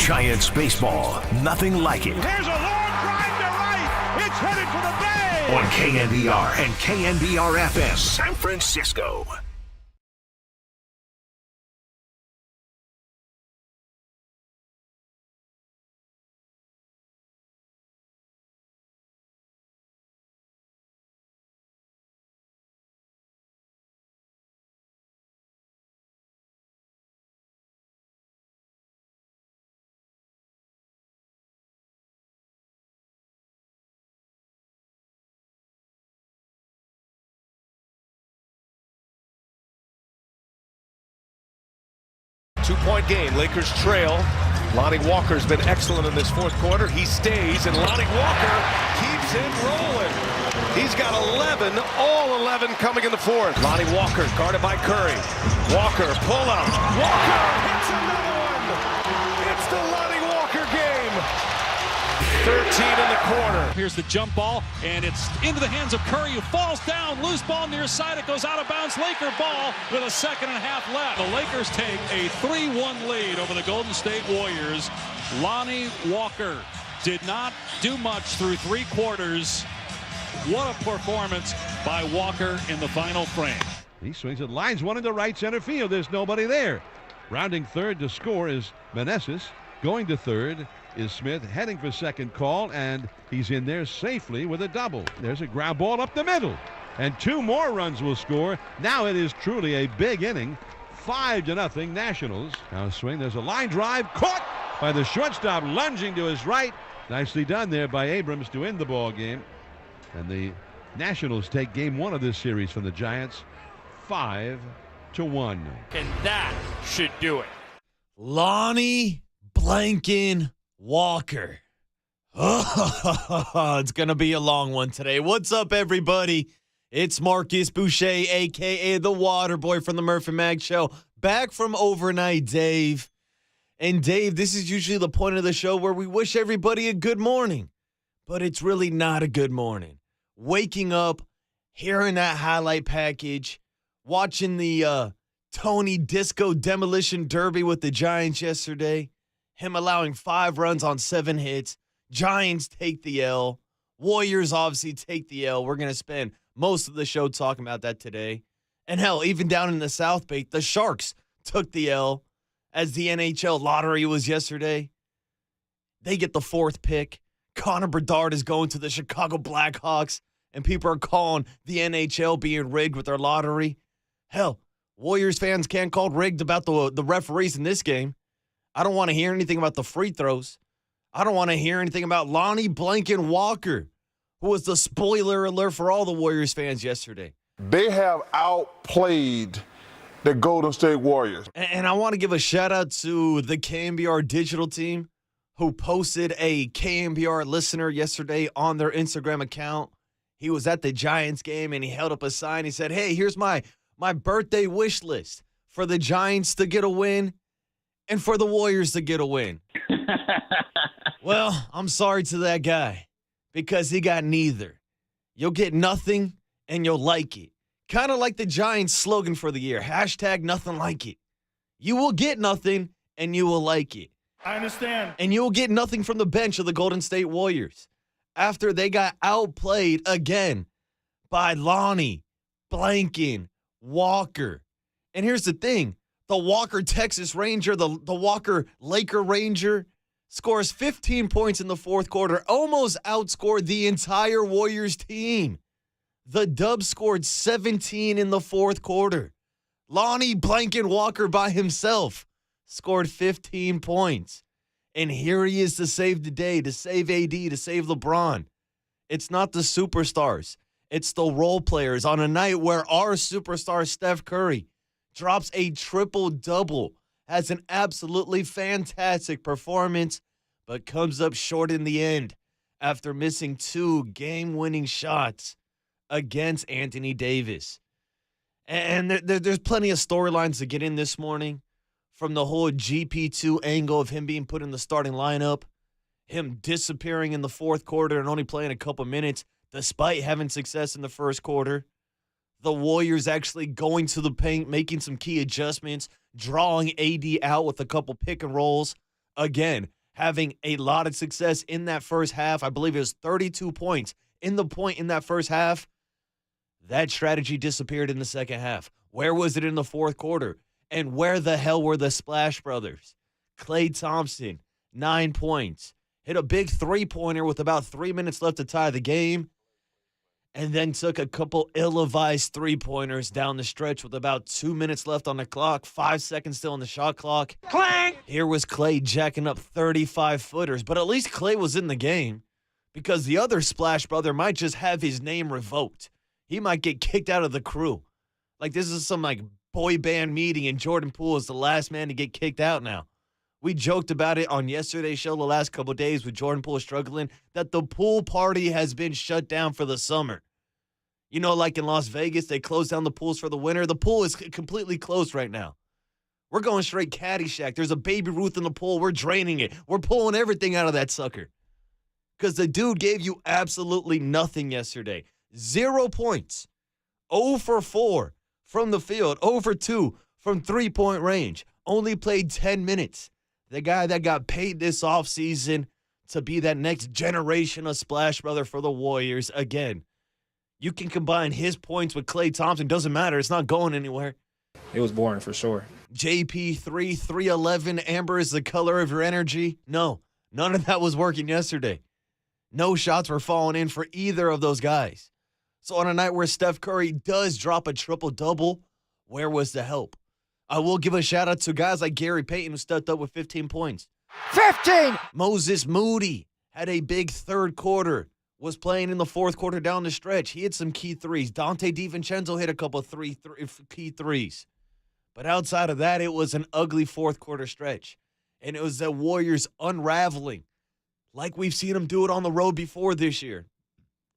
Giants baseball, nothing like it. Here's a long drive to right. It's headed for the bay. On KNBR and KNBR FM, San Francisco. Two-point game. Lakers trail. Lonnie Walker's been excellent in this fourth quarter. He stays, and Lonnie Walker keeps it rolling. He's got 11, all 11 coming in the fourth. Lonnie Walker guarded by Curry. Walker, pull up. Walker hits another one. It's the Lonnie Walker game. 13 in the corner. Here's the jump ball, and it's into the hands of Curry, who falls down. Loose ball near side. It goes out of bounds. Laker ball with a second and a half left. The Lakers take a 3-1 lead over the Golden State Warriors. Lonnie Walker did not do much through three quarters. What a performance by Walker in the final frame. He swings it, lines one into right center field. There's nobody there. Rounding third to score is Meneses. Going to third is Smith, heading for second call, and he's in there safely with a double. There's a ground ball up the middle, and two more runs will score. Now it is truly a big inning. 5-0 Nationals. Now a swing, there's a line drive, caught by the shortstop, lunging to his right. Nicely done there by Abrams to end the ball game. And the Nationals take game one of this series from the Giants, 5-1. And that should do it. Lonnie Blankin Walker. Oh, it's going to be a long one today. What's up, everybody? It's Marcus Boucher, a.k.a. the Water Boy from the Murph and Mag Show, back from overnight, Dave. And, Dave, this is usually the point of the show where we wish everybody a good morning. But it's really not a good morning. Waking up, hearing that highlight package, watching the Tony Disco Demolition Derby with the Giants yesterday, him allowing 5 runs on 7 hits. Giants take the L. Warriors obviously take the L. We're going to spend most of the show talking about that today. And hell, even down in the South Bay, the Sharks took the L as the NHL lottery was yesterday. They get the 4th pick. Connor Bedard is going to the Chicago Blackhawks, and people are calling the NHL being rigged with their lottery. Hell, Warriors fans can't call rigged about the referees in this game. I don't want to hear anything about the free throws. I don't want to hear anything about Lonnie Blankin Walker, who was the spoiler alert for all the Warriors fans yesterday. They have outplayed the Golden State Warriors. And I want to give a shout out to the KNBR digital team who posted a KNBR listener yesterday on their Instagram account. He was at the Giants game and he held up a sign. He said, hey, here's my birthday wish list for the Giants to get a win and for the Warriors to get a win. Well, I'm sorry to that guy because he got neither. You'll get nothing and you'll like it. Kind of like the Giants slogan for the year, #nothing like it. You will get nothing and you will like it. I understand. And you will get nothing from the bench of the Golden State Warriors after they got outplayed again by Lonnie Blankin Walker. And here's the thing. The Walker Texas Ranger, the Walker Laker Ranger, scores 15 points in the fourth quarter, almost outscored the entire Warriors team. The Dubs scored 17 in the fourth quarter. Lonnie Blankin Walker by himself scored 15 points. And here he is to save the day, to save AD, to save LeBron. It's not the superstars. It's the role players on a night where our superstar Steph Curry drops a triple-double, has an absolutely fantastic performance, but comes up short in the end after missing 2 game-winning shots against Anthony Davis. And there's plenty of storylines to get in this morning, from the whole GP2 angle of him being put in the starting lineup, him disappearing in the fourth quarter and only playing a couple minutes despite having success in the first quarter, the Warriors actually going to the paint, making some key adjustments, drawing AD out with a couple pick and rolls again, having a lot of success in that first half. I believe it was 32 points in that first half. That strategy disappeared in the second half. Where was it in the fourth quarter? And where the hell were the Splash Brothers? Klay Thompson, 9 points. Hit a big three-pointer with about 3 minutes left to tie the game. And then took a couple ill-advised three-pointers down the stretch with about 2 minutes left on the clock, 5 seconds still on the shot clock. Clang! Here was Klay jacking up 35-footers, but at least Klay was in the game because the other Splash Brother might just have his name revoked. He might get kicked out of the crew. Like this is some boy band meeting and Jordan Poole is the last man to get kicked out now. We joked about it on yesterday's show the last couple of days with Jordan Poole struggling that the pool party has been shut down for the summer. You know, like in Las Vegas, they closed down the pools for the winter. The pool is completely closed right now. We're going straight Caddyshack. There's a Baby Ruth in the pool. We're draining it. We're pulling everything out of that sucker. Because the dude gave you absolutely nothing yesterday. 0 points. 0 for 4 from the field. 0 for 2 from three-point range. Only played 10 minutes. The guy that got paid this offseason to be that next generation of Splash Brother for the Warriors. Again, you can combine his points with Klay Thompson. Doesn't matter. It's not going anywhere. It was boring for sure. JP3, 311. Amber is the color of your energy. No, none of that was working yesterday. No shots were falling in for either of those guys. So on a night where Steph Curry does drop a triple-double, where was the help? I will give a shout-out to guys like Gary Payton, who stepped up with 15 points. 15! Moses Moody had a big third quarter, was playing in the fourth quarter down the stretch. He had some key threes. Dante DiVincenzo hit a couple of key threes. But outside of that, it was an ugly fourth quarter stretch. And it was the Warriors unraveling like we've seen them do it on the road before this year,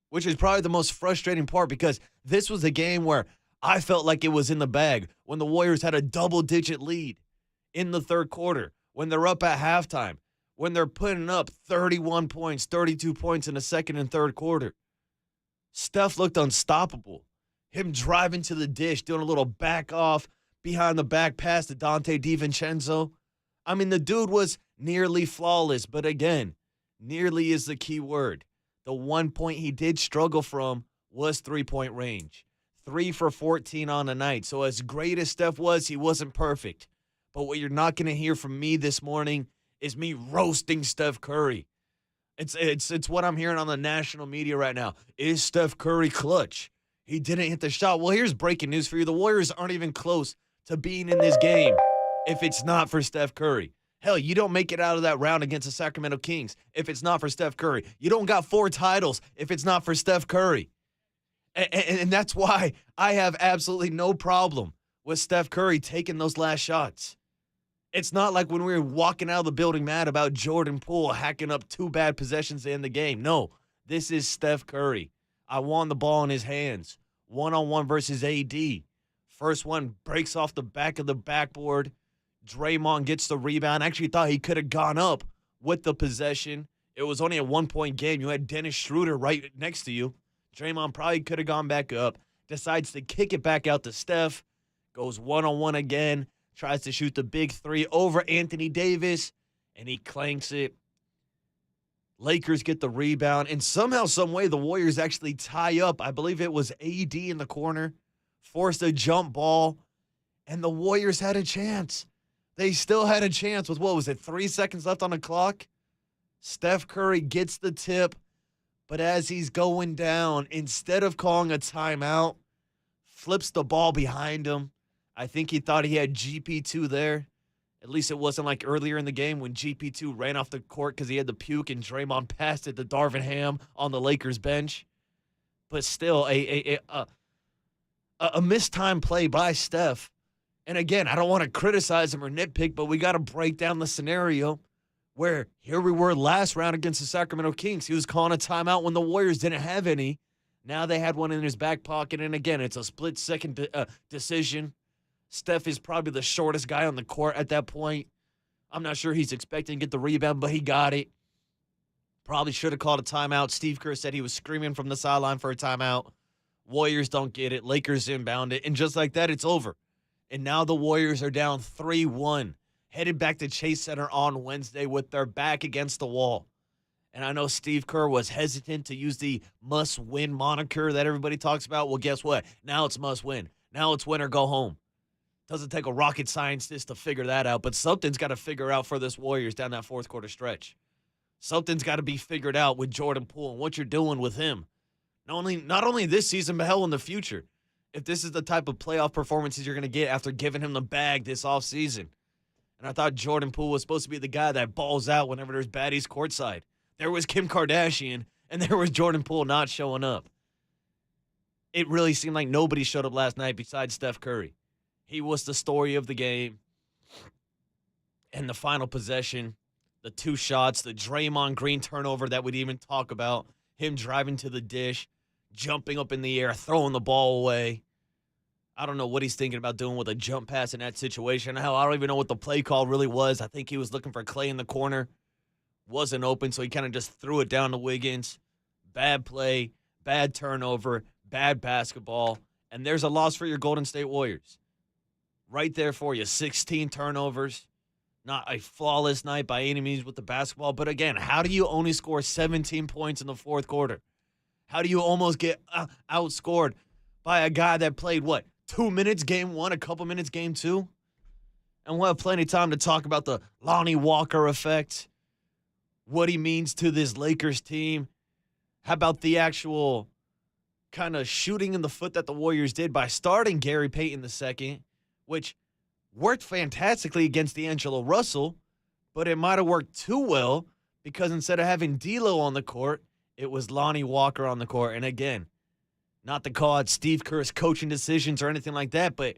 which is probably the most frustrating part because this was a game where I felt like it was in the bag when the Warriors had a double-digit lead in the third quarter, when they're up at halftime, when they're putting up 31 points, 32 points in the second and third quarter. Steph looked unstoppable. Him driving to the dish, doing a little back off, behind the back pass to Dante DiVincenzo. I mean, the dude was nearly flawless, but again, nearly is the key word. The 1 point he did struggle from was three-point range. 3 for 14 on the night. So as great as Steph was, he wasn't perfect. But what you're not going to hear from me this morning is me roasting Steph Curry. It's what I'm hearing on the national media right now. Is Steph Curry clutch? He didn't hit the shot. Well, here's breaking news for you. The Warriors aren't even close to being in this game if it's not for Steph Curry. Hell, you don't make it out of that round against the Sacramento Kings if it's not for Steph Curry. You don't got 4 titles if it's not for Steph Curry. And that's why I have absolutely no problem with Steph Curry taking those last shots. It's not like when we were walking out of the building mad about Jordan Poole hacking up 2 bad possessions to end the game. No, this is Steph Curry. I want the ball in his hands. One-on-one versus AD. First one breaks off the back of the backboard. Draymond gets the rebound. I actually thought he could have gone up with the possession. It was only a 1-point game. You had Dennis Schroeder right next to you. Draymond probably could have gone back up. Decides to kick it back out to Steph. Goes one-on-one again. Tries to shoot the big 3 over Anthony Davis. And he clanks it. Lakers get the rebound. And somehow, some way, the Warriors actually tie up. I believe it was AD in the corner. Forced a jump ball. And the Warriors had a chance. They still had a chance with, 3 seconds left on the clock? Steph Curry gets the tip. But as he's going down, instead of calling a timeout, flips the ball behind him. I think he thought he had GP2 there. At least it wasn't like earlier in the game when GP2 ran off the court because he had the puke and Draymond passed it to Darvin Ham on the Lakers bench. But still, a mistimed play by Steph. And again, I don't want to criticize him or nitpick, but we got to break down the scenario where here we were last round against the Sacramento Kings. He was calling a timeout when the Warriors didn't have any. Now they had one in his back pocket, and again, it's a split-second decision. Steph is probably the shortest guy on the court at that point. I'm not sure he's expecting to get the rebound, but he got it. Probably should have called a timeout. Steve Kerr said he was screaming from the sideline for a timeout. Warriors don't get it. Lakers inbound it, and just like that, it's over. And now the Warriors are down 3-1 headed back to Chase Center on Wednesday with their back against the wall. And I know Steve Kerr was hesitant to use the must-win moniker that everybody talks about. Well, guess what? Now it's must-win. Now it's win or go home. Doesn't take a rocket scientist to figure that out, but something's got to figure out for this Warriors down that fourth quarter stretch. Something's got to be figured out with Jordan Poole and what you're doing with him. Not only this season, but hell, in the future. If this is the type of playoff performances you're going to get after giving him the bag this offseason. And I thought Jordan Poole was supposed to be the guy that balls out whenever there's baddies courtside. There was Kim Kardashian, and there was Jordan Poole not showing up. It really seemed like nobody showed up last night besides Steph Curry. He was the story of the game. And the final possession, the 2 shots, the Draymond Green turnover that we'd even talk about, him driving to the dish, jumping up in the air, throwing the ball away. I don't know what he's thinking about doing with a jump pass in that situation. Hell, I don't even know what the play call really was. I think he was looking for Clay in the corner. Wasn't open, so he kind of just threw it down to Wiggins. Bad play, bad turnover, bad basketball. And there's a loss for your Golden State Warriors. Right there for you, 16 turnovers. Not a flawless night by any means with the basketball. But again, how do you only score 17 points in the fourth quarter? How do you almost get outscored by a guy that played, 2 minutes game 1, a couple minutes game 2? And we'll have plenty of time to talk about the Lonnie Walker effect, what he means to this Lakers team. How about the actual kind of shooting in the foot that the Warriors did by starting Gary Payton II, which worked fantastically against D'Angelo Russell, but it might have worked too well because instead of having D'Lo on the court, it was Lonnie Walker on the court. And again, not to call out Steve Kerr's coaching decisions or anything like that, but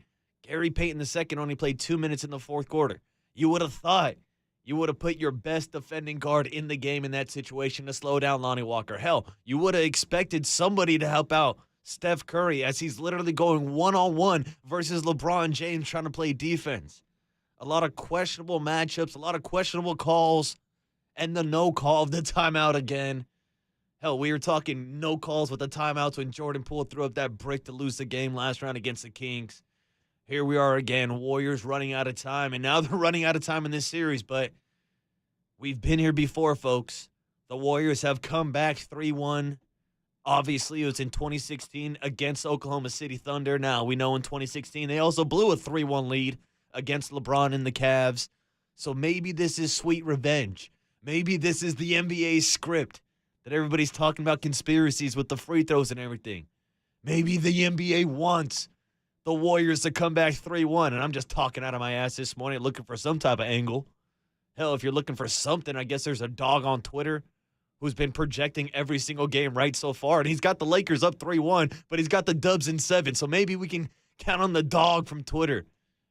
Gary Payton II only played 2 minutes in the fourth quarter. You would have thought you would have put your best defending guard in the game in that situation to slow down Lonnie Walker. Hell, you would have expected somebody to help out Steph Curry as he's literally going one-on-one versus LeBron James trying to play defense. A lot of questionable matchups, a lot of questionable calls, and the no call of the timeout again. Hell, we were talking no calls with the timeouts when Jordan Poole threw up that brick to lose the game last round against the Kings. Here we are again, Warriors running out of time, and now they're running out of time in this series, but we've been here before, folks. The Warriors have come back 3-1. Obviously, it was in 2016 against Oklahoma City Thunder. Now, we know in 2016 they also blew a 3-1 lead against LeBron and the Cavs. So maybe this is sweet revenge. Maybe this is the NBA script that everybody's talking about conspiracies with the free throws and everything. Maybe the NBA wants the Warriors to come back 3-1. And I'm just talking out of my ass this morning looking for some type of angle. Hell, if you're looking for something, I guess there's a dog on Twitter who's been projecting every single game right so far. And he's got the Lakers up 3-1, but he's got the Dubs in 7. So maybe we can count on the dog from Twitter.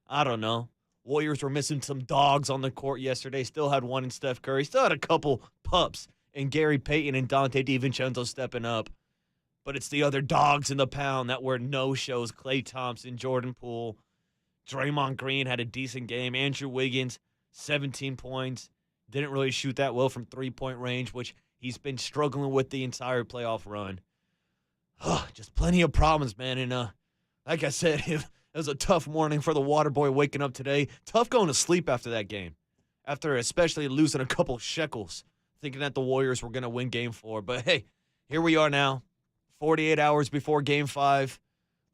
I don't know. Warriors were missing some dogs on the court yesterday. Still had one in Steph Curry. Still had a couple pups in Gary Payton and Dante DiVincenzo stepping up. But it's the other dogs in the pound that were no-shows. Klay Thompson, Jordan Poole, Draymond Green had a decent game. Andrew Wiggins, 17 points. Didn't really shoot that well from three-point range, which he's been struggling with the entire playoff run. Just plenty of problems, man. And like I said, it was a tough morning for the water boy waking up today. Tough going to sleep after that game. After especially losing a couple shekels, thinking that the Warriors were going to win Game 4. But, hey, here we are now. 48 hours before Game 5.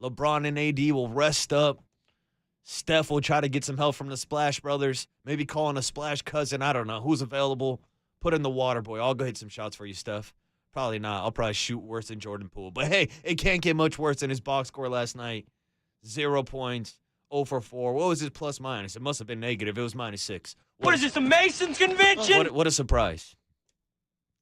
LeBron and AD will rest up. Steph will try to get some help from the Splash Brothers. Maybe calling a Splash cousin. I don't know. Who's available? Put in the water boy. I'll go hit some shots for you, Steph. Probably not. I'll probably shoot worse than Jordan Poole. But, hey, it can't get much worse than his box score last night. 0 points. 0 for 4. What was his plus minus? It must have been negative. It was -6. What is this, a Masons convention? What a surprise.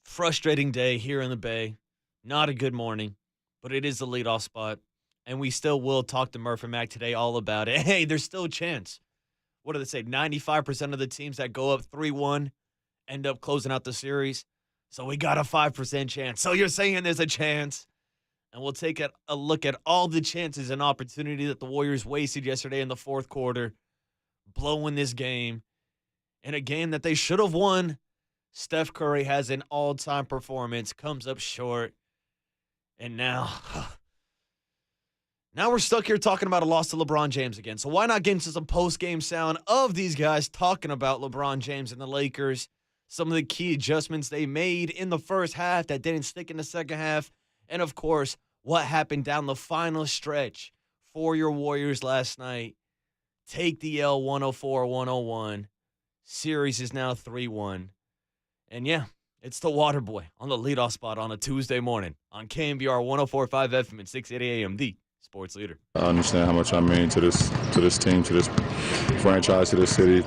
Frustrating day here in the Bay. Not a good morning, but it is the leadoff spot, and we still will talk to Murph and Mac today all about it. Hey, there's still a chance. What do they say? 95% of the teams that go up 3-1 end up closing out the series. So we got a 5% chance. So you're saying there's a chance. And we'll take a look at all the chances and opportunity that the Warriors wasted yesterday in the fourth quarter, blowing this game. In a game that they should have won, Steph Curry has an all-time performance, comes up short. And now, Now we're stuck here talking about a loss to LeBron James again. So why not get into some post-game sound of these guys talking about LeBron James and the Lakers, some of the key adjustments they made in the first half that didn't stick in the second half, and, of course, what happened down the final stretch for your Warriors last night. Take the L 104-101. Series is now 3-1. And, yeah, it's the Waterboy on the leadoff spot on a Tuesday morning on KNBR 104.5 FM and 680 AM, the sports leader. I understand how much I mean to this team, to this franchise, to this city.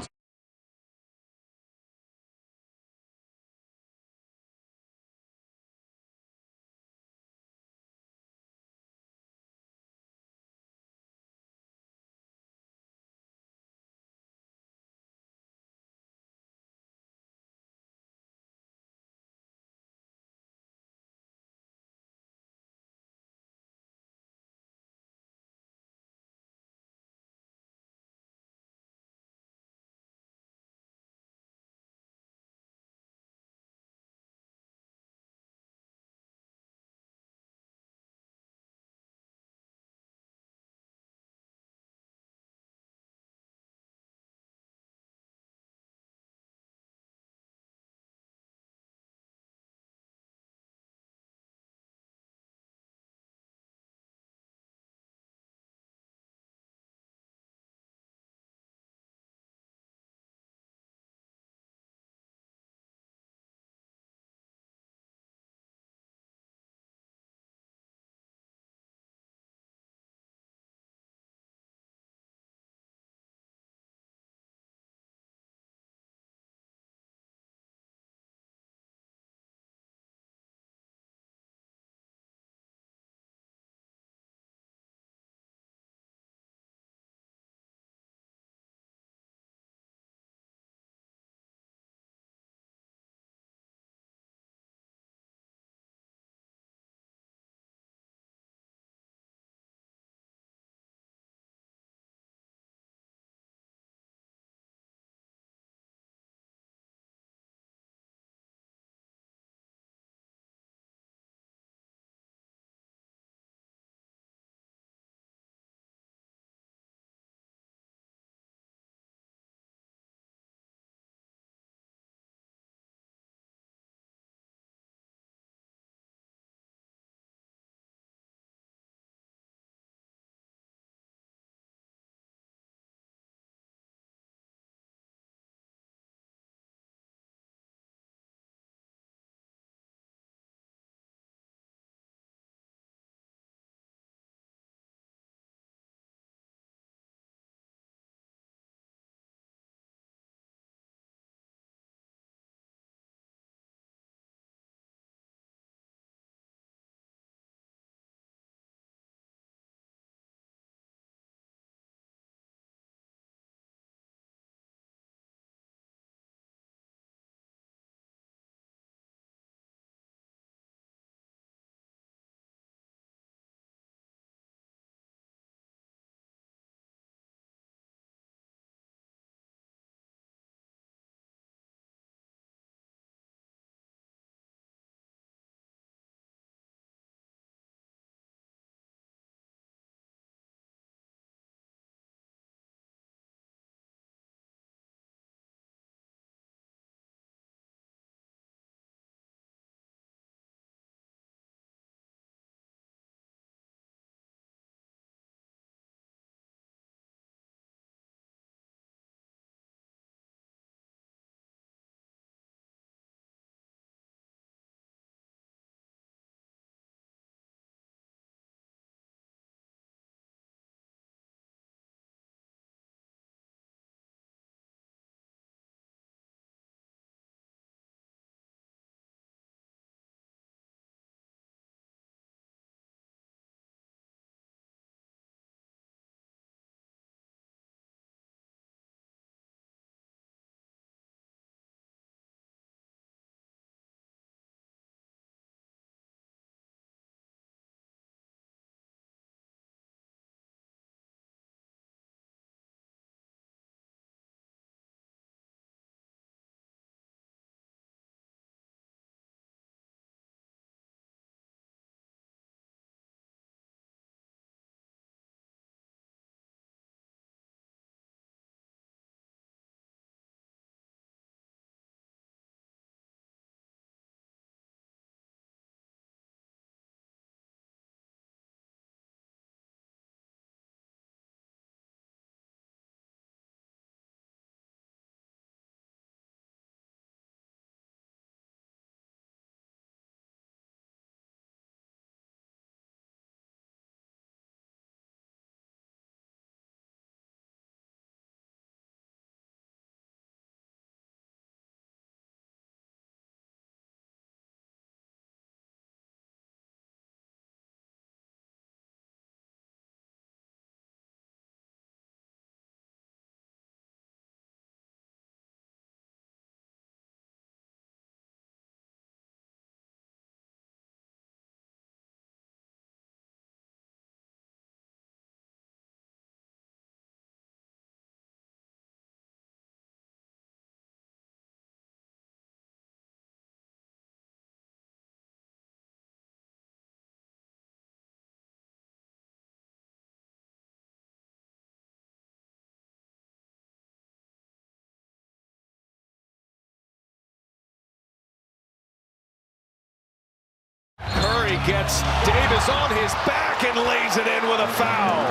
Curry gets Davis on his back and lays it in with a foul.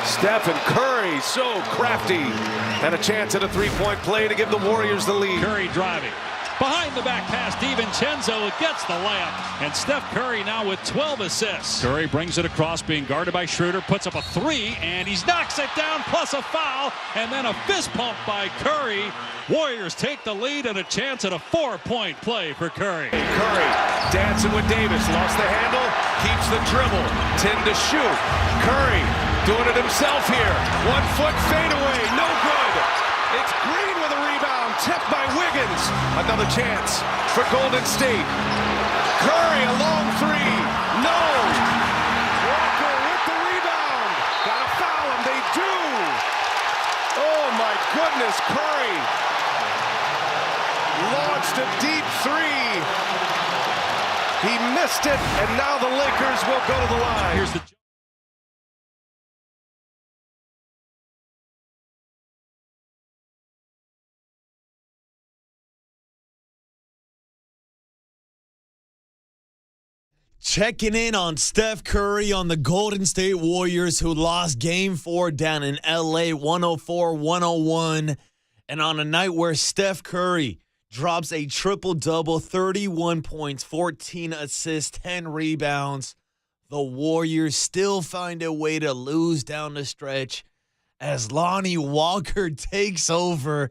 Stephen Curry, so crafty, and a chance at a three-point play to give the Warriors the lead. Curry driving. Behind the back pass, DiVincenzo gets the layup. And Steph Curry now with 12 assists. Curry brings it across, being guarded by Schroeder, puts up a three, and he knocks it down, plus a foul, and then a fist pump by Curry. Warriors take the lead and a chance at a 4-point play for Curry. Curry dancing with Davis, lost the handle, keeps the dribble, 10 to shoot. Curry doing it himself here. 1 foot fadeaway, no good. It's Green with a rebound, tipped by Wiggins. Another chance for Golden State. Curry, a long three, no. Walker with the rebound. Gotta foul him, they do. Oh my goodness, Curry launched a deep three. He missed it, and now the Lakers will go to the line. Here's the Checking in on Steph Curry on the Golden State Warriors, who lost Game 4 down in L.A. 104-101. And on a night where Steph Curry drops a triple-double, 31 points, 14 assists, 10 rebounds, the Warriors still find a way to lose down the stretch as Lonnie Walker takes over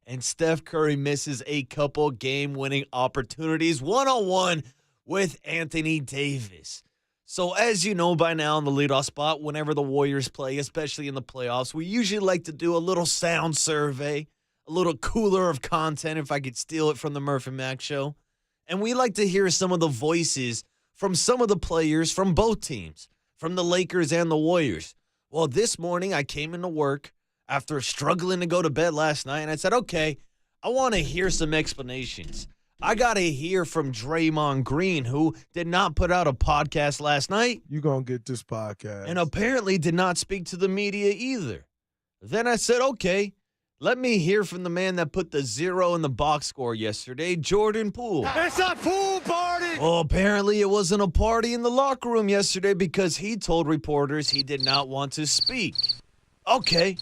and Steph Curry misses a couple game-winning opportunities, one-on-one with Anthony Davis. So as you know by now, in the leadoff spot, whenever the Warriors play, especially in the playoffs, we usually like to do a little sound survey, a little cooler of content, if I could steal it from the Murph and Mac show. And we like to hear some of the voices from some of the players from both teams, from the Lakers and the Warriors. Well, this morning I came into work after struggling to go to bed last night, and I said, okay, I want to hear some explanations. I got to hear from Draymond Green, who did not put out a podcast last night. You're going to get this podcast. And apparently did not speak to the media either. Then I said, okay, let me hear from the man that put the 0 in the box score yesterday, Jordan Poole. It's a pool party! Well, apparently it wasn't a party in the locker room yesterday because he told reporters he did not want to speak. Okay,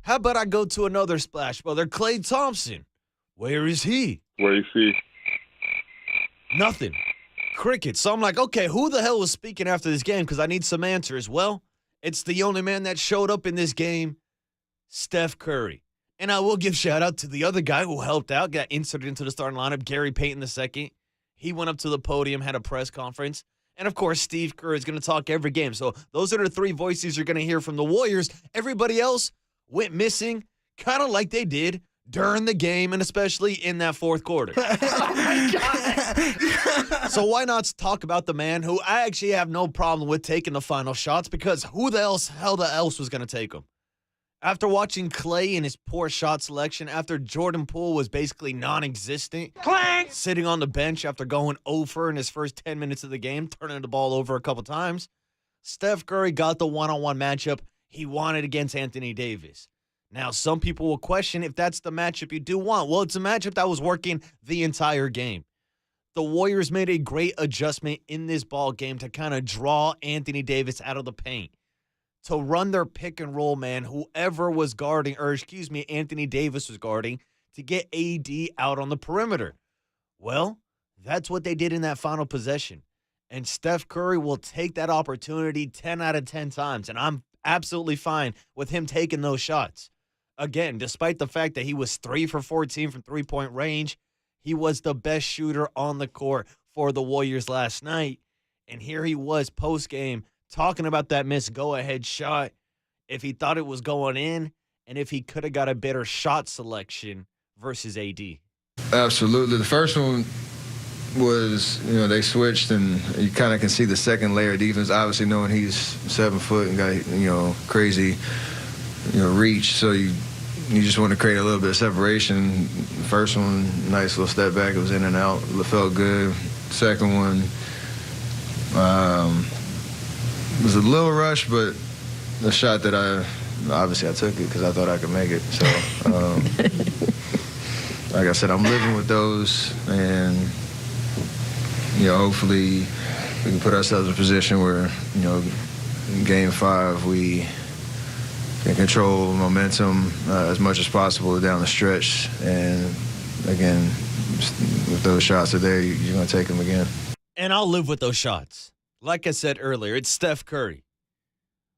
how about I go to another Splash Brother, Klay Thompson. Where is he? Where you see? Nothing. Crickets. So I'm like, okay, who the hell was speaking after this game? Because I need some answers. Well, it's the only man that showed up in this game, Steph Curry. And I will give shout out to the other guy who helped out, got inserted into the starting lineup, Gary Payton II. He went up to the podium, had a press conference. And, of course, Steve Kerr is going to talk every game. So those are the three voices you're going to hear from the Warriors. Everybody else went missing, kind of like they did during the game, and especially in that fourth quarter. So why not talk about the man who I actually have no problem with taking the final shots, because who the hell else was going to take them? After watching Klay and his poor shot selection, after Jordan Poole was basically non-existent, Clank! sitting on the bench after going 0 in his first 10 minutes of the game, turning the ball over a couple times, Steph Curry got the one-on-one matchup he wanted against Anthony Davis. Now, some people will question if that's the matchup you do want. Well, it's a matchup that was working the entire game. The Warriors made a great adjustment in this ball game to kind of draw Anthony Davis out of the paint, to run their pick and roll, man, whoever was guarding, Anthony Davis was guarding, to get AD out on the perimeter. Well, that's what they did in that final possession. And Steph Curry will take that opportunity 10 out of 10 times, and I'm absolutely fine with him taking those shots. Again, despite the fact that he was 3 for 14 from three-point range, he was the best shooter on the court for the Warriors last night. And here he was post-game talking about that missed go-ahead shot, if he thought it was going in, and if he could have got a better shot selection versus AD. Absolutely. The first one was, they switched, and you kind of can see the second layer of defense, obviously knowing he's 7 foot and got, crazy, reach. So you just want to create a little bit of separation. The first one, nice little step back. It was in and out. It felt good. Second one, was a little rush, but the shot that I took it because I thought I could make it. So, like I said, I'm living with those, and hopefully we can put ourselves in a position where, in Game 5 we can control momentum as much as possible down the stretch. And again, with those shots are there, you're going to take them again. And I'll live with those shots. Like I said earlier, it's Steph Curry.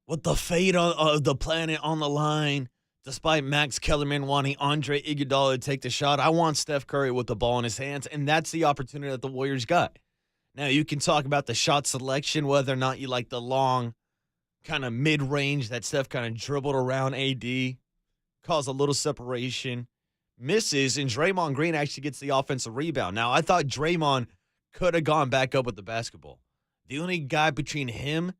With the fate of the planet on the line, despite Max Kellerman wanting Andre Iguodala to take the shot, I want Steph Curry with the ball in his hands, and that's the opportunity that the Warriors got. Now, you can talk about the shot selection, whether or not you like the long, kind of mid-range that Steph kind of dribbled around AD, caused a little separation, misses, and Draymond Green actually gets the offensive rebound. Now, I thought Draymond could have gone back up with the basketball. The only guy between him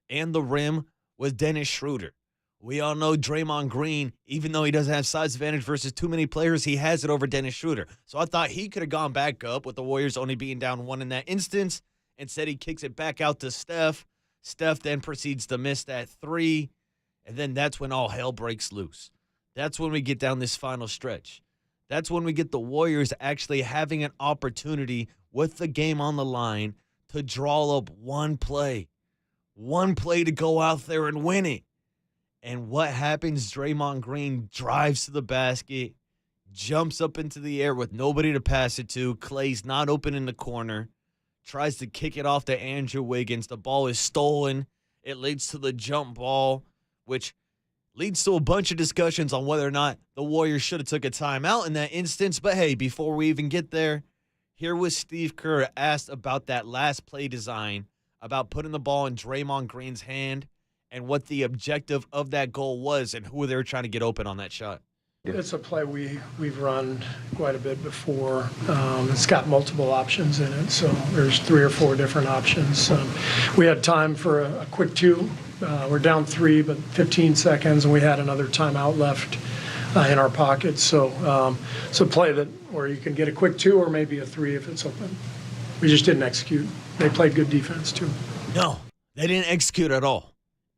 and the rim was Dennis Schroeder. We all know Draymond Green, even though he doesn't have size advantage versus too many players, he has it over Dennis Schroeder. So I thought he could have gone back up with the Warriors only being down 1 in that instance. Instead, he kicks it back out to Steph. Steph then proceeds to miss that 3, and then that's when all hell breaks loose. That's when we get down this final stretch. That's when we get the Warriors actually having an opportunity with the game on the line to draw up one play to go out there and win it. And what happens? Draymond Green drives to the basket, jumps up into the air with nobody to pass it to. Clay's not open in the corner, tries to kick it off to Andrew Wiggins. The ball is stolen. It leads to the jump ball, which leads to a bunch of discussions on whether or not the Warriors should have took a timeout in that instance. But hey, before we even get there, here was Steve Kerr asked about that last play design, about putting the ball in Draymond Green's hand, and what the objective of that goal was and who they were trying to get open on that shot. It's a play we've run quite a bit before. It's got multiple options in it, so there's 3 or 4 different options. We had time for a quick 2. We're down 3, but 15 seconds, and we had another timeout left in our pockets. So it's a play where you can get a quick 2 or maybe a 3 if it's open. We just didn't execute. They played good defense too. No, they didn't execute at all.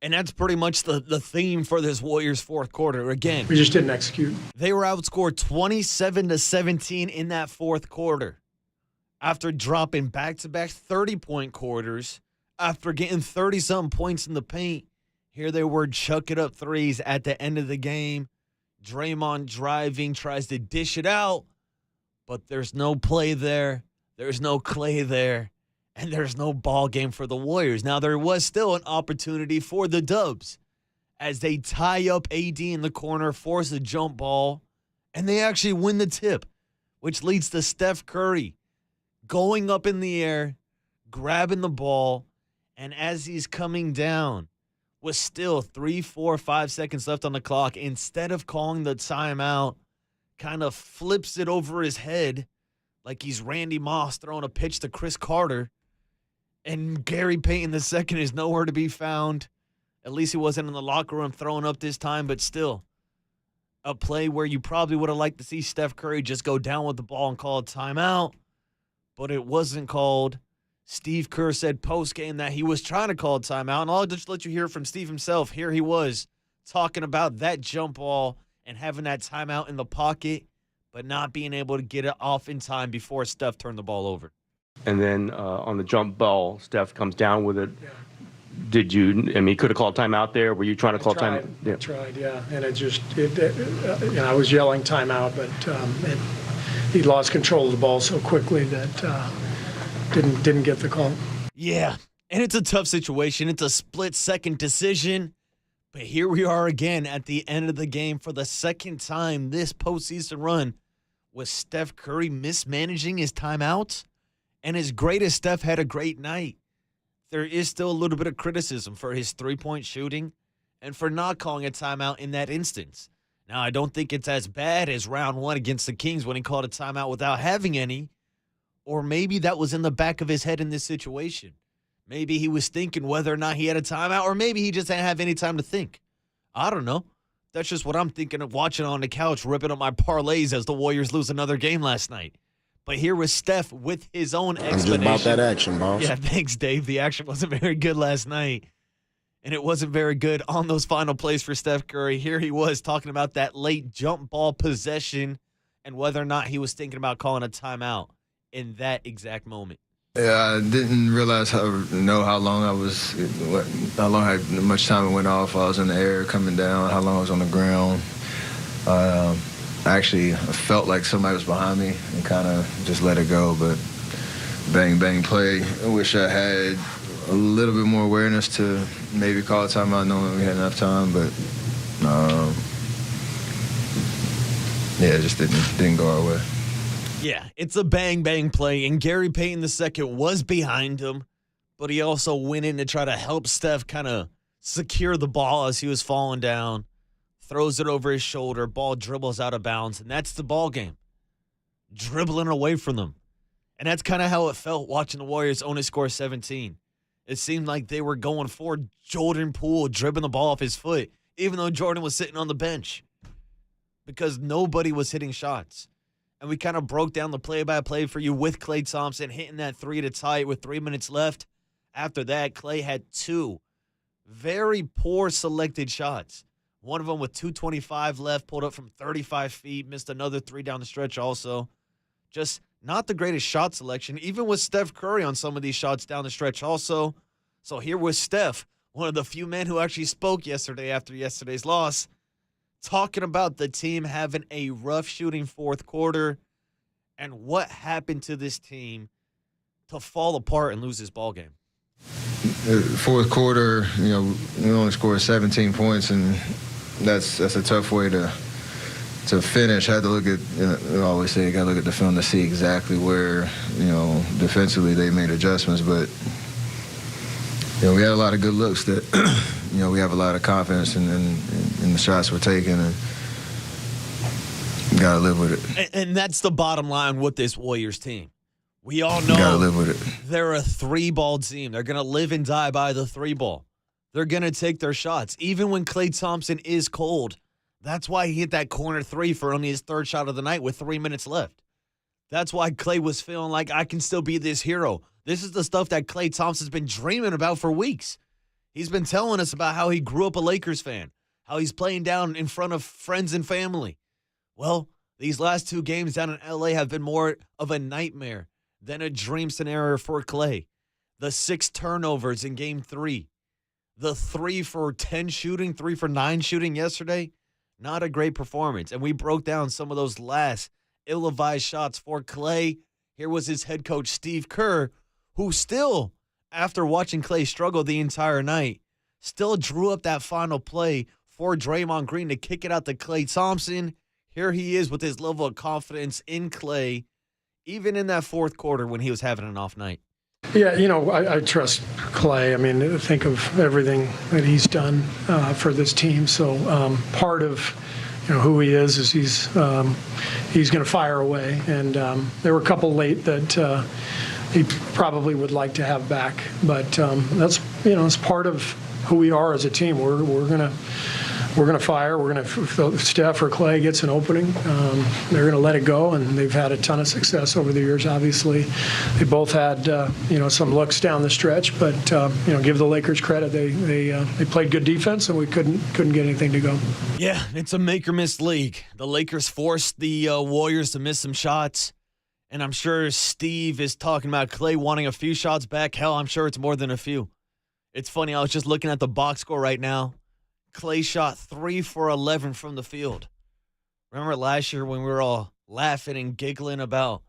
And that's pretty much the theme for this Warriors fourth quarter. Again, we just didn't execute. They were outscored 27-17 in that fourth quarter. After dropping back-to-back 30-point quarters, after getting 30-something points in the paint, here they were chucking up threes at the end of the game. Draymond driving, tries to dish it out, but there's no play there. There's no Clay there. And there's no ball game for the Warriors. Now, there was still an opportunity for the Dubs as they tie up AD in the corner, force a jump ball, and they actually win the tip, which leads to Steph Curry going up in the air, grabbing the ball, and as he's coming down, with still 3, 4, 5 seconds left on the clock, instead of calling the timeout, kind of flips it over his head like he's Randy Moss throwing a pitch to Chris Carter. And Gary Payton II is nowhere to be found. At least he wasn't in the locker room throwing up this time, but still a play where you probably would have liked to see Steph Curry just go down with the ball and call a timeout, but it wasn't called. Steve Kerr said post-game that he was trying to call a timeout, and I'll just let you hear from Steve himself. Here he was talking about that jump ball and having that timeout in the pocket, but not being able to get it off in time before Steph turned the ball over. And then on the jump ball, Steph comes down with it. Yeah. Did you, he could have called timeout there. Were you trying to call timeout? Yeah. I tried, yeah. And I was yelling timeout, but he lost control of the ball so quickly that didn't get the call. Yeah, and it's a tough situation. It's a split-second decision. But here we are again at the end of the game for the second time this postseason run. Was Steph Curry mismanaging his timeouts? And as great as Steph had a great night, there is still a little bit of criticism for his three-point shooting and for not calling a timeout in that instance. Now, I don't think it's as bad as round 1 against the Kings when he called a timeout without having any, or maybe that was in the back of his head in this situation. Maybe he was thinking whether or not he had a timeout, or maybe he just didn't have any time to think. I don't know. That's just what I'm thinking of watching on the couch, ripping up my parlays as the Warriors lose another game last night. But here was Steph with his own explanation. I'm just about that action, boss. Yeah, thanks, Dave. The action wasn't very good last night, and it wasn't very good on those final plays for Steph Curry. Here he was talking about that late jump ball possession and whether or not he was thinking about calling a timeout in that exact moment. Yeah, I didn't realize how long much time it went off. I was in the air coming down, how long I was on the ground. I felt like somebody was behind me and kind of just let it go, but bang, bang play. I wish I had a little bit more awareness to maybe call a timeout knowing we had enough time, but it just didn't go our way. Yeah, it's a bang-bang play, and Gary Payton II was behind him, but he also went in to try to help Steph kind of secure the ball as he was falling down, throws it over his shoulder, ball dribbles out of bounds, and that's the ball game. Dribbling away from them. And that's kind of how it felt watching the Warriors only score 17. It seemed like they were going for Jordan Poole, dribbling the ball off his foot, even though Jordan was sitting on the bench, because nobody was hitting shots. And we kind of broke down the play-by-play for you with Klay Thompson hitting that three to tie it with 3 minutes left. After that, Klay had two very poor selected shots. One of them with 2:25 left, pulled up from 35 feet, missed another three down the stretch also. Just not the greatest shot selection, even with Steph Curry on some of these shots down the stretch also. So here was Steph, one of the few men who actually spoke yesterday after yesterday's loss, talking about the team having a rough shooting fourth quarter and what happened to this team to fall apart and lose this ball game. Fourth quarter, we only scored 17 points, and that's a tough way to finish. I had to look at, I always say you got to look at the film to see exactly where, defensively they made adjustments, but we had a lot of good looks that, we have a lot of confidence in the shots we're taking, and got to live with it. And that's the bottom line with this Warriors team. We all know got to live with it. They're a three-ball team. They're going to live and die by the three-ball. They're going to take their shots, even when Klay Thompson is cold. That's why he hit that corner three for only his third shot of the night with 3 minutes left. That's why Klay was feeling like, I can still be this hero. This is the stuff that Klay Thompson's been dreaming about for weeks. He's been telling us about how he grew up a Lakers fan, how he's playing down in front of friends and family. Well, these last two games down in L.A. have been more of a nightmare than a dream scenario for Klay. The 6 turnovers in Game 3. The 3 for 10 shooting, 3 for 9 shooting yesterday. Not a great performance. And we broke down some of those last ill-advised shots for Klay. Here was his head coach, Steve Kerr, who still, after watching Klay struggle the entire night, still drew up that final play for Draymond Green to kick it out to Klay Thompson. Here he is with his level of confidence in Klay, even in that fourth quarter when he was having an off night. Yeah, I trust Klay. I mean, think of everything that he's done for this team. So part of who he is he's going to fire away. And there were a couple late that he probably would like to have back. But that's it's part of who we are as a team. We're gonna fire. We're gonna, if Steph or Klay gets an opening, they're gonna let it go, and they've had a ton of success over the years. Obviously, they both had some looks down the stretch, but give the Lakers credit. They played good defense, and we couldn't get anything to go. Yeah, it's a make or miss league. The Lakers forced the Warriors to miss some shots, and I'm sure Steve is talking about Klay wanting a few shots back. Hell, I'm sure it's more than a few. It's funny. I was just looking at the box score right now. Klay shot 3 for 11 from the field. Remember last year when we were all laughing and giggling about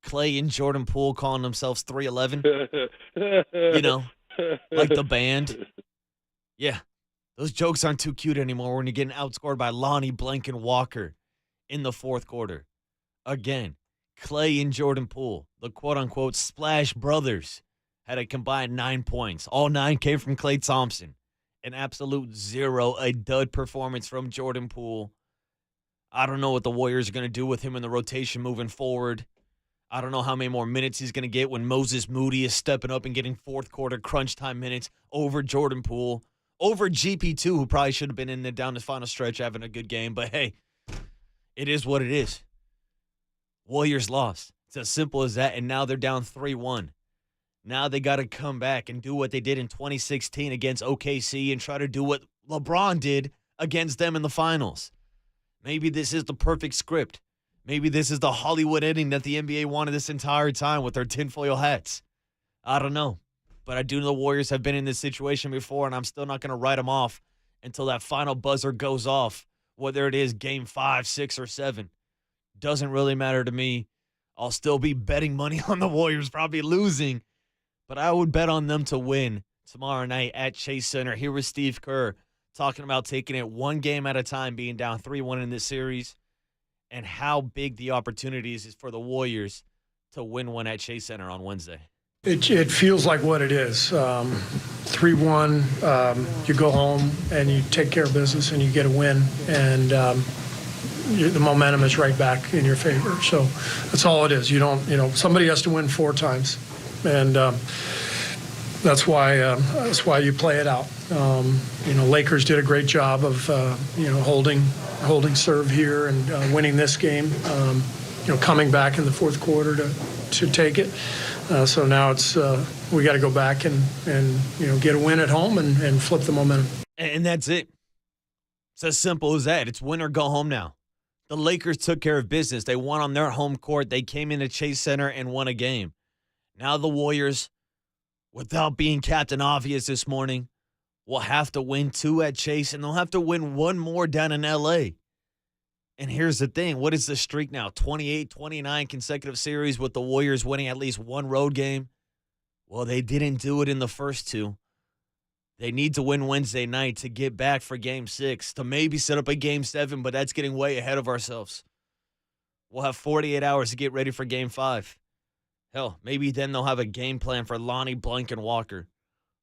Klay and Jordan Poole calling themselves 311? Like the band. Yeah, those jokes aren't too cute anymore when you're getting outscored by Lonnie Walker in the fourth quarter. Again, Klay and Jordan Poole, the quote-unquote Splash Brothers, had a combined 9 points. All 9 came from Klay Thompson. An absolute 0, a dud performance from Jordan Poole. I don't know what the Warriors are going to do with him in the rotation moving forward. I don't know how many more minutes he's going to get when Moses Moody is stepping up and getting fourth quarter crunch time minutes over Jordan Poole, over GP2, who probably should have been in there down the final stretch having a good game. But hey, it is what it is. Warriors lost. It's as simple as that, and now they're down 3-1. Now they got to come back and do what they did in 2016 against OKC and try to do what LeBron did against them in the finals. Maybe this is the perfect script. Maybe this is the Hollywood ending that the NBA wanted this entire time with their tinfoil hats. I don't know. But I do know the Warriors have been in this situation before, and I'm still not going to write them off until that final buzzer goes off, whether it is game 5, 6, or 7. Doesn't really matter to me. I'll still be betting money on the Warriors, probably losing, but I would bet on them to win tomorrow night at Chase Center. Here was Steve Kerr talking about taking it one game at a time, being down 3-1 in this series, and how big the opportunities is for the Warriors to win one at Chase Center on Wednesday. It feels like what it is. 3-1, you go home and you take care of business and you get a win, and the momentum is right back in your favor. So that's all it is. Somebody has to win 4 times, and that's why you play it out. Lakers did a great job of holding serve here and winning this game. Coming back in the fourth quarter to take it. So now it's we got to go back and get a win at home and flip the momentum. And that's it. It's as simple as that. It's win or go home now. The Lakers took care of business. They won on their home court. They came into Chase Center and won a game. Now the Warriors, without being Captain Obvious this morning, will have to win 2 at Chase, and they'll have to win 1 more down in L.A. And here's the thing. What is the streak now? 28, 29 consecutive series with the Warriors winning at least 1 road game? Well, they didn't do it in the first 2. They need to win Wednesday night to get back for Game 6, to maybe set up a Game 7, but that's getting way ahead of ourselves. We'll have 48 hours to get ready for Game 5. Hell, maybe then they'll have a game plan for Lonnie Walker,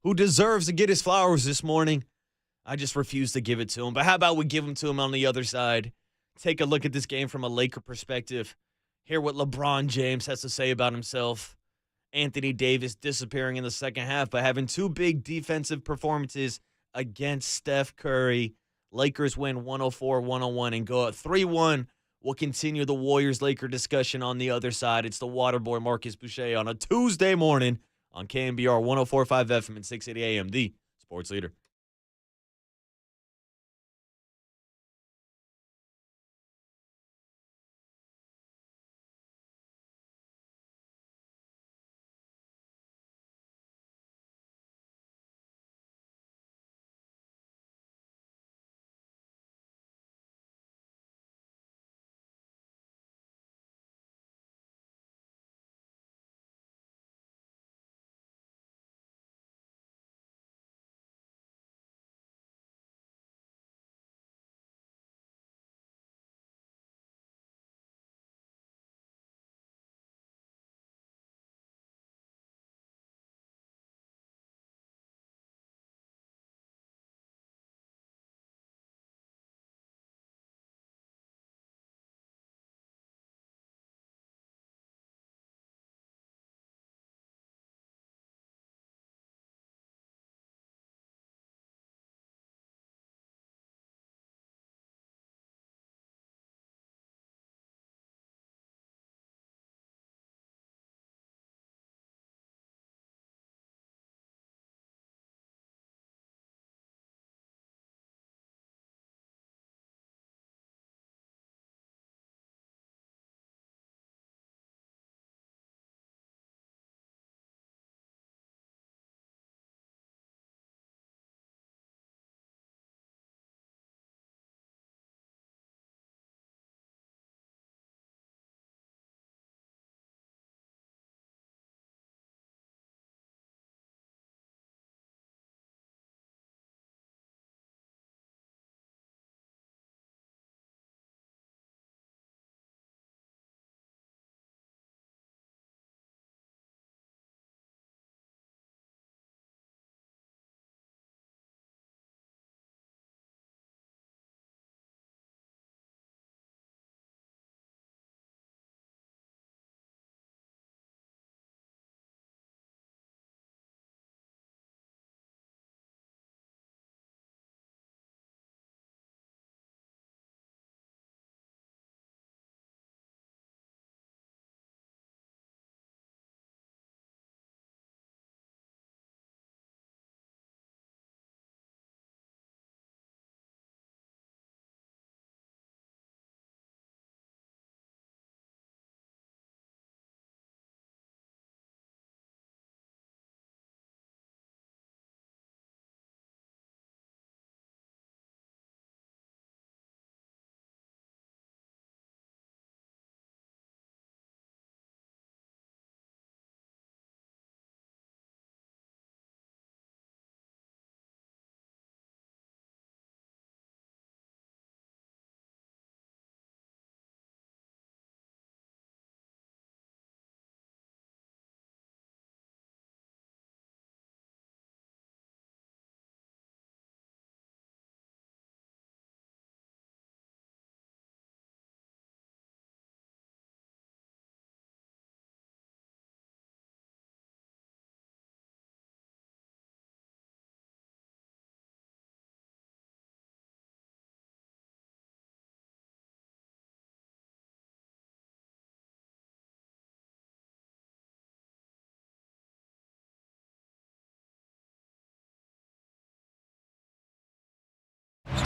who deserves to get his flowers this morning. I just refuse to give it to him. But how about we give them to him on the other side? Take a look at this game from a Laker perspective. Hear what LeBron James has to say about himself. Anthony Davis disappearing in the second half, but having 2 big defensive performances against Steph Curry. Lakers win 104-101 and go up 3-1. We'll continue the Warriors-Laker discussion on the other side. It's the Waterboy Marcus Boucher on a Tuesday morning on KNBR 104.5 FM and 680 AM, the sports leader.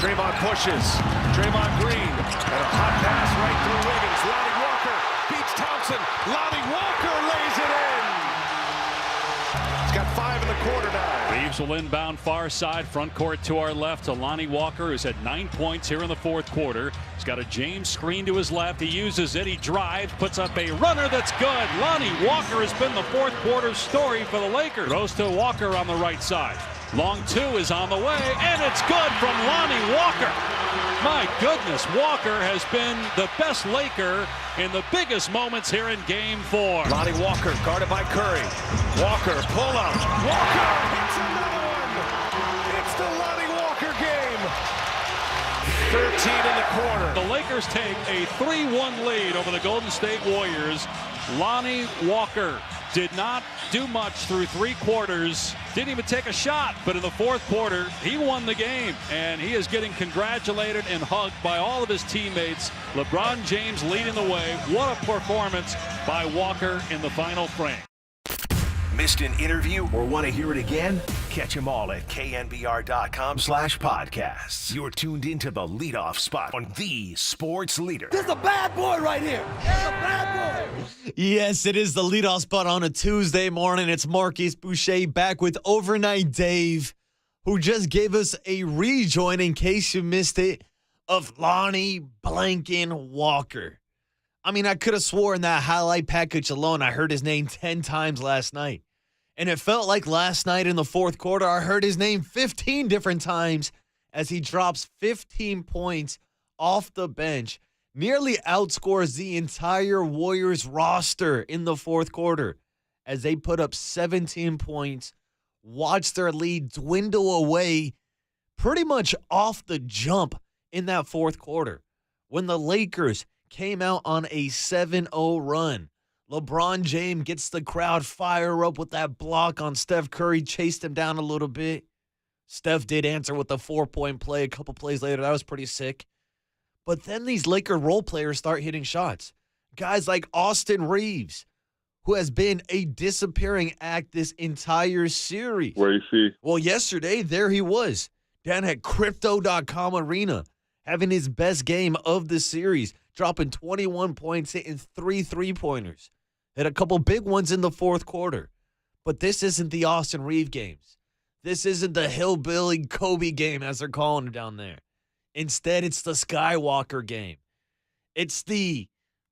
Draymond pushes. Draymond Green. And a hot pass right through Wiggins. Lonnie Walker beats Thompson. Lonnie Walker lays it in. He's got 5 in the quarter now. Reeves will inbound far side, front court to our left to Lonnie Walker, who's had 9 points here in the fourth quarter. He's got a James screen to his left. He uses it. He drives, puts up a runner that's good. Lonnie Walker has been the fourth quarter story for the Lakers. Goes to Walker on the right side. Long 2 is on the way, and it's good from Lonnie Walker. My goodness, Walker has been the best Laker in the biggest moments here in Game 4. Lonnie Walker guarded by Curry. Walker, pull up. Walker hits another one. It's the Lonnie Walker game. 13 in the quarter. The Lakers take a 3-1 lead over the Golden State Warriors. Lonnie Walker did not do much through 3 quarters. Didn't even take a shot. But in the fourth quarter, he won the game. And he is getting congratulated and hugged by all of his teammates. LeBron James leading the way. What a performance by Walker in the final frame. Missed an interview or want to hear it again? Catch them all at knbr.com/podcasts. You're tuned into the leadoff spot on the sports leader. There's a bad boy right here. There's a bad boy. Yes, it is the leadoff spot on a Tuesday morning. It's Marcus Boucher back with Overnight Dave, who just gave us a rejoin, in case you missed it, of Lonnie Blankin Walker. I mean, I could have sworn that highlight package alone, I heard his name 10 times last night. And it felt like last night in the fourth quarter, I heard his name 15 different times as he drops 15 points off the bench, nearly outscores the entire Warriors roster in the fourth quarter as they put up 17 points, watch their lead dwindle away pretty much off the jump in that fourth quarter when the Lakers came out on a 7-0 run. LeBron James gets the crowd fire up with that block on Steph Curry, chased him down a little bit. Steph did answer with a 4-point play a couple plays later. That was pretty sick. But then these Laker role players start hitting shots. Guys like Austin Reeves, who has been a disappearing act this entire series. Where you see? Well, yesterday, there he was, down at Crypto.com Arena, having his best game of the series, dropping 21 points, hitting 3 3-pointers. Hit a couple big ones in the fourth quarter. But this isn't the Austin Reeves games. This isn't the hillbilly Kobe game, as they're calling it down there. Instead, it's the Skywalker game. It's the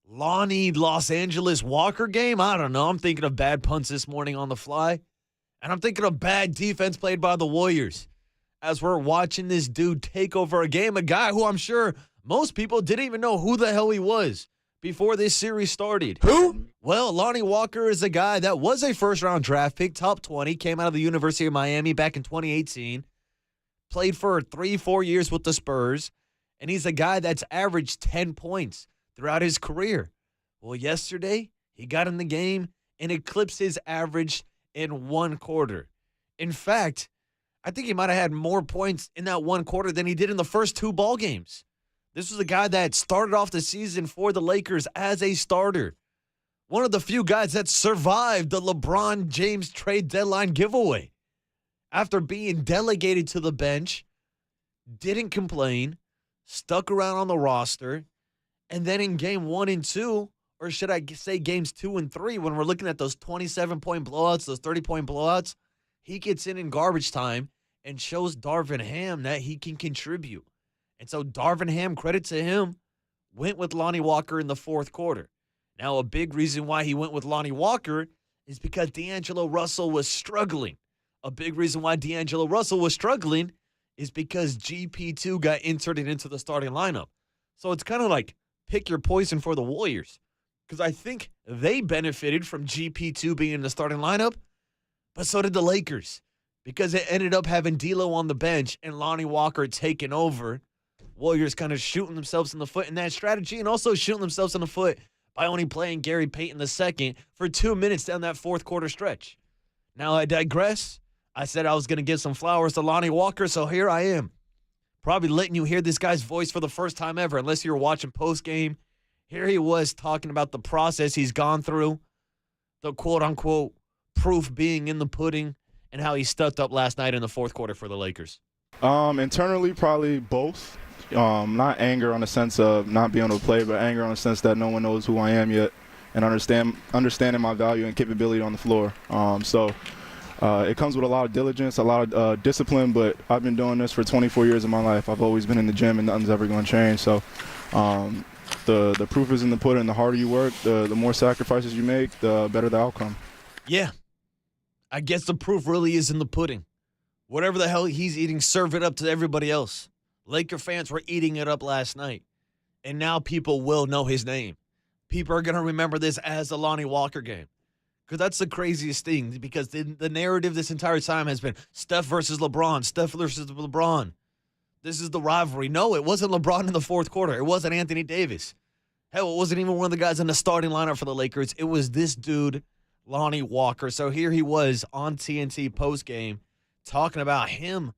Lonnie Los Angeles Walker game. I don't know. I'm thinking of bad punts this morning on the fly. And I'm thinking of bad defense played by the Warriors as we're watching this dude take over a game, a guy who I'm sure most people didn't even know who the hell he was before this series started. Who? Well, Lonnie Walker is a guy that was a first-round draft pick, top 20, came out of the University of Miami back in 2018, played for 3-4 years with the Spurs, and he's a guy that's averaged 10 points throughout his career. Well, yesterday, he got in the game and eclipsed his average in one quarter. In fact, I think he might have had more points in that one quarter than he did in the first 2 ball games. This was a guy that started off the season for the Lakers as a starter. One of the few guys that survived the LeBron James trade deadline giveaway. After being delegated to the bench, didn't complain, stuck around on the roster, and then in game 1 and 2, or should I say games 2 and 3, when we're looking at those 27-point blowouts, those 30-point blowouts, he gets in garbage time and shows Darvin Ham that he can contribute. And so Darvin Ham, credit to him, went with Lonnie Walker in the fourth quarter. Now, a big reason why he went with Lonnie Walker is because D'Angelo Russell was struggling. A big reason why D'Angelo Russell was struggling is because GP2 got inserted into the starting lineup. So it's kind of like pick your poison for the Warriors, because I think they benefited from GP2 being in the starting lineup, but so did the Lakers, because it ended up having D'Lo on the bench and Lonnie Walker taking over. Warriors kind of shooting themselves in the foot in that strategy, and also shooting themselves in the foot by only playing Gary Payton II for 2 minutes down that fourth quarter stretch. Now I digress. I said I was going to give some flowers to Lonnie Walker, so here I am. Probably letting you hear this guy's voice for the first time ever, unless you're watching post-game. Here he was talking about the process he's gone through, the quote-unquote proof being in the pudding, and how he stepped up last night in the fourth quarter for the Lakers. Internally, probably both. Not anger on the sense of not being able to play, but anger on the sense that no one knows who I am yet, and understanding my value and capability on the floor. It comes with a lot of diligence, a lot of discipline, but I've been doing this for 24 years of my life. I've always been in the gym, and nothing's ever going to change. So the proof is in the pudding. The harder you work, the more sacrifices you make, the better the outcome. Yeah. I guess the proof really is in the pudding. Whatever the hell he's eating, serve it up to everybody else. Laker fans were eating it up last night, and now people will know his name. People are going to remember this as the Lonnie Walker game, because that's the craziest thing, because the narrative this entire time has been Steph versus LeBron, Steph versus LeBron. This is the rivalry. No, it wasn't LeBron in the fourth quarter. It wasn't Anthony Davis. Hell, it wasn't even one of the guys in the starting lineup for the Lakers. It was this dude, Lonnie Walker. So here he was on TNT postgame talking about him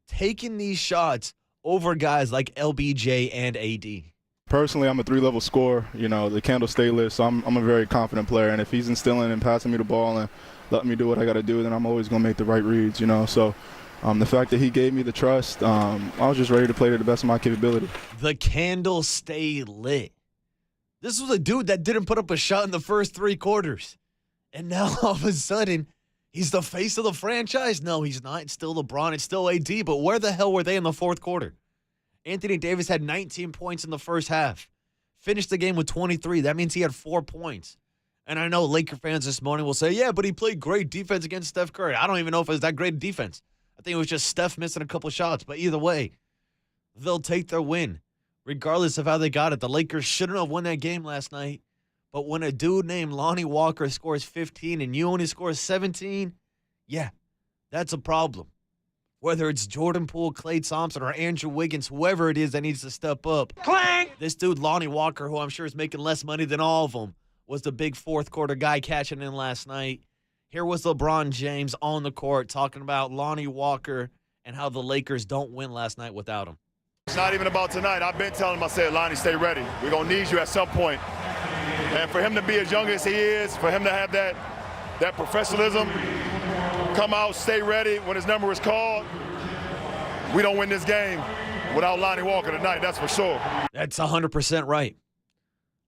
taking these shots over guys like LBJ and AD. Personally, I'm a 3-level scorer. You know, the candle stay lit, so I'm a very confident player. And if he's instilling and passing me the ball and letting me do what I got to do, then I'm always going to make the right reads, you know. So the fact that he gave me the trust, I was just ready to play to the best of my capability. The candle stay lit. This was a dude that didn't put up a shot in the first 3 quarters. And now all of a sudden, he's the face of the franchise? No, he's not. It's still LeBron. It's still AD. But where the hell were they in the fourth quarter? Anthony Davis had 19 points in the first half. Finished the game with 23. That means he had 4 points. And I know Laker fans this morning will say, yeah, but he played great defense against Steph Curry. I don't even know if it was that great a defense. I think it was just Steph missing a couple shots. But either way, they'll take their win, regardless of how they got it. The Lakers shouldn't have won that game last night. But when a dude named Lonnie Walker scores 15 and you only score 17, yeah, that's a problem. Whether it's Jordan Poole, Klay Thompson, or Andrew Wiggins, whoever it is that needs to step up. Clang! This dude, Lonnie Walker, who I'm sure is making less money than all of them, was the big fourth quarter guy catching in last night. Here was LeBron James on the court talking about Lonnie Walker and how the Lakers don't win last night without him. It's not even about tonight. I've been telling him, I said, Lonnie, stay ready. We're going to need you at some point. And for him to be as young as he is, for him to have that professionalism, come out, stay ready when his number is called, we don't win this game without Lonnie Walker tonight, that's for sure. That's 100% right.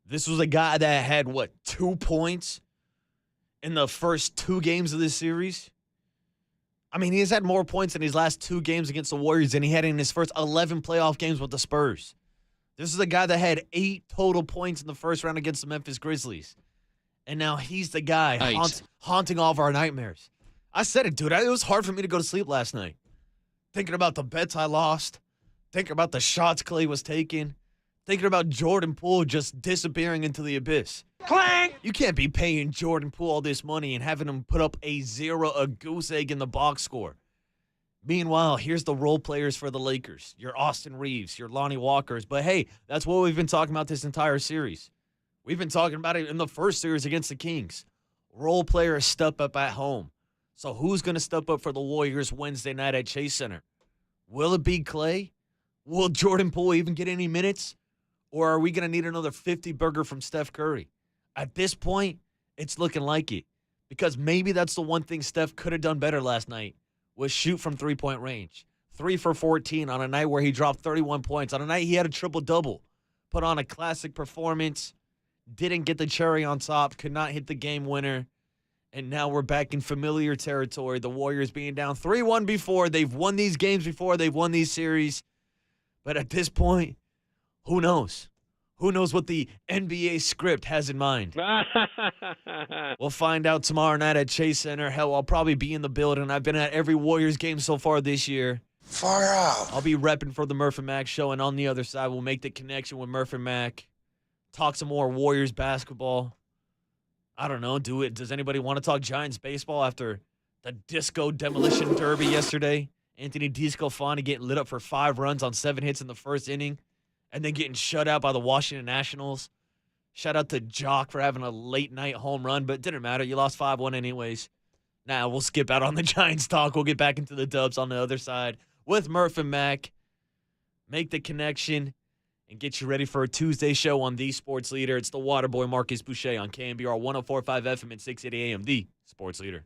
This was a guy that had, 2 points in the first 2 games of this series? I mean, he's had more points in his last 2 games against the Warriors than he had in his first 11 playoff games with the Spurs. This is a guy that had 8 total points in the first round against the Memphis Grizzlies. And now he's the guy haunting all of our nightmares. I said it, dude. It was hard for me to go to sleep last night. Thinking about the bets I lost. Thinking about the shots Klay was taking. Thinking about Jordan Poole just disappearing into the abyss. Clang! You can't be paying Jordan Poole all this money and having him put up a goose egg in the box score. Meanwhile, here's the role players for the Lakers. Your Austin Reeves, your Lonnie Walkers. But, hey, that's what we've been talking about this entire series. We've been talking about it in the first series against the Kings. Role players step up at home. So who's going to step up for the Warriors Wednesday night at Chase Center? Will it be Klay? Will Jordan Poole even get any minutes? Or are we going to need another 50-burger from Steph Curry? At this point, it's looking like it. Because maybe that's the one thing Steph could have done better last night, was shoot from three-point range. 3 for 14 on a night where he dropped 31 points. On a night he had a triple-double. Put on a classic performance. Didn't get the cherry on top. Could not hit the game winner. And now we're back in familiar territory. The Warriors being down 3-1 before. They've won these games before. They've won these series. But at this point, who knows? Who knows what the NBA script has in mind? We'll find out tomorrow night at Chase Center. Hell, I'll probably be in the building. I've been at every Warriors game so far this year. Far out. I'll be repping for the Murph and Mac show, and on the other side, we'll make the connection with Murph and Mac. Talk some more Warriors basketball. I don't know. Does anybody want to talk Giants baseball after the Disco Demolition Derby yesterday? Anthony DeSclafani getting lit up for 5 runs on 7 hits in the first inning, and then getting shut out by the Washington Nationals. Shout out to Jock for having a late-night home run, but it didn't matter. You lost 5-1 anyways. Now we'll skip out on the Giants talk. We'll get back into the Dubs on the other side with Murph and Mac. Make the connection and get you ready for a Tuesday show on The Sports Leader. It's the Waterboy Marcus Boucher on KNBR 104.5 FM and 680 AM, The Sports Leader.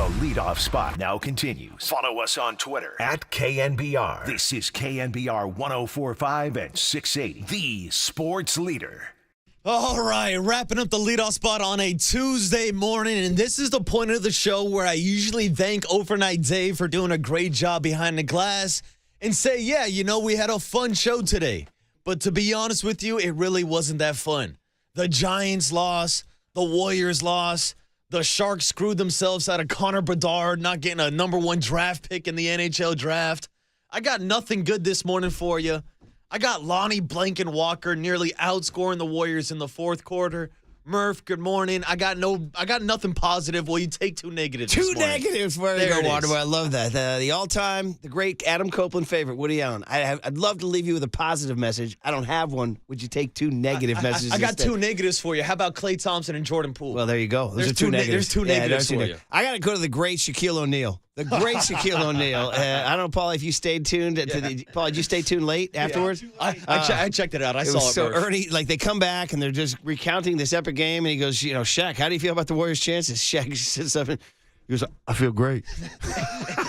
The leadoff spot now continues. Follow us on Twitter at KNBR. This is KNBR 104.5 and 680, the sports leader. All right, wrapping up the leadoff spot on a Tuesday morning, and this is the point of the show where I usually thank Overnight Dave for doing a great job behind the glass and say, yeah, we had a fun show today. But to be honest with you, it really wasn't that fun. The Giants lost, the Warriors lost, the Sharks screwed themselves out of Connor Bedard not getting a number 1 draft pick in the NHL draft. I got nothing good this morning for you. I got Lonnie Walker nearly outscoring the Warriors in the fourth quarter. Murph, good morning. I got nothing positive. Will you take 2 negatives? 2 negatives. Where you go, Waterboy. I love that. The great Adam Copeland favorite, Woody Allen. I'd love to leave you with a positive message. I don't have one. Would you take 2 negative messages? I got instead? 2 negatives for you. How about Klay Thompson and Jordan Poole? Well, there you go. Those are 2 negatives. There's 2 negatives for you. I got to go to the great Shaquille O'Neal. The great Shaquille O'Neal. I don't know, Paul, if you stayed tuned. Paul, did you stay tuned late afterwards? I checked it out. I saw it. So Ernie, they come back and they're just recounting this epic game, and he goes, Shaq, how do you feel about the Warriors' chances? Shaq sits up and he goes, I feel great.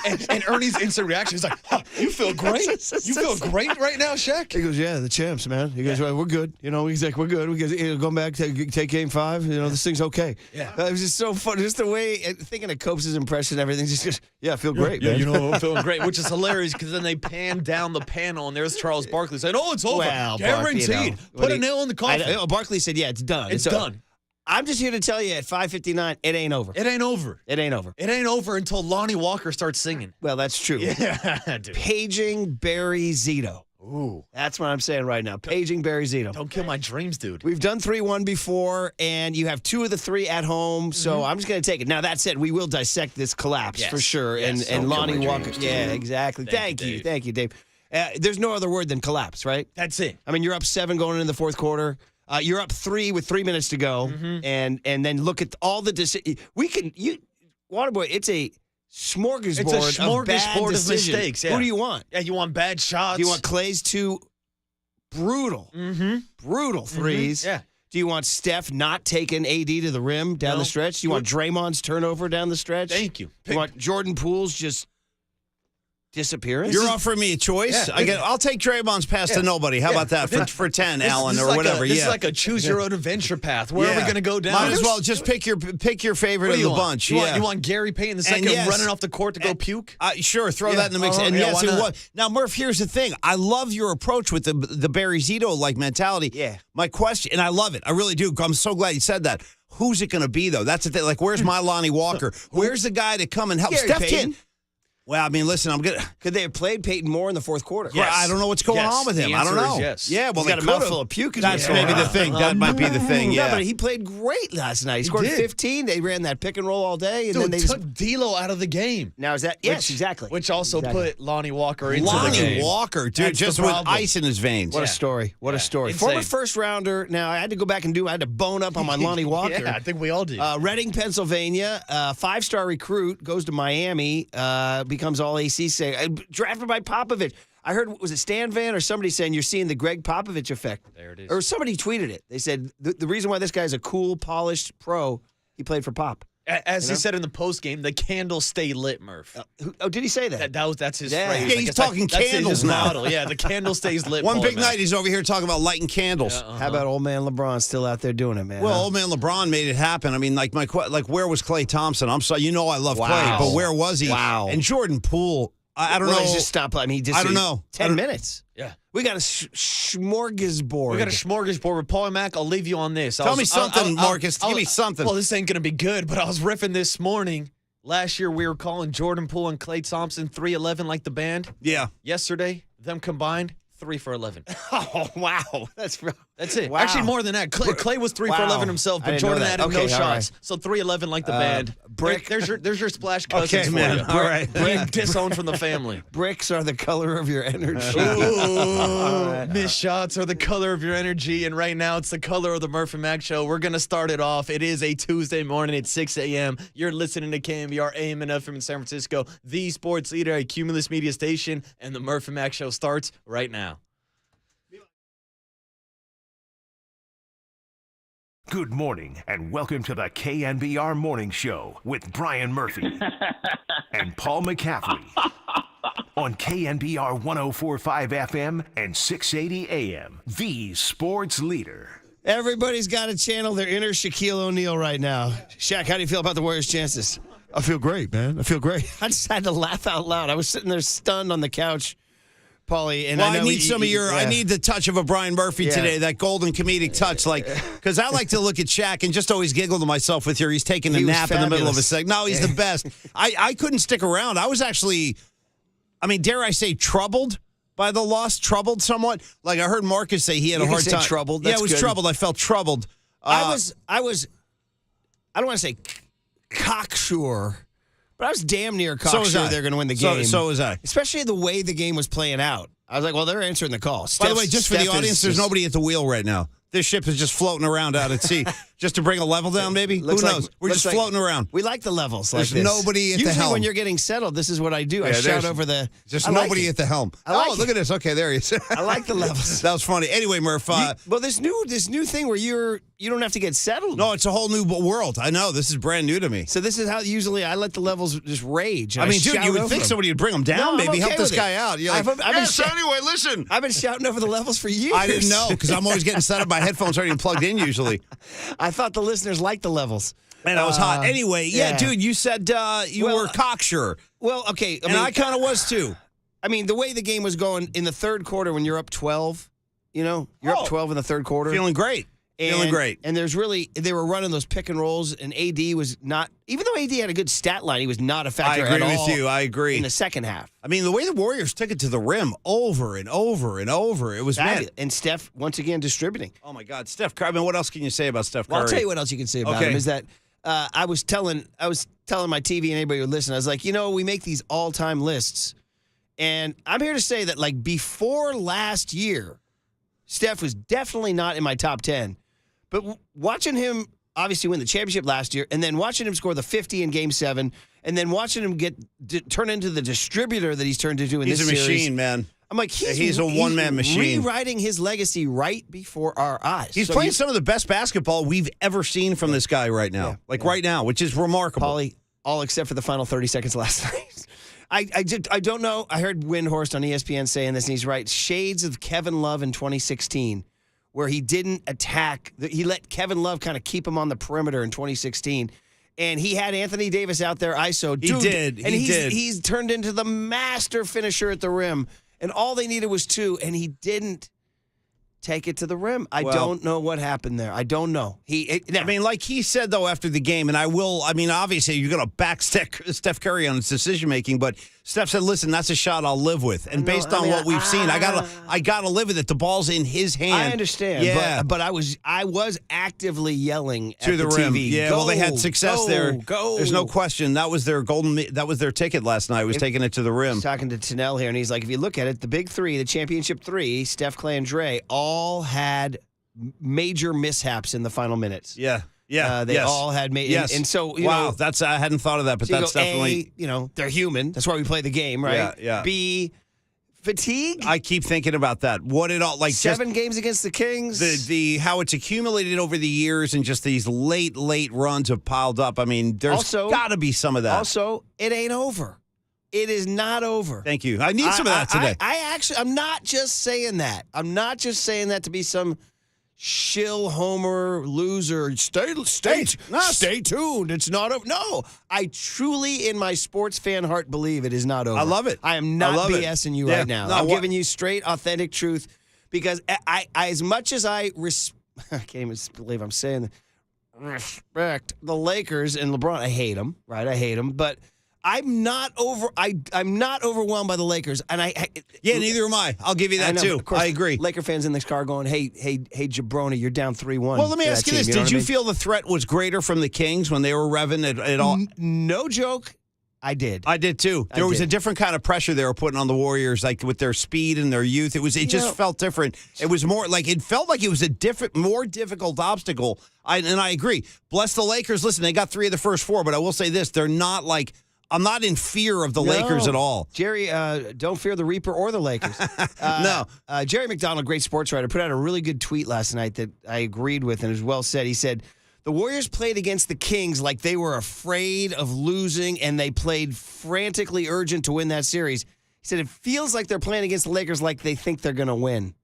and Ernie's instant reaction is like, you feel great? You feel great right now, Shaq? He goes, yeah, the champs, man. He goes, well, we're good. He's like, we're good. We goes, going back, take game 5. This thing's okay. Yeah. It was just so fun. Just the way, thinking of Copes' impression and everything, just I feel great, man. I'm feeling great, which is hilarious because then they pan down the panel and there's Charles Barkley saying, oh, it's over. Well, guaranteed. Put a nail in the coffin. Barkley said, yeah, it's done. It's done. I'm just here to tell you at 5:59, it ain't over. It ain't over. It ain't over. It ain't over until Lonnie Walker starts singing. Well, that's true. Yeah, dude. Paging Barry Zito. Ooh. That's what I'm saying right now. Paging Barry Zito. Don't kill my dreams, dude. We've done 3-1 before, and you have 2 of the 3 at home, so I'm just going to take it. Now, that said, we will dissect this collapse for sure. Yes. And Lonnie Walker. Dreams, yeah, exactly. Thank you. Thank you, Dave. There's no other word than collapse, right? That's it. I mean, you're up 7 going into the fourth quarter. You're up 3 with 3 minutes to go, and then look at all the decisions. Waterboy, it's a smorgasbord of bad decisions. Mistakes. Yeah. Who do you want? Yeah, you want bad shots. Do you want Klay's 2 brutal threes? Yeah. Do you want Steph not taking AD to the rim down the stretch? Do you want Draymond's turnover down the stretch? Thank you. Do you want Jordan Poole's just disappearance? You're offering me a choice? Yeah. I'll take Draymond's pass to nobody. How about that for 10, Allen, or like whatever? This is like a choose your own adventure path. Where are we going to go down? Might as well just pick your favorite of the bunch. You want Gary Payton II running off the court to go puke? Sure, throw that in the mix. And yes, it was. Now, Murph, here's the thing. I love your approach with the Barry Zito-like mentality. Yeah. My question, and I love it. I really do. I'm so glad you said that. Who's it going to be, though? That's the thing. Like, where's my Lonnie Walker? Where's the guy to come and help? Gary Steph Payton. Well, I mean, listen, I'm good. Could they have played Peyton more in the fourth quarter? Yes. I don't know what's going on with him. I don't know. Yes. Yeah, well, he's got a mouthful of puke. That's maybe the thing. That might be the thing. Yeah, No, but he played great last night. He scored 15. They ran that pick and roll all day, and Dude, then they took D'Lo out of the game. Now is that exactly? Which also put Lonnie Walker into the game. Lonnie Walker, dude, That's just with ice in his veins. What a story! What a story! Insane. Former first rounder. Now I had to go back and I had to bone up on my Lonnie Walker. Yeah, I think we all did. Reading, Pennsylvania, 5-star recruit, goes to Miami, becomes all ACC. Drafted by Popovich. I heard, was it Stan Van or somebody saying you're seeing the Greg Popovich effect? There it is. Or somebody tweeted it. They said the reason why this guy's a cool, polished pro, he played for Pop. As he said in the post game, the candles stay lit, Murph. Did he say that? That's his Yeah. phrase. Yeah, he's talking candles now. Model. Yeah, the candle stays lit. One big night, he's over here talking about lighting candles. How about old man LeBron still out there doing it, man? Well, old man LeBron made it happen. I mean, like where was Klay Thompson? I'm sorry, I love Klay, but where was he? Wow. And Jordan Poole, I don't know. He just stopped. I mean, I don't know. 10 minutes. Yeah. We got a smorgasbord. We got a smorgasbord with Paul and Mac. I'll leave you on this. Tell me something, Marcus. Give me something. Well, this ain't going to be good, but I was riffing this morning. Last year, we were calling Jordan Poole and Klay Thompson 3-11 like the band. Yeah. Yesterday, them combined, 3 for 11. Oh, wow. That's it. Wow. Actually, more than that. Clay was 3 for 11 himself, but Jordan added no shots. So 3-11 like the band. Brick. There's your splash cousins Okay, for man. you. All right. Brick disowned from the family. Bricks are the color of your energy. Ooh, missed shots are the color of your energy, and right now it's the color of the Murph and Mac Show. We're going to start it off. It is a Tuesday morning at 6 a.m. You're listening to KNBR AM and FM in San Francisco, the sports leader, a Cumulus Media station, and the Murph and Mac Show starts right now. Good morning, and welcome to the KNBR Morning Show with Brian Murphy and Paul McCaffrey on KNBR 104.5 FM and 680 AM, the sports leader. Everybody's got to channel their inner Shaquille O'Neal right now. Shaq, how do you feel about the Warriors' chances? I feel great, man. I feel great. I just had to laugh out loud. I was sitting there stunned on the couch, Paulie. And I need some of your. I need the touch of a Brian Murphy today. That golden comedic touch, because I like to look at Shaq and just always giggle to myself with he's taking a nap in the middle of a segment. No, he's the best. I couldn't stick around. I was actually, dare I say, troubled by the loss. Troubled somewhat. Like I heard Marcus say he had a hard time. Troubled. That's good. Troubled. I felt troubled. I was. I don't want to say cocksure. But I was damn near cocksure they're going to win the game. So was I. Especially the way the game was playing out. I was like, well, they're answering the call. By the way, just for the audience, there's nobody at the wheel right now. This ship is just floating around out at sea. Just to bring a level down, maybe? Who knows? We're just floating around. We like the levels There's like this. Nobody at the helm. Usually when you're getting settled, this is what I do. I shout over the... Just nobody at the helm. Look at this. Okay, there he is. I like the levels. That was funny. Anyway, Murph. Well, this new thing where you don't have to get settled. No, it's a whole new world. I know. This is brand new to me. So this is how usually I let the levels just rage. Dude, you would think somebody would bring them down. No, maybe help this it. guy out. You're like, anyway, listen. I've been shouting over the levels for years. I didn't know because I'm always getting set up. My headphones aren't even plugged in usually. I thought the listeners liked the levels. Man, I was hot. Anyway, dude, you said you were cocksure. Well, okay. I kind of was too. The way the game was going in the third quarter when you're up 12, you're up 12 in the third quarter. Feeling great. Feeling great. And they were running those pick and rolls, and AD was not, even though AD had a good stat line, he was not a factor at all. I agree with you. I agree. In the second half. The way the Warriors took it to the rim over and over and over, it was bad. And Steph, once again, distributing. Oh, my God. Steph Curry. What else can you say about Steph Curry? Well, I'll tell you what else you can say about him is that I was telling my TV and anybody who would listen, I was like, we make these all-time lists. And I'm here to say that, before last year, Steph was definitely not in my top 10. But watching him obviously win the championship last year, and then watching him score the 50 in Game 7, and then watching him turn into the distributor that he's turned into in this series. He's a machine, man. I'm like, he's a one-man machine. Rewriting his legacy right before our eyes. He's playing some of the best basketball we've ever seen from this guy right now. Right now, which is remarkable. Paulie, all except for the final 30 seconds last night. I don't know. I heard Windhorst on ESPN saying this, and he's right. Shades of Kevin Love in 2016. Where he didn't attack. He let Kevin Love kind of keep him on the perimeter in 2016. And he had Anthony Davis out there ISO. He did. He's turned into the master finisher at the rim. And all they needed was 2, and he didn't take it to the rim. I don't know what happened there. I don't know. Like he said, though, after the game, and obviously you're going to back Steph Curry on his decision-making, but Steph said, listen, that's a shot I'll live with. And based on what we've seen, I gotta live with it. The ball's in his hand. I understand, but I was actively yelling to at the rim. TV. Yeah, they had success there. There's no question. That was their ticket last night, was taking it to the rim. I was talking to Tanel here, and he's like, if you look at it, the big three, the championship 3, Steph, Clay, and Dre, all had major mishaps in the final minutes. Yeah. They all had and so that's I hadn't thought of that, but so that's definitely they're human. That's why we play the game, right? Yeah. B, fatigue. I keep thinking about that. What it all 7 games against the Kings. The how it's accumulated over the years and just these late runs have piled up. There's got to be some of that. Also, it ain't over. It is not over. Thank you. I need some of that today. I'm not just saying that. I'm not just saying that to be some shill homer loser. Stay tuned. It's not over. No, I truly, in my sports fan heart, believe it is not over. I love it. I am not BSing you right now. I'm giving you straight, authentic truth because I as much as I can't even believe I'm saying that, respect the Lakers and LeBron. I hate them, right? I hate them, but I'm not overwhelmed by the Lakers, and neither am I. I'll give you that too. I agree. Laker fans in this car going, hey, Jabroni, you're down 3-1. Well, let me ask you this: Did you feel the threat was greater from the Kings when they were revving at all? No joke. I did. I did too. There was a different kind of pressure they were putting on the Warriors, like with their speed and their youth. It just felt different. It was more like it felt like it was a more difficult obstacle. And I agree. Bless the Lakers. Listen, they got 3 of the first 4, but I will say this: they're not like I'm not in fear of the Lakers at all. Jerry, don't fear the Reaper or the Lakers. No. Jerry McDonald, great sports writer, put out a really good tweet last night that I agreed with and it was well said. He said, the Warriors played against the Kings like they were afraid of losing, and they played frantically urgent to win that series. He said, it feels like they're playing against the Lakers like they think they're going to win.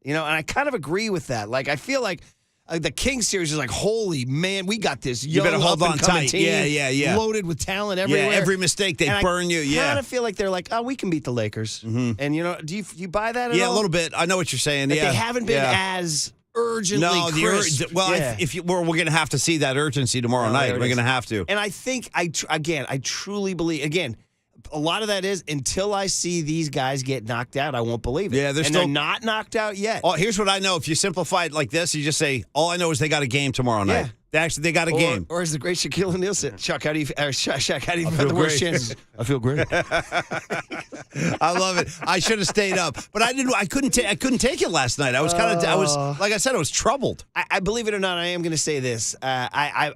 And I kind of agree with that. Like, I feel like the Kings series is like, holy man, we got this young, you better hold on tight. Team, yeah. loaded with talent everywhere. Yeah, every mistake, they burn you. I kind of feel like they're like, oh, we can beat the Lakers. Mm-hmm. And, do you buy that at all? Yeah, a little bit. I know what you're saying. That they haven't been as urgently crisp. We're going to have to see that urgency tomorrow night. We're going to have to. And I think, I truly believe, again, a lot of that is until I see these guys get knocked out, I won't believe it. Yeah, they're not knocked out yet. Oh, here's what I know. If you simplify it like this, you just say, all I know is they got a game tomorrow night. Yeah. They got a game. Or as the great Shaquille O'Neal said, Chuck, how do you feel about the worst chances? I feel great. I love it. I should have stayed up, but I couldn't take it last night. I was like I said, I was troubled. I believe it or not, I am going to say this. I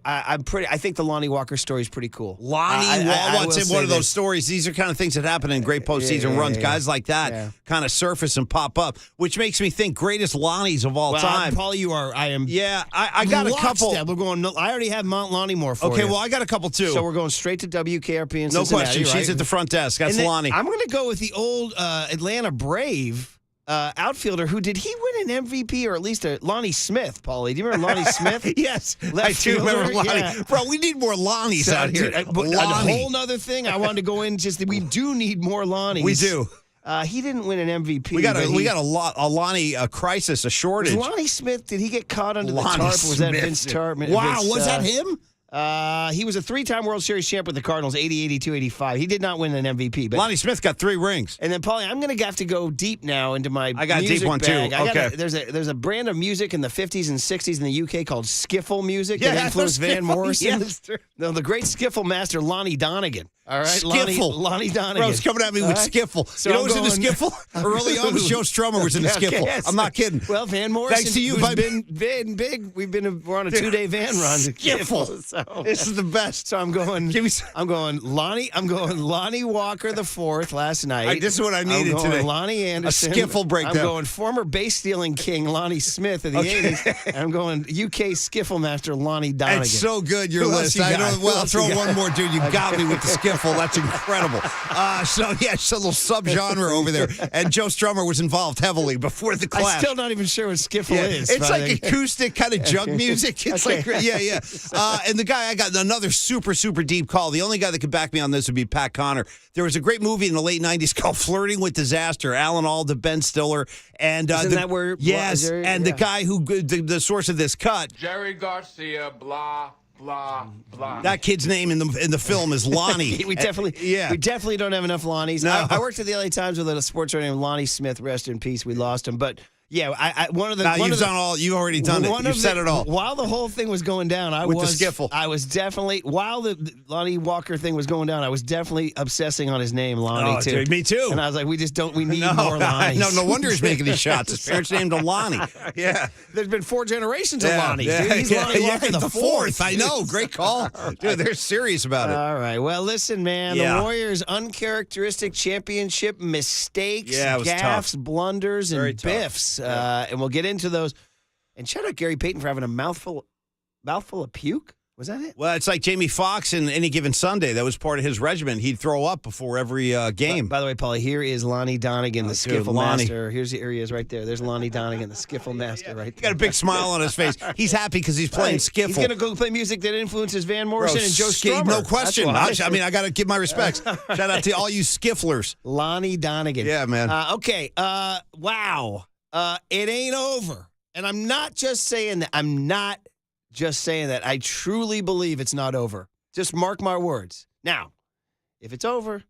think the Lonnie Walker story is pretty cool. Lonnie Walker, one of those stories. These are kind of things that happen in great postseason runs. Guys like that kind of surface and pop up, which makes me think greatest Lonnies of all time. Paul, you are. I am. Yeah, I got a couple. We're going. I already have Mount Lonnie Moore for you. Okay, well, I got a couple too. So we're going straight to WKRP in no Cincinnati. Question. Right? She's at the front desk. That's Lonnie. I'm going to go with the old Atlanta Brave outfielder who did he win an MVP or at least a Lonnie Smith, Paulie? Do you remember Lonnie Smith? Yes, I do remember Lonnie. Yeah. Bro, we need more Lonnies out here. A whole other thing I wanted to go in. Just that we do need more Lonnies. We do. He didn't win an MVP. We got a Lonnie crisis, a shortage. Was Lonnie Smith? Did he get caught under the tarp? Or was that Vince Tarp? Wow, was that him? He was a 3-time World Series champ with the Cardinals, 80, 82, 85. He did not win an MVP. But Lonnie Smith got 3 rings. And then, Paulie, I'm going to have to go deep now into my I got music a deep one, bag. too. Okay. There's a brand of music in the 50s and 60s in the UK called skiffle music that influenced Van Morrison. No, the great skiffle master, Lonnie Donegan. All right, Skiffle. Lonnie Donegan. Bro's coming at me with skiffle. So you know who's in the skiffle? Early on was Joe Strummer was in the skiffle. Yes. I'm not kidding. Well, Van Morrison, thanks to you, who's been big. We're on a 2-day van run. Skiffle. So. This is the best. So I'm going Lonnie Walker the fourth last night. This is what I needed today. Lonnie Anderson. A skiffle breakdown. I'm going former base stealing king Lonnie Smith of the 80s. And I'm going UK skiffle master Lonnie Donegan. It's so good, your Who list. else you got? I'll throw one more, dude. You got me with the skiffle. That's incredible. It's a little subgenre over there. And Joe Strummer was involved heavily before the clash. I'm still not even sure what skiffle is. It's like acoustic kind of jug music. It's like, yeah. And the guy, I got another super, super deep call. The only guy that could back me on this would be Pat Connor. There was a great movie in the late 90s called Flirting with Disaster. Alan Alda, Ben Stiller. And Isn't that where... Yes, the guy who, the source of this cut. Jerry Garcia, blah, blah, blah. That kid's name in the film is Lonnie. we definitely don't have enough Lonnies. No. I worked at the LA Times with a sports writer named Lonnie Smith. Rest in peace. We lost him, but. Yeah, you've already done it. You've said it all. While the whole thing was going down, I was definitely while the Lonnie Walker thing was going down, I was definitely obsessing on his name, Lonnie too. Dude, me too. And I was like, we need more Lonnies. No wonder he's making these shots. His parents named him Lonnie. Yeah. There's been 4 generations of Lonnies. Dude. He's Lonnie Walker the fourth. I know. Great call. Dude, they're serious about it. All right. Well, listen, man. The Warriors' uncharacteristic championship mistakes, gaffes, blunders, and biffs. And we'll get into those. And shout out Gary Payton for having a mouthful of puke. Was that it? Well, it's like Jamie Foxx in Any Given Sunday. That was part of his regimen. He'd throw up before every game. By the way, Paulie, here is Lonnie Donegan, the skiffle master. Here he is right there. There's Lonnie Donegan, the skiffle master right there. He got a big smile on his face. He's happy because he's playing skiffle. He's going to go play music that influences Van Morrison and Joe Strummer. No question. I got to give my respects. Shout out to all you skifflers. Lonnie Donegan. Yeah, man. Okay. Wow. It ain't over. And I'm not just saying that. I truly believe it's not over. Just mark my words. Now, if it's over,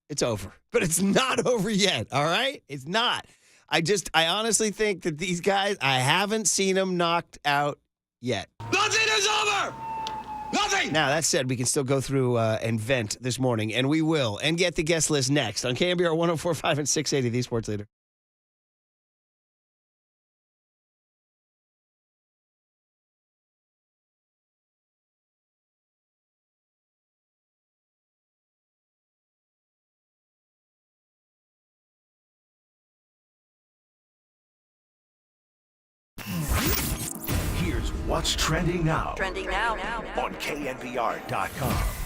it's over. But it's not over yet, all right? It's not. I honestly think that these guys, I haven't seen them knocked out yet. Nothing is over! Nothing! Now, that said, we can still go through and vent this morning, and we will, and get the guest list next on KNBR 104.5 and 680, the Sports Leader. What's trending now? Trending now. On KNBR.com.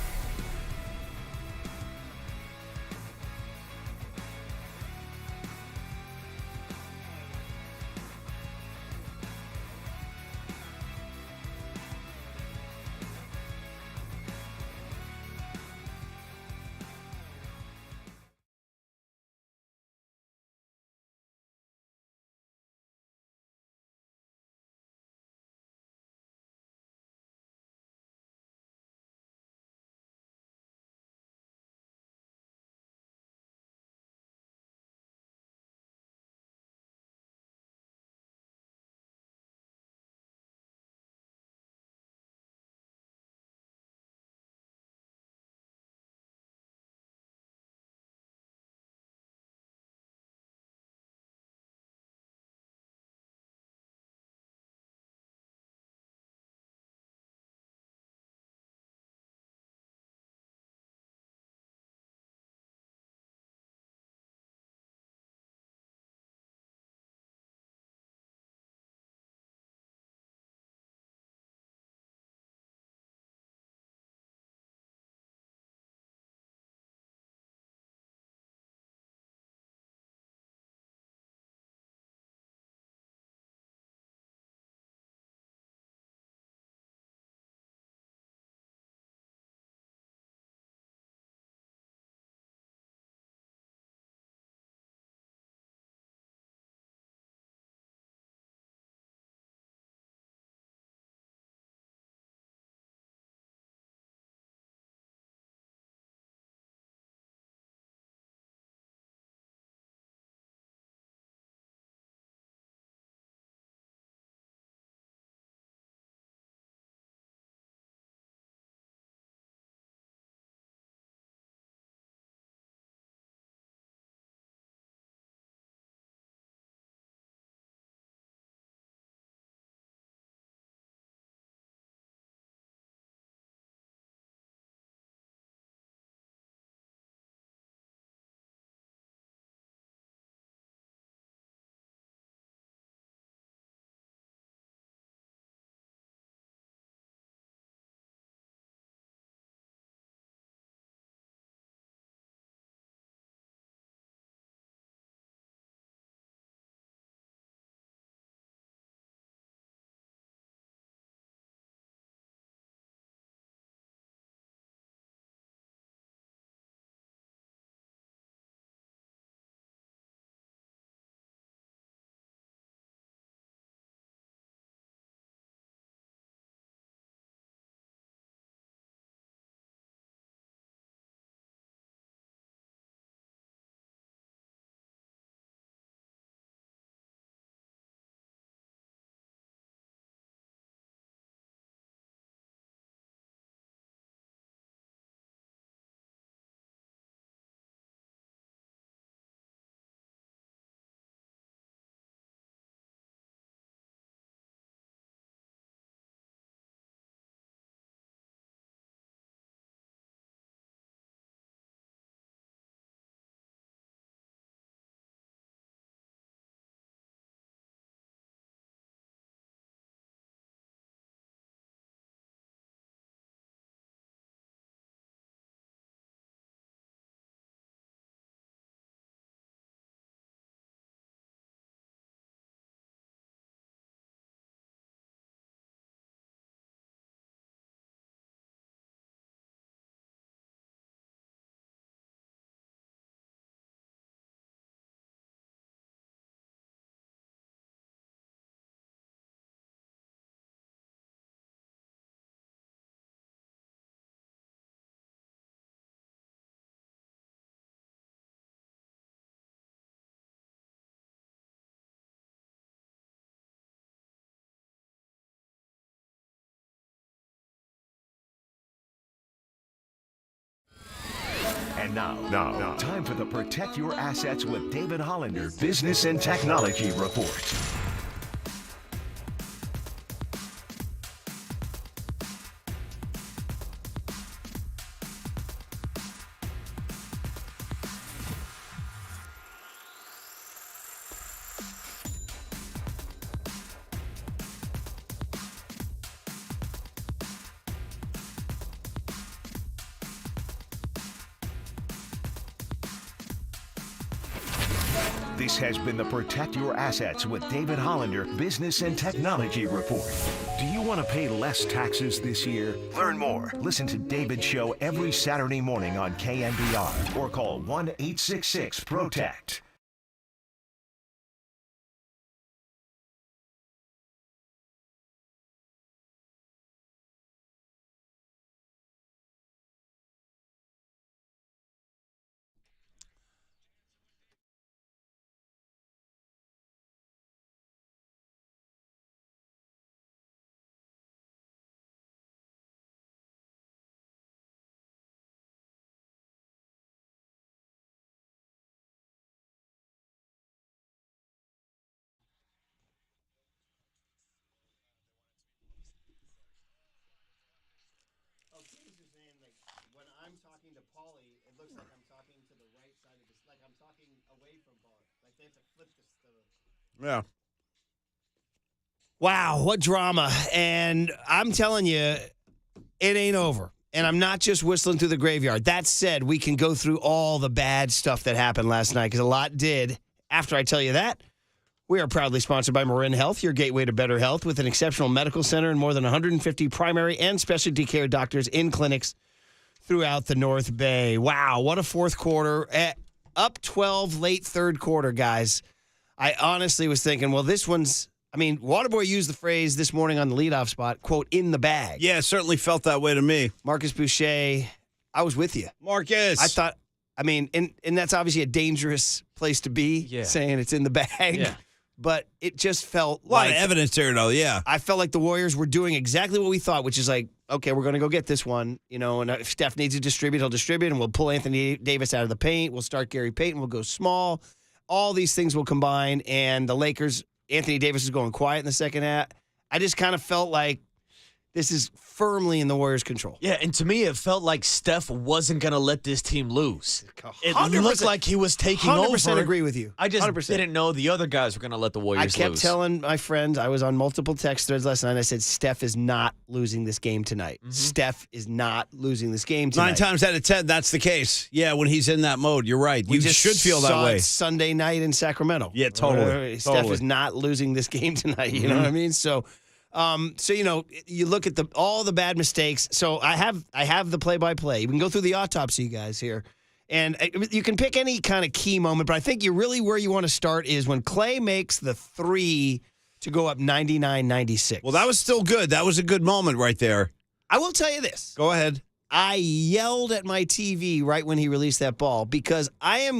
And now, time for the Protect Your Assets with David Hollander Business and Technology Report. This has been the Protect Your Assets with David Hollander Business and Technology Report. Do you want to pay less taxes this year? Learn more. Listen to David's show every Saturday morning on KNBR or call 1-866-PROTECT. When I'm talking to Paulie, it looks like I'm talking to the right side of this, like I'm talking away from Paulie. Like they have to flip this stuff. Yeah. Wow, what drama. And I'm telling you, it ain't over. And I'm not just whistling through the graveyard. That said, we can go through all the bad stuff that happened last night because a lot did. After I tell you that, we are proudly sponsored by Marin Health, your gateway to better health, with an exceptional medical center and more than 150 primary and specialty care doctors in clinics throughout the North Bay. Wow, what a fourth quarter. Up 12 late third quarter, guys. I honestly was thinking, well, this one's, I mean, Waterboy used the phrase this morning on the leadoff spot, quote, in the bag. Yeah, it certainly felt that way to me. Marcus Boucher, I was with you. Marcus. I thought, I mean, and that's obviously a dangerous place to be, saying it's in the bag. Yeah. But it just felt a lot of evidence there, though, yeah. I felt like the Warriors were doing exactly what we thought, which is like, okay, we're going to go get this one, you know, and if Steph needs to distribute, he'll distribute, and we'll pull Anthony Davis out of the paint. We'll start Gary Payton. We'll go small. All these things will combine, and the Lakers, Anthony Davis is going quiet in the second half. I just kind of felt like this is firmly in the Warriors' control. Yeah, and to me, it felt like Steph wasn't going to let this team lose. It 100%. looked like he was taking over. 100% agree with you. I just 100%. didn't know the other guys were going to let the Warriors lose. I kept telling my friends, I was on multiple text threads last night, I said, Steph is not losing this game tonight. Mm-hmm. Steph is not losing this game tonight. 9 times out of 10, that's the case. Yeah, when he's in that mode, you're right. You just should feel that saw way. It Sunday night in Sacramento. Yeah, totally. Steph is not losing this game tonight. You know what I mean? So you know, you look at all the bad mistakes. So I have the play-by-play. We can go through the autopsy, guys, here. And you can pick any kind of key moment, but I think where you want to start is when Clay makes the three to go up 99-96. Well, that was still good. That was a good moment right there. I will tell you this. Go ahead. I yelled at my TV right when he released that ball because I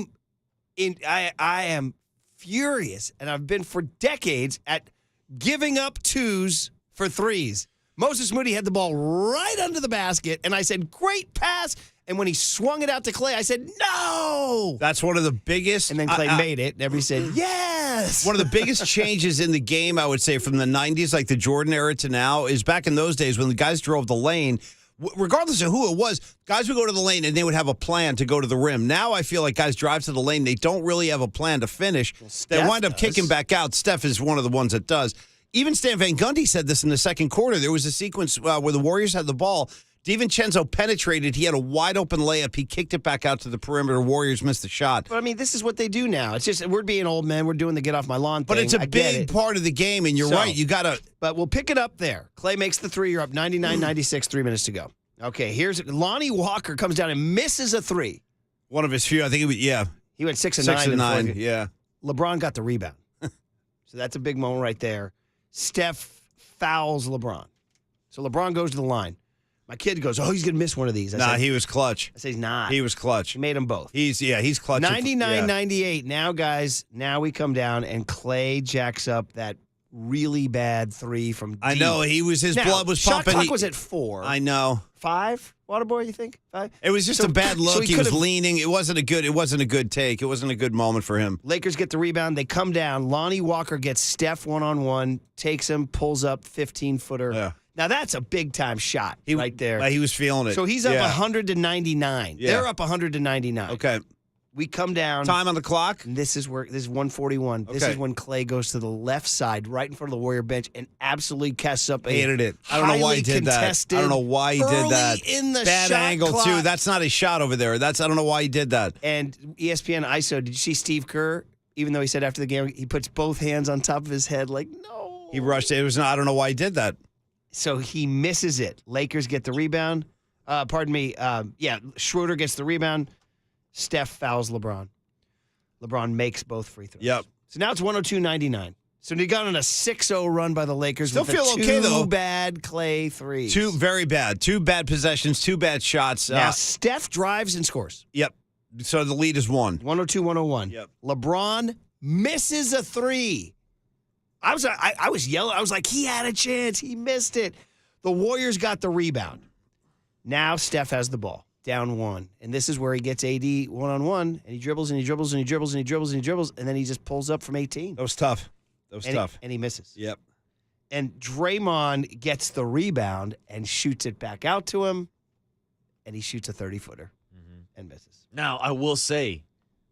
am furious, and I've been for decades at giving up twos for threes. Moses Moody had the ball right under the basket, and I said, great pass. And when he swung it out to Clay, I said, no. That's one of the biggest. And then Clay made it, and everybody said, yes. One of the biggest changes in the game, I would say, from the 90s, like the Jordan era to now, is back in those days when the guys drove the lane, regardless of who it was, guys would go to the lane and they would have a plan to go to the rim. Now I feel like guys drive to the lane, they don't really have a plan to finish. They wind up kicking back out. Steph is one of the ones that does. Even Stan Van Gundy said this in the second quarter. There was a sequence where the Warriors had the ball. DiVincenzo penetrated. He had a wide-open layup. He kicked it back out to the perimeter. Warriors missed the shot. But, I mean, this is what they do now. It's just we're being old men. We're doing the get-off-my-lawn thing. But it's a big part of the game, and you're right. You got to. But we'll pick it up there. Clay makes the three. You're up 99-96, 3 minutes to go. Okay, here's Lonnie Walker comes down and misses a three. One of his few. I think he went 6 of 9. 6 of 9, yeah. LeBron got the rebound. So that's a big moment right there. Steph fouls LeBron. So LeBron goes to the line. My kid goes, he's going to miss one of these. He was clutch. I say he's not. He was clutch. He made them both. He's clutch. 99-98. Now, guys, we come down, and Clay jacks up that really bad three from deep. I know. His blood was shot pumping. Shot clock was at 4. I know. 5? Waterboy, you think? 5? It was just a bad look. He was leaning. It wasn't a good take. It wasn't a good moment for him. Lakers get the rebound. They come down. Lonnie Walker gets Steph one-on-one, takes him, pulls up 15-footer. Yeah. Now, that's a big-time shot right there. He was feeling it. So he's up 100-99. Yeah. They're up 100-99. Okay. We come down. Time on the clock. And this is 141. Okay. This is when Clay goes to the left side, right in front of the Warrior bench, and absolutely casts up hated it. I don't know why he did that. I don't know why he did that. In the bad shot angle clock. too. That's not a shot over there. I don't know why he did that. And ESPN ISO. Did you see Steve Kerr even though he said after the game, he puts both hands on top of his head like, no. He rushed it. I don't know why he did that. So he misses it. Lakers get the rebound. Schroeder gets the rebound. Steph fouls LeBron. LeBron makes both free throws. Yep. So now it's 102-99. So they got on a 6-0 run by the Lakers. Still with feel okay, though. Two bad Clay threes. Two very bad. 2 bad possessions, 2 bad shots. Now Steph drives and scores. Yep. So the lead is 1. 102-101. Yep. LeBron misses a 3. I was yelling. I was like, he had a chance. He missed it. The Warriors got the rebound. Now Steph has the ball, down 1. And this is where he gets AD one-on-one, and he dribbles, and he dribbles, and he dribbles, and he dribbles, and he dribbles, and then he just pulls up from 18. That was tough. And he misses. Yep. And Draymond gets the rebound and shoots it back out to him, and he shoots a 30-footer and misses. Now, I will say,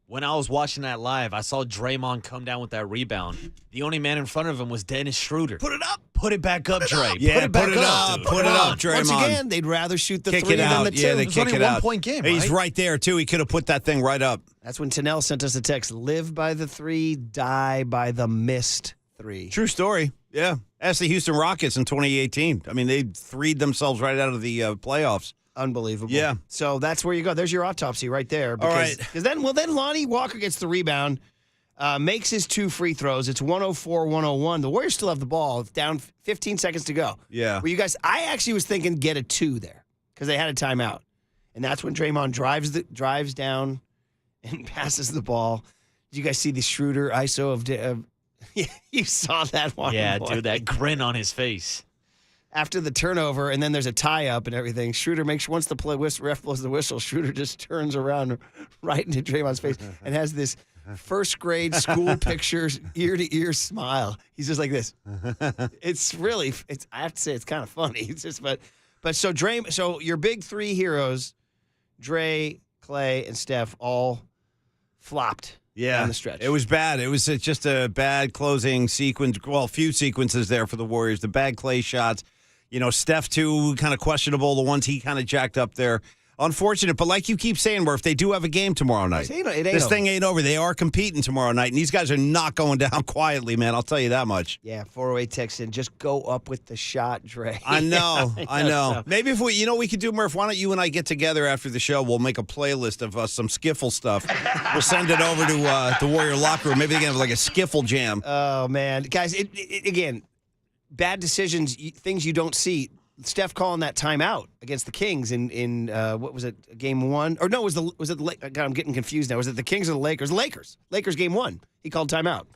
when I was watching that live, I saw Draymond come down with that rebound. The only man in front of him was Dennis Schroeder. Put it up. Put it back up, Dre. Yeah, put it back up. Put it up, Draymond. Once again, they'd rather shoot the kick 3 it out. than the 2. Yeah, they It was kick only it a out. one-point game, He's right there, too. He could have put that thing right up. That's when Tennell sent us a text, live by the 3, die by the missed 3. True story. Yeah. Ask the Houston Rockets in 2018. I mean, they threed themselves right out of the playoffs. Unbelievable. Yeah. So that's where you go. There's your autopsy right there. All right. Because then Lonnie Walker gets the rebound, makes his 2 free throws. It's 104-101. The Warriors still have the ball. Down 15 seconds to go. Yeah. Well, you guys, I actually was thinking get a 2 there because they had a timeout. And that's when Draymond drives down and passes the ball. Did you guys see the Schroeder ISO of you saw that one. Yeah, dude, that grin on his face. After the turnover, and then there's a tie-up and everything, Schroeder once the ref blows the whistle, Schroeder just turns around right into Draymond's face and has this first-grade school picture, ear-to-ear smile. He's just like this. It's I have to say, it's kind of funny. It's just, so your big 3 heroes, Dre, Clay, and Steph, all flopped. Yeah, down the stretch. It was bad. It was just a bad closing sequence. Well, a few sequences there for the Warriors. The bad Clay shots. Steph, too, kind of questionable. The ones he kind of jacked up there. Unfortunate, but like you keep saying, Murph, they do have a game tomorrow night. This thing ain't over. They are competing tomorrow night, and these guys are not going down quietly, man. I'll tell you that much. Yeah, 408 text in. Just go up with the shot, Dre. I know. I know. So. Maybe if we could do, Murph, why don't you and I get together after the show? We'll make a playlist of some skiffle stuff. We'll send it over to the Warrior locker room. Maybe they can have like a skiffle jam. Oh, man. Guys, again, bad decisions, things you don't see. Steph calling that timeout against the Kings in what was it, game 1? Or no, was it the God, I'm getting confused now. Was it the Kings or the Lakers? Lakers game 1. He called timeout. And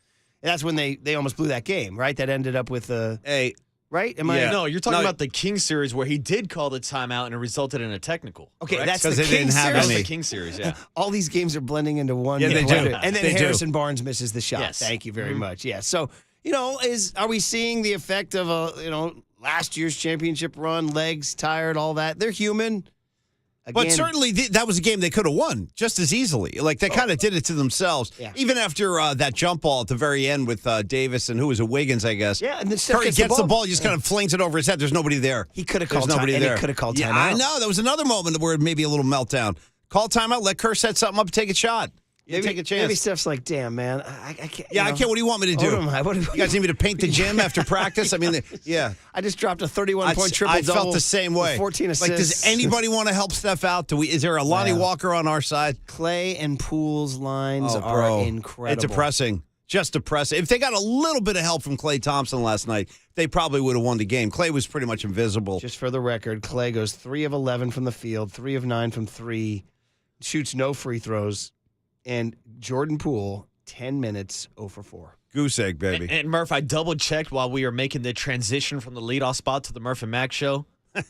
that's when they almost blew that game, right? That ended up with right? No, you're talking about the Kings series where he did call the timeout and it resulted in a technical. Okay, correct? that's the Kings series. That's the Kings series, yeah. All these games are blending into one. Yeah, they do. And then They Harrison Barnes misses the shot. Yes. Thank you very much. Yeah. So, are we seeing the effect of last year's championship run, legs tired, all that? They're human. Again, But certainly that was a game they could have won just as easily. Like they kind of did it to themselves. Yeah. Even after that jump ball at the very end with Davis and who was it, Wiggins, I guess. Yeah, and then Steph Curry gets the ball, just kind of flings it over his head. There's nobody there. He could have There's called nobody time, there. and he could have called Yeah, timeout. I know. That was another moment where maybe a little meltdown. Call timeout. Let Kerr set something up. Take a shot. Take a chance. Maybe Steph's like, damn, man, I can't. Yeah, I can't. What do you want me to do? You guys need me to paint the gym after practice? I mean, yeah. I just dropped a 31-point triple-double. I felt the same way. 14 assists. Like, does anybody want to help Steph out? Is there a Lonnie Walker on our side? Clay and Poole's lines are incredible. It's depressing. Just depressing. If they got a little bit of help from Klay Thompson last night, they probably would have won the game. Clay was pretty much invisible. Just for the record, Clay goes 3 of 11 from the field, 3 of 9 from 3, shoots no free throws. And Jordan Poole, 10 minutes, 0 for 4. Goose egg, baby. And Murph, I double-checked while we were making the transition from the leadoff spot to the Murph and Mac show.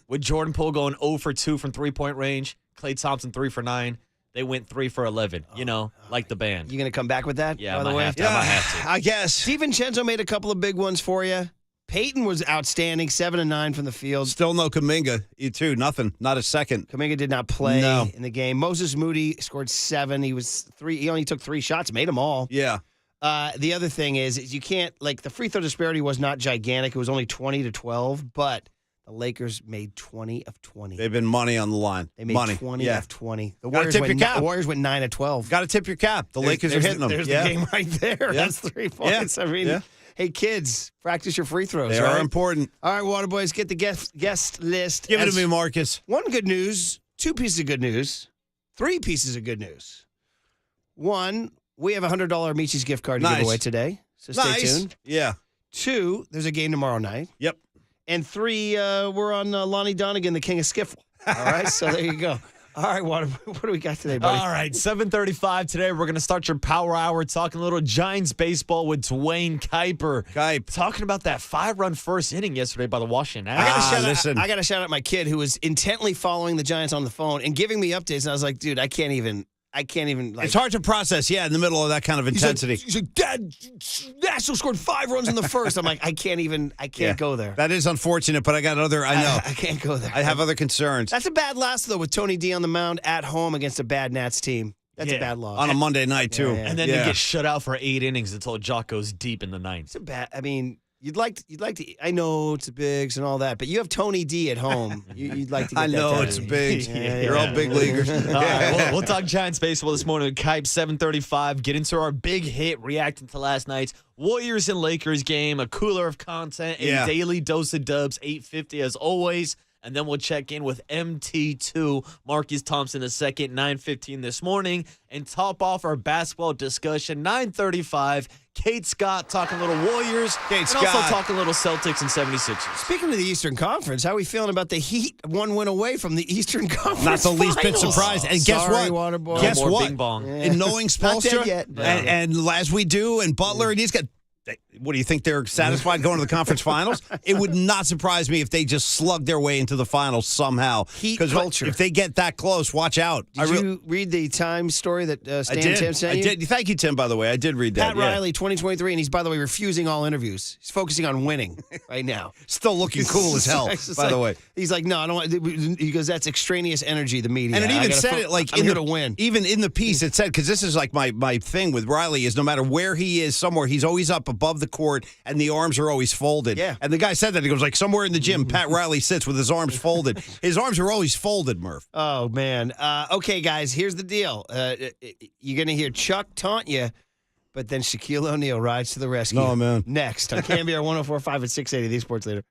With Jordan Poole going 0 for 2 from three-point range, Klay Thompson 3 for 9. They went 3 for 11, like the band. You going to come back with that? Yeah, by the way? I have to. I guess. DiVincenzo made a couple of big ones for you. Peyton was outstanding, 7 and 9 from the field. Still no Kuminga. You too, nothing. Not a second. Kuminga did not play in the game. Moses Moody scored 7. He only took 3 shots, made them all. Yeah. The other thing is you can't, the free throw disparity was not gigantic. It was only 20 to 12, but The Lakers made 20 of 20. They've been money on the line. They made money. 20 of 20. The Gotta tip your cap. Warriors went 9 of 12. Got to tip your cap. The Lakers are hitting them. There's the game right there. Yeah. That's 3 points. I mean, hey, kids, practice your free throws. They right? are important. All right, Waterboys, get the guest list. Give it to me, Marcus. 1 good news, 2 pieces of good news, 3 pieces of good news. 1, we have a $100 Michi's gift card to give away today, so stay tuned. Yeah. 2, there's a game tomorrow night. Yep. And 3, we're on Lonnie Donegan, the king of skiffle. All right, so there you go. All right, what do we got today, buddy? All right, 7:35 today. We're going to start your power hour talking a little Giants baseball with Dwayne Kuiper. Talking about that 5-run first inning yesterday by the Washington Nationals. I got to shout out my kid who was intently following the Giants on the phone and giving me updates. And I was like, dude, I can't even. Like, it's hard to process, in the middle of that kind of intensity. He's like, Dad, Nationals scored 5 runs in the first. I'm like, I can't go there. That is unfortunate, but I know. I can't go there. I have other concerns. That's a bad loss, though, with Tony D on the mound at home against a bad Nats team. That's a bad loss. On a Monday night, too. And then they get shut out for 8 innings until Jock goes deep in the 9th. It's a bad, You'd like to. I know it's a bigs and all that, but you have Tony D at home. You'd like to. Get I know it's a bigs. You're all big leaguers. All right, we'll talk Giants baseball this morning with Kipe 7:35. Get into our big hit, reacting to last night's Warriors and Lakers game. A cooler of content, a daily dose of dubs. 8:50 as always. And then we'll check in with MT2, Marcus Thompson II, 9:15 this morning. And top off our basketball discussion, 9:35. Kate Scott talking a little Warriors. Also talking a little Celtics and 76ers. Speaking of the Eastern Conference, how are we feeling about the Heat 1 win away from the Eastern Conference? Not the least bit surprised. And guess what? Waterboy. Guess what? Bing bong. And knowing Spoelstra, and as we do, and Butler, and he's got. What do you think they're satisfied going to the conference finals? It would not surprise me if they just slug their way into the finals somehow. Heat culture. If they get that close, watch out. Did you read the Times story that Stan Tim sent you? I did. Thank you, Tim, by the way. I did read that. Pat Riley, 2023, and he's, by the way, refusing all interviews. He's focusing on winning right now. Still looking cool as hell, by the way. He's like, no, I don't want. He goes, that's extraneous energy, the media. And it even said it like I'm here to win. Even in the piece, it said, because this is like my thing with Riley is no matter where he is somewhere, he's always up above the court and the arms are always folded. Yeah. And the guy said that. He goes, like, somewhere in the gym, Pat Riley sits with his arms folded. His arms are always folded, Murph. Oh, man. Okay, guys, here's the deal. You're going to hear Chuck taunt you, but then Shaquille O'Neal rides to the rescue. No, man. Next on KNBR 104.5 at 680, the Sports Leader.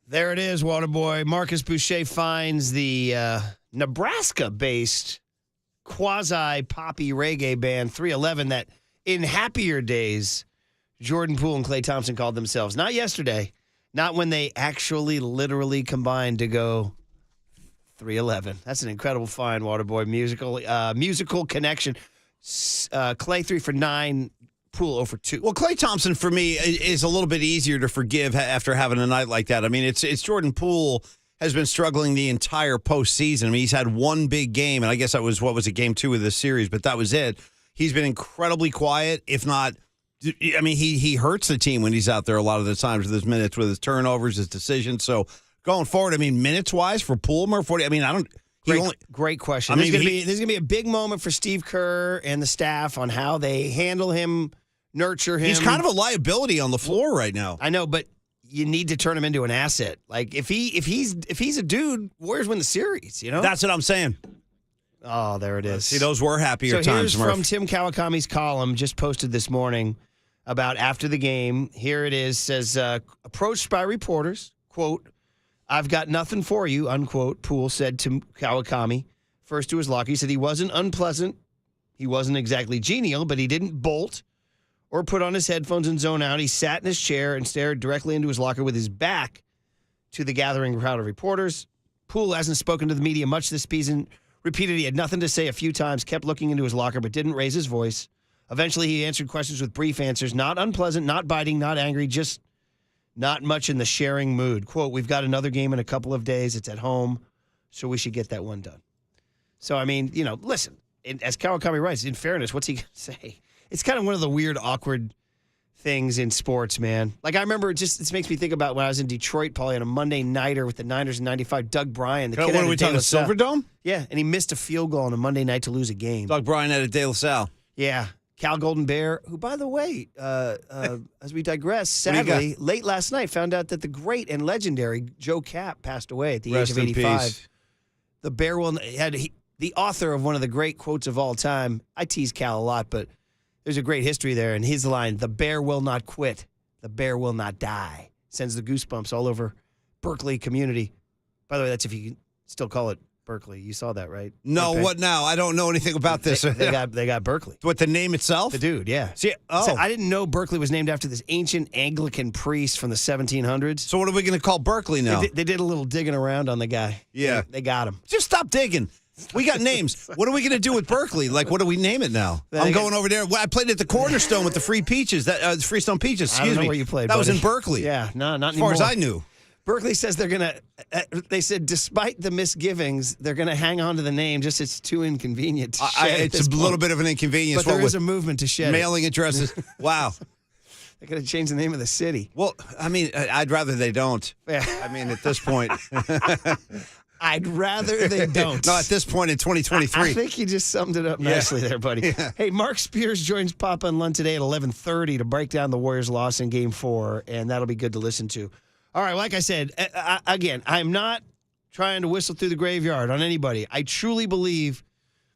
There it is, Waterboy. Marcus Boucher finds the Nebraska-based quasi-poppy reggae band 311 that in happier days, Jordan Poole and Klay Thompson called themselves. Not yesterday, not when they actually literally combined to go 311. That's an incredible find, Waterboy. Musical connection. Klay 3 for 9. Poole 0 for 2. Well, Klay Thompson, for me, is a little bit easier to forgive after having a night like that. I mean, it's Jordan Poole has been struggling the entire postseason. I mean, he's had one big game, and I guess that was, game 2 of this series, but that was it. He's been incredibly quiet, if not, I mean, he hurts the team when he's out there a lot of the times with his minutes, with his turnovers, his decisions. So going forward, I mean, minutes-wise for Poole, Murph, I mean, I don't... Great question. I mean, there's going to be a big moment for Steve Kerr and the staff on how they handle him, nurture him. He's kind of a liability on the floor right now. I know, but you need to turn him into an asset. Like if he's a dude, Warriors win the series. You know, that's what I'm saying. Oh, there it is. See, those were happier times. Here's from Tim Kawakami's column, just posted this morning about after the game. Here it is. Says approached by reporters, quote, "I've got nothing for you," unquote. Poole said to Kawakami first to his locker. He said he wasn't unpleasant. He wasn't exactly genial, but he didn't bolt or put on his headphones and zone out. He sat in his chair and stared directly into his locker with his back to the gathering crowd of reporters. Poole hasn't spoken to the media much this season. Repeated he had nothing to say a few times, kept looking into his locker, but didn't raise his voice. Eventually, he answered questions with brief answers, not unpleasant, not biting, not angry, just not much in the sharing mood. Quote, "We've got another game in a couple of days. It's at home, so we should get that one done." So, I mean, listen, as Kawakami writes, in fairness, what's he going to say? It's kind of one of the weird, awkward things in sports, man. Like, I remember, this makes me think about when I was in Detroit, probably on a Monday nighter with the Niners in 95, Doug Bryan. The kid what are we talking, Silverdome? Yeah, and he missed a field goal on a Monday night to lose a game. Doug Bryan at a De La Salle. Yeah. Cal Golden Bear, who, by the way, as we digress, sadly, late last night found out that the great and legendary Joe Kapp passed away at the age of 85. Peace. The Bear the author of one of the great quotes of all time. I tease Cal a lot, but there's a great history there. And his line, "The bear will not quit. The bear will not die," sends the goosebumps all over Berkeley community. By the way, that's if you can still call it Berkeley. You saw that, right? No, what now? I don't know anything about this. They got Berkeley. What, the name itself? The dude, yeah. See, So I didn't know Berkeley was named after this ancient Anglican priest from the 1700s. So what are we going to call Berkeley now? They did a little digging around on the guy. Yeah. They got him. Just stop digging. We got names. What are we going to do with Berkeley? Like, what do we name it now? I'm going over there. I played at the Cornerstone with the Free Peaches. Freestone Peaches. Excuse me. I don't know where you played. That was in Berkeley. Yeah, no, not as far anymore. as I knew. Berkeley says they're going to. They said despite the misgivings, they're going to hang on to the name. Just it's too inconvenient to shed. It's a little bit of an inconvenience. But there is a movement to shed. Mailing addresses. Wow. They're going to change the name of the city. Well, I mean, I'd rather they don't. Yeah. I mean, at this point. I'd rather they don't. No, at this point in 2023. I think you just summed it up nicely there, buddy. Yeah. Hey, Mark Spears joins Papa and Lund today at 11:30 to break down the Warriors' loss in Game 4, and that'll be good to listen to. All right, like I said, again, I'm not trying to whistle through the graveyard on anybody. I truly believe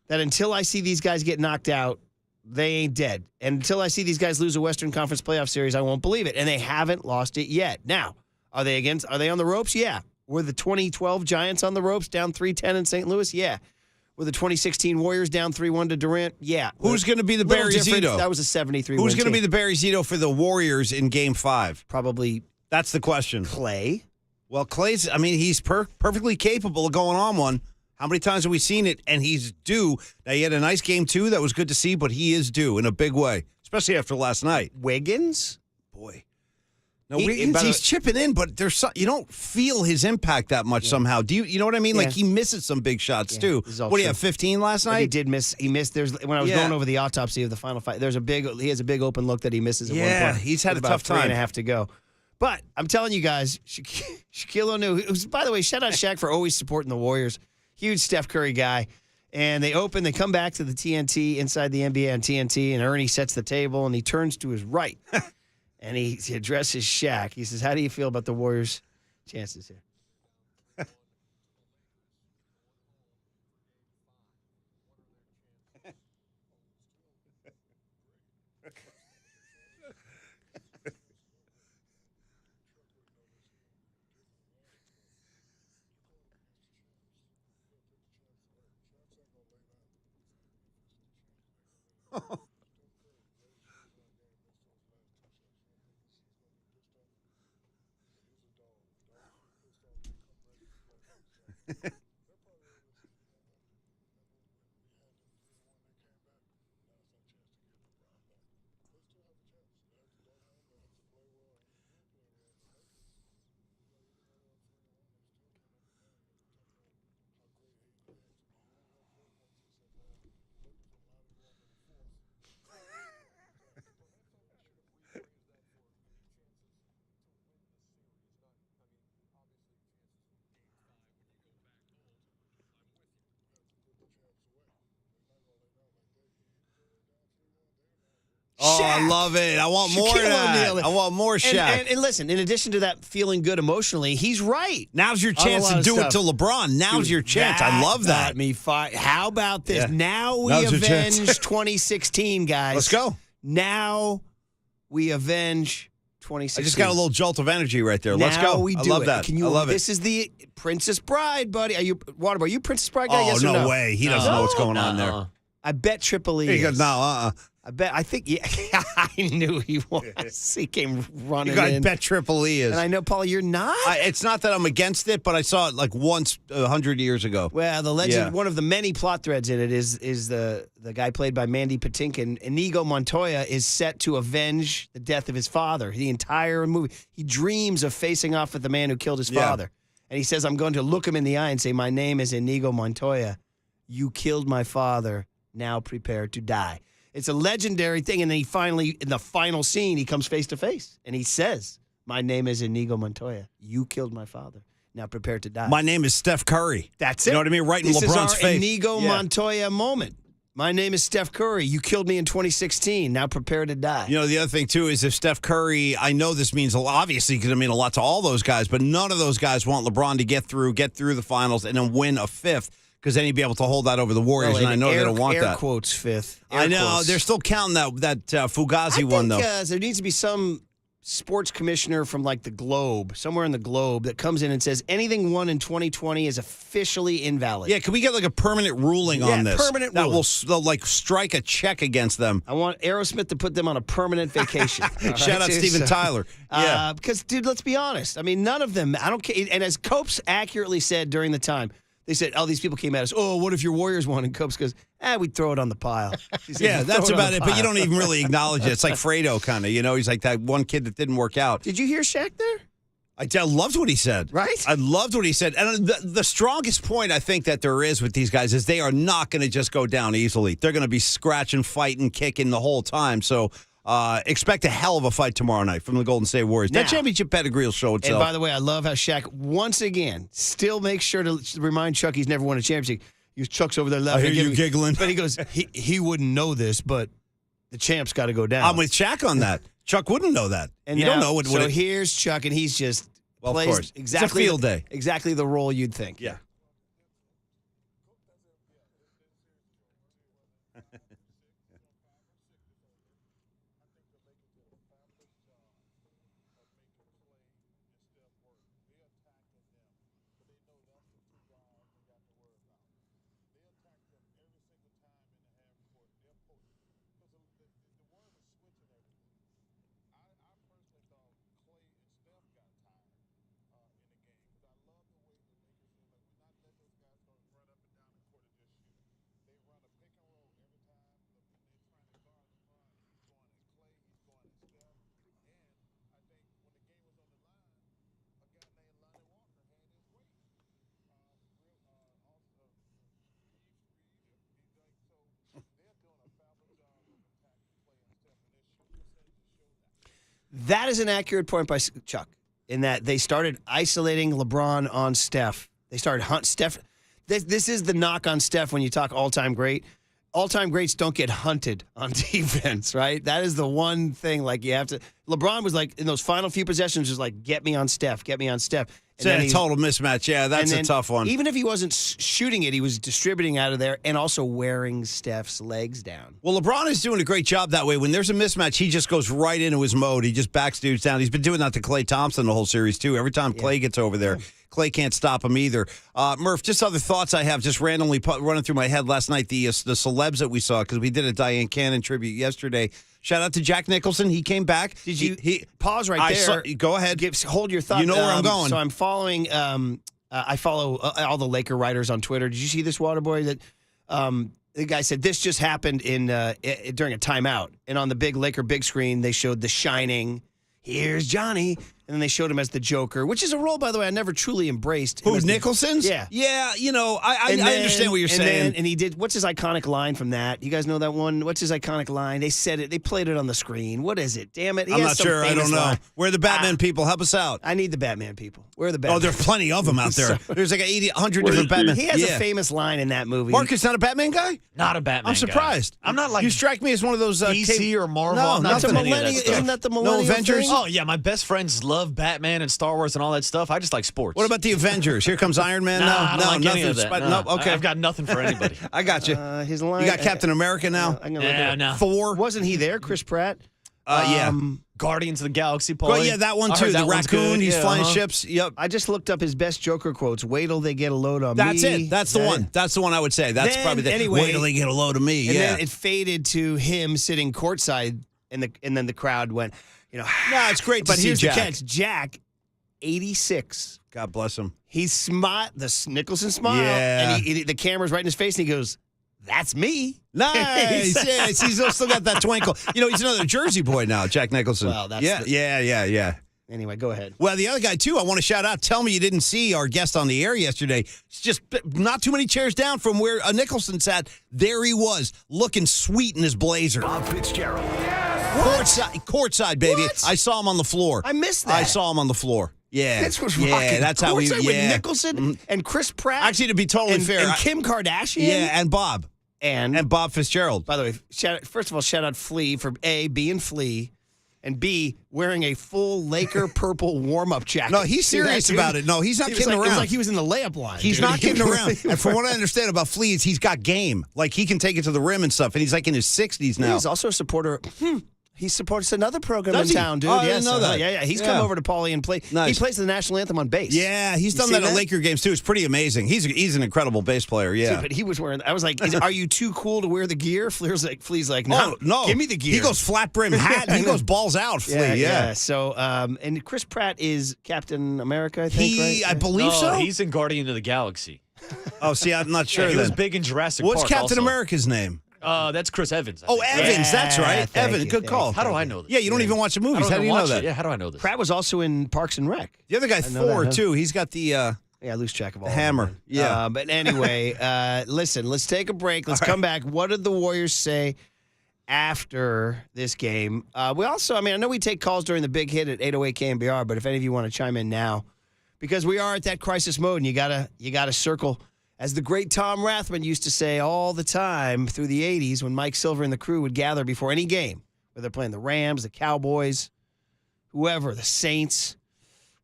that until I see these guys get knocked out, they ain't dead. And until I see these guys lose a Western Conference playoff series, I won't believe it. And they haven't lost it yet. Now, are they on the ropes? Yeah. Were the 2012 Giants on the ropes, down 3-10 in St. Louis? Yeah. Were the 2016 Warriors down 3-1 to Durant? Yeah. Who's going to be the Barry Zito? That was a 73 Who's going to be the Barry Zito for the Warriors in Game 5? Probably. That's the question. Klay. Well, Klay's, I mean, he's perfectly capable of going on one. How many times have we seen it? And he's due. Now, he had a nice game, too. That was good to see, but he is due in a big way, especially after last night. Wiggins? Boy. No, he's chipping in, but you don't feel his impact that much somehow. Do you know what I mean? Yeah. Like, he misses some big shots, too. What do you have, 15 last night? He did miss. He missed. When I was going over the autopsy of the final fight, he has a big open look that he misses at one point. Yeah, he's had a tough time. 3.5 to go. But I'm telling you guys, Shaquille O'Neal, who's, by the way, shout out Shaq for always supporting the Warriors. Huge Steph Curry guy. And they come back to the TNT inside the NBA on TNT, and Ernie sets the table, and he turns to his right. And he addresses Shaq. He says, "How do you feel about the Warriors' chances here?" Oh, I love it. I want more of that. I want more Shaq. And listen, in addition to that feeling good emotionally, he's right. Now's your chance to do it to LeBron. Now's your chance. I love that. How about this? Yeah. Now we Now's your chance. avenge 2016, guys. Let's go. Now we avenge 2016. I just got a little jolt of energy right there. Let's Now go. we I do love it. that. Can you, I love it. This is the Princess Bride, buddy. Are you Waterboy? Are you Princess Bride guy? Oh, Yes or no no way. He doesn't know what's going on there. I bet Triple E. He goes, is. no, I think, yeah, I knew he was. He came running You got in. bet Triple E is. And I know, Paul, you're not? It's not that I'm against it, but I saw it like once 100 years ago. Well, the legend, one of the many plot threads in it is the guy played by Mandy Patinkin. Inigo Montoya is set to avenge the death of his father. The entire movie. He dreams of facing off with the man who killed his father. And he says, I'm going to look him in the eye and say, my name is Inigo Montoya. You killed my father. Now prepare to die. It's a legendary thing. And then he finally, in the final scene, he comes face to face. And he says, my name is Inigo Montoya. You killed my father. Now prepare to die. My name is Steph Curry. That's it. You know what I mean? Right in this LeBron's is our face. Inigo Montoya moment. My name is Steph Curry. You killed me in 2016. Now prepare to die. You know, the other thing, too, is if Steph Curry, I know this means, obviously, going to mean a lot to all those guys, but none of those guys want LeBron to get through the finals and then win a fifth, because then he'd be able to hold that over the Warriors, and I know they don't want that. Air quotes fifth. I know. They're still counting that Fugazi one, though. There needs to be some sports commissioner from like the Globe, somewhere in the Globe, that comes in and says anything won in 2020 is officially invalid. Yeah, can we get like a permanent ruling on this? Permanent ruling. That will like strike a check against them. I want Aerosmith to put them on a permanent vacation. Shout out Steven Tyler. Yeah. Because, dude, let's be honest. I mean, none of them, I don't care. And as Copes accurately said during the time, they said, oh, these people came at us. Oh, what if your Warriors won? And Copes goes, we'd throw it on the pile. Yeah, that's about it. But you don't even really acknowledge it. It's like Fredo kind of, he's like that one kid that didn't work out. Did you hear Shaq there? I loved what he said. Right? I loved what he said. And the strongest point I think that there is with these guys is they are not going to just go down easily. They're going to be scratching, fighting, kicking the whole time. So expect a hell of a fight tomorrow night from the Golden State Warriors. Now, that championship pedigree will show itself. And by the way, I love how Shaq, once again, still makes sure to remind Chuck he's never won a championship. Chuck's over there laughing. I hear you giggling. But he goes, he wouldn't know this, but the champ's got to go down. I'm with Shaq on that. Chuck wouldn't know that. And you now, don't know what. So here's Chuck, and he's just plays of course. exactly it's a field day. Exactly the role you'd think. Yeah. That is an accurate point by Chuck, in that they started isolating LeBron on Steph. They started hunt Steph. This is the knock on Steph when you talk all-time great. All-time greats don't get hunted on defense, right? That is the one thing, like, you have to. LeBron was like, in those final few possessions, was like, get me on Steph, get me on Steph. It's a total mismatch. Yeah, that's a tough one. Even if he wasn't shooting it, he was distributing out of there and also wearing Steph's legs down. Well, LeBron is doing a great job that way. When there's a mismatch, he just goes right into his mode. He just backs dudes down. He's been doing that to Klay Thompson the whole series, too. Every time Klay gets over there, Clay can't stop him either. Murph, just other thoughts I have just randomly running through my head last night, the celebs that we saw, because we did a Diane Cannon tribute yesterday. Shout out to Jack Nicholson. He came back. Did you pause right there? Go ahead. Hold your thought. You know where I'm going. So I'm following. I follow all the Laker writers on Twitter. Did you see this, Waterboy? That the guy said this just happened during a timeout, and on the big Laker big screen they showed The Shining. Here's Johnny. And then they showed him as the Joker, which is a role, by the way, I never truly embraced. Who, Nicholson's? Yeah. Yeah, I understand what you're saying. And he did, what's his iconic line from that? You guys know that one? What's his iconic line? They said it, they played it on the screen. What is it? Damn it. I'm not sure. I don't know. Line. Where are the Batman people? Help us out. I need the Batman people. Where are the Batman? Oh, there are plenty of them out there. There's like 80, 100 different Batman. He has a famous line in that movie. Marcus, not a Batman guy? Not a Batman I'm surprised. Guy. I'm not like you strike me as one of those DC or Marvel. No, I'm not not millennial. Isn't that the millennial? No Avengers? Thing? Oh yeah, my best friends love Batman and Star Wars and all that stuff. I just like sports. What about the Avengers? Here comes Iron Man. I don't like nothing. any of that. No. Okay, I've got nothing for anybody. I got you. His line. You got Captain America now. No. Thor. Wasn't he there? Chris Pratt. Yeah. Guardians of the Galaxy. Paul. Well, yeah, that one too. The raccoon. He's flying ships. Yep. I just looked up his best Joker quotes. Wait till they get a load on me. That's it. That's the one. That's the one I would say. That's probably the. Anyway, wait till they get a load of me. And Yeah. then it faded to him sitting courtside, and then the crowd went, No, it's great to but see here's Jack. the catch. Jack, 86. God bless him. He's smart. The Nicholson smile. Yeah. And the camera's right in his face, and he goes, "That's me." Nice. Yes, he's still got that twinkle. He's another Jersey boy now, Jack Nicholson. Well, that's yeah. Anyway, go ahead. Well, the other guy, too, I want to shout out. Tell me you didn't see our guest on the air yesterday. It's just not too many chairs down from where Nicholson sat. There he was, looking sweet in his blazer. Bob Fitzgerald. Courtside, baby. What? I saw him on the floor. I missed that. I saw him on the floor. Yeah. Fitz was rocking. That's how we. Courtside with Nicholson Mm-hmm. and Chris Pratt. Actually, to be totally fair. And Kim Kardashian. Yeah, and Bob. And Bob Fitzgerald. By the way, first of all, shout out Flea for A, being Flea, and B, wearing a full Laker purple warm-up jacket. No, he's serious about it. No, he's not kidding around. It was like he was in the layup line. He's not kidding around. And from what I understand about Flea, he's got game. Like, he can take it to the rim and stuff, and he's like in his 60s now. He's also a supporter. He supports another program Does in he? town, dude. Oh, I Yes, didn't know that. Yeah. He's come over to Paulie and play. Nice. He plays the national anthem on bass. Yeah, he's done that at Laker games, too. It's pretty amazing. He's an incredible bass player, yeah. See, but he was wearing, I was like, are you too cool to wear the gear? Flea's like, no, no. Give me the gear. He goes flat brim hat. He goes balls out, Flea, yeah. So, and Chris Pratt is Captain America, I think, right? I believe so. He's in Guardian of the Galaxy. Oh, see, I'm not sure He then. was big in Jurassic What's Park Captain also. America's name? That's Chris Evans. Oh, Evans, that's right. Evan, good call. How do I know this? Yeah, you don't even watch the movies. How do you know that? Yeah, how do I know this? Pratt was also in Parks and Rec. The other guy, Thor, too. He's got the Yeah, I lose track of all hammer. of them. Yeah. But anyway, listen, let's take a break. Let's come back. What did the Warriors say after this game? We also, I know we take calls during the big hit at 808 KNBR, but if any of you want to chime in now, because we are at that crisis mode, and you gotta circle, as the great Tom Rathman used to say all the time through the 80s when Mike Silver and the crew would gather before any game, whether they're playing the Rams, the Cowboys, whoever, the Saints.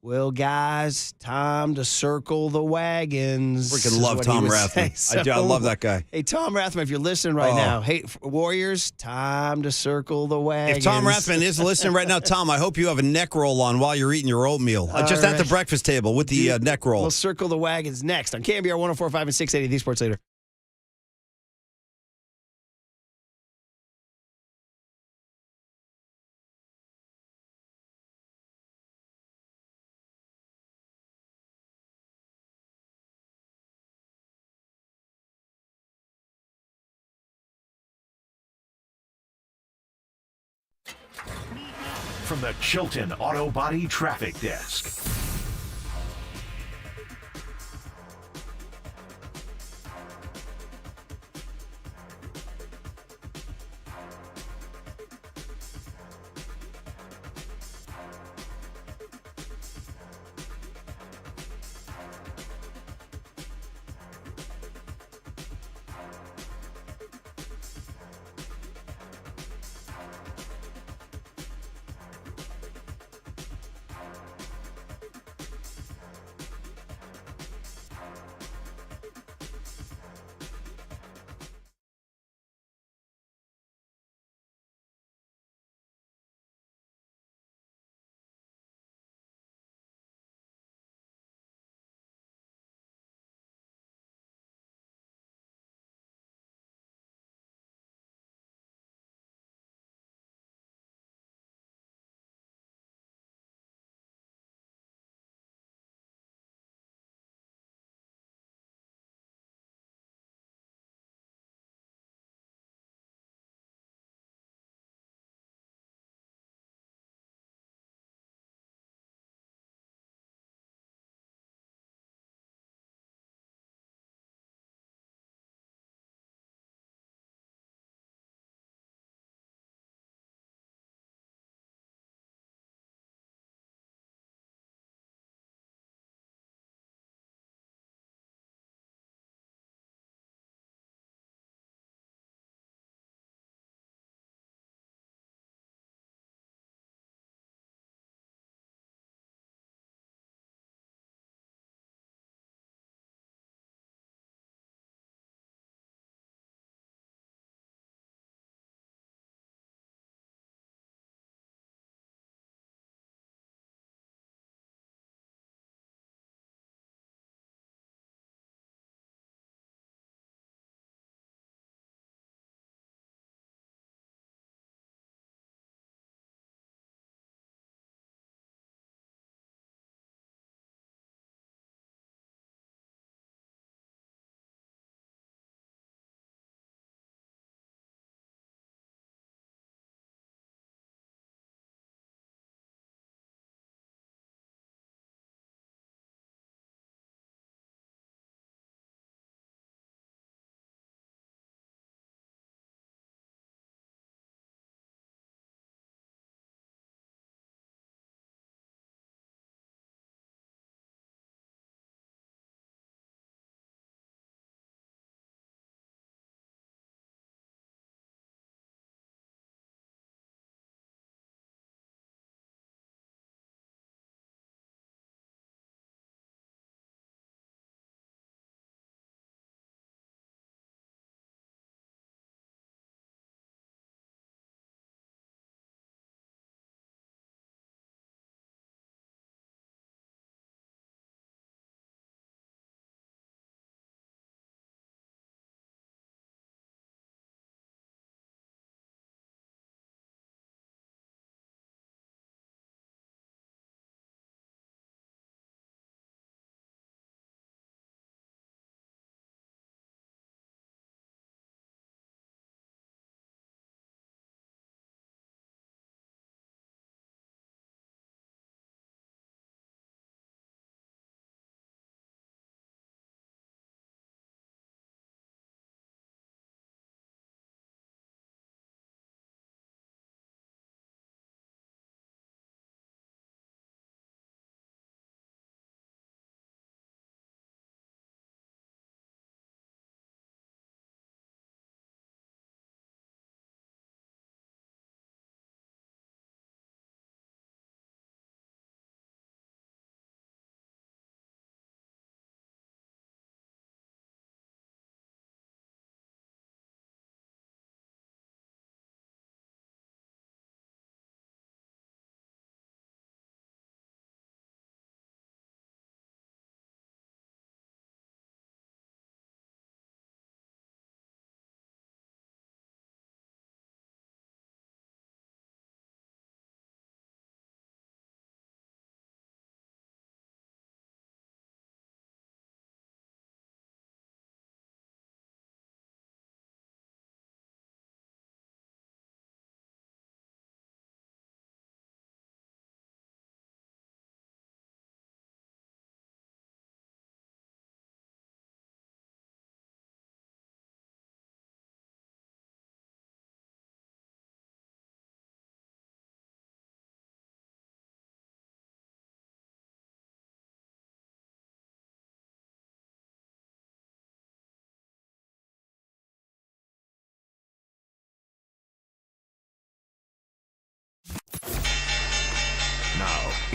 Well, guys, time to circle the wagons. Freaking love Tom Rathman. I love that guy. Hey, Tom Rathman, if you're listening right now, hey, Warriors, time to circle the wagons. If Tom Rathman is listening right now, Tom, I hope you have a neck roll on while you're eating your oatmeal. Just at the breakfast table with the neck roll. We'll circle the wagons next on KNBR 104.5 and 680, the Sports Leader. From the Chilton Auto Body Traffic Desk.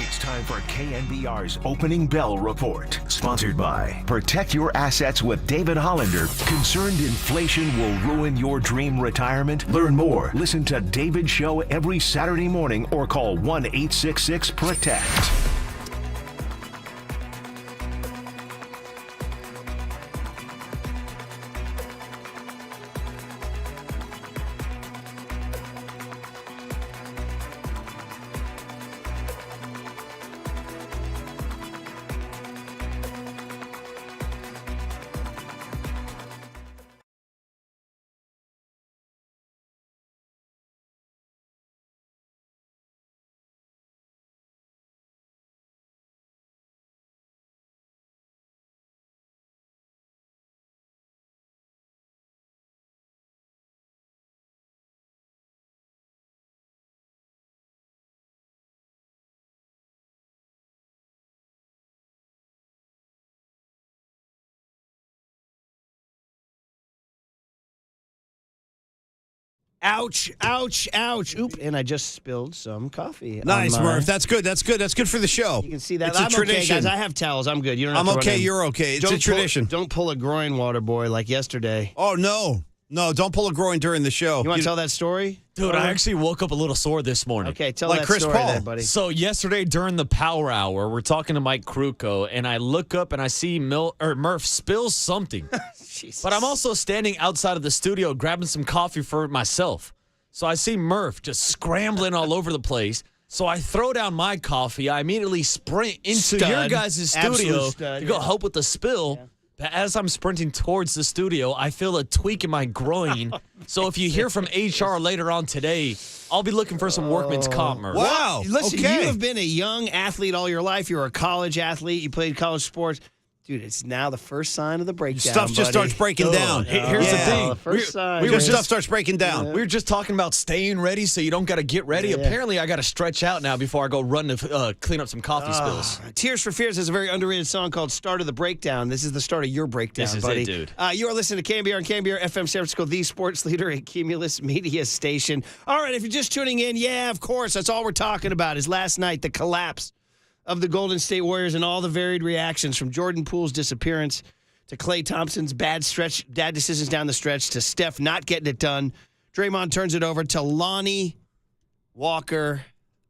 It's time for KNBR's Opening Bell Report. Sponsored by Protect Your Assets with David Hollander. Concerned inflation will ruin your dream retirement? Learn more. Listen to David's show every Saturday morning or call 1-866-PROTECT. Ouch, ouch, ouch. Oop, and I just spilled some coffee. Nice, Murph. That's good. That's good. That's good for the show. You can see that. It's a tradition. Okay, guys. I have towels. I'm good. You don't have I'm to okay. run in. You're okay. It's a tradition. Don't pull a groin, water boy, like yesterday. Oh, no. No, don't pull a groin during the show. You want to tell that story? Dude, I actually woke up a little sore this morning. Okay, tell Like that Chris story Paul. then, buddy. So yesterday during the power hour, we're talking to Mike Kruko, and I look up and I see Murph spills something. But I'm also standing outside of the studio grabbing some coffee for myself. So I see Murph just scrambling all over the place. So I throw down my coffee. I immediately sprint into your guys' studio to go help with the spill. Yeah. But as I'm sprinting towards the studio, I feel a tweak in my groin. So if you hear from HR later on today, I'll be looking for some workman's comp, Murph. Wow. Listen, okay. you have been a young athlete all your life. You're a college athlete. You played college sports. Dude, it's now the first sign of the breakdown. Stuff just starts breaking down. Here's the thing. The first sign. Stuff starts breaking down. We were just talking about staying ready so you don't got to get ready. Yeah. Apparently, I got to stretch out now before I go run to clean up some coffee spills. Tears for Fears has a very underrated song called Start of the Breakdown. This is the start of your breakdown, This is buddy. it, dude. You are listening to KNBR and KNBR FM San Francisco, the sports leader and Cumulus Media Station. All right, if you're just tuning in, yeah, of course, that's all we're talking about is last night, the collapse of the Golden State Warriors and all the varied reactions from Jordan Poole's disappearance to Klay Thompson's bad decisions down the stretch to Steph not getting it done. Draymond turns it over to Lonnie Walker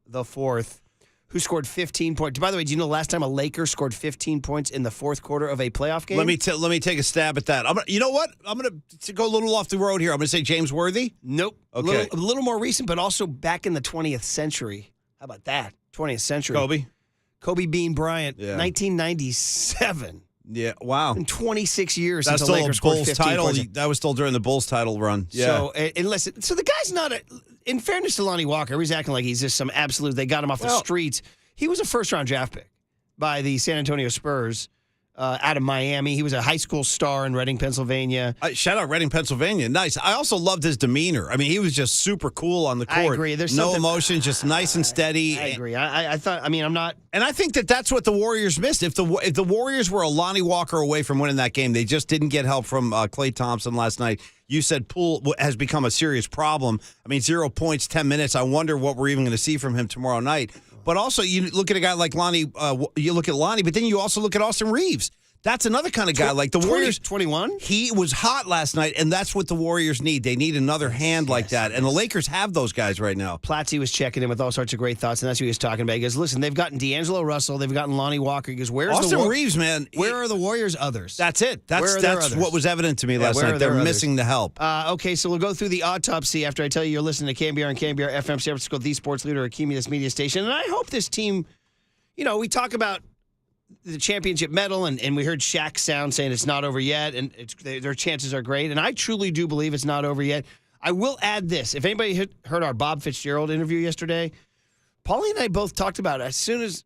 the fourth, who scored 15 points. By the way, do you know the last time a Laker scored 15 points in the fourth quarter of a playoff game? Let me take a stab at that. You know what? I'm going to go a little off the road here. I'm going to say James Worthy. Nope. Okay. A little more recent, but also back in the 20th century. How about that? 20th century. Kobe Bean Bryant, 1997. Yeah, wow. In 26 years That's since the still Lakers a scored Bulls 15 title. points. That was still during the Bulls title run. Yeah. So, and listen, so the guy's not in fairness to Lonnie Walker, he's acting like he's just some absolute, they got him off the streets. He was a first-round draft pick by the San Antonio Spurs out of Miami. He was a high school star in Reading, Pennsylvania. Shout out Reading, Pennsylvania. Nice. I also loved his demeanor. I mean, he was just super cool on the court. I agree. There's no emotion, just nice and steady. I agree. I'm not. And I think that's what the Warriors missed. If the Warriors were a Lonnie Walker away from winning that game, they just didn't get help from Klay Thompson last night. You said Poole has become a serious problem. I mean, 0 points, 10 minutes. I wonder what we're even going to see from him tomorrow night. But also, you look at a guy like Lonnie, you look at Lonnie, but then you also look at Austin Reeves. That's another kind of guy. Like the Warriors. 21? He was hot last night, and that's what the Warriors need. They need another hand like that. And the Lakers have those guys right now. Platzi was checking in with all sorts of great thoughts, and that's what he was talking about. He goes, listen, they've gotten D'Angelo Russell. They've gotten Lonnie Walker. He goes, where's Austin Reeves, man. Where are the Warriors' others? That's it. That's others? what was evident to me last night. They're missing the help. Okay, so we'll go through the autopsy after I tell you you're listening to KNBR and KNBR FM San Francisco, the sports leader at Cumulus Media Station. And I hope this team, we talk about the championship medal, and we heard Shaq's sound saying it's not over yet, and their chances are great. And I truly do believe it's not over yet. I will add this. If anybody heard our Bob Fitzgerald interview yesterday, Paulie and I both talked about it. As soon as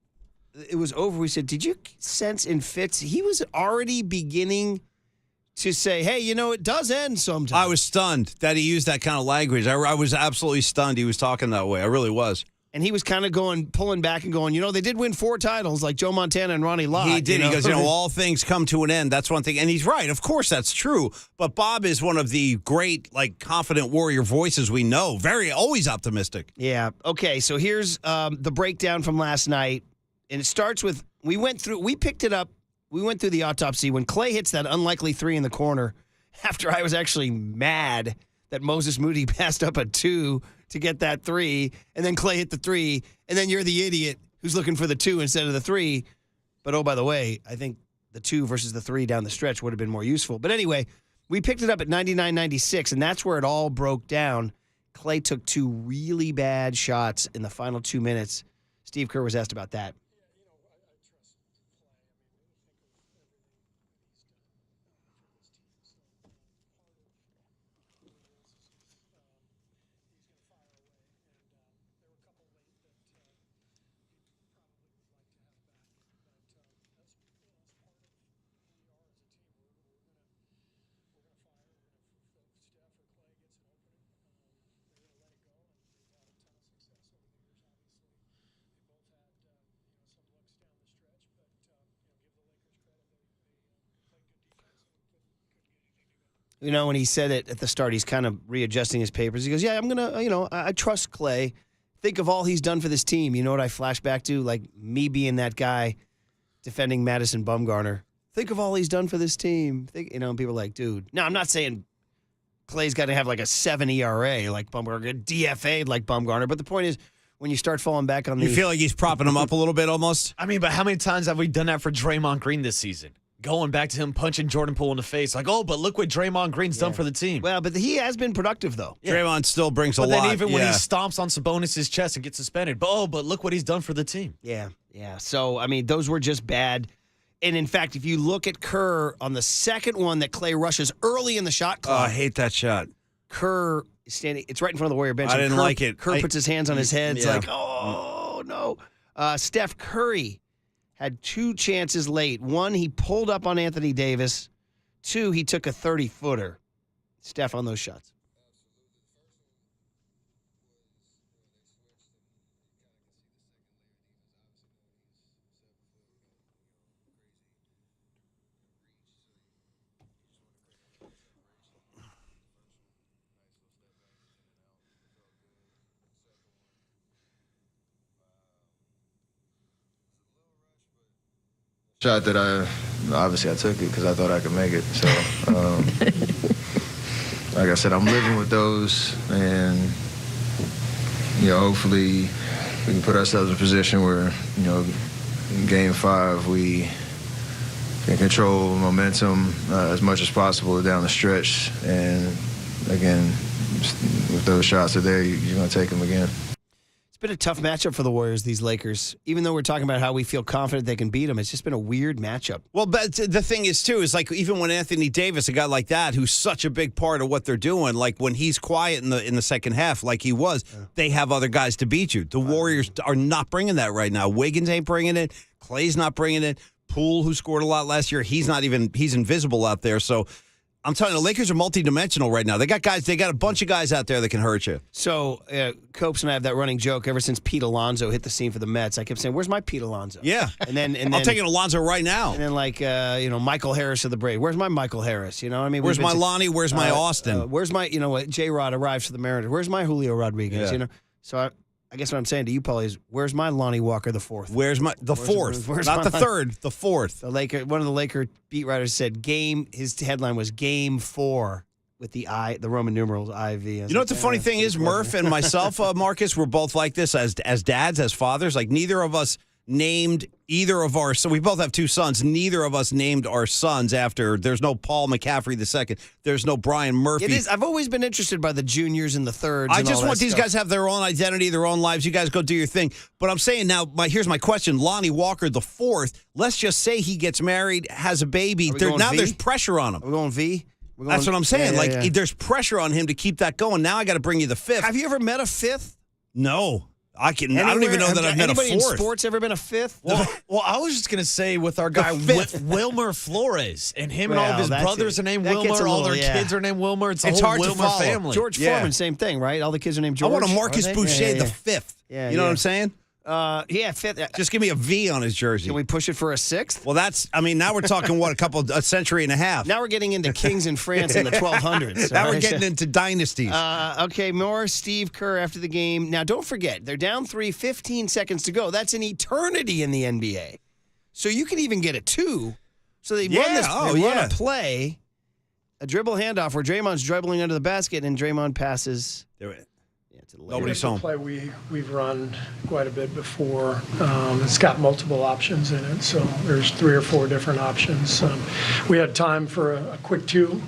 it was over, we said, did you sense in Fitz? He was already beginning to say, hey, it does end sometime. I was stunned that he used that kind of language. I was absolutely stunned he was talking that way. I really was. And he was kind of pulling back and going, they did win 4 titles like Joe Montana and Ronnie Lott. He did. He goes, all things come to an end. That's one thing. And he's right. Of course, that's true. But Bob is one of the great, confident Warrior voices we know. Always optimistic. Yeah. Okay, so here's the breakdown from last night. And it starts with, we picked it up, we went through the autopsy when Clay hits that unlikely 3 in the corner after I was actually mad that Moses Moody passed up a 2 to get that 3, and then Clay hit the 3, and then you're the idiot who's looking for the 2 instead of the 3. But, oh, by the way, I think the 2 versus the 3 down the stretch would have been more useful. But anyway, we picked it up at 99-96, and that's where it all broke down. Clay took 2 really bad shots in the final 2 minutes. Steve Kerr was asked about that. You know, when he said it at the start, he's kind of readjusting his papers. He goes, yeah, I'm going to, I trust Clay. Think of all he's done for this team. You know what I flash back to? Like me being that guy defending Madison Bumgarner. Think of all he's done for this team. And people are like, dude. Now, I'm not saying Clay's got to have like a 7 ERA like Bumgarner, DFA'd like Bumgarner. But the point is, when you start falling back on You feel like he's propping him up a little bit almost? I mean, but how many times have we done that for Draymond Green this season? Going back to him punching Jordan Poole in the face. Like, oh, but look what Draymond Green's done for the team. Well, but he has been productive, though. Yeah. Draymond still brings a lot. But then even when he stomps on Sabonis' chest and gets suspended. But look what he's done for the team. Yeah. So, I mean, those were just bad. And, in fact, if you look at Kerr on the second one that Clay rushes early in the shot clock. Oh, I hate that shot. Kerr is standing. It's right in front of the Warrior bench. I didn't like it. Kerr puts his hands on his head. It's like, oh, no. Steph Curry had 2 chances late. 1, he pulled up on Anthony Davis. 2, he took a 30-footer. Steph on those shots. Shot that I took it because I thought I could make it. So, like I said, I'm living with those, and hopefully we can put ourselves in a position where in Game 5 we can control momentum as much as possible down the stretch. And again, if those shots are there, you're going to take them again. It's been a tough matchup for the Warriors, these Lakers. Even though we're talking about how we feel confident they can beat them, it's just been a weird matchup. Well, but the thing is, too, is like even when Anthony Davis, a guy like that, who's such a big part of what they're doing, like when he's quiet in the second half, like he was, they have other guys to beat you. The Warriors are not bringing that right now. Wiggins ain't bringing it. Clay's not bringing it. Poole, who scored a lot last year, he's invisible out there. So I'm telling you, the Lakers are multidimensional right now. They got a bunch of guys out there that can hurt you. So, Copes and I have that running joke ever since Pete Alonso hit the scene for the Mets. I kept saying, where's my Pete Alonso? Yeah. And then I'll take an Alonso right now. And then Michael Harris of the Braves. Where's my Michael Harris? You know what I mean? Where's my Lonnie? Where's my Austin? Where's my, J-Rod arrives for the Mariners. Where's my Julio Rodriguez? Yeah. So I guess what I'm saying to you, Paul, is where's my Lonnie Walker the fourth? Where's my fourth? Not the third, the fourth. One of the Laker beat writers said his headline was Game 4 with the Roman numerals IV. You know what the funny thing is? Murph and myself, Marcus, we're both like this as dads, as fathers. Like neither of us named either of our, so we both have 2 sons. Neither of us named our sons after, there's no Paul McCaffrey II. There's no Brian Murphy. It is. I've always been interested by the juniors and the thirds. I just want these guys to have their own identity, their own lives. You guys go do your thing. But I'm saying now, here's my question. Lonnie Walker the fourth, let's just say he gets married, has a baby. There's pressure on him. Are we going V? That's what I'm saying. There's pressure on him to keep that going. Now I got to bring you the fifth. Have you ever met a fifth? No. I don't even know that I've met a fourth. Anybody in sports ever been a fifth? Well, I was just going to say with our guy Wilmer Flores, and him and all of his brothers are named Wilmer, all their kids are named Wilmer. It's a whole Wilmer family. George Foreman, same thing, right? All the kids are named George. I want a Marcus Boucher the fifth. Yeah, you know what I'm saying? Yeah, fifth. Just give me a V on his jersey. Can we push it for a sixth? Well, now we're talking, a century and a half. Now we're getting into kings in France in the 1200s. Now we're getting into dynasties. Okay, more Steve Kerr after the game. Now, don't forget, they're down 3, 15 seconds to go. That's an eternity in the NBA. So you can even get a 2. So they run a play, a dribble handoff where Draymond's dribbling under the basket and Draymond passes. Nobody's home. Play we've run quite a bit before. It's got multiple options in it, so there's 3 or 4 different options. We had time for a quick 2.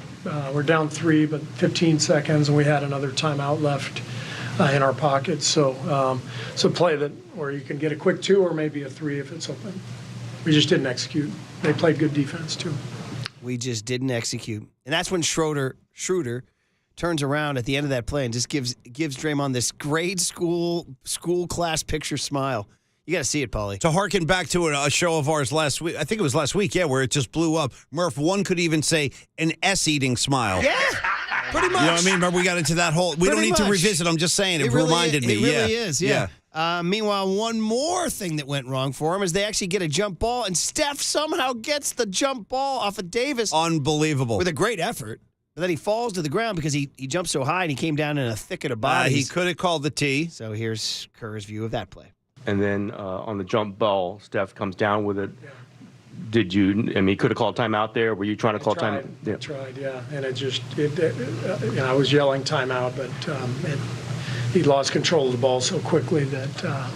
We're down 3, but 15 seconds, and we had another timeout left in our pocket. So it's a play where you can get a quick 2 or maybe a 3 if it's open. We just didn't execute. They played good defense too. We just didn't execute, and that's when Schroeder turns around at the end of that play and just gives Draymond this grade school class picture smile. You got to see it, Paulie. To harken back to a show of ours last week, I think it was last week, where it just blew up. Murph, one could even say an S-eating smile. Yeah, pretty much. You know what I mean? Remember, we got into that whole. We don't need to revisit. I'm just saying it reminded me. It really is. Yeah. Meanwhile, one more thing that went wrong for him is they actually get a jump ball, and Steph somehow gets the jump ball off of Davis. Unbelievable. With a great effort. But then he falls to the ground because he jumped so high and he came down in a thicket of bodies. He could have called the T. So here's Kerr's view of that play. And then on the jump ball, Steph comes down with it. Did you? He could have called timeout there. Were you trying to call time? Yeah. I tried, yeah. And I was yelling timeout, but he lost control of the ball so quickly that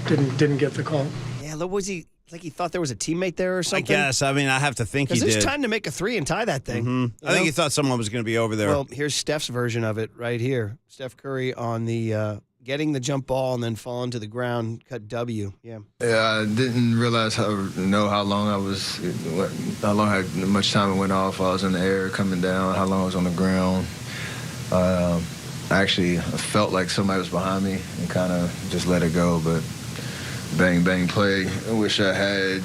didn't get the call. Yeah, was he? Like he thought there was a teammate there or something? I guess. I have to think he did. There's time to make a 3 and tie that thing. Mm-hmm. I think he thought someone was going to be over there. Well, here's Steph's version of it right here. Steph Curry on the getting the jump ball and then falling to the ground, cut W. Yeah. Yeah, I didn't realize how long much time it went off. I was in the air coming down, how long I was on the ground. I actually felt like somebody was behind me and kind of just let it go, but bang, bang play. I wish I had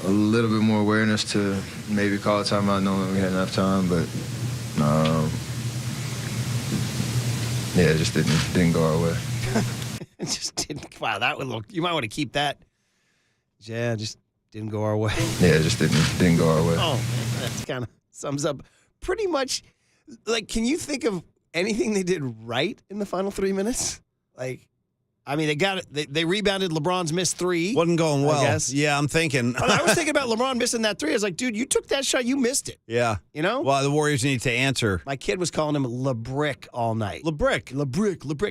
a little bit more awareness to maybe call a timeout knowing we had enough time, but it just didn't go our way. It just didn't. Wow, that would look. You might want to keep that. Yeah, just didn't go our way. Yeah, it just didn't go our way. Oh, man, that kind of sums up pretty much. Like, can you think of anything they did right in the final 3 minutes? Like, I mean, they got it. They rebounded LeBron's missed 3. Wasn't going well. I guess. Yeah, I'm thinking. I was thinking about LeBron missing that 3. I was like, dude, you took that shot. You missed it. Yeah. You know? Well, the Warriors need to answer. My kid was calling him LeBrick all night. LeBrick.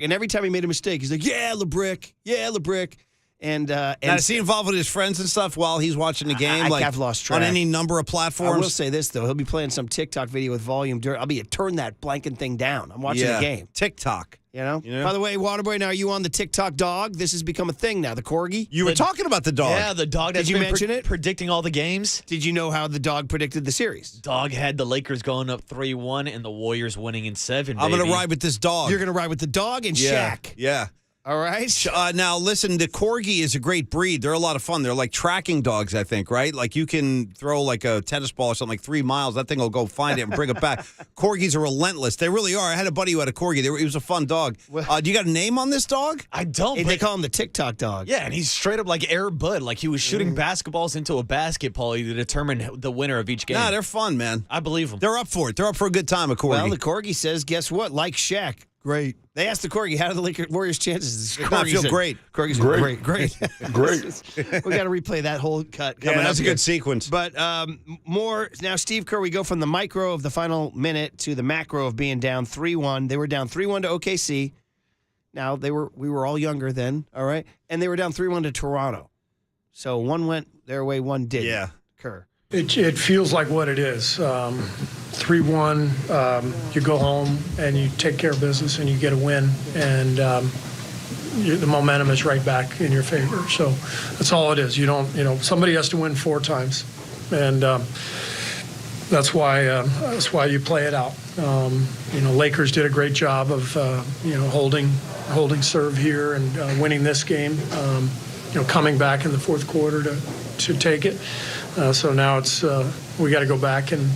And every time he made a mistake, he's like, yeah, LeBrick. Yeah, LeBrick. And now, is he involved with his friends and stuff while he's watching the game? I've lost track. On any number of platforms? I will say this, though. He'll be playing some TikTok video with volume. I'll be turn that blanking thing down. I'm watching the game. TikTok. You know? By the way, Waterboy, now are you on the TikTok dog? This has become a thing now, the corgi. You were talking about the dog. Yeah, the dog that's been predicting all the games. Did you know how the dog predicted the series? Dog had the Lakers going up 3-1 and the Warriors winning in 7, I'm going to ride with this dog. You're going to ride with the dog and Shaq. Yeah. All right. Now, listen, the Corgi is a great breed. They're a lot of fun. They're like tracking dogs, I think, right? Like you can throw like a tennis ball or something like 3 miles. That thing will go find it and bring it back. Corgis are relentless. They really are. I had a buddy who had a Corgi. He was a fun dog. Do you got a name on this dog? I don't. Hey, they call him the TikTok dog. Yeah, and he's straight up like Air Bud. Like he was shooting basketballs into a basket, Paulie, to determine the winner of each game. Nah, they're fun, man. I believe them. They're up for it. They're up for a good time, a Corgi. Well, the Corgi says, guess what? Like Shaq. Great. They asked the Corgi, how do the Warriors' chances? I feel great. Corgi's great. Great. We got to replay that whole cut coming up. That's a good sequence. But more. Now, Steve Kerr, we go from the micro of the final minute to the macro of being down 3-1. They were down 3-1 to OKC. Now, we were all younger then, all right? And they were down 3-1 to Toronto. So one went their way, one didn't. Yeah. Kerr. It feels like what it is. 3-1, you go home and you take care of business and you get a win, and the momentum is right back in your favor. So that's all it is. You don't, somebody has to win 4 times, and that's why you play it out. Lakers did a great job of holding serve here and winning this game. Coming back in the fourth quarter to take it. So now it's we got to go back and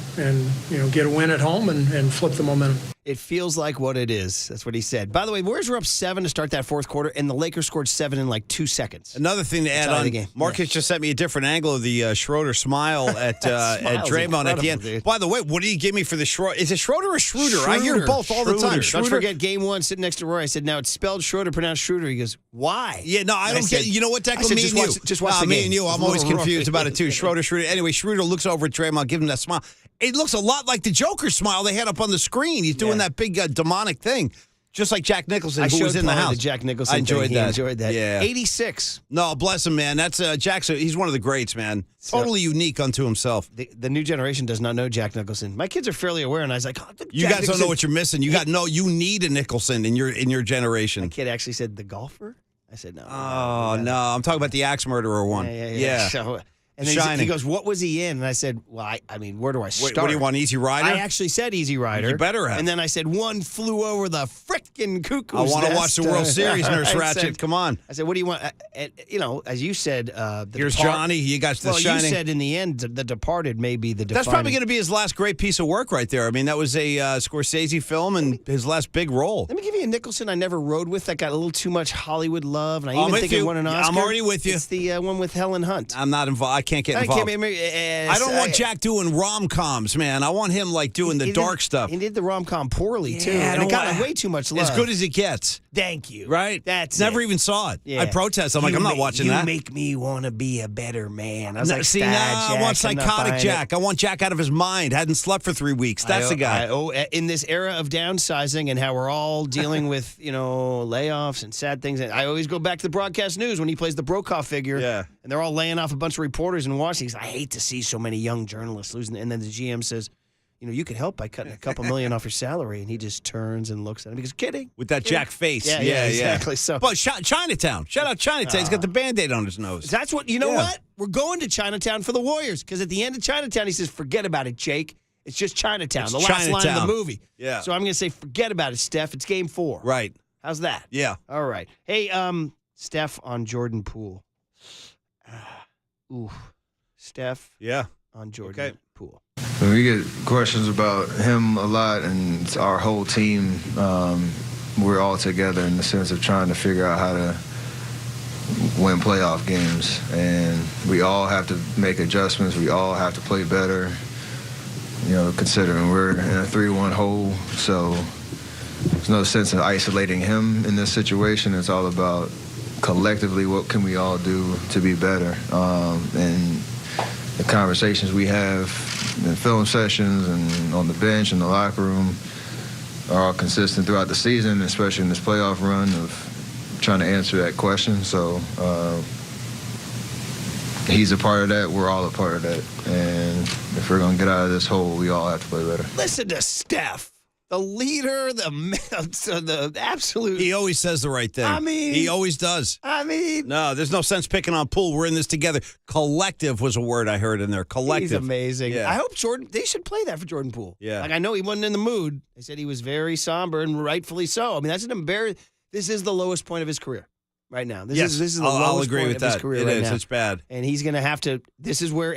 get a win at home and flip the momentum. It feels like what it is. That's what he said. By the way, Warriors were up 7 to start that fourth quarter, and the Lakers scored 7 in like 2 seconds. Another thing to add on, Marcus just sent me a different angle of the Schroeder smile at Draymond at the end. Dude. By the way, what did he give me for the Schroeder? Is it Schroeder or Schroeder? I hear both all the time. Don't forget game 1, sitting next to Roy. I said, now it's spelled Schroeder, pronounced Schroeder. He goes, why? Yeah, no, I don't get. You know what, Declan? Me and you. Just watch the me game. and you. I'm always confused about it too. Schroeder. Anyway, Schroeder looks over at Draymond, give him that smile. It looks a lot like the Joker smile they had up on the screen. He's doing that big demonic thing, just like Jack Nicholson, who was in the house. The Jack Nicholson. I enjoyed thing. that. He enjoyed that. Yeah. 86. No, bless him, man. That's Jackson. He's one of the greats, man. Totally unique unto himself. The new generation does not know Jack Nicholson. My kids are fairly aware, and I was like, you guys don't know what you're missing. You need a Nicholson in your generation. My kid actually said the golfer. I said no. Oh no, I'm talking about the axe murderer one. Yeah. So, and then he goes, what was he in? And I said, well, I mean, where do I start? What do you want, Easy Rider? I actually said Easy Rider. You better have. And then I said, one flew over the frickin' cuckoo's I want to nest. watch the World Series, Nurse Ratched. Come on. I said, what do you want? As you said, here's Johnny. You got the Shining. You said in the end, The Departed may be the defining. That's probably going to be his last great piece of work right there. I mean, that was a Scorsese film and his last big role. Let me give you a Nicholson I never rode with that got a little too much Hollywood love, and I even think it won an Oscar. I'm already with you. It's the one with Helen Hunt. I'm not involved. I can't get involved. I don't want Jack doing rom-coms, man. I want him like doing the dark stuff. He did the rom-com poorly too, and it got way too much love. As good as it gets. Thank you. Right? That's never even saw it. Yeah. I protest. I'm not watching that. You make me want to be a better man. I was like, I want psychotic Jack. I want Jack out of his mind. Hadn't slept for 3 weeks. That's the guy. In this era of downsizing and how we're all dealing with layoffs and sad things, I always go back to the broadcast news when he plays the Brokaw figure. Yeah. And they're all laying off a bunch of reporters in Washington. I hate to see so many young journalists losing. And then the GM says, you could help by cutting a couple million off your salary. And he just turns and looks at him. He goes, kidding. With that Jack face. Yeah, exactly. So, but Chinatown. Shout out Chinatown. He's got the Band-Aid on his nose. That's what, what? We're going to Chinatown for the Warriors. Because at the end of Chinatown, he says, forget about it, Jake. It's just Chinatown. It's the last line of the movie. Yeah. So I'm going to say, forget about it, Steph. It's game 4. Right. How's that? Yeah. All right. Hey, Steph on Jordan Poole. Steph. Yeah. On Jordan Poole. We get questions about him a lot, and it's our whole team. We're all together in the sense of trying to figure out how to win playoff games, and we all have to make adjustments. We all have to play better. Considering we're in a 3-1 hole, so there's no sense in isolating him in this situation. It's all about collectively what can we all do to be better, and the conversations we have in film sessions and on the bench in the locker room are all consistent throughout the season, especially in this playoff run of trying to answer that question. So he's a part of that. We're all a part of that. And if we're going to get out of this hole, we all have to play better. Listen to Steph. The leader, the absolute. He always says the right thing. I mean. He always does. No, there's no sense picking on Poole. We're in this together. Collective was a word I heard in there. Collective. He's amazing. Yeah. I hope they should play that for Jordan Poole. Yeah. I know he wasn't in the mood. They said he was very somber, and rightfully so. I mean, that's an embarrassment. This is the lowest point of his career right now. This is the lowest point of his career right now. It's bad. And he's going to have to. This is where,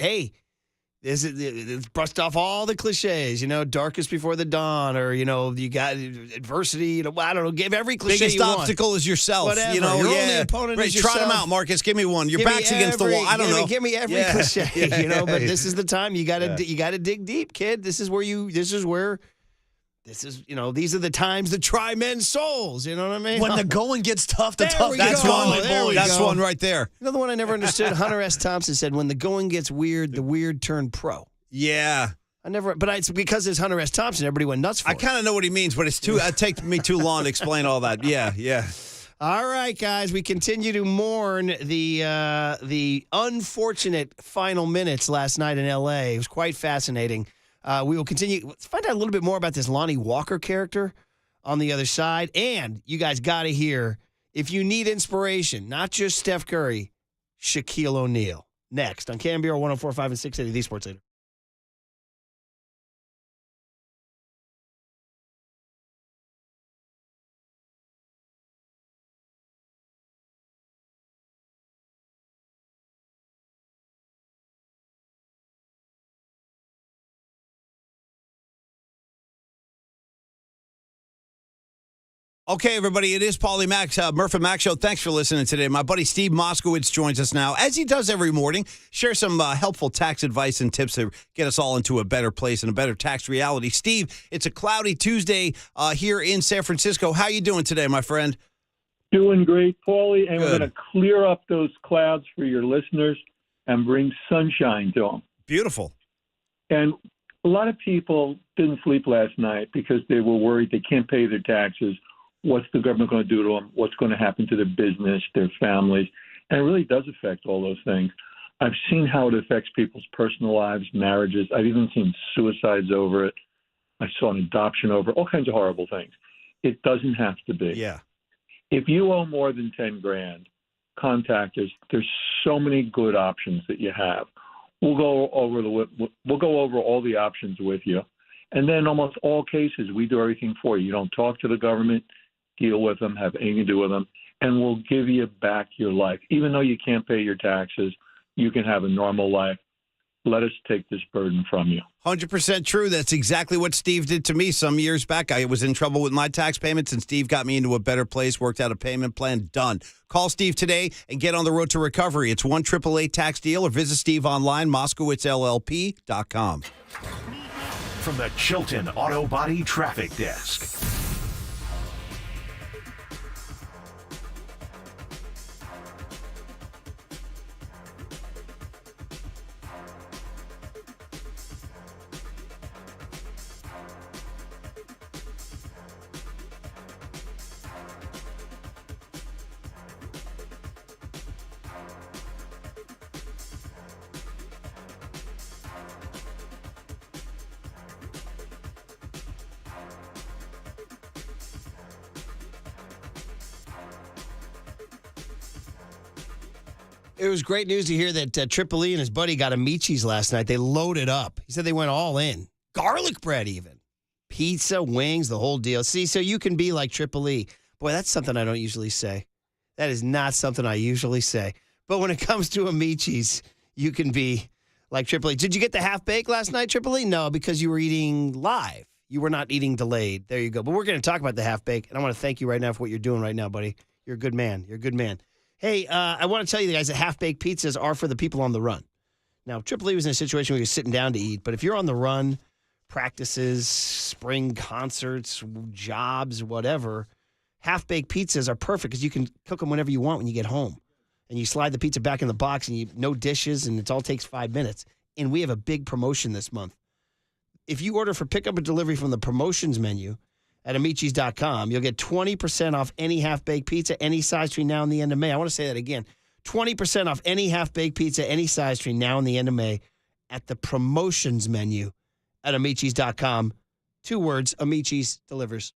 it's brushed off all the cliches, darkest before the dawn, or, you got adversity, I don't know, give every cliche biggest you want. obstacle is yourself. Whatever. Your only opponent is yourself. Trot him out, Marcus. Give me one. Your back's against the wall. I don't know. Give me every cliche, but this is the time. You got to dig deep, kid. These are the times that try men's souls. You know what I mean? When the going gets tough, that's one right there. Another one I never understood. Hunter S. Thompson said, when the going gets weird, the weird turn pro. Yeah. But it's because it's Hunter S. Thompson, everybody went nuts for it. I kind of know what he means, but it takes me too long to explain all that. Yeah. All right, guys, we continue to mourn the unfortunate final minutes last night in L.A. It was quite fascinating. We will continue. Let's find out a little bit more about this Lonnie Walker character on the other side. And you guys got to hear, if you need inspiration, not just Steph Curry, Shaquille O'Neal. Next on KNBR 104.5 and 680, the Sports Leader. Okay, everybody, it is Paulie Max, Murph and Max Show. Thanks for listening today. My buddy Steve Moskowitz joins us now, as he does every morning. Share some helpful tax advice and tips to get us all into a better place and a better tax reality. Steve, it's a cloudy Tuesday here in San Francisco. How you doing today, my friend? Doing great, Paulie, and Good. we're going to clear up those clouds for your listeners and bring sunshine to them. Beautiful. And a lot of people didn't sleep last night because they were worried they can't pay their taxes. What's the government going to do to them? What's going to happen to their business, their families? And it really does affect all those things. I've seen how it affects people's personal lives, marriages. I've even seen suicides over it. I saw an adoption over it, all kinds of horrible things. It doesn't have to be. Yeah. If you owe more than 10 grand, contact us. There's so many good options that you have. We'll go over all the options with you. And then in almost all cases, we do everything for you. You don't talk to the government, deal with them, have anything to do with them, and we'll give you back your life. Even though you can't pay your taxes, you can have a normal life. Let us take this burden from you. 100% true. That's exactly what Steve did to me some years back. I was in trouble with my tax payments, and Steve got me into a better place, worked out a payment plan, done. Call Steve today and get on the road to recovery. It's 1-888-TAX-DEAL or visit Steve online, MoskowitzLLP.com. From the Chilton Auto Body Traffic Desk. It was great news to hear that Triple E and his buddy got Amici's last night. They loaded up. He said they went all in. Garlic bread even. Pizza, wings, the whole deal. See, so you can be like Triple E. Boy, that's something I don't usually say. That is not something I usually say. But when it comes to Amici's, you can be like Triple E. Did you get the half-baked last night, Triple E? No, because you were eating live. You were not eating delayed. There you go. But we're going to talk about the half-baked, and I want to thank you right now for what you're doing right now, buddy. You're a good man. You're a good man. Hey, I want to tell you guys that half-baked pizzas are for the people on the run. Now, Triple E was in a situation where he was sitting down to eat, but if you're on the run, practices, spring concerts, jobs, whatever, half-baked pizzas are perfect because you can cook them whenever you want when you get home. And you slide the pizza back in the box and no dishes, and it all takes 5 minutes. And we have a big promotion this month. If you order for pickup or delivery from the promotions menu at Amici's.com, you'll get 20% off any half-baked pizza, any size between now and the end of May. I want to say that again. 20% off any half-baked pizza, any size between now and the end of May at the promotions menu at Amici's.com. 2 words, Amici's delivers.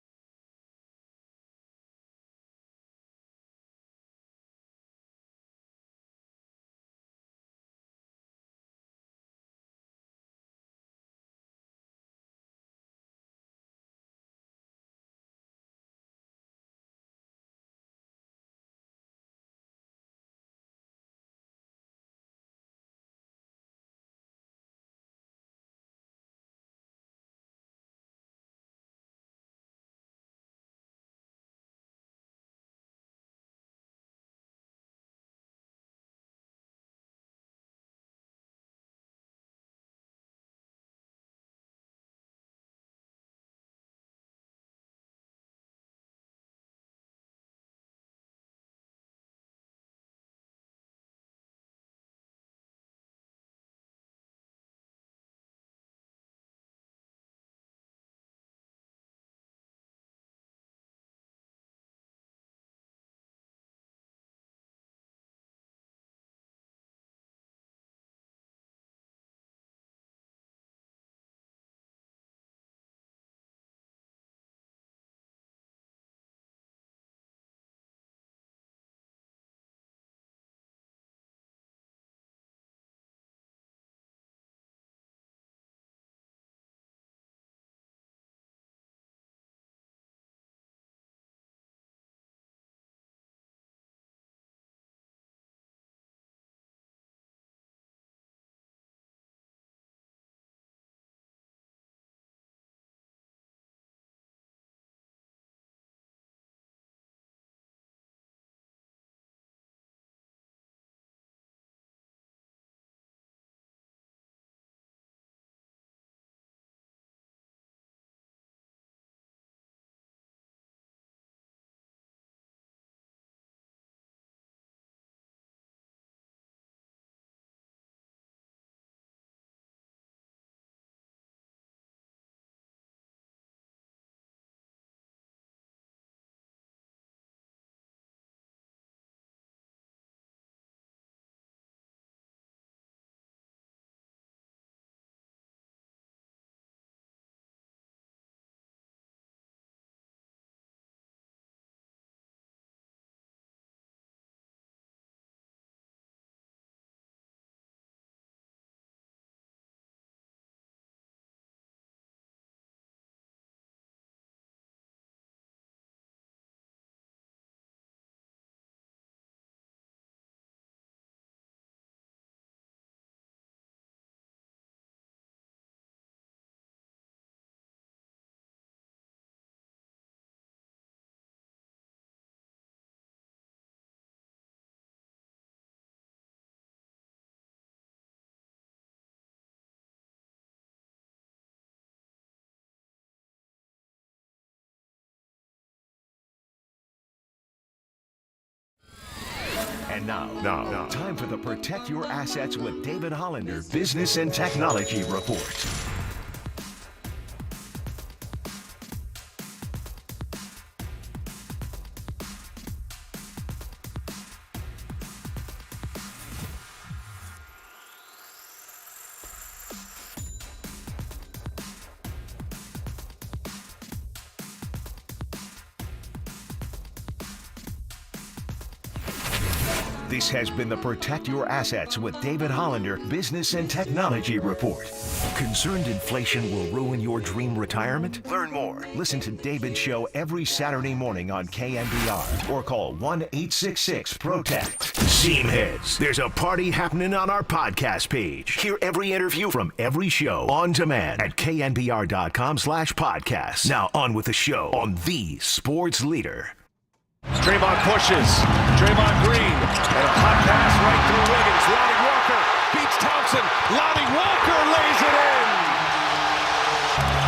And now, time for the Protect Your Assets with David Hollander Business and Technology Report. This has been the Protect Your Assets with David Hollander Business and Technology Report. Concerned inflation will ruin your dream retirement? Learn more. Listen to David's show every Saturday morning on KNBR or call 1-866-PROTECT. Seamheads, there's a party happening on our podcast page. Hear every interview from every show on demand at knbr.com/podcast. Now on with the show on the sports leader. Draymond pushes. Draymond Green. And a hot pass right through Wiggins. Lonnie Walker beats Thompson. Lonnie Walker lays it in.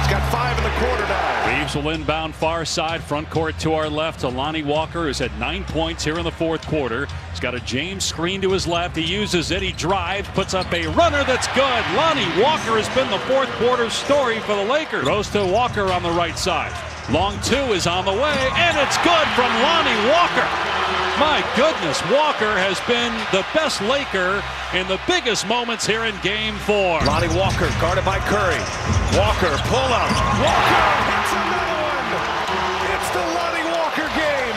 He's got 5 in the quarter now. Reeves will inbound far side, front court to our left to Lonnie Walker, who's had 9 points here in the fourth quarter. He's got a James screen to his left. He uses it. He drives, puts up a runner that's good. Lonnie Walker has been the fourth quarter story for the Lakers. Throws to Walker on the right side. Long two is on the way, and it's good from Lonnie Walker. My goodness, Walker has been the best Laker in the biggest moments here in Game 4. Lonnie Walker guarded by Curry. Walker, pull up. Walker hits another one. It's the Lonnie Walker game.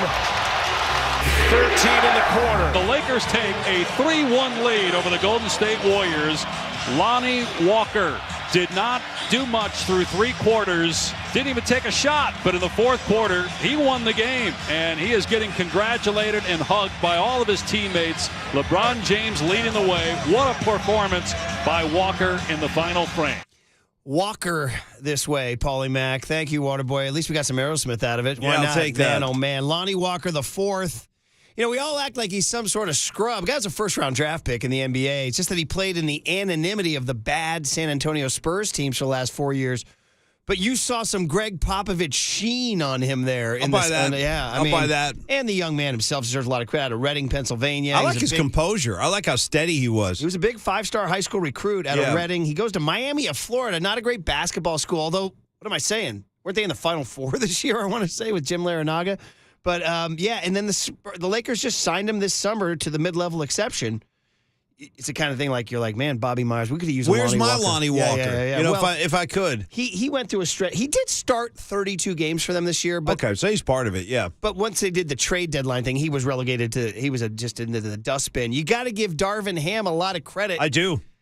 13 in the quarter. The Lakers take a 3-1 lead over the Golden State Warriors. Lonnie Walker did not do much through 3 quarters. Didn't even take a shot. But in the fourth quarter, he won the game. And he is getting congratulated and hugged by all of his teammates. LeBron James leading the way. What a performance by Walker in the final frame. Walker this way, Paulie Mack. Thank you, Waterboy. At least we got some Aerosmith out of it. Yeah, I'll take that. Man, oh, man. Lonnie Walker, the fourth. You know, we all act like he's some sort of scrub. The guy's a first-round draft pick in the NBA. It's just that he played in the anonymity of the bad San Antonio Spurs teams for the last 4 years. But you saw some Greg Popovich sheen on him there. I'll buy that. I'll buy that. And the young man himself deserves a lot of credit. Out of Reading, Pennsylvania. I like his composure. I like how steady he was. He was a big 5-star high school recruit out of Reading. He goes to Miami of Florida. Not a great basketball school, although, what am I saying? Weren't they in the Final Four this year, I want to say, with Jim Larinaga? But, and then the Lakers just signed him this summer to the mid-level exception. It's the kind of thing like you're like, man, Bobby Myers, we could have used Where's Lonnie my Walker. Lonnie Walker? Yeah. You know, if I could. He went through a stretch. He did start 32 games for them this year. But, okay, so he's part of it, yeah. But once they did the trade deadline thing, he was relegated to, just into the dustbin. You got to give Darvin Ham a lot of credit.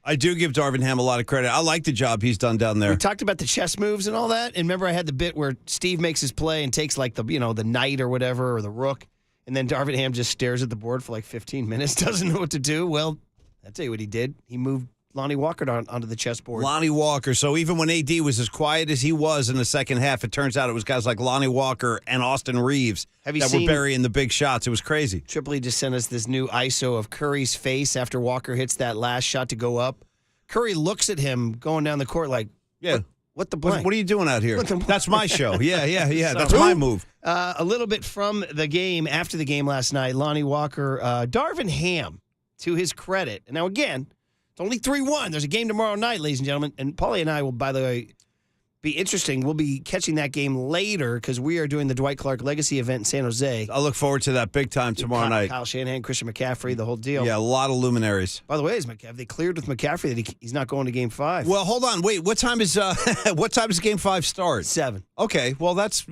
I do give Darvin Ham a lot of credit. I like the job he's done down there. We talked about the chess moves and all that. And remember I had the bit where Steve makes his play and takes like the knight or whatever, or the rook. And then Darvin Ham just stares at the board for like 15 minutes, doesn't know what to do. Well, I'll tell you what he did. He moved Lonnie Walker onto the chessboard. Lonnie Walker. So even when AD was as quiet as he was in the second half, it turns out it was guys like Lonnie Walker and Austin Reeves that were burying the big shots. It was crazy. Tripoli just sent us this new ISO of Curry's face after Walker hits that last shot to go up. Curry looks at him going down the court like, yeah. What the blank? What are you doing out here? That's my show. Yeah. So, that's my move. A little bit from the game, after the game last night, Lonnie Walker, Darvin Ham, to his credit. And now, again, it's only 3-1. There's a game tomorrow night, ladies and gentlemen. And Paulie and I will, by the way, be interesting. We'll be catching that game later because we are doing the Dwight Clark Legacy event in San Jose. I look forward to that big time tomorrow night. Kyle Shanahan, Christian McCaffrey, the whole deal. Yeah, a lot of luminaries. By the way, they cleared with McCaffrey that he's not going to Game 5. Well, hold on. Wait, what time is Game 5 start? 7. Okay, well, that's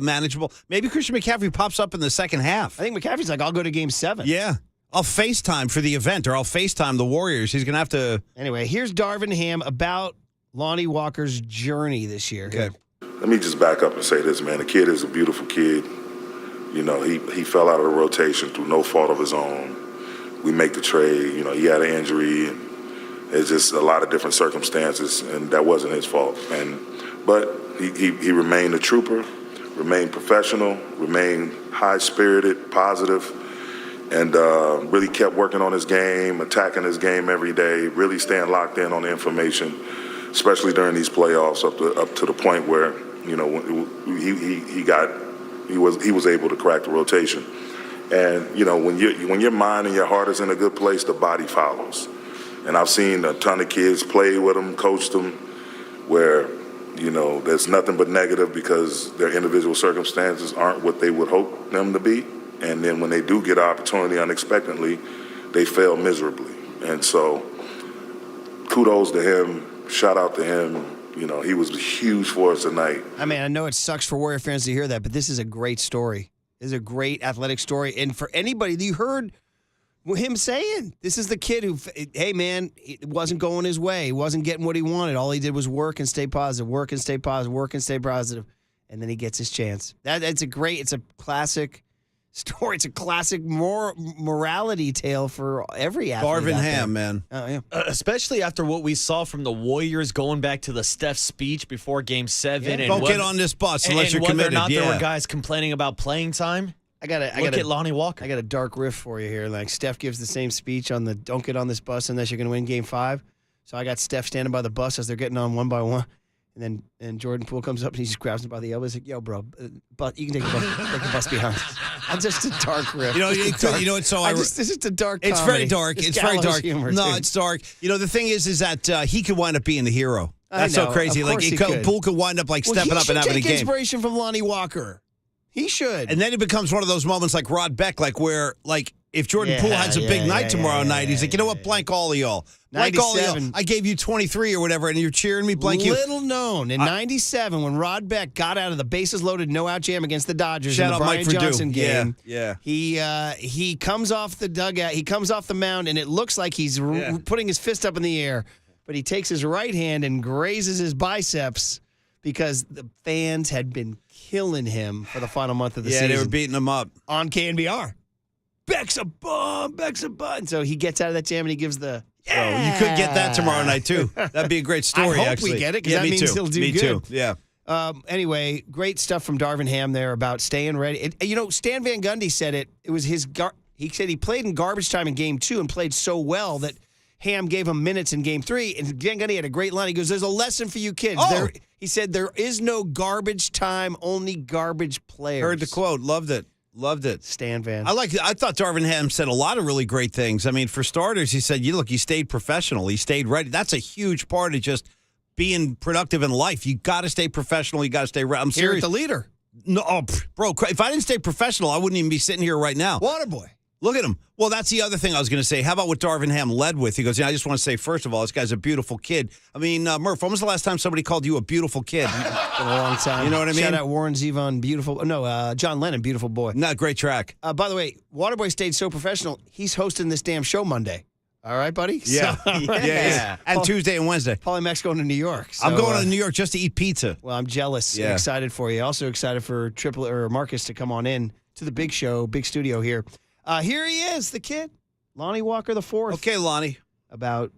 manageable. Maybe Christian McCaffrey pops up in the second half. I think McCaffrey's like, I'll go to Game 7. Yeah. I'll FaceTime for the event, or I'll FaceTime the Warriors. He's going to have to... Anyway, here's Darvin Ham about Lonnie Walker's journey this year. Okay. Let me just back up and say this, man. The kid is a beautiful kid. You know, he fell out of the rotation through no fault of his own. We make the trade. You know, he had an injury. And it's just a lot of different circumstances, and that wasn't his fault. But he remained a trooper, remained professional, remained high-spirited, positive, and really kept working on his game, attacking his game every day, really staying locked in on the information, especially during these playoffs up to the point where, you know, he was able to crack the rotation. And, you know, when your mind and your heart is in a good place, the body follows. And I've seen a ton of kids play with them, coach them, where, you know, there's nothing but negative because their individual circumstances aren't what they would hope them to be. And then when they do get an opportunity unexpectedly, they fail miserably. And so kudos to him, shout out to him. You know, he was huge for us tonight. I mean, I know it sucks for Warrior fans to hear that, but this is a great story. This is a great athletic story. And for anybody that you heard him saying, this is the kid who, hey, man, it wasn't going his way. He wasn't getting what he wanted. All he did was work and stay positive, work and stay positive, work and stay positive. And then he gets his chance. It's a classic story. It's a classic morality tale for every athlete. Darvin Ham, man. Oh, yeah. Especially after what we saw from the Warriors going back to the Steph speech before Game 7. Yeah. And Don't get on this bus unless you're committed. Whether or not there were guys complaining about playing time. Look at Lonnie Walker. I got a dark riff for you here. Like Steph gives the same speech on the don't get on this bus unless you're going to win Game 5. So I got Steph standing by the bus as they're getting on one by one. And Jordan Poole comes up and he just grabs him by the elbow. He's like, "Yo, bro, but you can take the bus behind us." I'm just a dark riff. You know, it's so this is a dark. It's comedy. very dark. It's very dark. Humor, no, dude. it's dark. You know, the thing is that he could wind up being the hero. That's so crazy. Of Like course Poole could wind up like stepping up and having a He should game. take inspiration from Lonnie Walker. He should. And then it becomes one of those moments like Rod Beck, like where like if Jordan Poole has a big night tomorrow night, he's like, you know what, blank all of y'all. Blank all of y'all. I gave you 23 or whatever, and you're cheering me, blank you. Little known, in 97, when Rod Beck got out of the bases loaded, no out jam against the Dodgers in the Brian Johnson game. Yeah. He comes off the dugout, he comes off the mound, and it looks like he's putting his fist up in the air, but he takes his right hand and grazes his biceps because the fans had been killing him for the final month of the season. Yeah, they were beating him up. On KNBR. Beck's a bum. And so he gets out of that jam and he gives the, you could get that tomorrow night, too. That'd be a great story, I hope actually. we get it, because that means he'll do me good. too, yeah. Anyway, great stuff from Darvin Ham there about staying ready. Stan Van Gundy said it. It was his. He said he played in garbage time in Game 2 and played so well that Ham gave him minutes in Game 3. And Van Gundy had a great line. He goes, "There's a lesson for you kids." Oh. He said, "There is no garbage time, only garbage players." Heard the quote. Loved it. Stan Van. I thought Darvin Ham said a lot of really great things. I mean, for starters, he said, "You stayed professional. He stayed ready." That's a huge part of just being productive in life. You got to stay professional. You got to stay ready. I'm serious. Here at the leader. No, bro, if I didn't stay professional, I wouldn't even be sitting here right now. Waterboy. Look at him. Well, that's the other thing I was going to say. How about what Darvin Ham led with? He goes, I just want to say, first of all, this guy's a beautiful kid. I mean, Murph, when was the last time somebody called you a beautiful kid? Been a long time. You know what I mean? Shout out Warren Zevon, beautiful. No, John Lennon, beautiful boy. No, great track. By the way, Waterboy stayed so professional, he's hosting this damn show Monday. All right, buddy? Yeah. Yeah. And Tuesday and Wednesday. Paulie Mack's going to New York. So, I'm going to New York just to eat pizza. Well, I'm jealous. Yeah. Excited for you. Also excited for Marcus to come on in to the big show, big studio here. Here he is, the kid, Lonnie Walker the fourth. Okay, Lonnie. About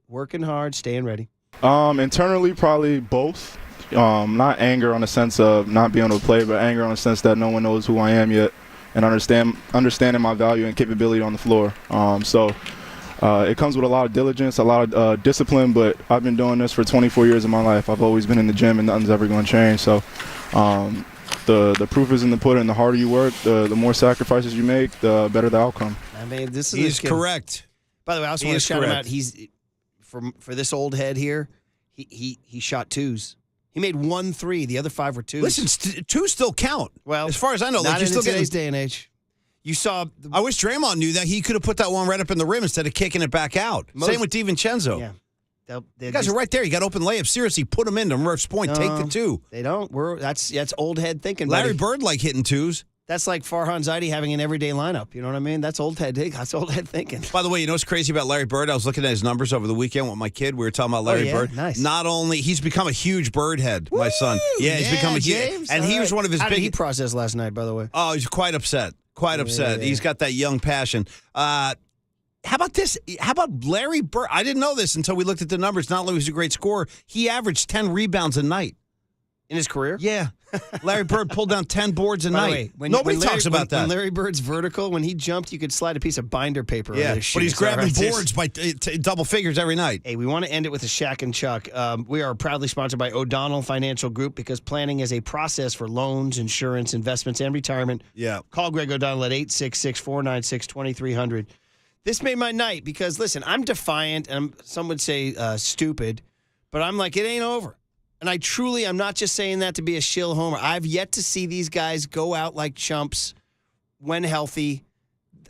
working hard, staying ready. Internally, probably both. Not anger on the sense of not being able to play, but anger on the sense that no one knows who I am yet, and understanding my value and capability on the floor. It comes with a lot of diligence, a lot of discipline, but I've been doing this for 24 years of my life. I've always been in the gym, and nothing's ever going to change. So the proof is in the pudding. The harder you work, the more sacrifices you make, the better the outcome. I mean, this is He's correct. By the way, I also want to shout him out. He's for this old head here. He shot twos. He made 1 3. The other 5 were twos. Listen, twos still count. Well, as far as I know, not you're still in today's day and age. You saw. I wish Draymond knew that. He could have put that one right up in the rim instead of kicking it back out. Same with DiVincenzo. Yeah. You guys are right there. You got open layups. Seriously, put them into Murph's point. Take the 2. They don't. That's old head thinking. Larry buddy. Bird like hitting 2s. That's like Farhan Zaidi having an everyday lineup. You know what I mean? That's old head. That's old head thinking. By the way, you know what's crazy about Larry Bird? I was looking at his numbers over the weekend with my kid. We were talking about Larry Bird. Nice. Not only he's become a huge bird head, my son. Yeah, he's become a huge. And he was one of his How big. did he process last night, by the way? Oh, he's quite upset. Quite upset. Yeah. He's got that young passion. How about this? How about Larry Bird? I didn't know this until we looked at the numbers. Not only was he a great scorer, he averaged 10 rebounds a night. in his career? Yeah. Larry Bird pulled down 10 boards a By the night. way, Nobody talks about that. When Larry Bird's vertical, when he jumped, you could slide a piece of binder paper Yeah, over his shoes. but he's grabbing All right, boards by double figures every night. Hey, we want to end it with a Shaq and Chuck. We are proudly sponsored by O'Donnell Financial Group because planning is a process for loans, insurance, investments, and retirement. Yeah. Call Greg O'Donnell at 866-496-2300. This made my night because, listen, I'm defiant, and some would say stupid, but I'm like, it ain't over. And I'm not just saying that to be a shill homer. I've yet to see these guys go out like chumps when healthy.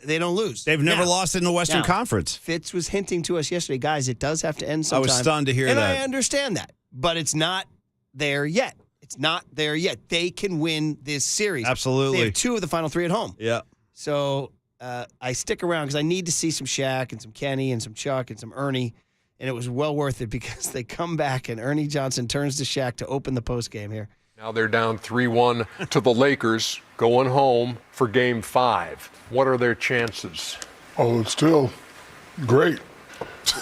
They don't lose. They've never lost in the Western Conference. Fitz was hinting to us yesterday, guys, it does have to end sometime. I was stunned to hear that. And I understand that. But it's not there yet. It's not there yet. They can win this series. Absolutely. They have 2 of the final 3 at home. Yeah. So I stick around because I need to see some Shaq and some Kenny and some Chuck and some Ernie. And it was well worth it because they come back and Ernie Johnson turns to Shaq to open the postgame here. Now they're down 3-1 to the Lakers, going home for Game 5. What are their chances? Oh, it's still great.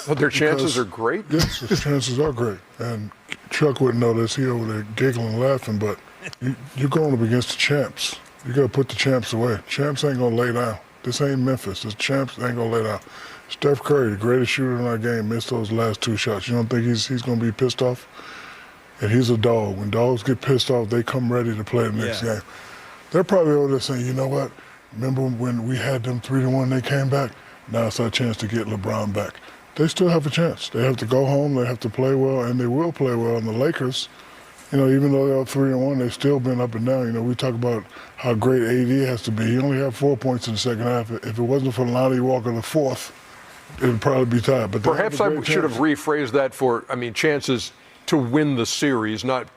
Their chances are great? Yes, his chances are great. And Chuck wouldn't know this. He over there giggling, laughing, but you're going up against the champs. You got to put the champs away. Champs ain't going to lay down. This ain't Memphis. The champs ain't going to lay down. Steph Curry, the greatest shooter in our game, missed those last 2 shots. You don't think he's going to be pissed off? And he's a dog. When dogs get pissed off, they come ready to play the next game. They're probably over there saying, you know what? Remember when we had them 3-1, they came back? Now it's our chance to get LeBron back. They still have a chance. They have to go home, they have to play well, and they will play well. And the Lakers, even though they're 3-1, they've still been up and down. We talk about how great AD has to be. He only had 4 points in the second half. If it wasn't for Lonnie Walker, the fourth, it would probably be tied. But perhaps I should have rephrased that for, chances to win the series. Not,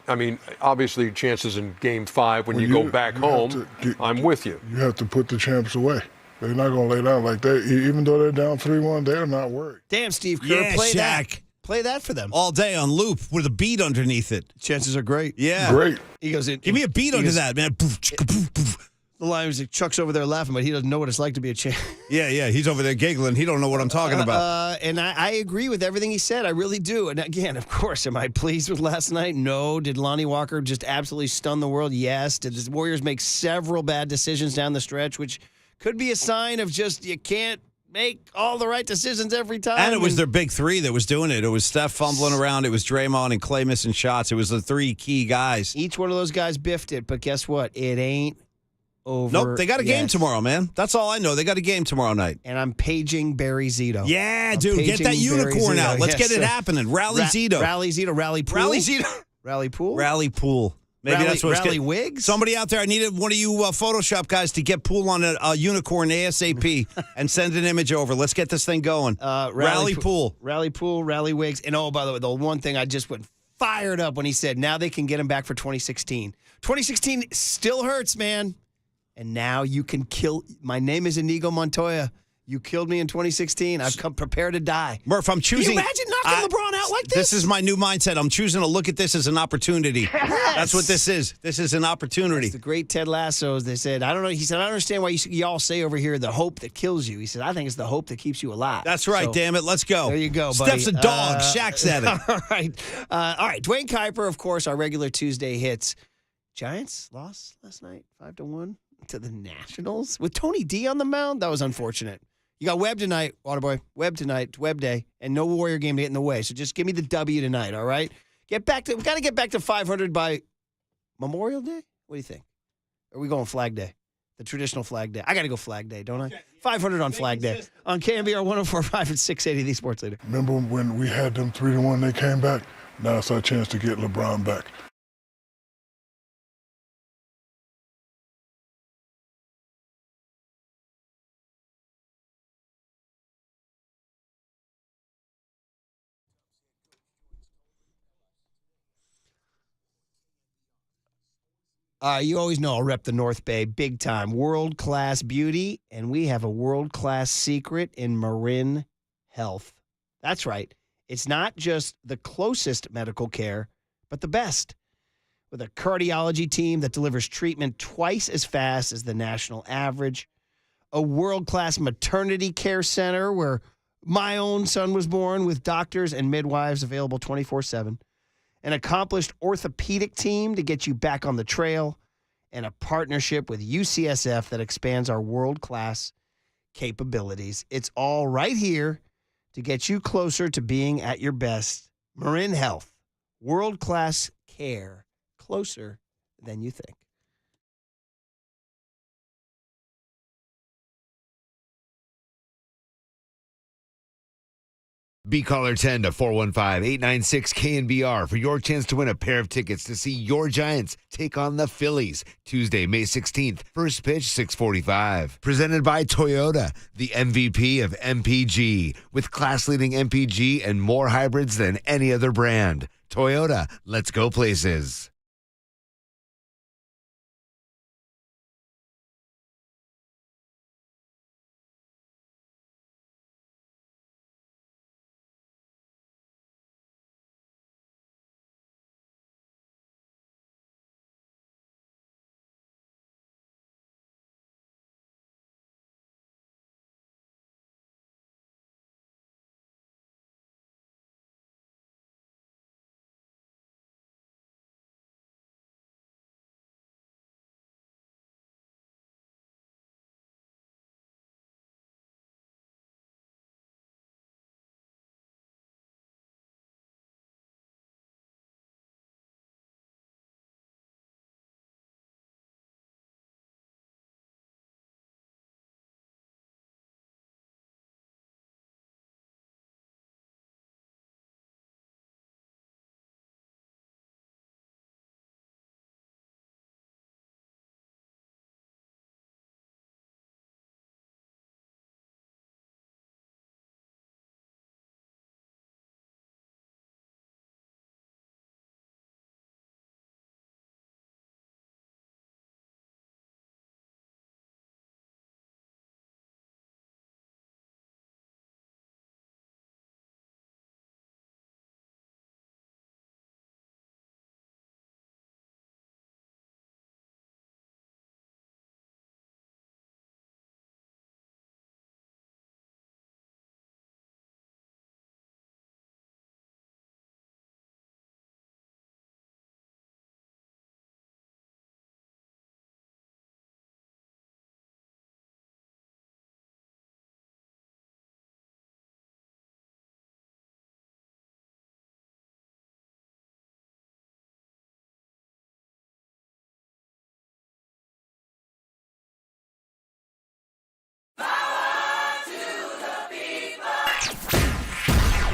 obviously chances in Game 5 when you go back home. I'm with you. You have to put the champs away. They're not going to lay down like that. Even though they're down 3-1, they're not worried. Damn, Steve Kerr, play Shaq. that. Play that for them. All day on loop with a beat underneath it. Chances are great. Yeah. Great. He goes in. Give me a beat under that, man. The line was Chuck's over there laughing, but he doesn't know what it's like to be a champ. Yeah. He's over there giggling. He don't know what I'm talking about. And I agree with everything he said. I really do. And again, of course, am I pleased with last night? No. Did Lonnie Walker just absolutely stun the world? Yes. Did the Warriors make several bad decisions down the stretch, which could be a sign of just you can't make all the right decisions every time? And it was their big 3 that was doing it. It was Steph fumbling around. It was Draymond and Clay missing shots. It was the 3 key guys. Each one of those guys biffed it, but guess what? It ain't over. Nope, they got a game tomorrow, man. That's all I know. They got a game tomorrow night. And I'm paging Barry Zito. Yeah, dude, get that unicorn out. Let's get it happening. Rally Zito. Rally Zito. Rally Pool. Rally Zito. Rally Pool. Rally Pool. Maybe that's what's Rally Wigs. Somebody out there, I needed one of you Photoshop guys to get Pool on a unicorn ASAP and send an image over. Let's get this thing going. Rally Pool. Rally Pool, Rally Wigs. And by the way, the one thing I just went fired up when he said, now they can get him back for 2016. 2016 still hurts, man. And now you can kill. My name is Inigo Montoya. You killed me in 2016. I've come prepared to die. Murph, I'm choosing. Can you imagine knocking LeBron out like this? This is my new mindset. I'm choosing to look at this as an opportunity. Yes. That's what this is. This is an opportunity. That's the great Ted Lasso. They said, I don't know. He said, I don't understand why y'all say over here the hope that kills you. He said, I think it's the hope that keeps you alive. That's right, damn it. Let's go. There you go, buddy. Steph's a dog. Shaq said it. All right. Dwayne Kuiper, of course, our regular Tuesday hits. Giants lost last night, 5-1 to the Nationals with Tony D on the mound. That was unfortunate. You got Webb tonight, Waterboy. Webb tonight. It's Webb Day, and no Warrior game to get in the way. So just give me the W tonight, all right? We got to get back to 500 by Memorial Day. What do you think? Or are we going Flag Day? The traditional Flag Day. I got to go Flag Day, don't I? 500 on Flag Day. On KNBR 104.5 and 680, the Sports Leader. Remember when we had them 3-1, they came back? Now it's our chance to get LeBron back. You always know I'll rep the North Bay big time. World-class beauty, and we have a world-class secret in Marin Health. That's right. It's not just the closest medical care, but the best. With a cardiology team that delivers treatment twice as fast as the national average, a world-class maternity care center where my own son was born with doctors and midwives available 24/7, an accomplished orthopedic team to get you back on the trail, and a partnership with UCSF that expands our world-class capabilities. It's all right here to get you closer to being at your best. Marin Health, world-class care, closer than you think. Be caller 10 to 415-896-KNBR for your chance to win a pair of tickets to see your Giants take on the Phillies Tuesday, May 16th. First pitch, 6:45. Presented by Toyota, the MVP of MPG, with class-leading MPG and more hybrids than any other brand. Toyota, let's go places.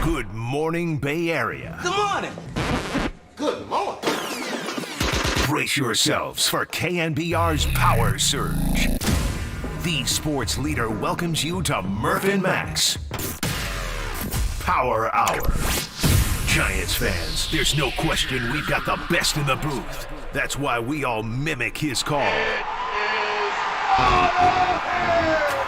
Good morning, Bay Area. Good morning. Good morning. Brace yourselves for KNBR's Power Surge. The sports leader welcomes you to Murph and Max Power Hour. Giants fans, there's no question we've got the best in the booth. That's why we all mimic his call.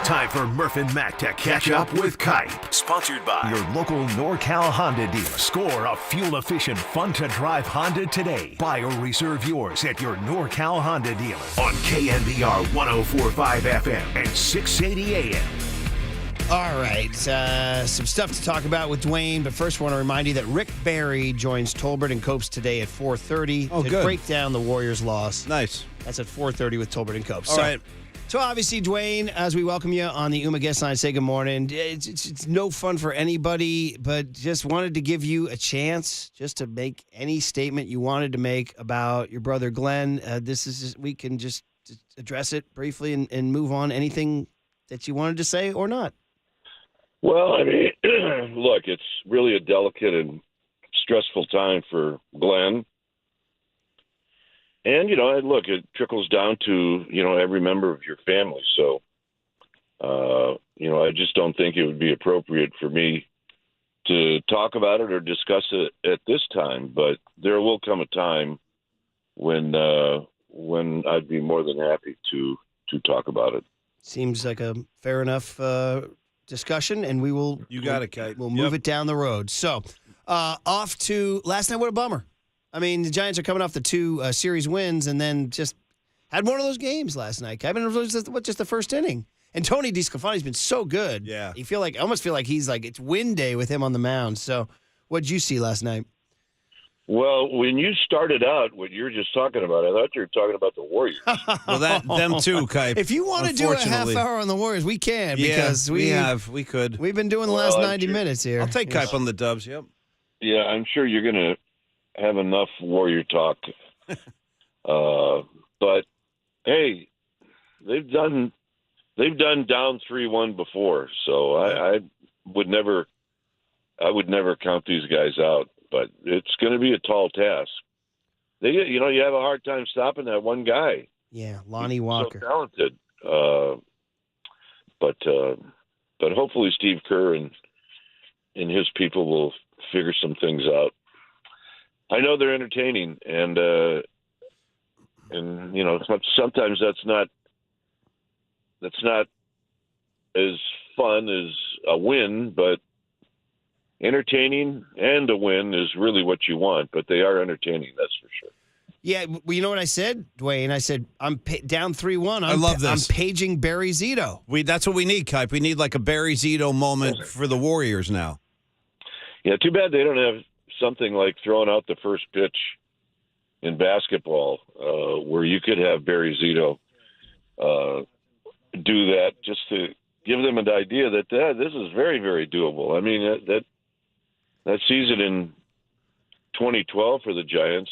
Time for Murph and Mac to catch up with Kite. Sponsored by your local NorCal Honda dealer. Score a fuel-efficient, fun-to-drive Honda today. Buy or reserve yours at your NorCal Honda dealer on KNBR 104.5 FM and 680 AM. All right, some stuff to talk about with Dwayne, but first I want to remind you that Rick Barry joins Tolbert and Copes today at 4:30 to good. break down the Warriors' loss. Nice. That's at 4:30 with Tolbert and Copes. All right. So obviously, Dwayne, as we welcome you on the UMA guest line, say good morning. It's no fun for anybody, but just wanted to give you a chance just to make any statement you wanted to make about your brother Glenn. We can just address it briefly and move on. Anything that you wanted to say or not? Well, I mean, look, it's really a delicate and stressful time for Glenn. And, look, it trickles down to, every member of your family. So, I just don't think it would be appropriate for me to talk about it or discuss it at this time. But there will come a time when I'd be more than happy to talk about it. Seems like a fair enough discussion, and we will. You got it, Kate. We'll move it down the road. So, off to last night. What a bummer. I mean, the Giants are coming off the two series wins and then just had one of those games last night. Kevin, it was just the first inning. And Tony DeSclafani's been so good. Yeah. I almost feel like he's like, it's win day with him on the mound. So what'd you see last night? Well, when you started out, what you were just talking about, I thought you were talking about the Warriors. Well, them too, Kai. If you want to do a half hour on the Warriors, we can because we could. We've been doing the last 90 minutes here. I'll take Kai on the Dubs. Yep. Yeah, I'm sure you're going to have enough Warrior talk. But hey, they've done down 3-1 before, so I would never count these guys out. But it's going to be a tall task. You have a hard time stopping that one guy. Yeah, Lonnie Walker. So talented. But hopefully Steve Kerr and his people will figure some things out. I know they're entertaining, and sometimes that's not as fun as a win, but entertaining and a win is really what you want. But they are entertaining, that's for sure. Yeah, well, you know what I said, Dwayne? I said, I'm down 3-1. I love this. I'm paging Barry Zito. That's what we need, Kai. We need like a Barry Zito moment for the Warriors now. Yeah, too bad they don't have something like throwing out the first pitch in basketball where you could have Barry Zito do that just to give them an idea that this is very, very doable. I mean, that season in 2012 for the Giants,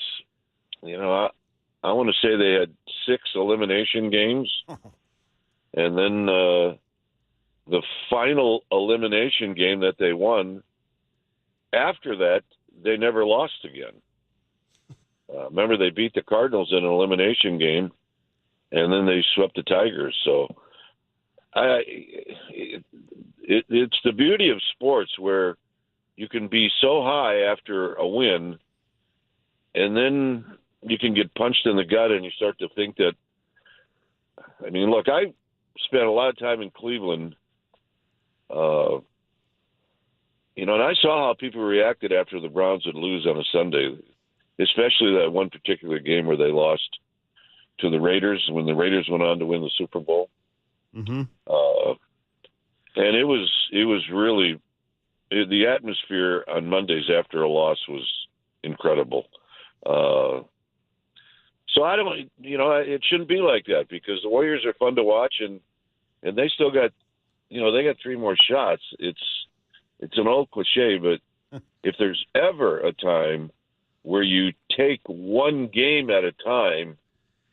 I want to say they had 6 elimination games. And then the final elimination game that they won, after that, they never lost again. Remember, they beat the Cardinals in an elimination game, and then they swept the Tigers. So it's the beauty of sports where you can be so high after a win, and then you can get punched in the gut and you start to think that, look, I spent a lot of time in Cleveland, and I saw how people reacted after the Browns would lose on a Sunday, especially that one particular game where they lost to the Raiders when the Raiders went on to win the Super Bowl. Mm-hmm. And it was really the atmosphere on Mondays after a loss was incredible. So I don't, it shouldn't be like that because the Warriors are fun to watch and they still got, they got 3 more shots. It's an old cliche, but if there's ever a time where you take one game at a time,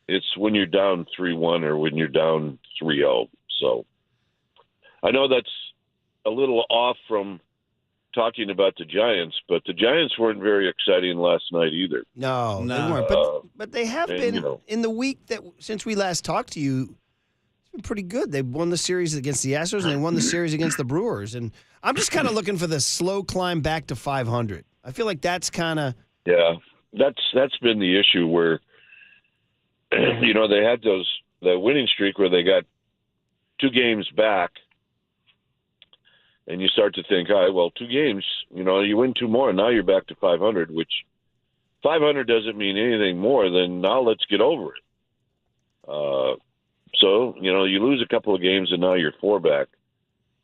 it's when you're down 3-1 or when you're down 3-0. So I know that's a little off from talking about the Giants, but the Giants weren't very exciting last night either. No. They weren't. But they have been in the week that since we last talked to you. It's been pretty good. They won the series against the Astros and they won the series against the Brewers. And I'm just kind of looking for the slow climb back to 500. I feel like that's kind of that's been the issue where they had that winning streak where they got 2 games back. And you start to think, all right, well, 2 games, you win 2 more, and now you're back to 500, which 500 doesn't mean anything more than now let's get over it. So, you lose a couple of games, and now you're 4 back.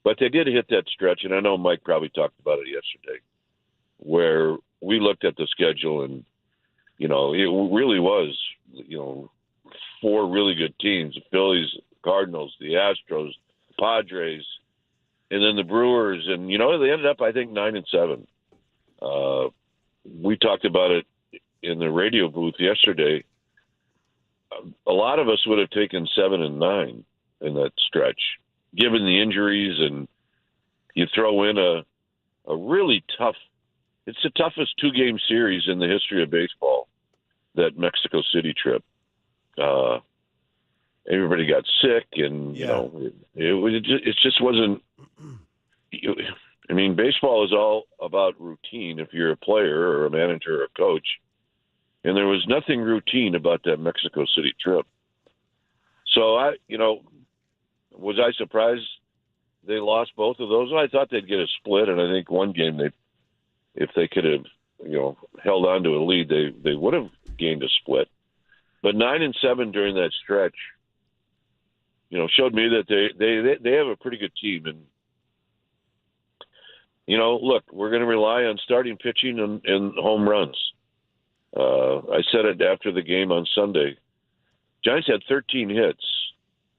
But they did hit that stretch, and I know Mike probably talked about it yesterday, where we looked at the schedule, and, it really was, 4 really good teams, the Phillies, Cardinals, the Astros, the Padres, and then the Brewers, and they ended up, I think, 9-7. We talked about it in the radio booth yesterday. A lot of us would have taken 7-9 in that stretch, given the injuries, and you throw in a really tough. It's the toughest 2-game series in the history of baseball. That Mexico City trip. Everybody got sick, and it just wasn't. Baseball is all about routine if you're a player or a manager or a coach, and there was nothing routine about that Mexico City trip. So was I surprised they lost both of those? I thought they'd get a split, and I think one game if they could have held on to a lead, they would have gained a split. But 9-7 during that stretch, showed me that they have a pretty good team. And, look, we're going to rely on starting pitching and home runs. I said it after the game on Sunday. Giants had 13 hits.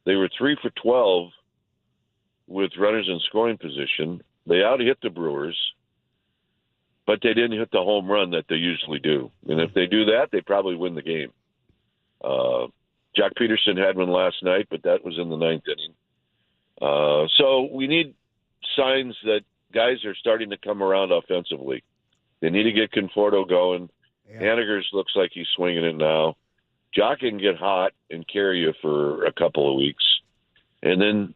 They were 3 for 12 with runners in scoring position. They out-hit the Brewers, but they didn't hit the home run that they usually do. And if they do that, they probably win the game. Jack Peterson had one last night, but that was in the 9th inning. So we need signs that guys are starting to come around offensively. They need to get Conforto going. Haniger's looks like he's swinging it now. Jock can get hot and carry you for a couple of weeks. And then,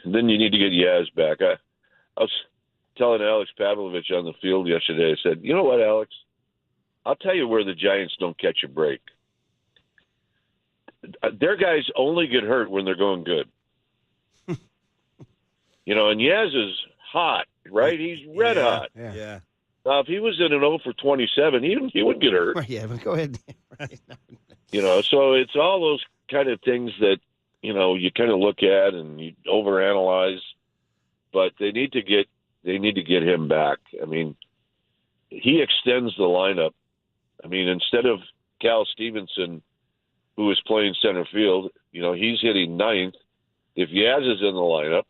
then you need to get Yaz back. I was telling Alex Pavlovich on the field yesterday, I said, you know what, Alex? I'll tell you where the Giants don't catch a break. Their guys only get hurt when they're going good. And Yaz is hot, right? He's red hot. Yeah. Now, if he was in an 0 for 27, he would get hurt. Yeah, but go ahead. So it's all those kind of things that, you kind of look at and you overanalyze. But they need to get him back. I mean, he extends the lineup. I mean, instead of Cal Stevenson, who is playing center field, he's hitting 9th. If Yaz is in the lineup,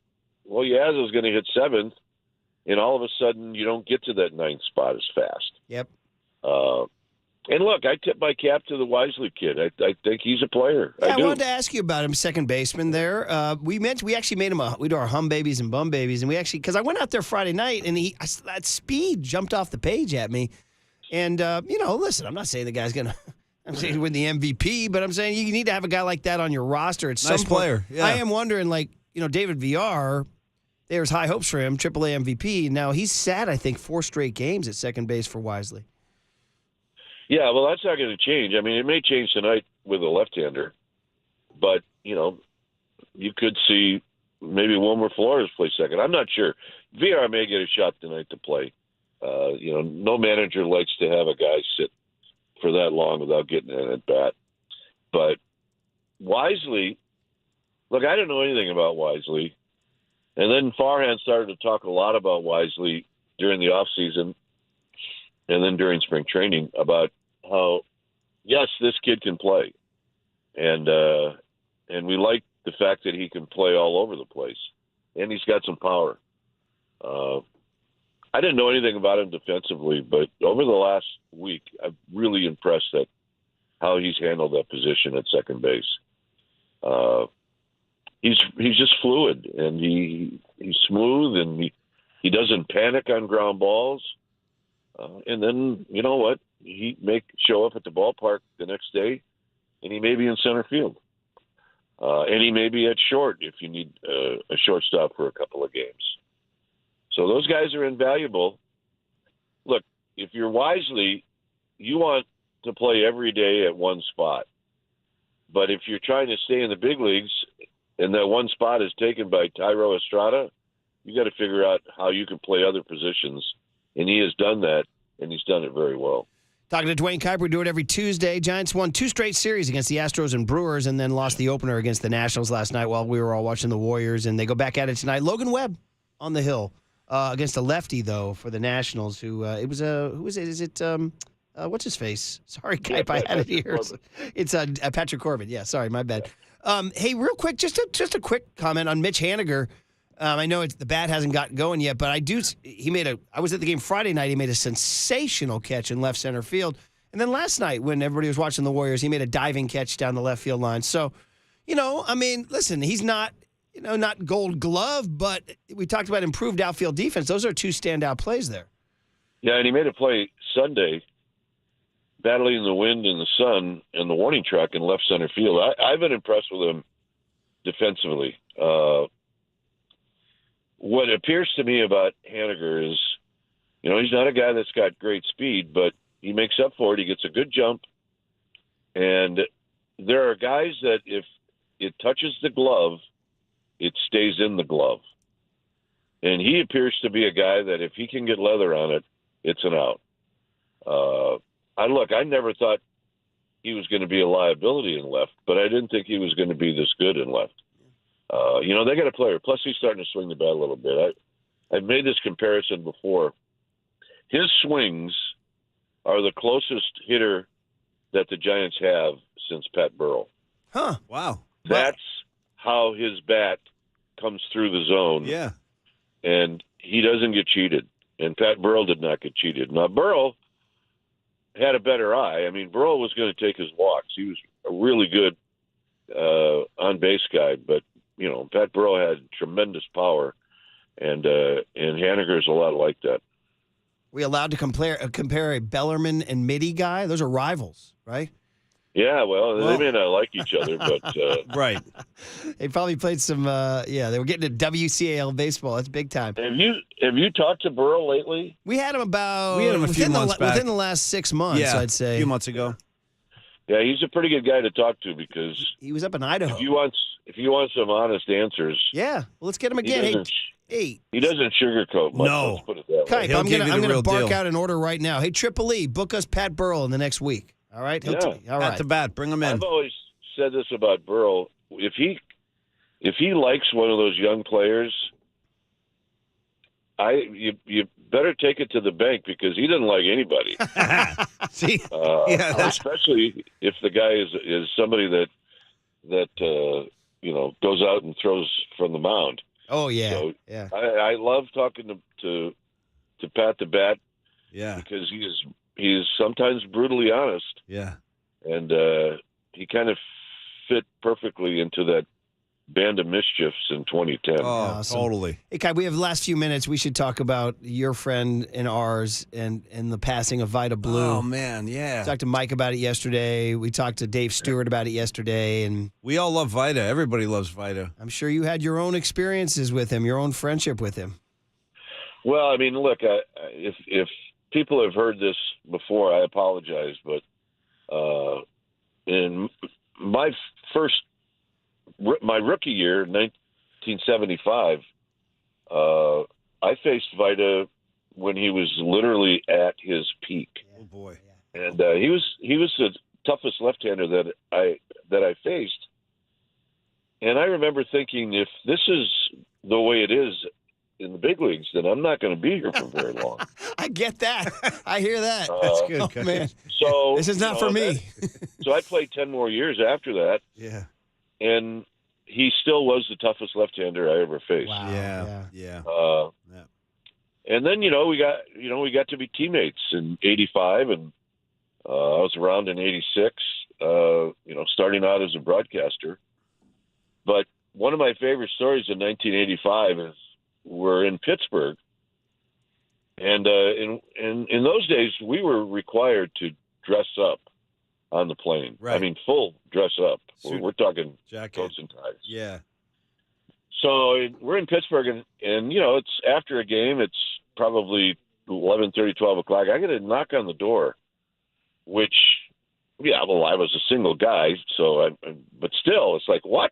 well, Yaz is going to hit 7th, and all of a sudden you don't get to that 9th spot as fast. Yep. And look, I tip my cap to the Wisely kid. I think he's a player. Yeah, I wanted to ask you about him, second baseman there. We actually made him we do our hum babies and bum babies, and because I went out there Friday night and that speed jumped off the page at me. And, listen, I'm not saying the guy's going to win the MVP, but I'm saying you need to have a guy like that on your roster at some Nice point. player, yeah. I am wondering, David Villar, there's high hopes for him, AAA MVP. Now, he's sat, I think, 4 straight games at second base for Wisely. Yeah, well, that's not going to change. I mean, it may change tonight with a left-hander, but, you could see maybe Wilmer Flores play second. I'm not sure. Villar may get a shot tonight to play. No manager likes to have a guy sit for that long without getting an at bat. But Wisely, look, I didn't know anything about Wisely. And then Farhan started to talk a lot about Wisely during the offseason and then during spring training about how, yes, this kid can play. And we like the fact that he can play all over the place. And he's got some power. I didn't know anything about him defensively, but over the last week, I'm really impressed at how he's handled that position at second base. He's just fluid, and he's smooth, and he doesn't panic on ground balls. And then, you know what? He may show up at the ballpark the next day, and he may be in center field. And he may be at short if you need a shortstop for a couple of games. So those guys are invaluable. Look, if you're Wisely, you want to play every day at one spot. But if you're trying to stay in the big leagues and that one spot is taken by Thairo Estrada, you got to figure out how you can play other positions. And he has done that, and he's done it very well. Talking to Dwayne Kuiper, we do it every Tuesday. Giants won 2 straight series against the Astros and Brewers and then lost the opener against the Nationals last night while we were all watching the Warriors, and they go back at it tonight. Logan Webb on the hill. Against a lefty, though, for the Nationals, who what's his face? Sorry, Kipe, I had it here. It's Patrick Corbin. Yeah, sorry, my bad. Hey, real quick, just a quick comment on Mitch Haniger. I know the bat hasn't gotten going yet, but I was at the game Friday night. He made a sensational catch in left center field. And then last night, when everybody was watching the Warriors, he made a diving catch down the left field line. So, listen, he's not Gold Glove, but we talked about improved outfield defense. Those are 2 standout plays there. Yeah, and he made a play Sunday, battling the wind and the sun and the warning track in left center field. I've been impressed with him defensively. What appears to me about Haniger is, he's not a guy that's got great speed, but he makes up for it. He gets a good jump. And there are guys that if it touches the glove, it stays in the glove. And he appears to be a guy that if he can get leather on it, it's an out. I never thought he was going to be a liability in left, but I didn't think he was going to be this good in left. They got a player. Plus, he's starting to swing the bat a little bit. I've made this comparison before. His swings are the closest hitter that the Giants have since Pat Burrell. Huh. Wow. That's how his bat comes through the zone. Yeah. And he doesn't get cheated. And Pat Burrell did not get cheated. Now, Burrell had a better eye. I mean, Burrell was going to take his walks. He was a really good on-base guy. But, Pat Burrell had tremendous power. And Haniger's a lot like that. We allowed to compare a Bellarmine and Mitty guy? Those are rivals, right? Yeah, well, they may not like each other, but right. They probably played some. They were getting to WCAL baseball. That's big time. Have you talked to Burrow lately? We had him a few months back. Within the last 6 months. Yeah, I'd say a few months ago. Yeah, he's a pretty good guy to talk to because he was up in Idaho. If you want some honest answers, yeah, well, let's get him again. Hey, he doesn't sugarcoat much. No. Let's put it that way. Kipe, I'm gonna bark out an order right now. Hey, Triple E, book us Pat Burrell in the next week. All right, all right. Bat to bat, bring him in. I've always said this about Burrow. If he likes one of those young players, you better take it to the bank because he doesn't like anybody. See, especially if the guy is somebody that goes out and throws from the mound. Oh yeah, so yeah. I love talking to Pat the Bat. Yeah, because he's sometimes brutally honest. Yeah, and he kind of fit perfectly into that band of mischiefs in 2010. Oh, awesome. Totally. Hey, Kai, we have the last few minutes. We should talk about your friend and ours and the passing of Vida Blue. Oh, man, yeah. We talked to Mike about it yesterday. We talked to Dave Stewart about it yesterday. And we all love Vida. Everybody loves Vida. I'm sure you had your own experiences with him, your own friendship with him. Well, I mean, look, if people have heard this before, I apologize. But in my rookie year, 1975, I faced Vida when he was literally at his peak. Oh boy! And he was the toughest left-hander that I faced. And I remember thinking, if this is the way it is in the big leagues, then I'm not going to be here for very long. I get that. I hear that. That's good. Oh, man. So this is not for me. So I played 10 more years after that. Yeah. And he still was the toughest left-hander I ever faced. Wow. Yeah. And then we got to be teammates in '85, and I was around in '86. Starting out as a broadcaster. But one of my favorite stories in 1985 is we're in Pittsburgh, and in those days we were required to dress up on the plane. Right. I mean, full dress up. We're talking jacket, coats and ties. Yeah. So we're in Pittsburgh, and it's after a game. It's probably 11:30, 12 o'clock. I get a knock on the door, which, I was a single guy, but still, it's like, what?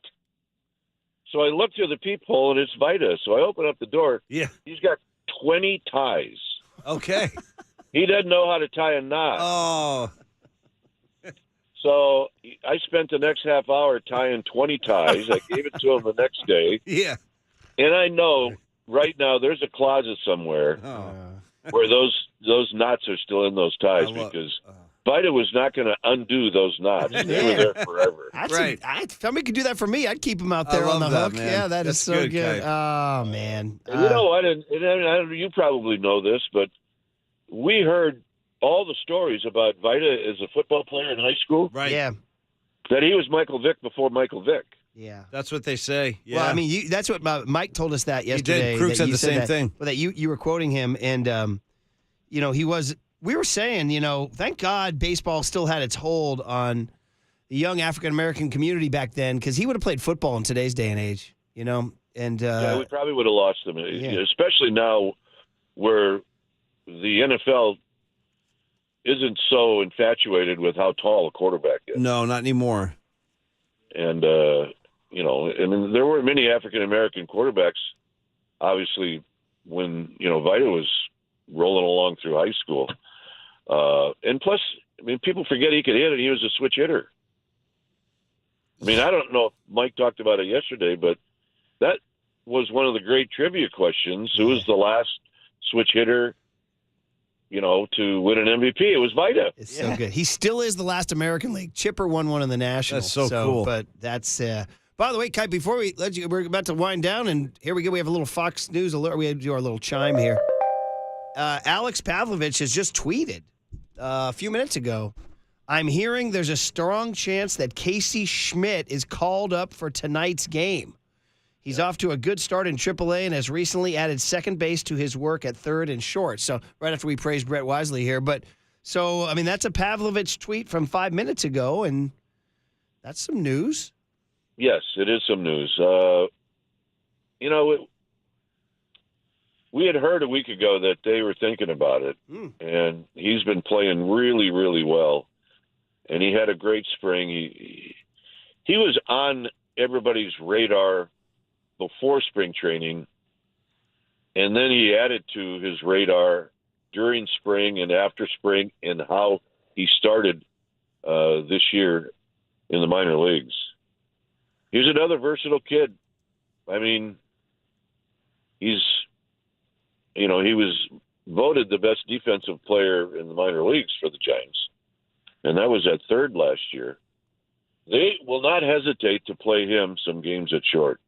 So I look through the peephole, and it's Vida. So I open up the door. Yeah. He's got 20 ties. Okay. He doesn't know how to tie a knot. Oh. So I spent the next half hour tying 20 ties. I gave it to him the next day. Yeah. And I know right now there's a closet somewhere where those knots are still in those ties because Vida was not going to undo those knots. They were there forever. Right. If somebody could do that for me, I'd keep him out there on the hook. Man. Yeah, That's is so good. Kai. Oh, man. And you know what? And you probably know this, but we heard all the stories about Vida as a football player in high school. Right. Yeah. That he was Michael Vick before Michael Vick. Yeah. That's what they say. Yeah. Well, I mean, that's what Mike told us that yesterday. He did. Krug said the same thing. Well, that you were quoting him, and, he was – we were saying, thank God baseball still had its hold on the young African-American community back then because he would have played football in today's day and age, and we probably would have lost him, especially now where the NFL isn't so infatuated with how tall a quarterback is. No, not anymore. And, there were many African-American quarterbacks, obviously, when, Vida was rolling along through high school. And plus, people forget he could hit, and he was a switch hitter. I don't know if Mike talked about it yesterday, but that was one of the great trivia questions. Who was the last switch hitter to win an MVP. It was Vida. It's so good. He still is the last American League. Chipper won one in the National. That's so cool. But that's by the way, Kite, before we let you, we're about to wind down, and here we go. We have a little Fox News alert. We have to do our little chime here. Alex Pavlovich has just tweeted a few minutes ago, I'm hearing there's a strong chance that Casey Schmidt is called up for tonight's game. He's off to a good start in AAA and has recently added second base to his work at third and short. So right after we praised Brett Wisely here. But so, I mean, that's a Pavlovich tweet from 5 minutes ago, and that's some news. Yes, it is some news. We had heard a week ago that they were thinking about it, and he's been playing really, really well. And he had a great spring. He was on everybody's radar before spring training, and then he added to his radar during spring and after spring, and how he started this year in the minor leagues. He's another versatile kid. I mean, he was voted the best defensive player in the minor leagues for the Giants, and that was at third last year. They will not hesitate to play him some games at short.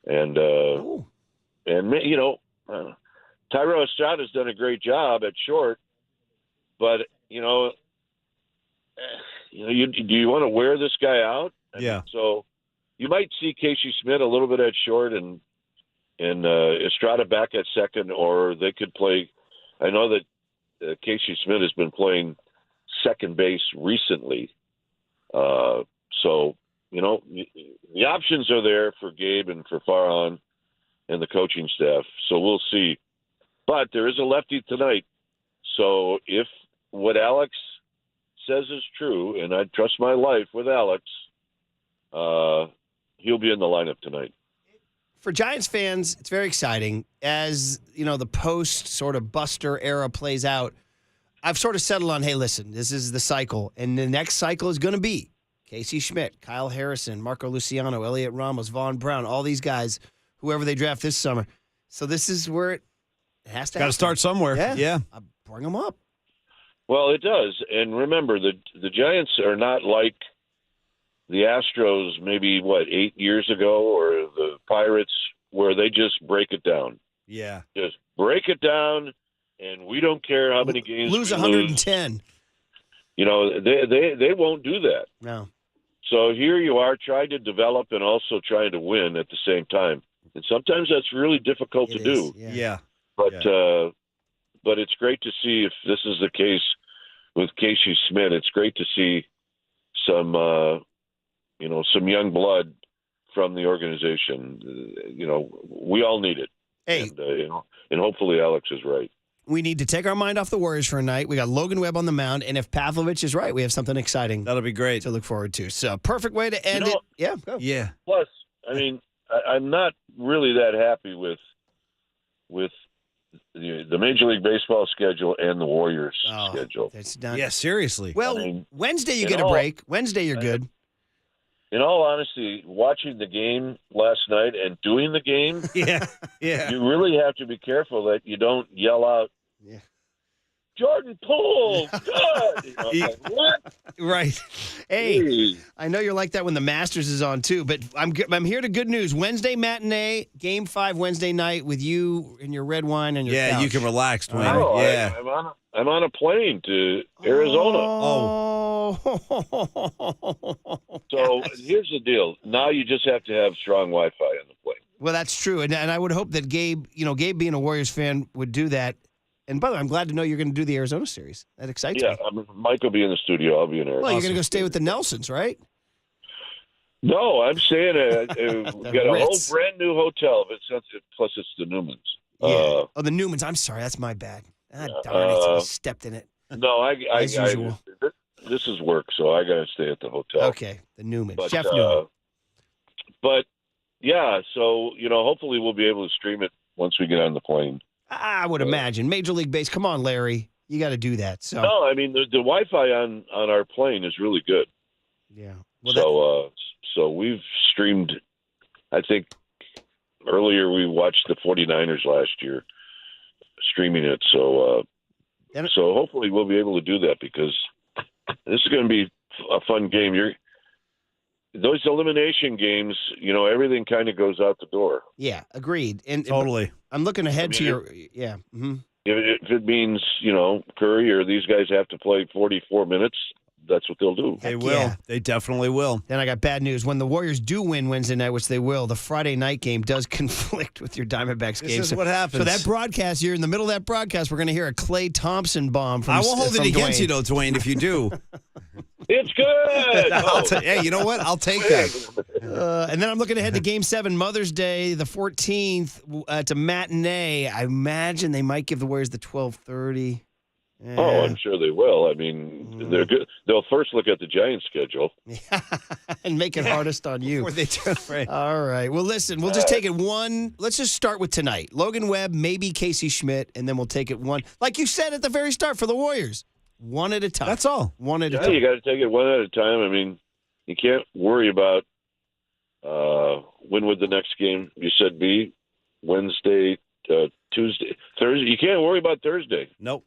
And Thairo Estrada's done a great job at short, but do you want to wear this guy out? Yeah. So you might see Casey Schmidt a little bit at short and Estrada back at second, or they could play. I know that Casey Schmidt has been playing second base recently, so the options are there for Gabe and for Farhan and the coaching staff. So we'll see. But there is a lefty tonight. So if what Alex says is true, and I trust my life with Alex, he'll be in the lineup tonight. For Giants fans, it's very exciting. As, the post sort of Buster era plays out, I've sort of settled on, hey, listen, this is the cycle. And the next cycle is going to be Casey Schmidt, Kyle Harrison, Marco Luciano, Elliot Ramos, Vaughn Brown, all these guys, whoever they draft this summer. So this is where it has to happen. Got to start somewhere. Yeah. Bring them up. Well, it does. And remember, the Giants are not like the Astros maybe, 8 years ago, or the Pirates, where they just break it down. Yeah. Just break it down, and we don't care how many games lose we 110. They won't do that. No. So here you are trying to develop and also trying to win at the same time. And sometimes that's really difficult to do. Yeah. But it's great to see if this is the case with Casey Schmidt. It's great to see some young blood from the organization. We all need it. Hey. And hopefully Alex is right. We need to take our mind off the Warriors for a night. We got Logan Webb on the mound, and if Pavlovich is right, we have something exciting. That'll be great to look forward to. So, perfect way to end it. Yeah, go. Yeah. Plus, I mean, I'm not really that happy with the Major League Baseball schedule and the Warriors schedule. Yeah, seriously. Well, Wednesday you get a break. Wednesday you're good. In all honesty, watching the game last night and doing the game, you really have to be careful that you don't yell out, Jordan Poole, good. What? Right. Hey, I know you're like that when the Masters is on too, but I'm here to good news. Wednesday matinee, Game 5 Wednesday night with you and your red wine and your couch. You can relax, Dwayne. No, yeah. I'm on a plane to Arizona. So here's the deal. Now you just have to have strong Wi-Fi on the plane. Well, that's true, and I would hope that Gabe being a Warriors fan would do that. And by the way, I'm glad to know you're going to do the Arizona series. That excites me. Yeah, Mike will be in the studio. I'll be in Arizona. Well, you're going to go stay with the Nelsons, right? No, I'm saying we got a whole brand new hotel. Plus, it's the Newmans. The Newmans. I'm sorry, that's my bad. Darn it! I stepped in it. No, as usual. This is work, so I got to stay at the hotel. Okay, the Newmans, Jeff Newman. But yeah, so hopefully we'll be able to stream it once we get on the plane. I would imagine Major League Base. Come on, Larry, you got to do that. So no, I mean the Wi-Fi on our plane is really good. Yeah. Well, so we've streamed. I think earlier we watched the 49ers last year, streaming it. So So hopefully we'll be able to do that because this is going to be a fun game. Those elimination games, everything kind of goes out the door. Yeah, agreed. And totally. I'm looking ahead to your Mm-hmm. If it means, Curry or these guys have to play 44 minutes, that's what they'll do. They will. Yeah. They definitely will. Then I got bad news. When the Warriors do win Wednesday night, which they will, the Friday night game does conflict with your Diamondbacks game. This is what happens. So that broadcast, you're in the middle of that broadcast, we're going to hear a Klay Thompson bomb from I won't hold it against Dwayne. you, though, Dwayne, if you do. It's good. Hey, you know what? I'll take that. And then I'm looking ahead to Game 7, Mother's Day, the 14th. It's a matinee. I imagine they might give the Warriors the 12:30. Oh, I'm sure they will. I mean, they're good. They'll first look at the Giants' schedule and make it hardest on you. Before they do. Right. All right. Well, listen, we'll just take it one. Let's just start with tonight. Logan Webb, maybe Casey Schmidt, and then we'll take it one. Like you said at the very start for the Warriors, one at a time. That's all. One at a time. You got to take it one at a time. I mean, you can't worry about when would the next game, you said, be Wednesday, Tuesday, Thursday. You can't worry about Thursday. Nope.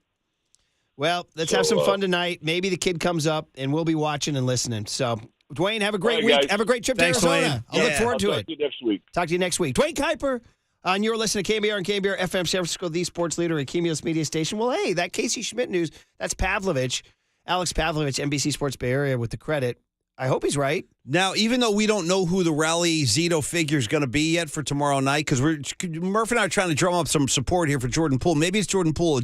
Well, let's have some fun tonight. Maybe the kid comes up, and we'll be watching and listening. So, Dwayne, have a great week. Guys. Have a great trip Thanks, to Arizona. Dwayne. I'll look forward to Talk it. to you next week. Talk to you next week. Dwayne Kuiper, and you're listening to KNBR and KNBR FM San Francisco, the sports leader at Cumulus Media Station. Well, hey, that Casey Schmidt news, that's Pavlovich, Alex Pavlovich, NBC Sports Bay Area with the credit. I hope he's right. Now, even though we don't know who the Rally Zito figure is going to be yet for tomorrow night, because Murph and I are trying to drum up some support here for Jordan Poole. Maybe it's Jordan Poole,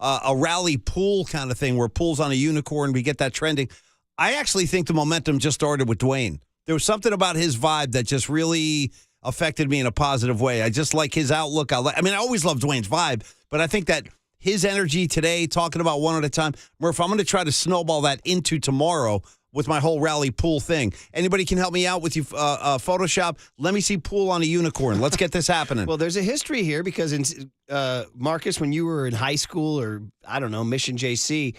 a Rally Poole kind of thing where Poole's on a unicorn. We get that trending. I actually think the momentum just started with Dwayne. There was something about his vibe that just really affected me in a positive way. I just like his outlook. I always love Dwayne's vibe, but I think that his energy today, talking about one at a time, Murph, I'm going to try to snowball that into tomorrow with my whole Rally Poole thing. Anybody can help me out with you, Photoshop? Let me see Poole on a unicorn. Let's get this happening. Well, there's a history here because, Marcus, when you were in high school or, I don't know, Mission JC,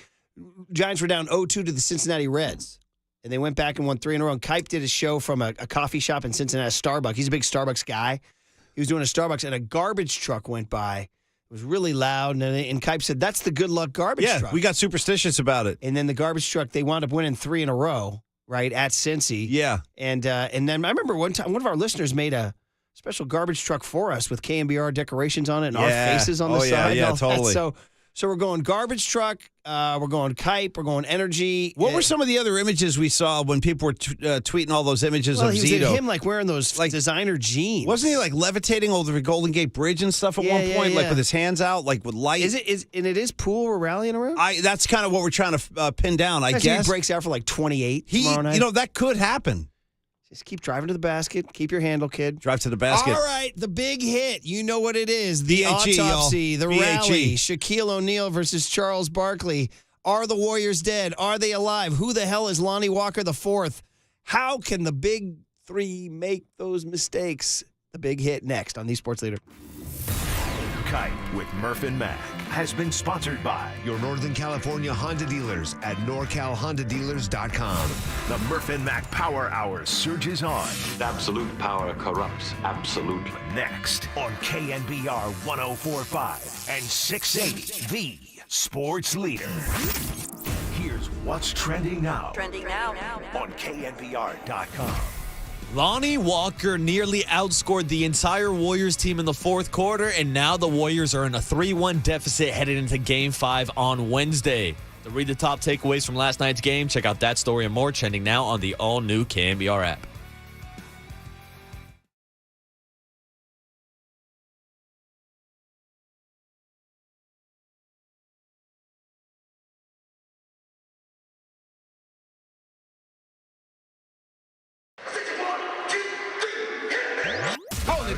Giants were down 0-2 to the Cincinnati Reds. And they went back and won 3 in a row. And Kipe did a show from a coffee shop in Cincinnati, Starbucks. He's a big Starbucks guy. He was doing a Starbucks, and a garbage truck went by. It was really loud, and Kipe said, "That's the good luck garbage truck." Yeah, we got superstitious about it. And then the garbage truck, they wound up winning 3 in a row, right, at Cincy. Yeah. And then I remember one time, one of our listeners made a special garbage truck for us with KNBR decorations on it and our faces on the side. Yeah, totally. So we're going garbage truck, we're going Kipe, we're going energy. What were some of the other images we saw when people were tweeting all those images of he was Zito? him like wearing those like designer jeans. Wasn't he like levitating over the Golden Gate Bridge and stuff at one point, like with his hands out, like with light? And it is Poole we're rallying around? That's kind of what we're trying to pin down, I guess. He breaks out for like 28 tomorrow night. That could happen. Just keep driving to the basket. Keep your handle, kid. Drive to the basket. All right, the big hit. You know what it is. The BHE, autopsy, the BHE. rally. Shaquille O'Neal versus Charles Barkley. Are the Warriors dead? Are they alive? Who the hell is Lonnie Walker IV? How can the big three make those mistakes? The big hit next on the Sports Leader. Kipe with Murph and Mac has been sponsored by your Northern California Honda dealers at NorCalHondaDealers.com. The Murph and Mac Power Hour surges on. Absolute power corrupts. Absolutely. Next on KNBR 104.5 and 680, the Sports Leader. Here's what's trending now. On KNBR.com. Lonnie Walker nearly outscored the entire Warriors team in the fourth quarter, and now the Warriors are in a 3-1 deficit headed into Game 5 on Wednesday. To read the top takeaways from last night's game, check out that story and more trending now on the all-new KNBR app.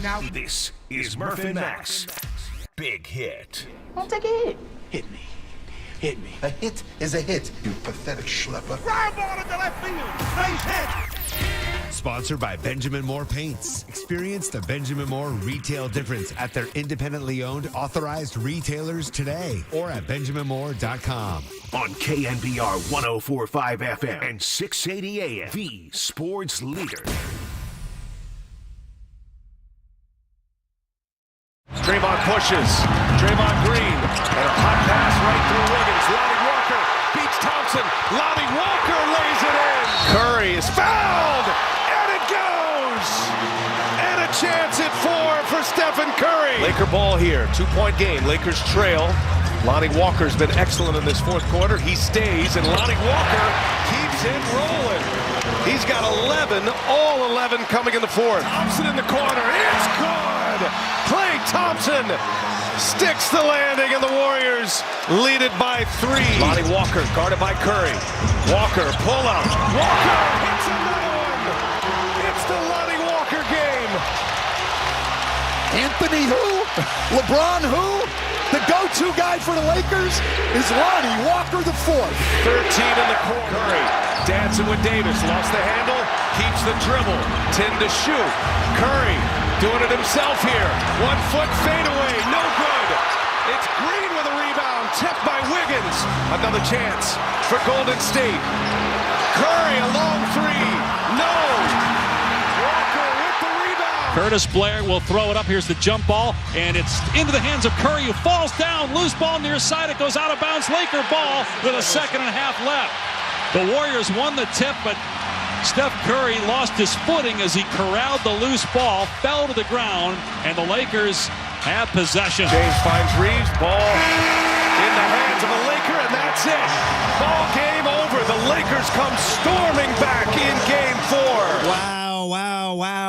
Now this is Murph and Mac's Big Hit. I'll take a hit. Hit me. Hit me. A hit is a hit, you pathetic schlepper. Drive ball into left field. Nice hit. Sponsored by Benjamin Moore Paints. Experience the Benjamin Moore retail difference at their independently owned authorized retailers today or at benjaminmoore.com. On KNBR 104.5 FM and 680 AM, the Sports Leader. Draymond pushes. Draymond Green. And a hot pass right through Wiggins. Lonnie Walker beats Thompson. Lonnie Walker lays it in. Curry is fouled, and it goes. And a chance at 4 for Stephen Curry. Laker ball here. 2-point game. Lakers trail. Lonnie Walker's been excellent in this fourth quarter. He stays, and Lonnie Walker keeps it rolling. He's got 11, all 11 coming in the fourth. Thompson in the corner. It's good. Klay Thompson sticks the landing, and the Warriors lead it by 3. Lonnie Walker guarded by Curry. Walker pull up. Walker hits another one. It's the Lonnie Walker game. Anthony who? LeBron who? The go-to guy for the Lakers is Lonnie Walker the fourth. 13 in the corner. Curry dancing with Davis. Lost the handle. Keeps the dribble. 10 to shoot. Curry doing it himself here. 1 foot fadeaway. No good. It's Green with a rebound. Tipped by Wiggins. Another chance for Golden State. Curry a long 3. No. Walker with the rebound. Curtis Blair will throw it up. Here's the jump ball, and it's into the hands of Curry, who falls down. Loose ball near side. It goes out of bounds. Laker ball with a second and a half left. The Warriors won the tip, but Steph Curry lost his footing as he corralled the loose ball, fell to the ground, and the Lakers have possession. James finds Reeves. Ball in the hands of the Laker, and that's it. Ball game over. The Lakers come storming back in game 4. Wow.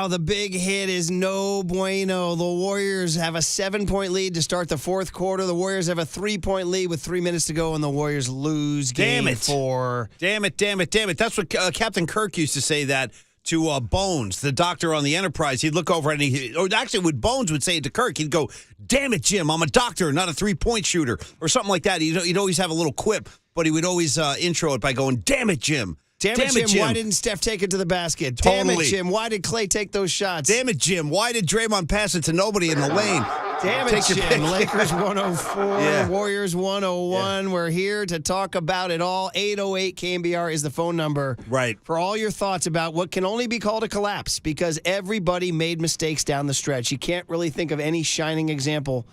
The big hit is no bueno. The Warriors have a 7-point lead to start the fourth quarter. The Warriors have a 3-point lead with 3 minutes to go, and the Warriors lose game 4. Damn it. That's what Captain Kirk used to say that to Bones, the doctor on the Enterprise. He'd look over and Bones would say it to Kirk. He'd go, "Damn it, Jim, I'm a doctor, not a 3-point shooter," or something like that. He'd always have a little quip, but he would always intro it by going, "Damn it, Jim. Damn it, Jim, why didn't Steph take it to the basket? Damn it, Jim, why did Klay take those shots? Damn it, Jim, why did Draymond pass it to nobody in the lane?" Damn it, Jim. Lakers 104, Warriors 101. Yeah. We're here to talk about it all. 808 KNBR is the phone number. Right. For all your thoughts about what can only be called a collapse, because everybody made mistakes down the stretch. You can't really think of any shining example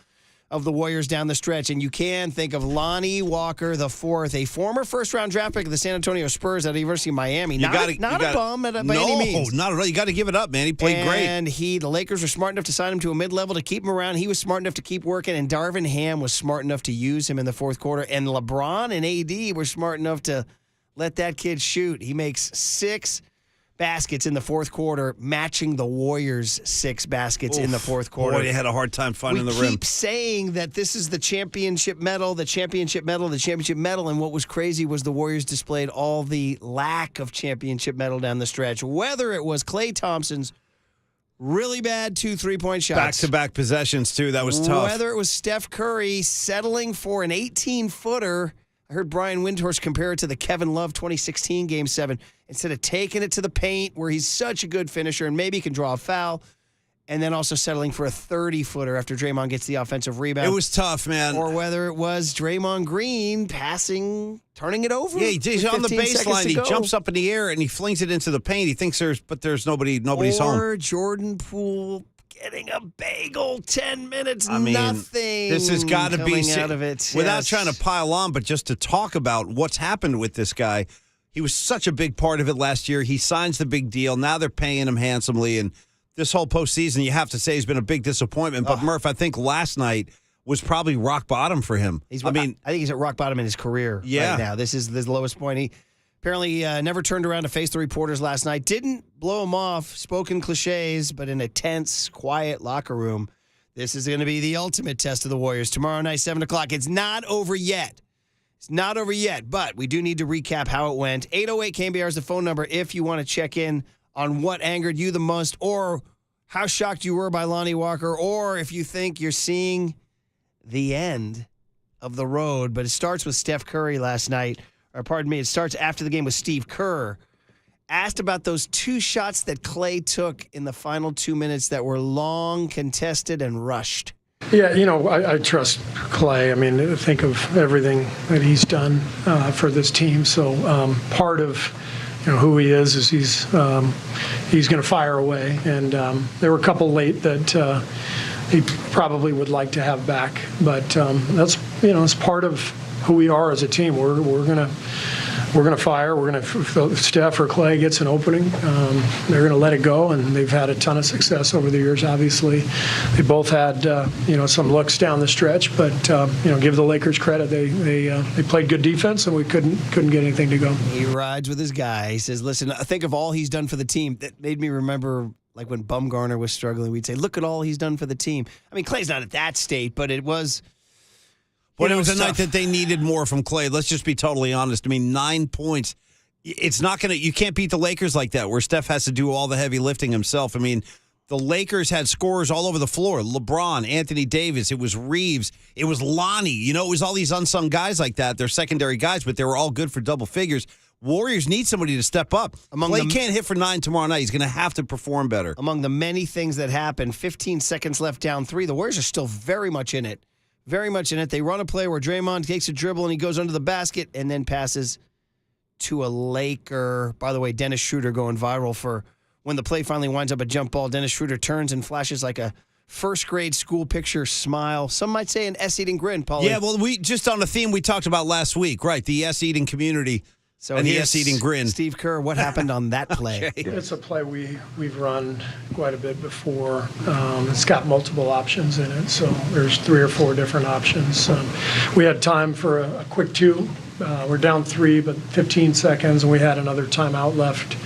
of the Warriors down the stretch, and you can think of Lonnie Walker the fourth, a former first-round draft pick of the San Antonio Spurs at the University of Miami. Not a bum by any means. No, not at all. You got to give it up, man. He played great. And the Lakers were smart enough to sign him to a mid-level to keep him around. He was smart enough to keep working, and Darvin Ham was smart enough to use him in the fourth quarter. And LeBron and AD were smart enough to let that kid shoot. He makes 6 baskets in the fourth quarter, matching the Warriors' 6 baskets in the fourth quarter. Boy, they had a hard time finding the rim. We keep saying that this is the championship medal, the championship medal, the championship medal, and what was crazy was the Warriors displayed all the lack of championship medal down the stretch, whether it was Klay Thompson's really bad 2 3-point shots. Back-to-back possessions, too. That was tough. Whether it was Steph Curry settling for an 18-footer. I heard Brian Windhorst compare it to the Kevin Love 2016 Game 7. Instead of taking it to the paint, where he's such a good finisher and maybe can draw a foul, and then also settling for a 30-footer after Draymond gets the offensive rebound. It was tough, man. Or whether it was Draymond Green passing, turning it over. Yeah, he's on the baseline. He jumps up in the air, and he flings it into the paint. He thinks there's nobody's home. Or Jordan Poole getting a bagel, 10 minutes, nothing. This has got to be out of it. Without trying to pile on, but just to talk about what's happened with this guy. He was such a big part of it last year. He signs the big deal. Now they're paying him handsomely, and this whole postseason, you have to say, has been a big disappointment. But Murph, I think last night was probably rock bottom for him. I think he's at rock bottom in his career right now. This is the lowest point. He apparently never turned around to face the reporters last night. Didn't blow him off, spoken cliches, but in a tense, quiet locker room. This is going to be the ultimate test of the Warriors. Tomorrow night, 7 o'clock. It's not over yet. It's not over yet, but we do need to recap how it went. 808 KNBR is the phone number if you want to check in on what angered you the most, or how shocked you were by Lonnie Walker, or if you think you're seeing the end of the road. But it starts with Steph Curry last night. Or pardon me, it starts after the game with Steve Kerr. Asked about those 2 shots that Klay took in the final 2 minutes that were long, contested, and rushed. Yeah, I trust Klay. I mean, think of everything that he's done for this team. So part of who he is he's going to fire away. And there were a couple late that he probably would like to have back. But that's it's part of who we are as a team. We're gonna fire. We're gonna, if Steph or Clay gets an opening, they're gonna let it go, and they've had a ton of success over the years. Obviously, they both had some looks down the stretch, but give the Lakers credit. They played good defense, and we couldn't get anything to go. He rides with his guy. He says, "Listen, I think of all he's done for the team." That made me remember, like when Bumgarner was struggling, we'd say, "Look at all he's done for the team." I mean, Clay's not at that state, but it was. But it was a night that they needed more from Clay. Let's just be totally honest. I mean, 9 points. It's not going to – you can't beat the Lakers like that where Steph has to do all the heavy lifting himself. I mean, the Lakers had scorers all over the floor. LeBron, Anthony Davis. It was Reeves. It was Lonnie. It was all these unsung guys like that. They're secondary guys, but they were all good for double figures. Warriors need somebody to step up. Clay can't hit for 9 tomorrow night. He's going to have to perform better. Among the many things that happened, 15 seconds left down 3. The Warriors are still very much in it. Very much in it. They run a play where Draymond takes a dribble and he goes under the basket and then passes to a Laker. By the way, Dennis Schroeder going viral for when the play finally winds up a jump ball. Dennis Schroeder turns and flashes like a first-grade school picture smile. Some might say an S-eating grin, Paulie. Yeah, well, we just on a theme we talked about last week, right? The S-eating community. So and the S-eating grin. Steve Kerr, what happened on that play? Okay. It's a play we've run quite a bit before. It's got multiple options in it, so there's 3 or 4 different options. We had time for a quick 2. We're down 3, but 15 seconds, and we had another timeout left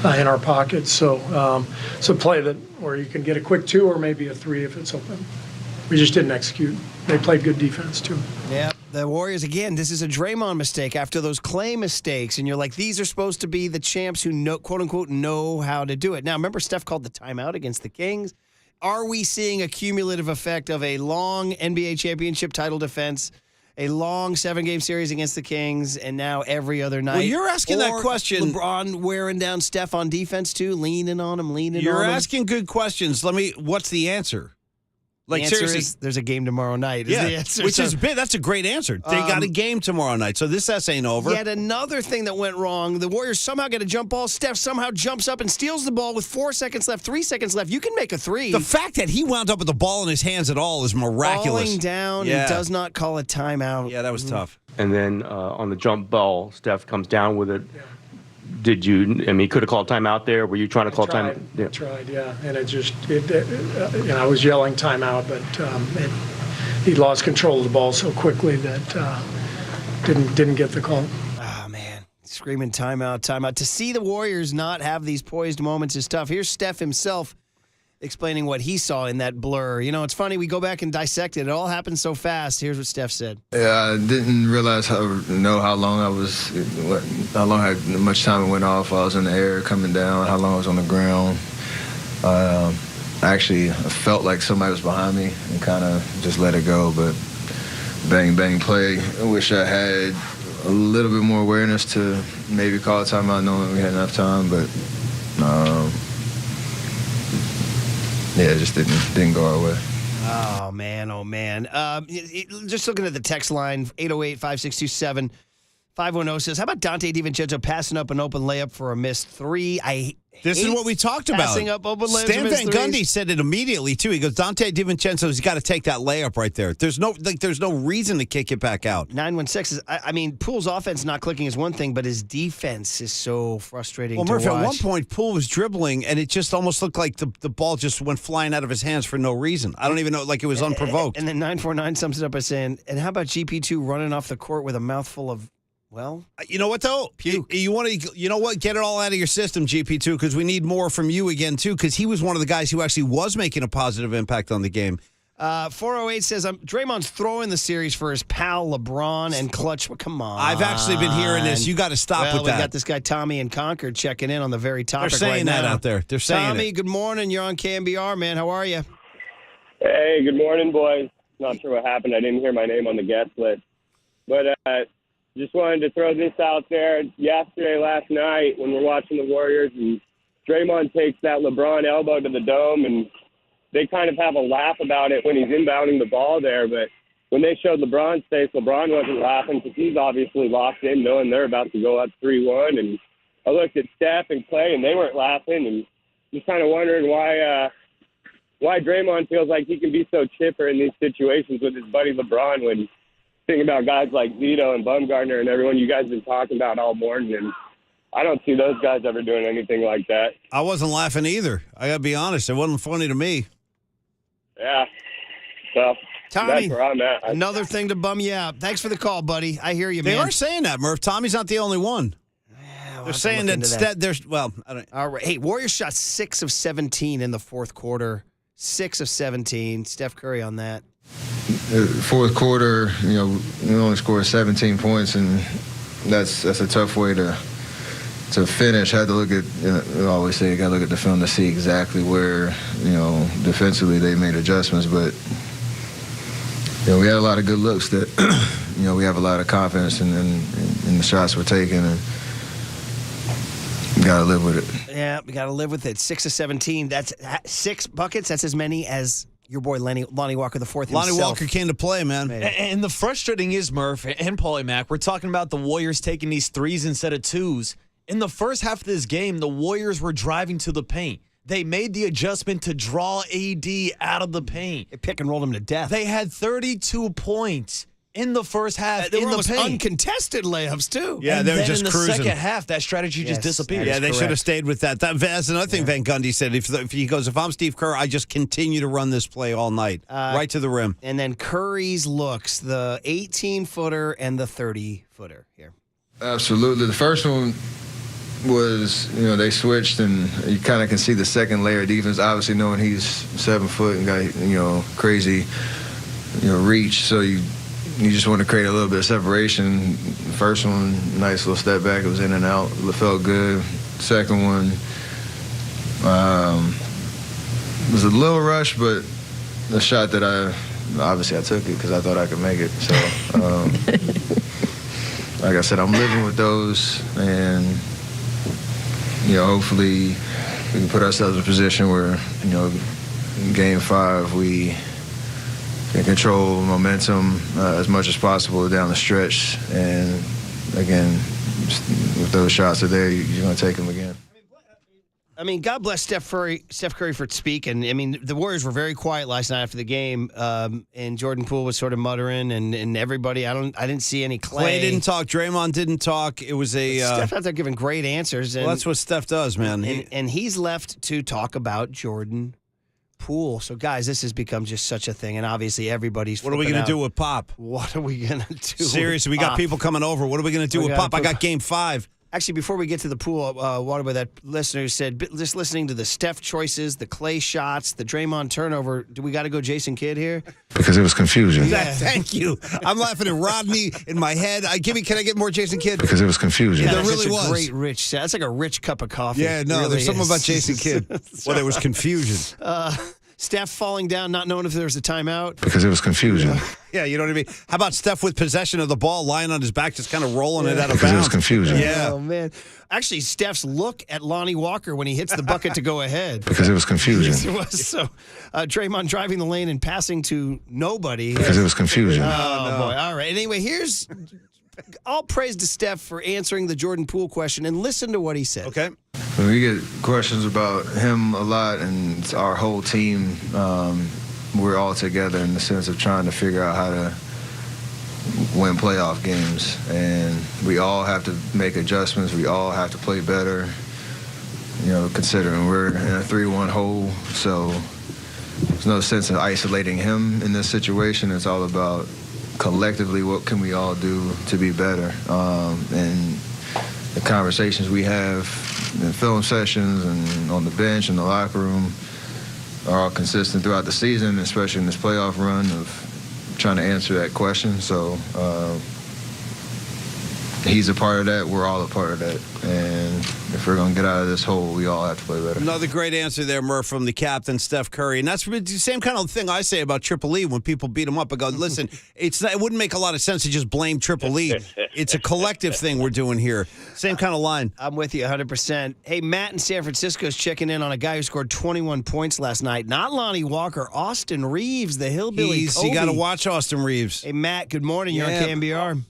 in our pocket. So it's a play where you can get a quick 2 or maybe a 3 if it's open. We just didn't execute. They played good defense, too. Yeah, the Warriors, again, this is a Draymond mistake after those Clay mistakes. And you're like, these are supposed to be the champs who know, quote unquote, know how to do it. Now, remember, Steph called the timeout against the Kings. Are we seeing a cumulative effect of a long NBA championship title defense, a long 7-game series against the Kings, and now every other night? Well, you're asking that question. LeBron wearing down Steph on defense, too, leaning on him. You're asking good questions. What's the answer? Like, seriously, there's a game tomorrow night. Yeah, that's a great answer. They got a game tomorrow night, so this ain't over. Yet another thing that went wrong, the Warriors somehow get a jump ball. Steph somehow jumps up and steals the ball with 4 seconds left, 3 seconds left. You can make a 3. The fact that he wound up with the ball in his hands at all is miraculous. Falling down and does not call a timeout. Yeah, that was tough. And then on the jump ball, Steph comes down with it. Yeah. He could have called timeout there. Were you trying to call timeout? Yeah. Tried, yeah. And I was yelling timeout, but he lost control of the ball so quickly that didn't get the call. Oh, man. Screaming timeout, timeout. To see the Warriors not have these poised moments is tough. Here's Steph himself explaining what he saw in that blur. It's funny. We go back and dissect it. It all happened so fast. Here's what Steph said. Yeah, I didn't realize how much time it went off. I was in the air coming down, how long I was on the ground. I felt like somebody was behind me and kind of just let it go, but bang, bang play. I wish I had a little bit more awareness to maybe call a timeout knowing we had enough time, but it just didn't go our way. Oh, man. Just looking at the text line, 808-5627, 510 says, how about Dante DiVincenzo passing up an open layup for a missed 3? This is what we talked about. Passing up open layups. Stan Van Gundy said it immediately, too. He goes, Dante DiVincenzo's got to take that layup right there. There's no reason to kick it back out. 916 is, Poole's offense not clicking is one thing, but his defense is so frustrating to watch. Murphy, at one point, Poole was dribbling, and it just almost looked like the ball just went flying out of his hands for no reason. I don't even know, like it was unprovoked. And then 949 sums it up by saying, and how about GP2 running off the court with a mouthful of, well, you know what though? Puke. You want to, get it all out of your system, GP2, because we need more from you again too. Because he was one of the guys who actually was making a positive impact on the game. 408 says Draymond's throwing the series for his pal LeBron and Clutch. Well, come on, I've actually been hearing this. You got to stop with that. We got this guy Tommy in Concord checking in on the very topic. They're saying right that now. out there. They're saying Tommy, it. good morning. You're on KNBR, man. How are you? Hey, good morning, boys. Not sure what happened. I didn't hear my name on the guest list, but just wanted to throw this out there. Last night, when we're watching the Warriors, and Draymond takes that LeBron elbow to the dome, and they kind of have a laugh about it when he's inbounding the ball there. But when they showed LeBron's face, LeBron wasn't laughing because he's obviously locked in, knowing they're about to go up 3-1. And I looked at Steph and Clay, and they weren't laughing, and just kind of wondering why Draymond feels like he can be so chipper in these situations with his buddy LeBron when think about guys like Zito and Bumgarner and everyone you guys have been talking about all morning, and I don't see those guys ever doing anything like that. I wasn't laughing either. I got to be honest. It wasn't funny to me. Yeah. So Tommy, that's where I'm at. another thing to bum you out. Thanks for the call, buddy. I hear you, They man. are saying that, Murph. Tommy's not the only one. They're saying that there's, well, I don't. All right. Hey, Warriors shot 6 of 17 in the fourth quarter. 6 of 17. Steph Curry on that. Fourth quarter, we only scored 17 points, and that's a tough way to finish. I had to look at, I always say you got to look at the film to see exactly where, defensively they made adjustments, but we had a lot of good looks that, we have a lot of confidence in the shots we're taking, and we got to live with it. Yeah, we got to live with it. 6 of 17. That's 6 buckets. That's as many as your boy Lonnie Walker, the fourth himself. Lonnie Walker came to play, man. And the frustrating is, Murph and Paulie Mac, we're talking about the Warriors taking these threes instead of twos. In the first half of this game, the Warriors were driving to the paint. They made the adjustment to draw AD out of the paint. They pick and rolled him to death. They had 32 points in the first half They in were the almost paint. uncontested layups, too. Yeah, and they were then just in the cruising. second half, that strategy just disappeared. Yeah, they should have stayed with that. That's another thing Van Gundy said. If he goes, if I'm Steve Kerr, I just continue to run this play all night, right to the rim. And then Curry's looks, the 18-footer and the 30-footer here. Absolutely. The first one was, they switched, and you kind of can see the second layer of defense, obviously knowing he's 7 foot and got, crazy, reach. So you just want to create a little bit of separation. The first one, nice little step back. It was in and out. It felt good. Second one was a little rush, but the shot that I took it because I thought I could make it. So, like I said, I'm living with those, and hopefully we can put ourselves in a position where in Game 5 we can control momentum as much as possible down the stretch. And again, with those shots are there, you're going to take them again. I mean, God bless Steph Curry for speaking. I mean, the Warriors were very quiet last night after the game, and Jordan Poole was sort of muttering, and everybody. I didn't see any Clay. Clay didn't talk. Draymond didn't talk. It was a Steph out there giving great answers. And, well, that's what Steph does, man. And he's left to talk about Jordan Poole. So, guys, this has become just such a thing, and obviously everybody's. What are we going to do with Pop? What are we going to do? Seriously, we got people coming over. What are we going to do with Pop? I got Game 5. Actually, before we get to the Poole, Waterboy, that listener who said, just listening to the Steph choices, the Clay shots, the Draymond turnover, do we got to go Jason Kidd here? Because it was confusion. Yeah. Thank you. I'm laughing at Rodney in my head. Can I get more Jason Kidd? Because it was confusion. Yeah, there really was. Great, rich. That's like a rich cup of coffee. Yeah, no, really there's something is. about Jason Kidd. Well, there was confusion. Steph falling down, not knowing if there was a timeout. Because it was confusion. Yeah, you know what I mean? How about Steph with possession of the ball, lying on his back, just kind of rolling it out of Because bounds? it was confusion. Yeah. Oh, man. Actually, Steph's look at Lonnie Walker when he hits the bucket to go ahead. Because it was confusion. It was so. Draymond driving the lane and passing to nobody. Because it was confusion. Oh, boy. All right. Anyway, here's all praise to Steph for answering the Jordan Poole question, and listen to what he said. Okay. We get questions about him a lot, and it's our whole team. We're all together in the sense of trying to figure out how to win playoff games, and we all have to make adjustments. We all have to play better, considering we're in a 3-1 hole. So there's no sense in isolating him in this situation. It's all about collectively what can we all do to be better, and the conversations we have in film sessions and on the bench in the locker room are all consistent throughout the season, especially in this playoff run of trying to answer that question. So he's a part of that. We're all a part of that. And if we're going to get out of this hole, we all have to play better. Another great answer there, Murph, from the captain, Steph Curry. And that's the same kind of thing I say about Triple E when people beat him up. I go, listen, it wouldn't make a lot of sense to just blame Triple E. It's a collective thing we're doing here. Same kind of line. I'm with you 100%. Hey, Matt in San Francisco is checking in on a guy who scored 21 points last night. Not Lonnie Walker, Austin Reeves, the hillbilly Kobe. You got to watch Austin Reeves. Hey, Matt, good morning. You're on KNBR.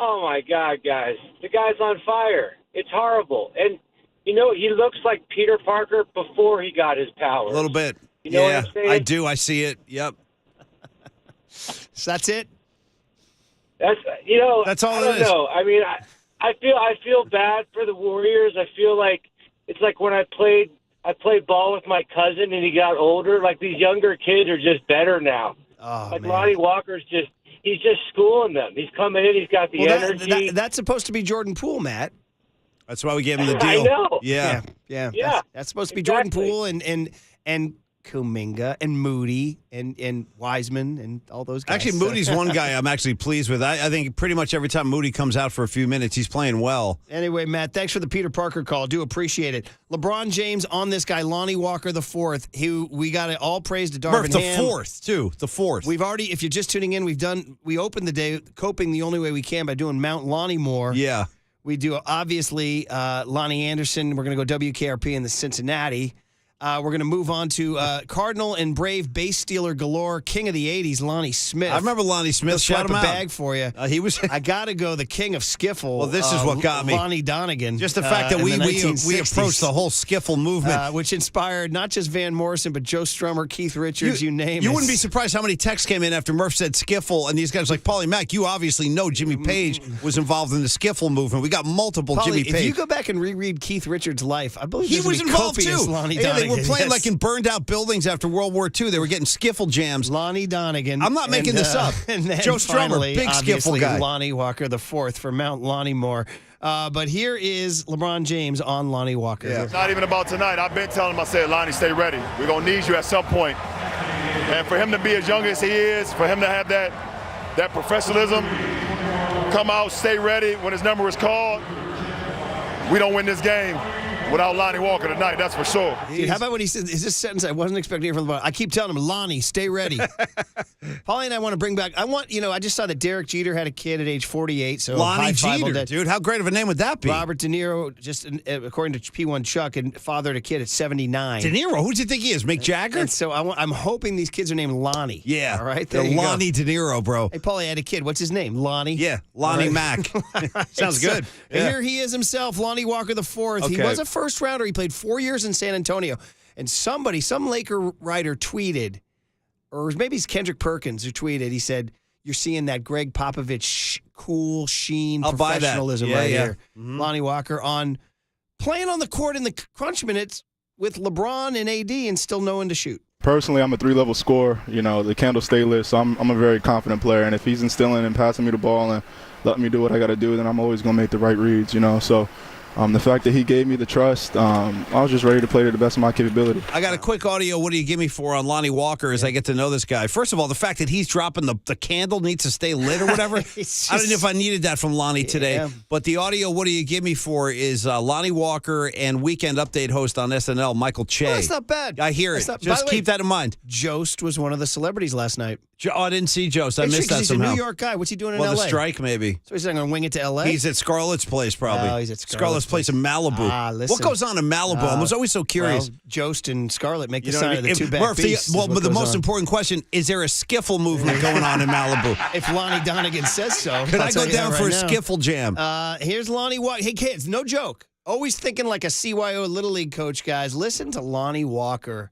Oh, my God, guys. The guy's on fire. It's horrible. And, he looks like Peter Parker before he got his powers. A little bit. You know what I'm saying? I do. I see it. Yep. So that's it? That's all I don't it is. know. I mean, I feel bad for the Warriors. I feel like it's like when I played ball with my cousin and he got older. Like these younger kids are just better now. Oh, like man. Lonnie Walker's he's just schooling them. He's coming in. He's got the energy. That's supposed to be Jordan Poole, Matt. That's why we gave him the deal. I know. Yeah. That's supposed to be exactly. Jordan Poole and Kuminga and Moody and Wiseman and all those guys. Actually, Moody's one guy I'm actually pleased with. I think pretty much every time Moody comes out for a few minutes, he's playing well. Anyway, Matt, thanks for the Peter Parker call. Do appreciate it. LeBron James on this guy, Lonnie Walker the fourth, who we got it all praise to Darvin The Ham. fourth, too. The fourth. We've already, if you're just tuning in, we opened the day coping the only way we can by doing Mount Lonnie Moore. Yeah. We do, obviously, Lonnie Anderson. We're going to go WKRP in the Cincinnati. We're going to move on to Cardinal and Brave base stealer galore, king of the 80s, Lonnie Smith. I remember Lonnie Smith. Shout him out. Bag for you. He was. I got to go the king of skiffle. Well, this is what got me. Lonnie Donegan. Just the fact that we approached the whole skiffle movement. Which inspired not just Van Morrison, but Joe Strummer, Keith Richards, you name it. You wouldn't be surprised how many texts came in after Murph said skiffle, and these guys like, Paulie Mack, you obviously know Jimmy Page was involved in the skiffle movement. We got multiple Paulie, Jimmy Page. If you go back and reread Keith Richards' life, I believe he was involved too. Lonnie They Donegan. were playing like in burned out buildings after World War II. They were getting skiffle jams. Lonnie Donegan. I'm not making this up. And then Joe Strummer, finally, big skiffle guy. Lonnie Walker the fourth for Mount Lonnie Moore. But here is LeBron James on Lonnie Walker. Yeah. It's not even about tonight. I've been telling him, I said, Lonnie, stay ready. We're going to need you at some point. And for him to be as young as he is, for him to have that professionalism, come out, stay ready when his number is called, we don't win this game without Lonnie Walker tonight, that's for sure. Dude, how about what he said? Is this sentence I wasn't expecting from LeBron? I keep telling him, Lonnie, stay ready. Paulie and I want to bring back, I just saw that Derek Jeter had a kid at age 48. So Lonnie Jeter, dude. How great of a name would that be? Robert De Niro, just according to P1 Chuck, and fathered a kid at 79. De Niro, who do you think he is? Mick Jagger? And so I'm hoping these kids are named Lonnie. Yeah. All right. They're Lonnie De Niro, bro. Hey, Paulie had a kid. What's his name? Lonnie? Yeah. Lonnie Mack. Sounds good. Yeah. Here he is himself, Lonnie Walker the fourth. Okay. He was a first rounder. He played 4 years in San Antonio. And some Laker writer tweeted, or maybe it's Kendrick Perkins who tweeted, he said, you're seeing that Greg Popovich cool sheen professionalism right here. Mm-hmm. Lonnie Walker playing on the court in the crunch minutes with LeBron and AD and still knowing to shoot. Personally, I'm a 3-level scorer, the candle stay lit, so I'm a very confident player. And if he's instilling and passing me the ball and letting me do what I got to do, then I'm always going to make the right reads, So the fact that he gave me the trust, I was just ready to play to the best of my capability. I got a quick audio. What do you give me for on Lonnie Walker as I get to know this guy? First of all, the fact that he's dropping the candle needs to stay lit or whatever. I don't know if I needed that from Lonnie today. But the audio, what do you give me for, is Lonnie Walker and Weekend Update host on SNL, Michael Che. Oh, that's not bad. I hear it. Just keep that in mind. Jost was one of the celebrities last night. Oh, I didn't see Jost. I missed that somehow. He's a New York guy. What's he doing in L.A.? L.A.? The strike, maybe. So he's not going to wing it to L.A.? He's at Scarlett's place, probably. Oh, he's at Scarlett's place in Malibu. Listen. What goes on in Malibu? I was always so curious. Well, Jost and Scarlett make the sign of the two-back Murphy, beasts. but the most important question, is there a skiffle movement going on in Malibu? If Lonnie Donegan says so. Could I go down for a skiffle jam? Here's Lonnie Walker. Hey, kids, no joke. Always thinking like a CYO Little League coach, guys. Listen to Lonnie Walker.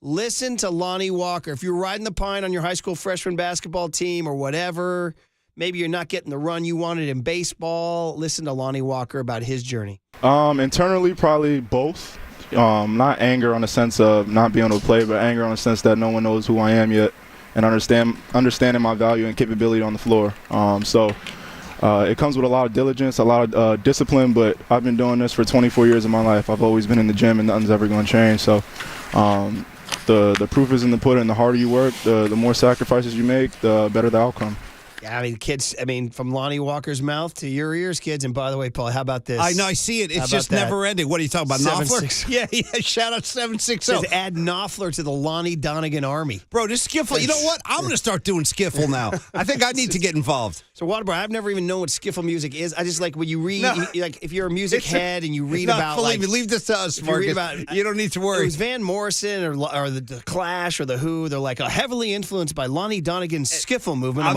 Listen to Lonnie Walker. If you're riding the pine on your high school freshman basketball team or whatever, maybe you're not getting the run you wanted in baseball, listen to Lonnie Walker about his journey. Internally, probably both. Not anger on the sense of not being able to play, but anger on the sense that no one knows who I am yet and understanding my value and capability on the floor. It comes with a lot of diligence, a lot of discipline, but I've been doing this for 24 years of my life. I've always been in the gym, and nothing's ever going to change. So the proof is in the pudding. The harder you work, the more sacrifices you make, the better the outcome. Yeah, kids, from Lonnie Walker's mouth to your ears, kids. And by the way, Paul, how about this? I know, I see it. It's just never ending. What are you talking about, Knopfler? Yeah, shout out 760. Says add Knopfler to the Lonnie Donegan army. Bro, this skiffle, you know what? I'm going to start doing skiffle now. I think I need to get involved. So, Waterbro, I've never even known what skiffle music is. I just like when you read, if you're a music head and you read about, believe me, leave this to us, Marcus. You don't need to worry. It was Van Morrison or the Clash or the Who. They're like heavily influenced by Lonnie Donegan's skiffle movement.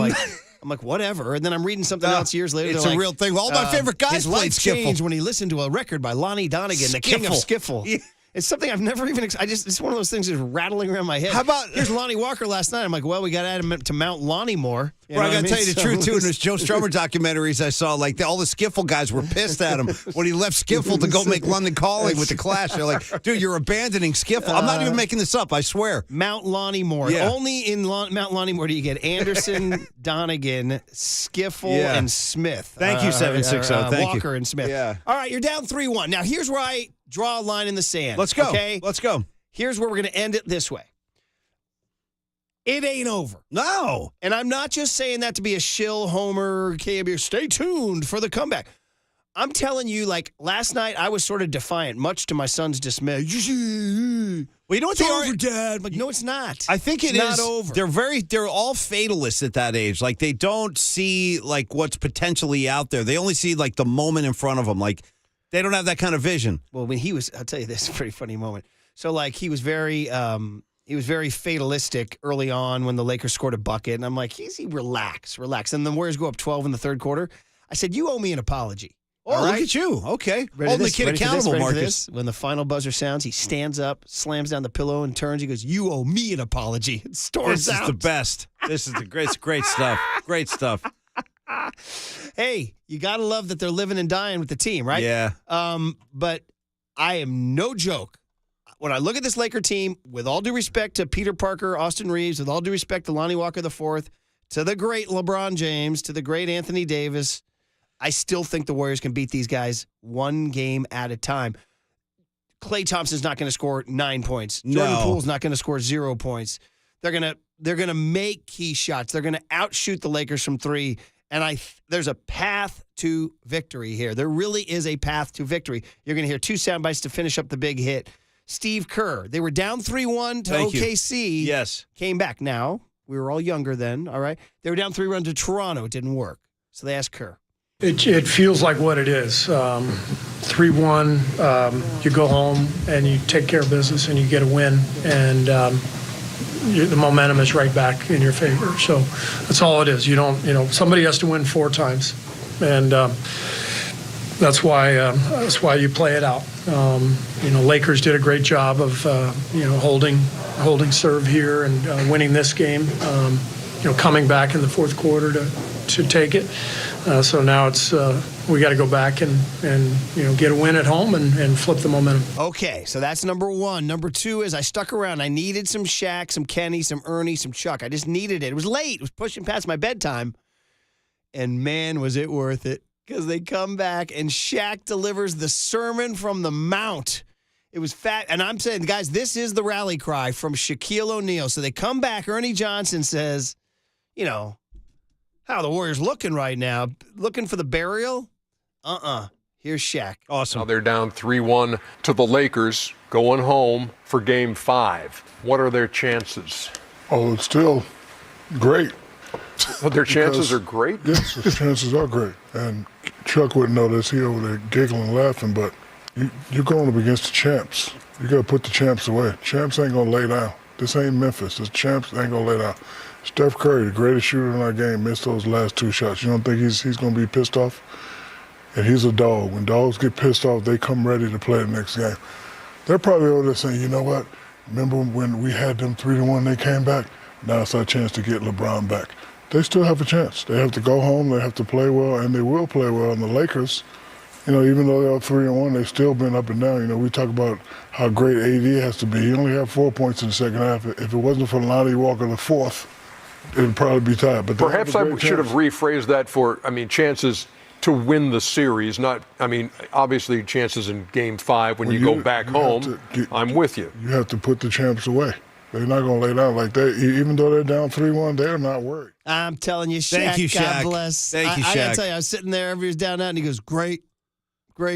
I'm like, whatever. And then I'm reading something else years later. It's a real thing. All my favorite guys his played life skiffle. changed when he listened to a record by Lonnie Donegan, the king of skiffle. It's something I've never even. It's one of those things that's rattling around my head. How about here's Lonnie Walker last night? I'm like, well, we got to add him to Mount Lonnie more. Well, I got to tell you the truth, too. In those Joe Strummer documentaries I saw, like, all the Skiffle guys were pissed at him when he left Skiffle to go make London Calling with the Clash. They're like, dude, you're abandoning Skiffle. I'm not even making this up, I swear. Mount Lonnie Moore. Yeah. Only in Mount Lonnie Moore do you get Anderson, Donegan, Skiffle, and Smith. Thank you, 760. Thank Walker you. and Smith. Yeah. All right, you're down 3-1. Now, here's where I draw a line in the sand. Let's go. Okay? Let's go. Here's where we're going to end it this way. It ain't over. No. And I'm not just saying that to be a shill homer, KNBR. Stay tuned for the comeback. I'm telling you, like, last night I was sort of defiant, much to my son's dismay. Well, you know what it's they over, are? Dad. Like, no, it's not. I think it's not over. They're all fatalists at that age. Like, they don't see, like, what's potentially out there. They only see, like, the moment in front of them. Like, they don't have that kind of vision. Well, when he was, I'll tell you this, pretty funny moment. So, like, he was very fatalistic early on when the Lakers scored a bucket. And I'm like, easy, relax. And the Warriors go up 12 in the third quarter. I said, you owe me an apology. Oh, look at you. Okay. Holding the kid accountable, Marcus. When the final buzzer sounds, he stands up, slams down the pillow, and turns. He goes, you owe me an apology. And storms out. This is the best. This is the great stuff. Great stuff. Hey, you got to love that they're living and dying with the team, right? Yeah. But I am no joke. When I look at this Laker team, with all due respect to Peter Parker, Austin Reeves, with all due respect to Lonnie Walker IV, to the great LeBron James, to the great Anthony Davis, I still think the Warriors can beat these guys one game at a time. Klay Thompson's not going to score 9 points. Jordan Poole's not going to score 0 points. They're gonna make key shots. They're going to outshoot the Lakers from three. And there's a path to victory here. There really is a path to victory. You're going to hear two sound bites to finish up the big hit. Steve Kerr. They were down 3-1 to OKC. Yes. Came back. Now, we were all younger then, all right? They were down 3-1 to Toronto. It didn't work. So they asked Kerr. It feels like what it is. 3-1, you go home and you take care of business and you get a win, and the momentum is right back in your favor. So that's all it is. Somebody has to win 4 times, and that's why you play it out. Lakers did a great job of holding serve here and winning this game. Coming back in the fourth quarter to take it. So now it's we got to go back and get a win at home and flip the momentum. Okay, so that's number one. Number two is I stuck around. I needed some Shaq, some Kenny, some Ernie, some Chuck. I just needed it. It was late. It was pushing past my bedtime. And man, was it worth it. Because they come back and Shaq delivers the Sermon from the Mount. It was fat. And I'm saying, guys, this is the rally cry from Shaquille O'Neal. So they come back. Ernie Johnson says, how the Warriors looking right now? Looking for the burial? Here's Shaq. Awesome. Now they're down 3-1 to the Lakers, going home for Game 5. What are their chances? Oh, it's still great. Well, their chances are great? Yes, the chances are great. And Chuck wouldn't know this. He over there giggling and laughing, but you're going up against the champs. You got to put the champs away. Champs ain't going to lay down. This ain't Memphis. The champs ain't going to lay down. Steph Curry, the greatest shooter in our game, missed those last 2 shots. You don't think he's going to be pissed off? And he's a dog. When dogs get pissed off, they come ready to play the next game. They're probably over there saying, you know what? Remember when we had them 3-1, they came back? Now it's our chance to get LeBron back. They still have a chance. They have to go home. They have to play well, and they will play well. And the Lakers, even though they're 3-1, they've still been up and down. We talk about how great AD has to be. He only had 4 points in the second half. If it wasn't for Lonnie Walker IV, it would probably be tied. But perhaps I should have rephrased that for, chances to win the series, not, obviously chances in Game 5 when you go back home. I'm with you. You have to put the champs away. They're not going to lay down like that. Even though they're down 3-1, they're not worried. I'm telling you, Shaq, Thank you, Shaq. God bless. Thank you, Shaq. I got to tell you, I was sitting there, everybody's down and he goes, great.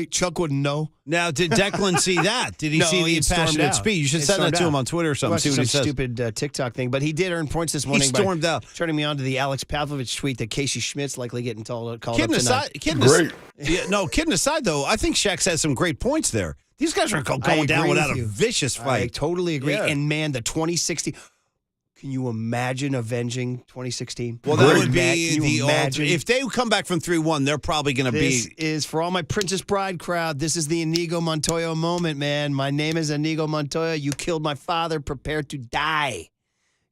Chuck wouldn't know. Now, did Declan see that? Did he No, see the he stormed passionate out. speech? You should He send that stormed to him out. on Twitter or something. See what he says. Stupid TikTok thing. But he did earn points this morning. He stormed out. Turning me on to the Alex Pavlovich tweet that Casey Schmidt's likely getting called up Kidding tonight. Kidding aside, though, I think Shaq's had some great points there. These guys are going down without a vicious fight. I totally agree. Yeah. And, man, the 2060. Can you imagine avenging 2016? Well, that would be the ultimate. If they come back from 3-1, they're probably going to be. This is for all my Princess Bride crowd. This is the Inigo Montoya moment, man. My name is Inigo Montoya. You killed my father. Prepare to die.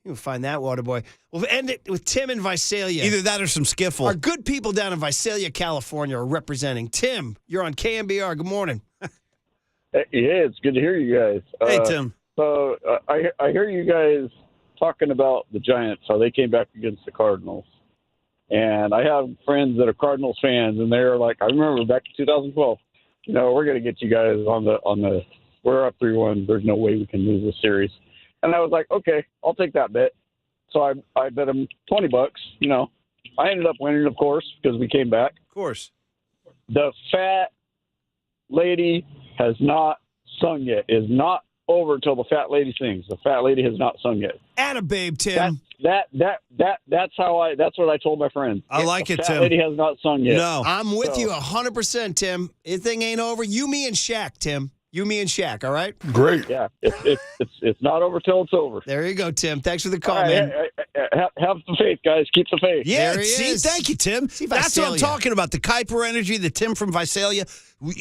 You'll find that, Waterboy. We'll end it with Tim in Visalia. Either that or some skiffle. Our good people down in Visalia, California are representing. Tim, you're on KNBR. Good morning. Yeah, it's good to hear you guys. Hey, Tim. So I hear you guys talking about the Giants, how they came back against the Cardinals. And I have friends that are Cardinals fans, and they're like, I remember back in 2012, we're going to get you guys on the, we're up 3-1. There's no way we can lose this series. And I was like, okay, I'll take that bet. So I bet him $20. I ended up winning, of course, because we came back. Of course. The fat lady has not sung yet. Is not over till the fat lady sings. The fat lady has not sung yet. Atta babe, Tim. That's what I told my friends. I like it, the Tim. fat lady has not sung yet. No. I'm with you 100%, Tim. This thing ain't over. You, me, and Shaq, Tim. You, me, and Shaq, all right? Great. Yeah, it's not over till it's over. There you go, Tim. Thanks for the call, All right, man. Have some faith, guys. Keep the faith. Yeah, There he see, is. thank you, Tim. See That's what I'm Visalia. talking about. The Kuiper energy, the Tim from Visalia.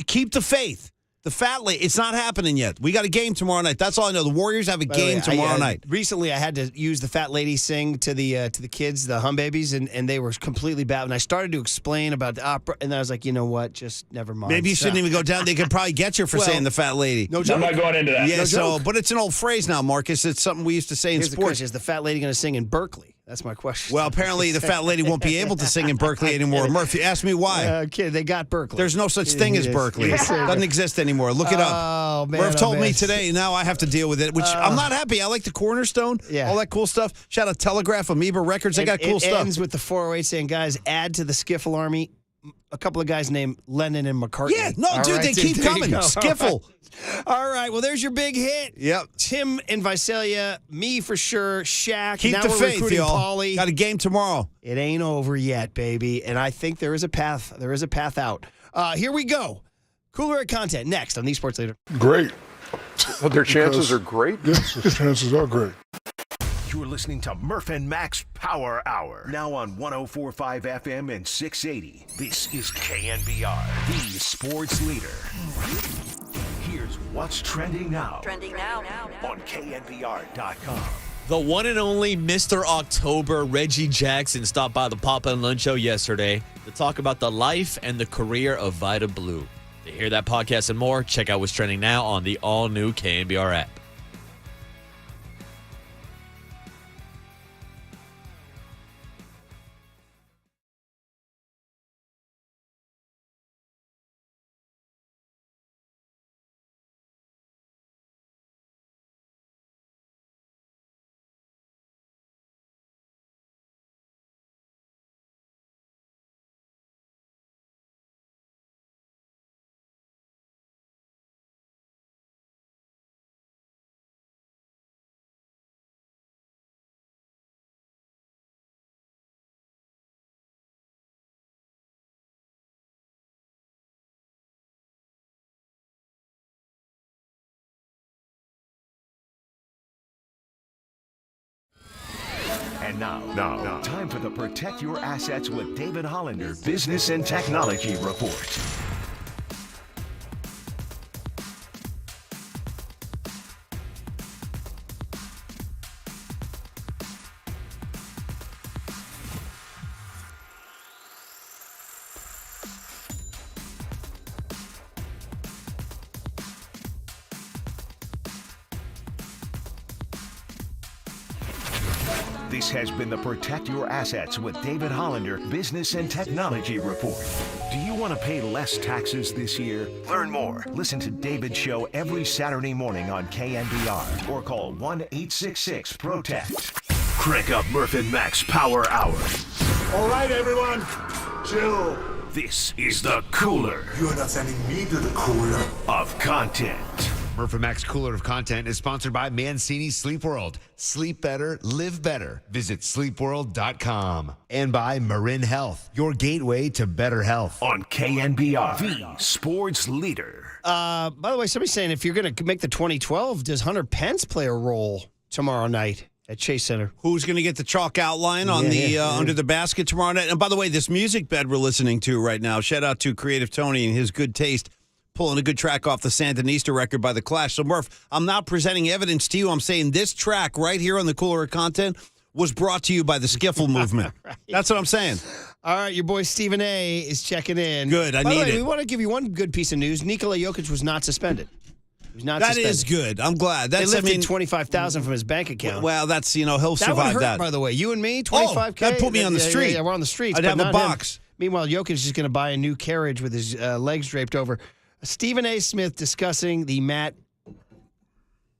Keep the faith. The fat lady, it's not happening yet. We got a game tomorrow night. That's all I know. The Warriors have a By the game way, tomorrow night. Recently, I had to use the fat lady sing to the kids, the hum babies, and they were completely bad. And I started to explain about the opera, and I was like, you know what? Just never mind. Maybe you shouldn't even go down. They could probably get you for saying the fat lady. No joke. I'm not going into that. Yeah, No joke. but it's an old phrase now, Marcus. It's something we used to say in Here's the sports. question: is the fat lady going to sing in Berkeley? That's my question. Well, apparently the fat lady won't be able to sing in Berkeley anymore. Murphy, ask me why. Kid, they got Berkeley. There's no such thing as Berkeley. Yes, sir. Doesn't exist anymore. Look it up. Oh, man. Murph told oh, me man. today. Now I have to deal with it, which I'm not happy. I like the Cornerstone, all that cool stuff. Shout out Telegraph, Amoeba Records. They got cool it stuff. ends with the 408 saying, guys, add to the Skiffle Army a couple of guys named Lennon and McCartney. Yeah, no, All dude, right, they keep there you coming. go. Skiffle. All right, well, there's your big hit. Yep. Tim and Visalia, me for sure, Shaq. Keep now the we're faith, recruiting y'all. Paulie. Got a game tomorrow. It ain't over yet, baby. And I think there is a path. There is a path out. Here we go. Cooler content next on the Sports Leader. Great. Their chances are great? Yes, the chances are great. You're listening to Murph and Max Power Hour. Now on 104.5 FM and 680. This is KNBR, the sports leader. Here's what's trending now. On KNBR.com. The one and only Mr. October, Reggie Jackson, stopped by the Papa and Lunch Show yesterday to talk about the life and the career of Vida Blue. To hear that podcast and more, check out what's trending now on the all-new KNBR app. And now, time for the Protect Your Assets with David Hollander Business and Technology Report. This has been the Protect Your Assets with David Hollander Business and Technology Report. Do you want to pay less taxes this year? Learn more. Listen to David's show every Saturday morning on KNBR or call 1-866-PROTECT. Crank up Murph and Max Power Hour. All right, everyone, chill. This is the cooler You're not sending me to the cooler. of content. Murph and Max Cooler of Content is sponsored by Mancini Sleep World. Sleep better, live better. Visit sleepworld.com. And by Marin Health, your gateway to better health. On KNBR, the sports leader. By the way, somebody's saying if you're going to make the 2012, does Hunter Pence play a role tomorrow night at Chase Center. Who's going to get the chalk outline on under the basket tomorrow night? And by the way, this music bed we're listening to right now, shout out to Creative Tony and his good taste, pulling a good track off the Sandinista record by The Clash. So, Murph, I'm not presenting evidence to you. I'm saying this track right here on the Cooler of Content was brought to you by the Skiffle movement. Right. That's what I'm saying. All right, your boy Stephen A. is checking in. Good, I By need the way, it. We want to give you one good piece of news. Nikola Jokic was not suspended. He was not That suspended. is good. I'm glad. They lifted $25,000 from his bank account. Well, that's, he'll that survive would hurt, that. By the way, you and me, $25K. That put me on the street. Yeah, we're on the streets. I'd but have a not box. him. Meanwhile, Jokic is just going to buy a new carriage with his legs draped over. Stephen A. Smith discussing the Matt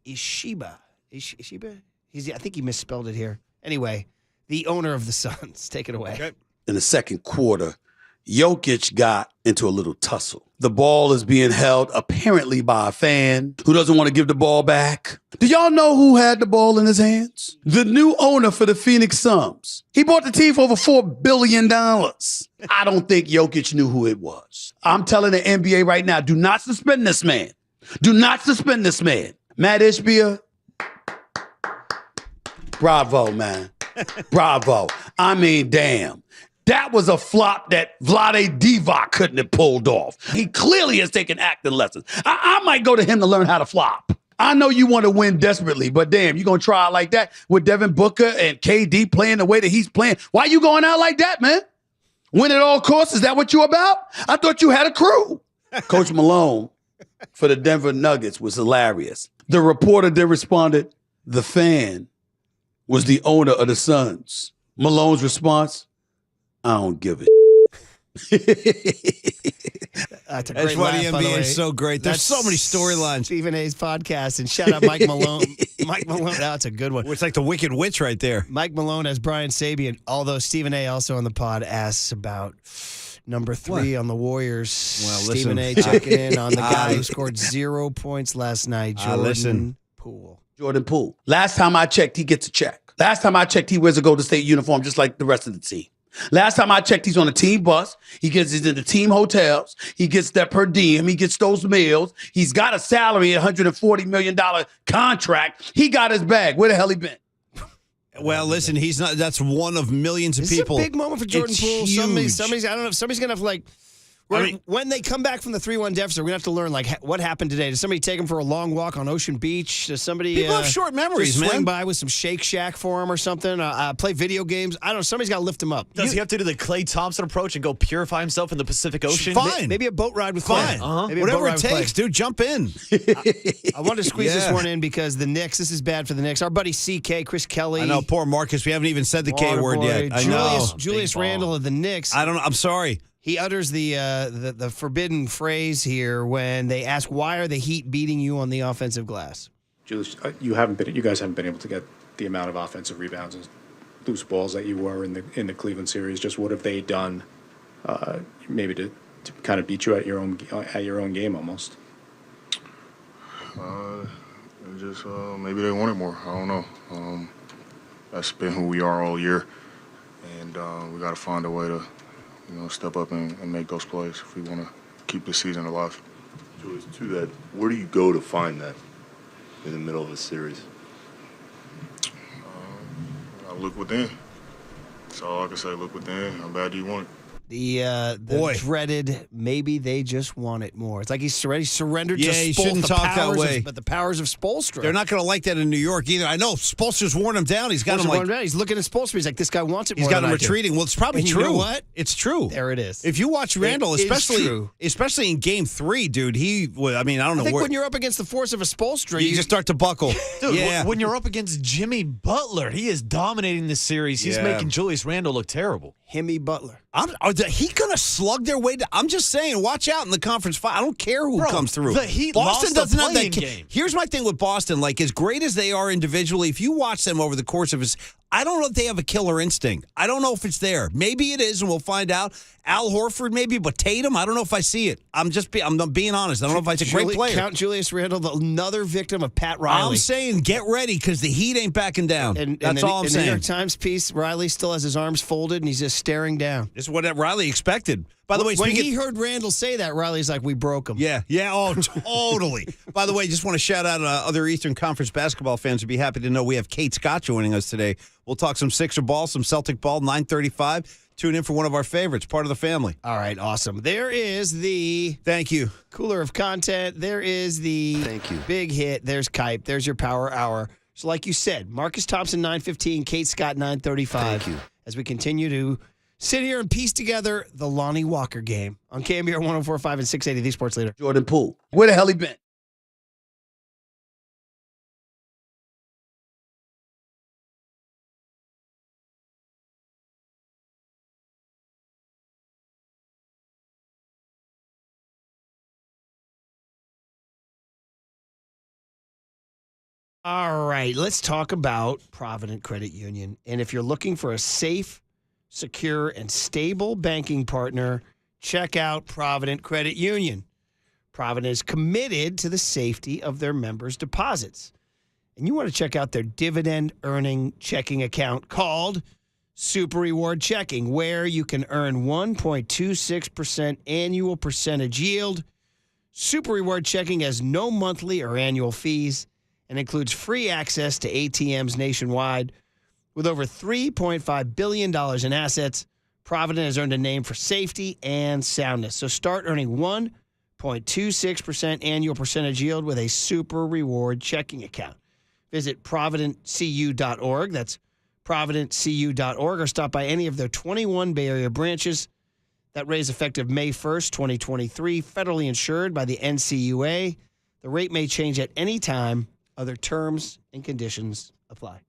Ishiba. Ishiba? I think he misspelled it here. Anyway, the owner of the Suns. Take it away. Okay. In the second quarter, Jokic got into a little tussle. The ball is being held apparently by a fan who doesn't want to give the ball back. Do y'all know who had the ball in his hands? The new owner for the Phoenix Suns. He bought the team for over $4 billion. I don't think Jokic knew who it was. I'm telling the NBA right now, do not suspend this man. Do not suspend this man. Matt Ishbia, bravo, man. Bravo. I mean, damn. That was a flop that Vlade Divac couldn't have pulled off. He clearly has taken acting lessons. I might go to him to learn how to flop. I know you want to win desperately, but damn, you going to try out like that with Devin Booker and KD playing the way that he's playing? Why you going out like that, man? Win at all costs? Is that what you about? I thought you had a crew. Coach Malone for the Denver Nuggets was hilarious. The reporter then responded, the fan was the owner of the Suns. Malone's response, I don't give a That's a That's great why laugh, the by the NBA way. is so great. There's so many storylines. Stephen A's podcast. And shout out Mike Malone. Mike Malone, that's a good one. It's like the Wicked Witch right there. Mike Malone has Brian Sabian, although Stephen A. also on the pod asks about number 3 on the Warriors. Well, Stephen A. checking in on the guy who scored 0 points last night, Jordan Poole. Jordan Poole. Last time I checked, he gets a check. Last time I checked, he wears a Golden State uniform just like the rest of the team. Last time I checked, he's on a team bus. He's in the team hotels. He gets that per diem. He gets those meals. He's got a salary, $140 million contract. He got his bag. Where the hell he been? Well, listen, he's not. That's one of millions of This people. is a big moment for Jordan It's Poole. huge. Somebody's, I don't know if somebody's going to have when they come back from the 3-1 deficit, we're going to have to learn what happened today. Did somebody take him for a long walk on Ocean Beach? Does somebody People have short memories, just swing man. by with some Shake Shack for him or something? Play video games? I don't know. Somebody's got to lift him up. Does he have to do the Klay Thompson approach and go purify himself in the Pacific Ocean? Fine. Maybe a boat ride with Fine. Klay. Maybe a Whatever boat ride it with takes, Klay. dude, jump in. I wanted to squeeze this Yeah. one in because the Knicks, this is bad for the Knicks. Our buddy CK, Chris Kelly. I know, poor Marcus. We haven't even said the K word yet. I know. Julius Randle of the Knicks. I don't know. I'm sorry. He utters the forbidden phrase here when they ask, why are the Heat beating you on the offensive glass? Julius, you guys haven't been able to get the amount of offensive rebounds and loose balls that you were in the Cleveland series. Just what have they done, maybe to kind of beat you at your own game almost? Just maybe they wanted more. I don't know. That's been who we are all year, and we got to find a way to, step up and make those plays if we want to keep the season alive. Julius, to that, where do you go to find that in the middle of a series? I look within. That's all I can say. Look within. How bad do you want it? The dreaded, maybe they just want it more. It's like he's already surrendered Yeah, to he Spol- shouldn't the talk that powers way. But the powers of Spoelstra. They're not going to like that in New York either. I know. Spoelstra's worn him down. He's got him like. He's looking at Spoelstra. He's like, this guy wants it He's more got than him I do. retreating. Well, it's probably And true. You know what? It's true. There it is. If you watch Randall, It is especially in Game 3, dude, I don't know I think where. when you're up against the force of a Spoelstra, you just start to buckle. Dude, yeah. when you're up against Jimmy Butler, he is dominating this series. He's Yeah. making Julius Randle look terrible. Himmy Butler. Are he going to slug their way? I'm just saying, watch out in the conference fight. I don't care who comes through. The Heat Boston lost doesn't the have that play-in game. Here's my thing with Boston. Like, as great as they are individually, if you watch them over the course of his, I don't know if they have a killer instinct. I don't know if it's there. Maybe it is, and we'll find out. Al Horford, maybe, but Tatum, I don't know if I see it. I'm being honest. I don't know if it's a great player. Count Julius Randle, another victim of Pat Riley. I'm saying get ready because the Heat ain't backing down. That's all I'm in saying. the New York Times piece, Riley still has his arms folded and he's just staring down. This is what Riley expected. By the way, when he heard Randall say that, Riley's like, we broke him. Yeah, oh, totally. By the way, just want to shout out other Eastern Conference basketball fans. Would be happy to know we have Kate Scott joining us today. We'll talk some Sixer ball, some Celtic ball, 9:35. Tune in for one of our favorites, part of the family. All right, awesome. There is the thank you cooler of content. There is the thank you big hit. There's Kype. There's your power hour. So like you said, Marcus Thompson 9:15, Kate Scott 9:35. Thank you. As we continue to sit here and piece together the Lonnie Walker game on KNBR 104.5 and 680, the Sports Leader. Jordan Poole. Where the hell he been? All right, let's talk about Provident Credit Union. And if you're looking for a safe, secure, and stable banking partner, check out Provident Credit Union. Provident is committed to the safety of their members' deposits. And you want to check out their dividend-earning checking account called Super Reward Checking, where you can earn 1.26% annual percentage yield. Super Reward Checking has no monthly or annual fees and includes free access to ATMs nationwide. With over $3.5 billion in assets, Provident has earned a name for safety and soundness. So start earning 1.26% annual percentage yield with a Super Reward checking account. Visit providentcu.org. That's providentcu.org, or stop by any of their 21 Bay Area branches that raise effective May 1st, 2023, federally insured by the NCUA. The rate may change at any time. Other terms and conditions apply.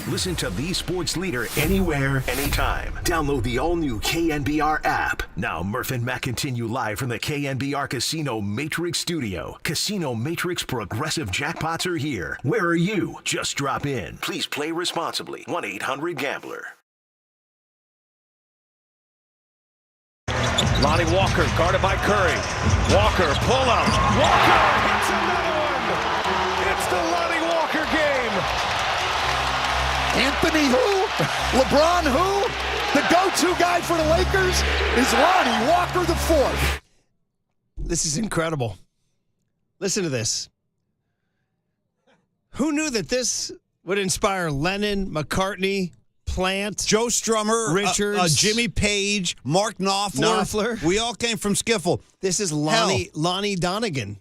Listen to the Sports Leader anywhere, anytime. Download the all-new KNBR app. Now, Murph and Matt continue live from the KNBR Casino Matrix Studio. Casino Matrix Progressive Jackpots are here. Where are you? Just drop in. Please play responsibly. 1-800-GAMBLER. Lonnie Walker guarded by Curry. Walker, pull out. Walker hits another one. It's the Lonnie Walker game. Anthony who? LeBron who? The go-to guy for the Lakers is Lonnie Walker the fourth. This is incredible. Listen to this. Who knew that this would inspire Lennon, McCartney, Plant, Joe Strummer, Richards, Jimmy Page, Mark Knopfler. We all came from Skiffle. This is Lonnie Donegan.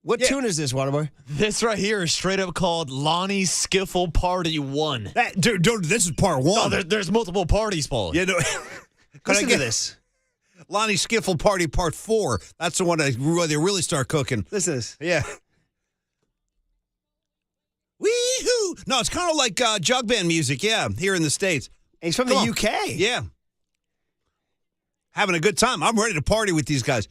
What tune is this, Waterboy? This right here is straight up called Lonnie's Skiffle Party 1. Dude, this is part 1. No, there's multiple parties, Paul. Yeah, no. Listen to this. Lonnie's Skiffle Party Part 4. That's the one that they really start cooking. Listen to this. Yeah. Wee-hoo! No, it's kind of like jug band music, here in the States. And he's from the UK. Yeah. Having a good time. I'm ready to party with these guys.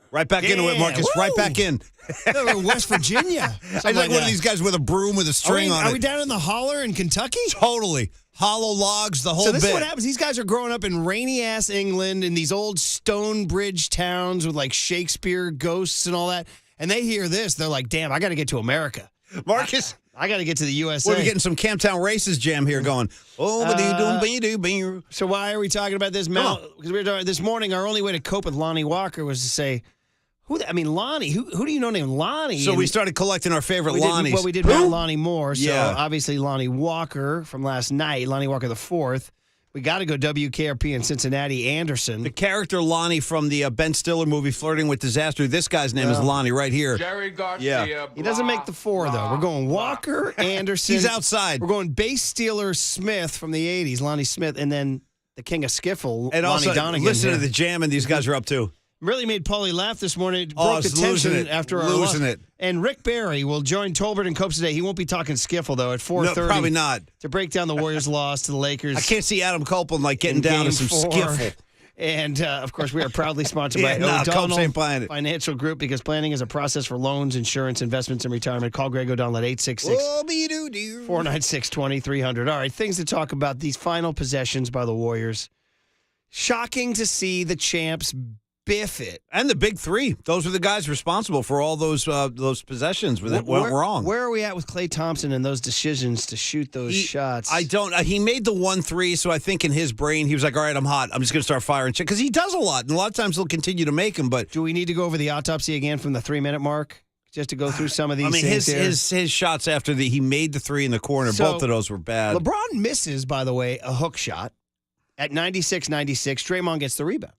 Right back into it, Marcus. Woo! Right back in. West Virginia. I like one of these guys with a broom with a string on it. Are we down in the holler in Kentucky? Totally. Hollow logs, the whole bit. So this is what happens. These guys are growing up in rainy-ass England in these old Stonebridge towns with, like, Shakespeare ghosts and all that. And they hear this. They're like, damn, I got to get to America. Marcus. I got to get to the USA. We're getting some Camptown Races jam here going. So why are we talking about this? Because we were talking this morning. Our only way to cope with Lonnie Walker was to say, Lonnie. Who do you know named Lonnie? So we started collecting our favorite Lonnies. We did Mount Lonnie Moore. So obviously Lonnie Walker from last night, Lonnie Walker the 4th. We got to go WKRP in Cincinnati, Anderson. The character Lonnie from the Ben Stiller movie, Flirting with Disaster. This guy's name is Lonnie right here. Jerry Garcia. Yeah. He doesn't make the 4, though. We're going Walker, Anderson. He's outside. We're going base stealer Smith from the 80s, Lonnie Smith, and then the king of skiffle, And Lonnie also, Donegan. listen to the jam and these guys are up to. Really made Paulie laugh this morning. It broke the tension after our loss. And Rick Barry will join Tolbert and Copes today. He won't be talking skiffle, though, at 4:30. No, probably not. To break down the Warriors' loss to the Lakers. I can't see Adam Copeland getting down to some skiffle. And, of course, we are proudly sponsored by O'Donnell Financial Group because planning is a process for loans, insurance, investments, and retirement. Call Greg O'Donnell at 866-496-2300. All right, things to talk about. These final possessions by the Warriors. Shocking to see the champs biff it. And the big 3. Those were the guys responsible for all those possessions that went wrong. Where are we at with Klay Thompson and those decisions to shoot those shots? I don't. He made the 1-3, so I think in his brain he was like, all right, I'm hot. I'm just going to start firing. Because he does a lot, and a lot of times he'll continue to make them. But do we need to go over the autopsy again from the 3-minute mark? Just to go through some of these things his shots after he made the 3 in the corner, both of those were bad. LeBron misses, by the way, a hook shot at 96-96. Draymond gets the rebound.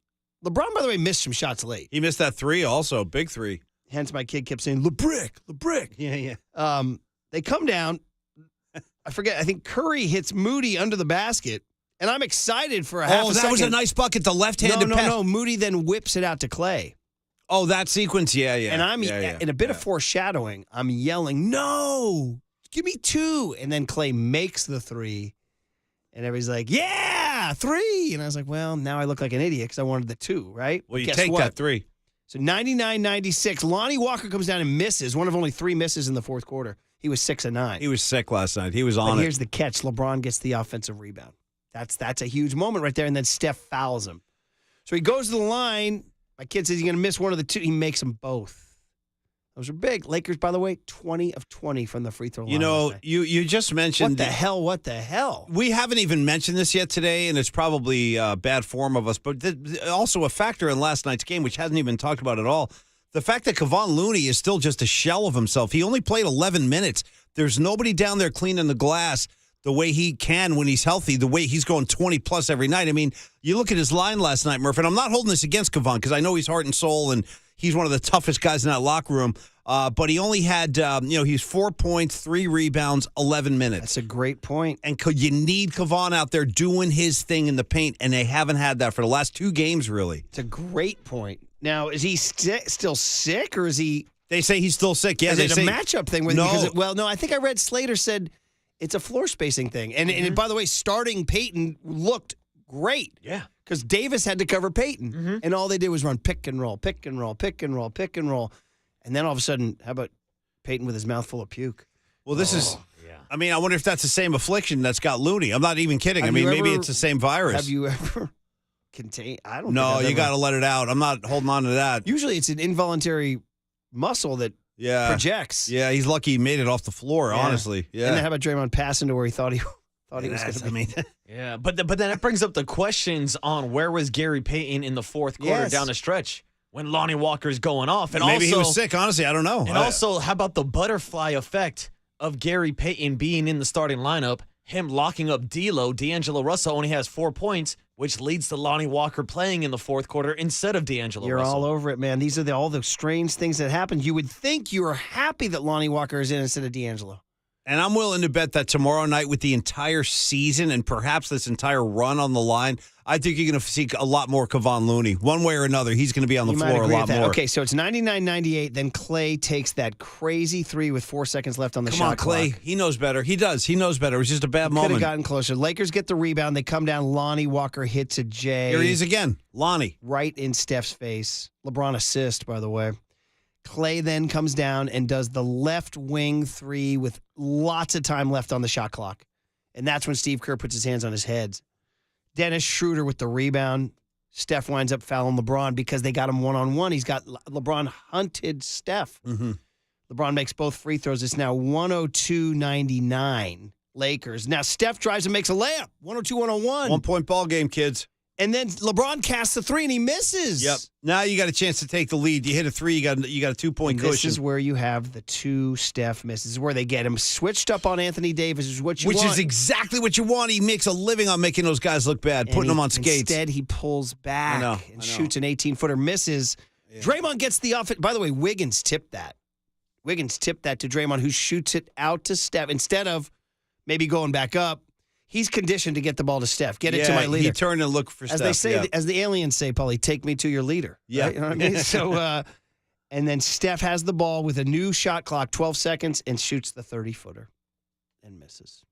LeBron, by the way, missed some shots late. He missed that 3 also, big 3. Hence, my kid kept saying, LeBrick. Yeah. They come down. I forget. I think Curry hits Moody under the basket, and I'm excited for a half a second. Oh, that was a nice bucket, the left-handed pass. No. Moody then whips it out to Klay. Oh, that sequence, yeah. And I'm in a bit of foreshadowing. I'm yelling, no, give me 2. And then Klay makes the 3. And everybody's like, yeah, 3. And I was like, well, now I look like an idiot because I wanted the 2, right? Well, you take that 3. So 99-96. Lonnie Walker comes down and misses. One of only 3 misses in the fourth quarter. He was 6 of 9. He was sick last night. He was on it. Here's the catch. LeBron gets the offensive rebound. That's a huge moment right there. And then Steph fouls him. So he goes to the line. My kid says he's going to miss one of the 2. He makes them both. Those are big. Lakers, by the way, 20 of 20 from the free throw line. You know, you just mentioned... What the hell? We haven't even mentioned this yet today, and it's probably bad form of us, but also a factor in last night's game, which hasn't even been talked about at all. The fact that Kevon Looney is still just a shell of himself. He only played 11 minutes. There's nobody down there cleaning the glass the way he can when he's healthy, the way he's going 20-plus every night. I mean, you look at his line last night, Murph, and I'm not holding this against Kevon because I know he's heart and soul, and he's one of the toughest guys in that locker room. But he only had, he's 4 points, 3 rebounds, 11 minutes. That's a great point. And you need Kevon out there doing his thing in the paint, and they haven't had that for the last 2 games, really. It's a great point. Now, is he still sick, or is he... They say he's still sick. Yeah, is they it say a matchup thing? With no. I think I read Slater said it's a floor spacing thing. And by the way, starting Peyton looked great. Yeah. Because Davis had to cover Peyton, and all they did was run pick and roll, pick and roll, pick and roll, pick and roll. And then all of a sudden, how about Peyton with his mouth full of puke? Well, this is, I mean, I wonder if that's the same affliction that's got Looney. I'm not even kidding. Maybe it's the same virus. Have you ever contained? I don't know. No, you got to let it out. I'm not holding on to that. Usually it's an involuntary muscle that projects. Yeah, he's lucky he made it off the floor, honestly. Yeah. And then how about Draymond passing to where he thought he was going to be? Yeah, but then it brings up the questions on where was Gary Payton in the fourth quarter down the stretch when Lonnie Walker's going off. And maybe also, he was sick, honestly. I don't know. And also, how about the butterfly effect of Gary Payton being in the starting lineup, him locking up D'Angelo Russell only has 4 points, which leads to Lonnie Walker playing in the fourth quarter instead of D'Angelo Russell. You're all over it, man. These are all the strange things that happen. You would think you were happy that Lonnie Walker is in instead of D'Angelo. And I'm willing to bet that tomorrow night with the entire season and perhaps this entire run on the line, I think you're going to see a lot more Kevon Looney. One way or another, he's going to be on the floor a lot more. Okay, so it's 99-98. Then Klay takes that crazy 3 with 4 seconds left on the shot clock. Klay. He knows better. He does. He knows better. It was just a bad moment. Could have gotten closer. Lakers get the rebound. They come down. Lonnie Walker hits a J. Here he is again. Lonnie. Right in Steph's face. LeBron assist, by the way. Klay then comes down and does the left wing 3 with lots of time left on the shot clock. And that's when Steve Kerr puts his hands on his head. Dennis Schroeder with the rebound. Steph winds up fouling LeBron because they got him one-on-one. LeBron hunted Steph. Mm-hmm. LeBron makes both free throws. It's now 102-99 Lakers. Now Steph drives and makes a layup. 102-101. 1-point ball game, kids. And then LeBron casts the three and he misses. Yep. Now you got a chance to take the lead. You hit a three, you got a 2-point cushion. This is where you have the two Steph misses. This is where they get him switched up on Anthony Davis, is what you want. Which is exactly what you want. He makes a living on making those guys look bad, putting them on skates. Instead, he pulls back and shoots an 18-footer, misses. Yeah. Draymond gets the offense. By the way, Wiggins tipped that. Wiggins tipped that to Draymond, who shoots it out to Steph. Instead of maybe going back up, he's conditioned to get the ball to Steph. Get it to my leader. He turned and looked for Steph. As they say, as the aliens say, Paulie, take me to your leader. Yeah. Right? You know what I mean? So, and then Steph has the ball with a new shot clock, 12 seconds, and shoots the 30-footer and misses.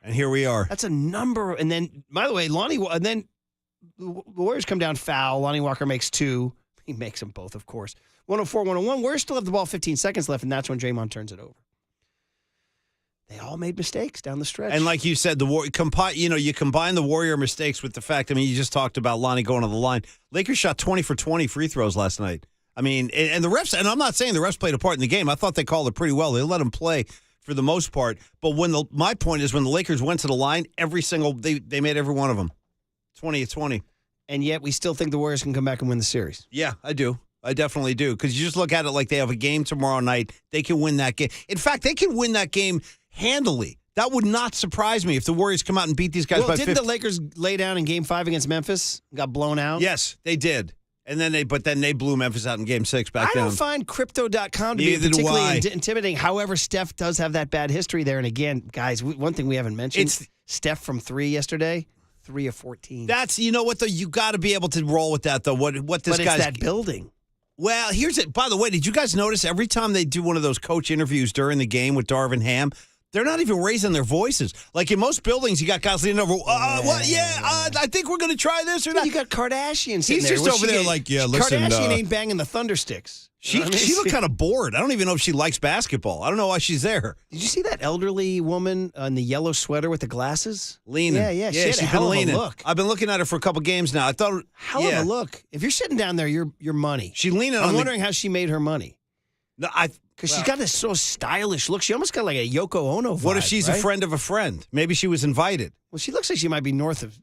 And here we are. That's a number. And then, by the way, and then the Warriors come down foul. Lonnie Walker makes two. He makes them both, of course. 104-101. Warriors still have the ball, 15 seconds left, and that's when Draymond turns it over. They all made mistakes down the stretch. And like you said, you combine the Warrior mistakes with the fact, you just talked about Lonnie going on the line. Lakers shot 20 for 20 free throws last night. And the refs, and I'm not saying the refs played a part in the game. I thought they called it pretty well. They let them play for the most part. But my point is when the Lakers went to the line, they made every one of them 20-20. And yet we still think the Warriors can come back and win the series. Yeah, I do. I definitely do. Because you just look at it like they have a game tomorrow night. They can win that game. In fact, they can win that game handily. That would not surprise me if the Warriors come out and beat these guys by 50. Didn't the Lakers lay down in Game 5 against Memphis? Got blown out? Yes, they did. And then they blew Memphis out in Game 6 back down. I don't find Crypto.com to be particularly intimidating. However, Steph does have that bad history there. And again, guys, one thing we haven't mentioned, Steph from 3 yesterday, 3 of 14. That's, you know what, though? You got to be able to roll with that, though. What this but guy's... it's that building. Well, here's it. By the way, did you guys notice every time they do one of those coach interviews during the game with Darvin Ham, they're not even raising their voices. Like in most buildings, you got guys leaning over, I think we're going to try this or not. You got Kardashian sitting He's there. just over there like, listen. Kardashian ain't banging the thunder sticks. She looked kind of bored. I don't even know if she likes basketball. I don't know why she's there. Did you see that elderly woman in the yellow sweater with the glasses? Leaning. Yeah. She had a hell of a look. I've been looking at her for a couple games now. I thought, hell of a look. If you're sitting down there, you're money. She leaning. I'm wondering how she made her money. No, because she's got this so stylish look. She almost got like a Yoko Ono vibe. What if she's a friend of a friend? Maybe she was invited. Well, she looks like she might be north of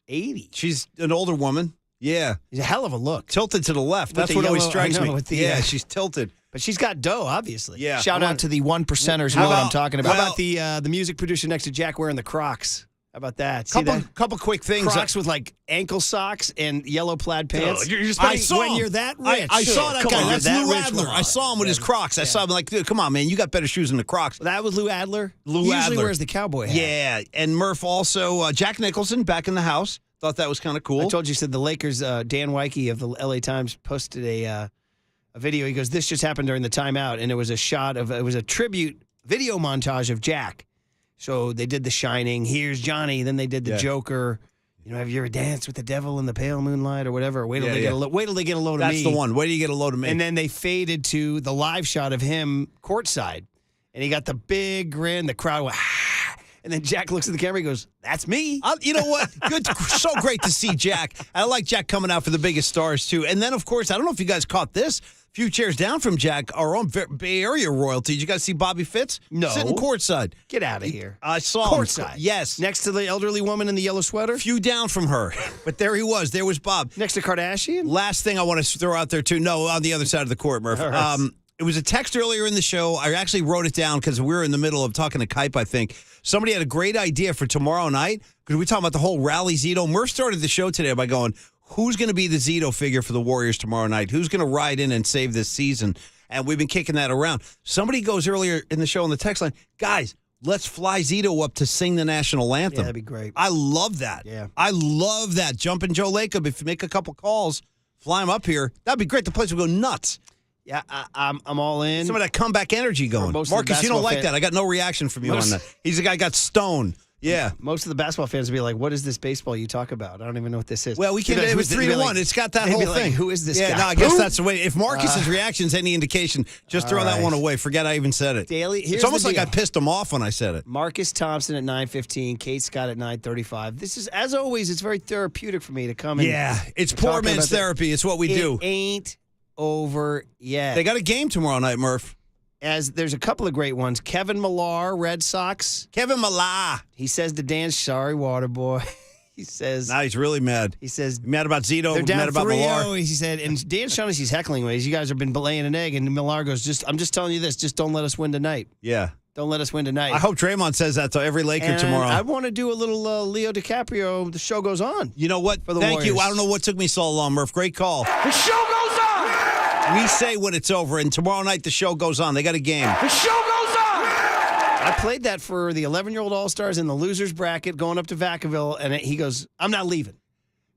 80. She's an older woman. Yeah. She's a hell of a look. Tilted to the left. That's what always strikes me. She's tilted. But she's got dough, obviously. Yeah. Shout out to the 1%ers who know what I'm talking about. How about the music producer next to Jack wearing the Crocs? How about that? Couple quick things. Crocs with like ankle socks and yellow plaid pants. When you're that rich. I saw that guy. That's Lou Adler. Ron. I saw him with his Crocs. I saw him like, dude, come on, man. You got better shoes than the Crocs. That was Lou Adler? Lou Adler. Adler. Usually wears the cowboy hat. Yeah. And Murph also, Jack Nicholson back in the house. Thought that was kind of cool. I told you, said the Lakers, Dan Weike of the LA Times posted a video. He goes, this just happened during the timeout. And it was it was a tribute video montage of Jack. So they did The Shining. Here's Johnny. Then they did The Joker. Have you ever danced with the devil in the pale moonlight or whatever? Wait till they get a load of me. That's the one. Wait till you get a load of me. And then they faded to the live shot of him courtside. And he got the big grin. The crowd went, ah. And then Jack looks at the camera. He goes, that's me. You know what? Good. So great to see Jack. I like Jack coming out for the biggest stars, too. And then, of course, I don't know if you guys caught this. A few chairs down from Jack, our own Bay Area royalty. Did you guys see Bobby Fitz? No. Sitting courtside. Get out of here. I saw him. Courtside? Yes. Next to the elderly woman in the yellow sweater? Few down from her. But there he was. There was Bob. Next to Kardashian? Last thing I want to throw out there, too. No, on the other side of the court, Murph. Right. It was a text earlier in the show. I actually wrote it down because we were in the middle of talking to Kipe, I think. Somebody had a great idea for tomorrow night because we talking about the whole rally Zito. Murph started the show today by going, who's going to be the Zito figure for the Warriors tomorrow night? Who's going to ride in and save this season? And we've been kicking that around. Somebody goes earlier in the show on the text line, guys, let's fly Zito up to sing the national anthem. Yeah, that'd be great. I love that. Yeah. I love that. Jumping Joe Lacob, if you make a couple calls, fly him up here. That'd be great. The place would go nuts. Yeah, I'm all in. Some of that comeback energy going. Marcus, you don't like that. I got no reaction from you on that. He's the guy got stoned. Yeah. Most of the basketball fans would be like, what is this baseball you talk about? I don't even know what this is. Well, we can. It was 3-1. It's got that whole thing. Who is this guy? Yeah, no, I guess that's the way. If Marcus's reaction's any indication, just throw that one away. Forget I even said it. It's almost like I pissed him off when I said it. Marcus Thompson at 9:15, Kate Scott at 9:35. This is, as always, it's very therapeutic for me to come in. Yeah, it's poor man's therapy. It's what we do. It ain't over yet. They got a game tomorrow night, Murph. as there's a couple of great ones. Kevin Millar, Red Sox. Kevin Millar. He says to Dan, sorry, water boy. He says. Now he's really mad. He says. Mad about Zito. They're down Mad about 3-0. Millar. He said, and Dan Shaughnessy's heckling ways. You guys have been laying an egg. And Millar goes, I'm just telling you this. Just don't let us win tonight. Yeah. Don't let us win tonight. I hope Draymond says that to every Laker and tomorrow. I want to do a little Leo DiCaprio. The show goes on. You know what? For the Thank Warriors. you. I don't know what took me so long, Murph. Great call. The show goes on! We say when it's over, and tomorrow night the show goes on. They got a game. The show goes on! I played that for the 11-year-old All-Stars in the losers bracket going up to Vacaville, and he goes, I'm not leaving.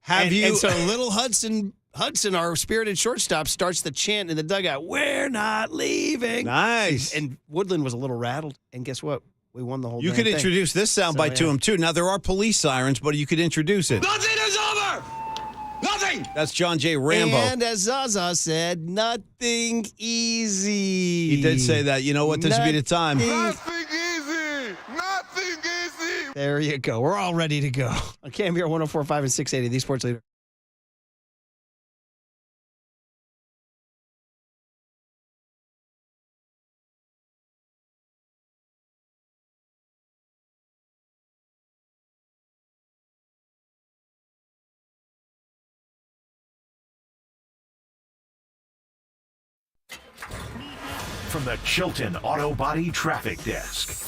And so little Hudson, our spirited shortstop, starts the chant in the dugout, we're not leaving. Nice. And Woodland was a little rattled, and guess what? We won the whole You damn could thing. introduce this soundbite to him, too. Now, there are police sirens, but you could introduce it. Nothing is over! Nothing! That's John J. Rambo. And as Zaza said, nothing easy. He did say that. You know what? This would be the time. Nothing easy! Nothing easy! There you go. We're all ready to go. On KNBR 104.5 and 680, the Sports Leader. From the Chilton Auto Body Traffic Desk.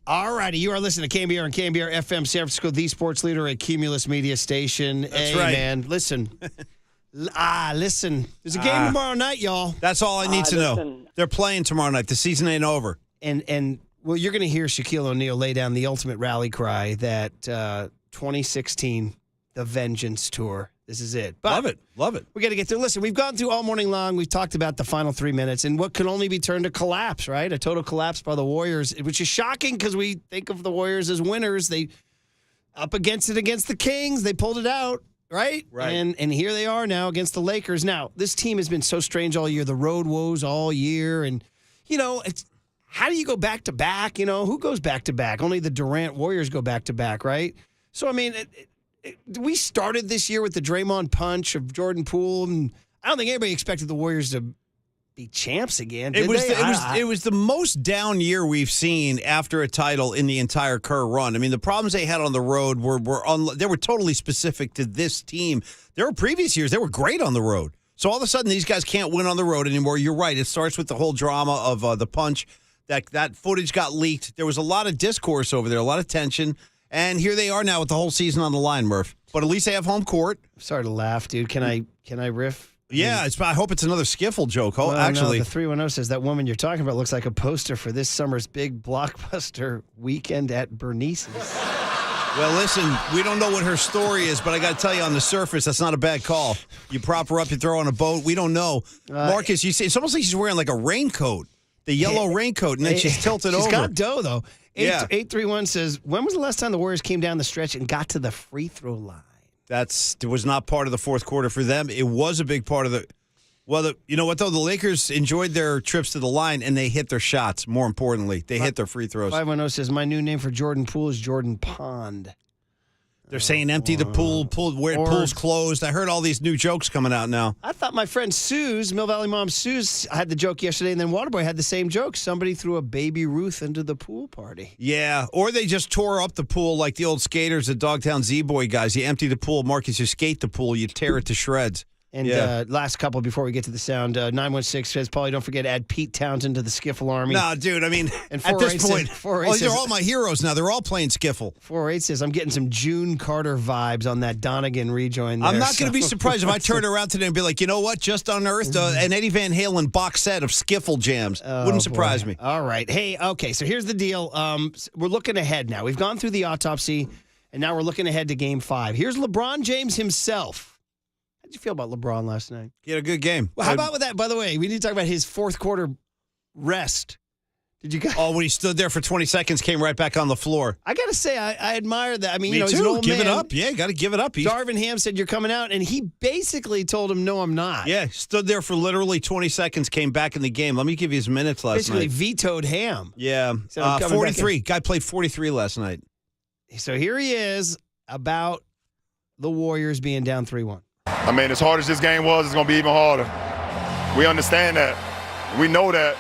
All righty, you are listening to KNBR and KNBR FM San Francisco, the sports leader at Cumulus Media Station. That's right. Man, listen. Listen. There's a game tomorrow night, y'all. That's all I need to know. They're playing tomorrow night. The season ain't over. And well, you're going to hear Shaquille O'Neal lay down the ultimate rally cry that 2016, the Vengeance Tour. This is it. But Love it. We got to get through. Listen, we've gone through all morning long. We've talked about the final 3 minutes and what can only be turned to collapse, right? A total collapse by the Warriors, which is shocking because we think of the Warriors as winners. They up against the Kings. They pulled it out, right? Right. And here they are now against the Lakers. Now, this team has been so strange all year. The road woes all year. And, it's how do you go back to back? Who goes back to back? Only the Durant Warriors go back to back, right? So, I mean, we started this year with the Draymond punch of Jordan Poole, and I don't think anybody expected the Warriors to be champs again. Did they? It was the most down year we've seen after a title in the entire Kerr run. I mean, the problems they had on the road they were totally specific to this team. There were previous years they were great on the road. So all of a sudden these guys can't win on the road anymore. You're right. It starts with the whole drama of the punch. That footage got leaked. There was a lot of discourse over there, a lot of tension. And here they are now with the whole season on the line, Murph. But at least they have home court. Sorry to laugh, dude. Can I riff? Yeah, I hope it's another skiffle joke. Well, actually. No, the 310 says that woman you're talking about looks like a poster for this summer's big blockbuster Weekend at Bernice's. Well, listen, we don't know what her story is, but I got to tell you, on the surface, that's not a bad call. You prop her up, you throw her on a boat. We don't know. Marcus, you see, it's almost like she's wearing like a raincoat, the yellow raincoat, and then she's tilted over. She's got dough, though. 831 says, when was the last time the Warriors came down the stretch and got to the free throw line? It was not part of the fourth quarter for them. It was a big part of the – well, you know what, though? The Lakers enjoyed their trips to the line, and they hit their shots, more importantly. They hit their free throws. 510 says, my new name for Jordan Poole is Jordan Pond. They're saying empty the pool, where pool's closed. I heard all these new jokes coming out now. I thought my friend Suze, Mill Valley Mom Suze, had the joke yesterday, and then Waterboy had the same joke. Somebody threw a baby Ruth into the pool party. Yeah, or they just tore up the pool like the old skaters, the Dogtown Z-Boy guys. You empty the pool, Marcus, you skate the pool, you tear it to shreds. And last couple before we get to the sound, 916 says, Paulie, don't forget to add Pete Townsend to the Skiffle Army. No, dude, I mean, and at this point, they're all my heroes now. They're all playing Skiffle. 408 says, I'm getting some June Carter vibes on that Donegan rejoin there. I'm not going to be surprised if I turn around today and be like, you know what, just unearthed an Eddie Van Halen box set of Skiffle jams. Wouldn't surprise me. All right. Hey, okay, so here's the deal. We're looking ahead now. We've gone through the autopsy, and now we're looking ahead to Game 5. Here's LeBron James himself. How did you feel about LeBron last night? He had a good game. Well, how about with that? By the way, we need to talk about his fourth quarter rest. Did you guys? Oh, when he stood there for 20 seconds, came right back on the floor. I got to say, I admire that. I mean, Me he's too. an old Give man. it up. Yeah, got to give it up. Darvin Ham said, you're coming out, and he basically told him, no, I'm not. Yeah, stood there for literally 20 seconds, came back in the game. Let me give you his minutes last Basically night. vetoed Ham. Yeah, Said, I'm coming 43. Guy played 43 last night. So here he is about the Warriors being down 3-1. I mean, as hard as this game was, it's going to be even harder. We understand that. We know that.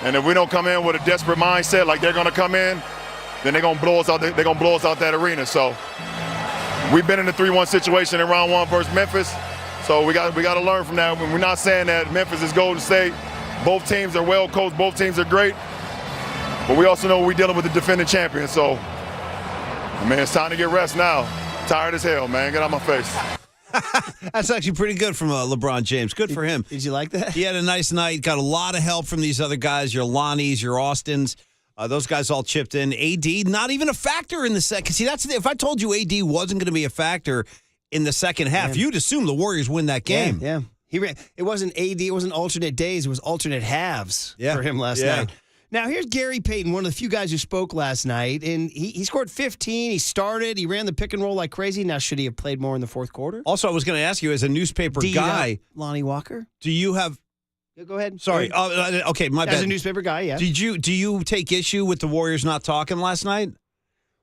And if we don't come in with a desperate mindset like they're going to come in, then they're going to blow us out. They're going to blow us out that arena. So we've been in a 3-1 situation in round one versus Memphis. So we got to learn from that. We're not saying that Memphis is Golden State. Both teams are well coached. Both teams are great. But we also know we're dealing with the defending champion. So, I mean, it's time to get rest now. Tired as hell, man. Get out my face. That's actually pretty good from LeBron James. Good for him. Did you like that? He had a nice night. Got a lot of help from these other guys, your Lonnies, your Austins. Those guys all chipped in. AD, not even a factor in the second. See, if I told you AD wasn't going to be a factor in the second half, you'd assume the Warriors win that game. Yeah. It wasn't AD. It wasn't alternate days. It was alternate halves for him last night. Now, here's Gary Payton, one of the few guys who spoke last night, and he scored 15. He started. He ran the pick and roll like crazy. Now, should he have played more in the fourth quarter? Also, I was going to ask you, as a newspaper guy, Lonnie Walker, do you have? Go ahead. Sorry. Okay, my bad. As a newspaper guy, yeah. Do you take issue with the Warriors not talking last night?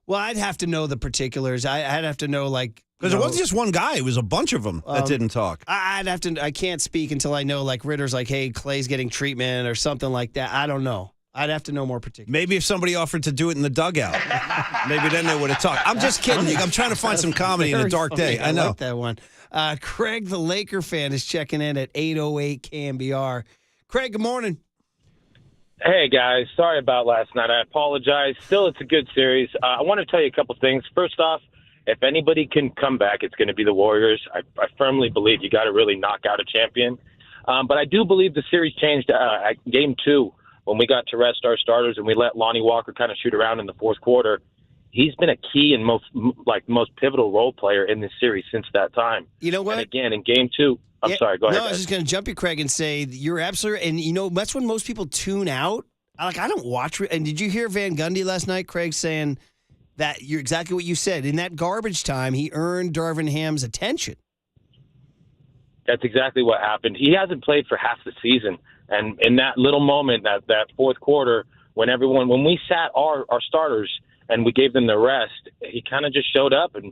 Well, I'd have to know the particulars. I'd have to know, like, because it wasn't just one guy; it was a bunch of them that didn't talk. I'd have to. I can't speak until I know, like, Ritter's like, hey, Clay's getting treatment or something like that. I don't know. I'd have to know more particulars. Maybe if somebody offered to do it in the dugout, maybe then they would have talked. I'm just kidding. I'm trying to find some comedy in a dark day. I know. Like that one. Craig, the Laker fan, is checking in at 808 KNBR. Craig, good morning. Hey, guys. Sorry about last night. I apologize. Still, it's a good series. I want to tell you a couple things. First off, if anybody can come back, it's going to be the Warriors. I firmly believe you got to really knock out a champion. But I do believe the series changed at Game 2 when we got to rest our starters and we let Lonnie Walker kind of shoot around in the fourth quarter. He's been a key and most pivotal role player in this series since that time. You know what? And again, in Game 2, I'm sorry, go ahead. No, I was just going to jump you, Craig, and say you're absolutely. And that's when most people tune out. I don't watch. And did you hear Van Gundy last night, Craig, saying that you're exactly what you said? In that garbage time, he earned Darvin Ham's attention. That's exactly what happened. He hasn't played for half the season. And in that little moment, that fourth quarter, when we sat our starters and we gave them the rest, he kind of just showed up. And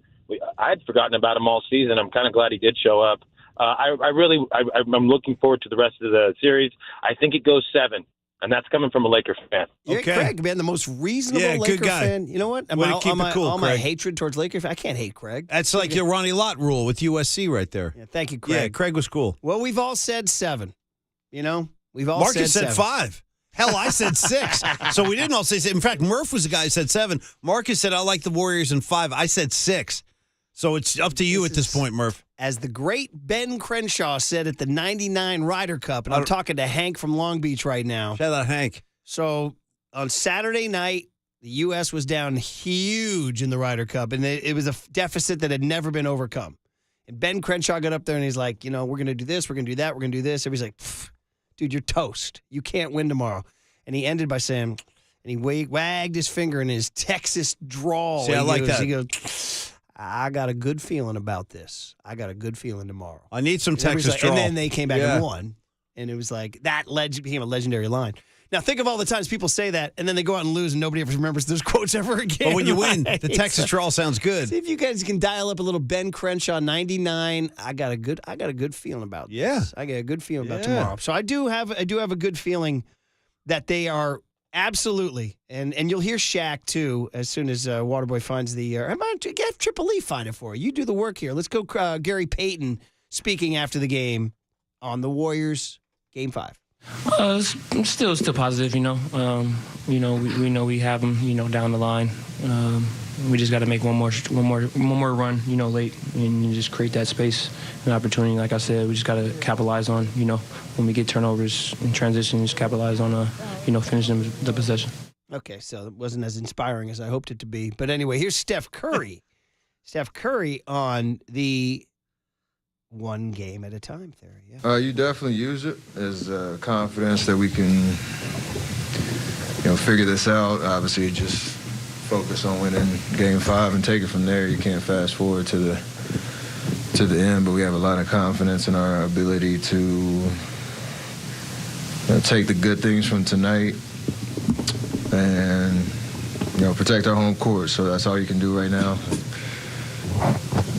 I had forgotten about him all season. I'm kind of glad he did show up. I'm looking forward to the rest of the series. I think it goes 7. And that's coming from a Laker fan. Yeah, Craig, man, the most reasonable Laker fan. You know what? My hatred towards Laker fans, I can't hate Craig. That's like your Ronnie Lott rule with USC right there. Yeah, thank you, Craig. Yeah, Craig was cool. Well, we've all said 7. We've all Marcus said 7. 5. Hell, I said 6. So we didn't all say 6. In fact, Murph was the guy who said 7. Marcus said, I like the Warriors in 5. I said 6. So it's up to you at this point, Murph. As the great Ben Crenshaw said at the 99 Ryder Cup, and I'm talking to Hank from Long Beach right now. Shout out, Hank. So on Saturday night, the U.S. was down huge in the Ryder Cup, and it was a deficit that had never been overcome. And Ben Crenshaw got up there, and he's like, we're going to do this, we're going to do that, we're going to do this. Everybody's like, dude, you're toast. You can't win tomorrow. And he ended by saying, and he wagged his finger in his Texas drawl. See, I like that. He goes, I got a good feeling about this. I got a good feeling tomorrow. I need some Texas drawl. And then they came back and won. And it was like, that became a legendary line. Now, think of all the times people say that, and then they go out and lose, and nobody ever remembers those quotes ever again. But when you win, the Texas drawl sounds good. See if you guys can dial up a little Ben Crenshaw, 99. I got a good feeling about this. Yeah. I got a good feeling about tomorrow. So I do have a good feeling that they are absolutely, and you'll hear Shaq, too, as soon as Waterboy finds the get Triple E find it for you. You do the work here. Let's go Gary Payton speaking after the game on the Warriors, Game 5. Still positive, we know we have them, down the line. We just got to make one more run, late, and just create that space and opportunity. Like I said, we just got to capitalize on, when we get turnovers in transition, just capitalize on, finishing the possession. Okay, so it wasn't as inspiring as I hoped it to be. But anyway, here's Steph Curry. Steph Curry on the one game at a time theory. Yeah. You definitely use it as confidence that we can, figure this out. Obviously, just focus on winning Game 5 and take it from there. You can't fast forward to the end, but we have a lot of confidence in our ability to take the good things from tonight and protect our home court. So that's all you can do right now.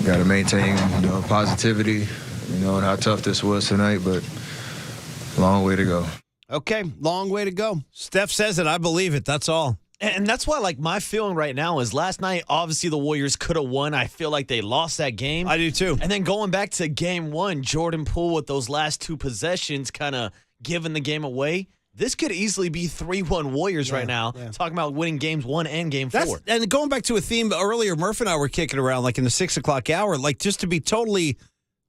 Got to maintain, positivity, and how tough this was tonight, but long way to go. Okay, long way to go. Steph says it. I believe it. That's all. And that's why, my feeling right now is last night, obviously the Warriors could have won. I feel like they lost that game. I do, too. And then going back to Game 1, Jordan Poole with those last 2 possessions kind of giving the game away. This could easily be 3-1 Warriors right now, talking about winning Games 1 and Game 4. And going back to a theme earlier, Murph and I were kicking around, in the 6 o'clock hour, just to be totally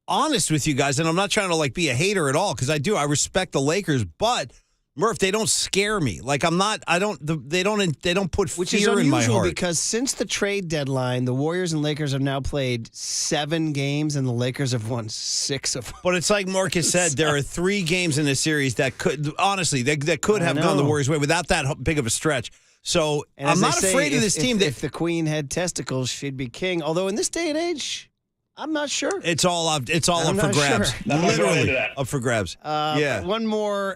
honest with you guys, and I'm not trying to, be a hater at all, because I respect the Lakers, but Murph, they don't scare me. They don't put Which fear is in my unusual heart. Because since the trade deadline, the Warriors and Lakers have now played 7 games, and the Lakers have won 6 of them. But it's like Marcus said, there are 3 games in this series that could, honestly, that could have gone the Warriors' way without that big of a stretch. So I'm not afraid of this team. If the queen had testicles, she'd be king. Although in this day and age, I'm not sure. It's all up for grabs. Sure. Literally up for grabs. One more.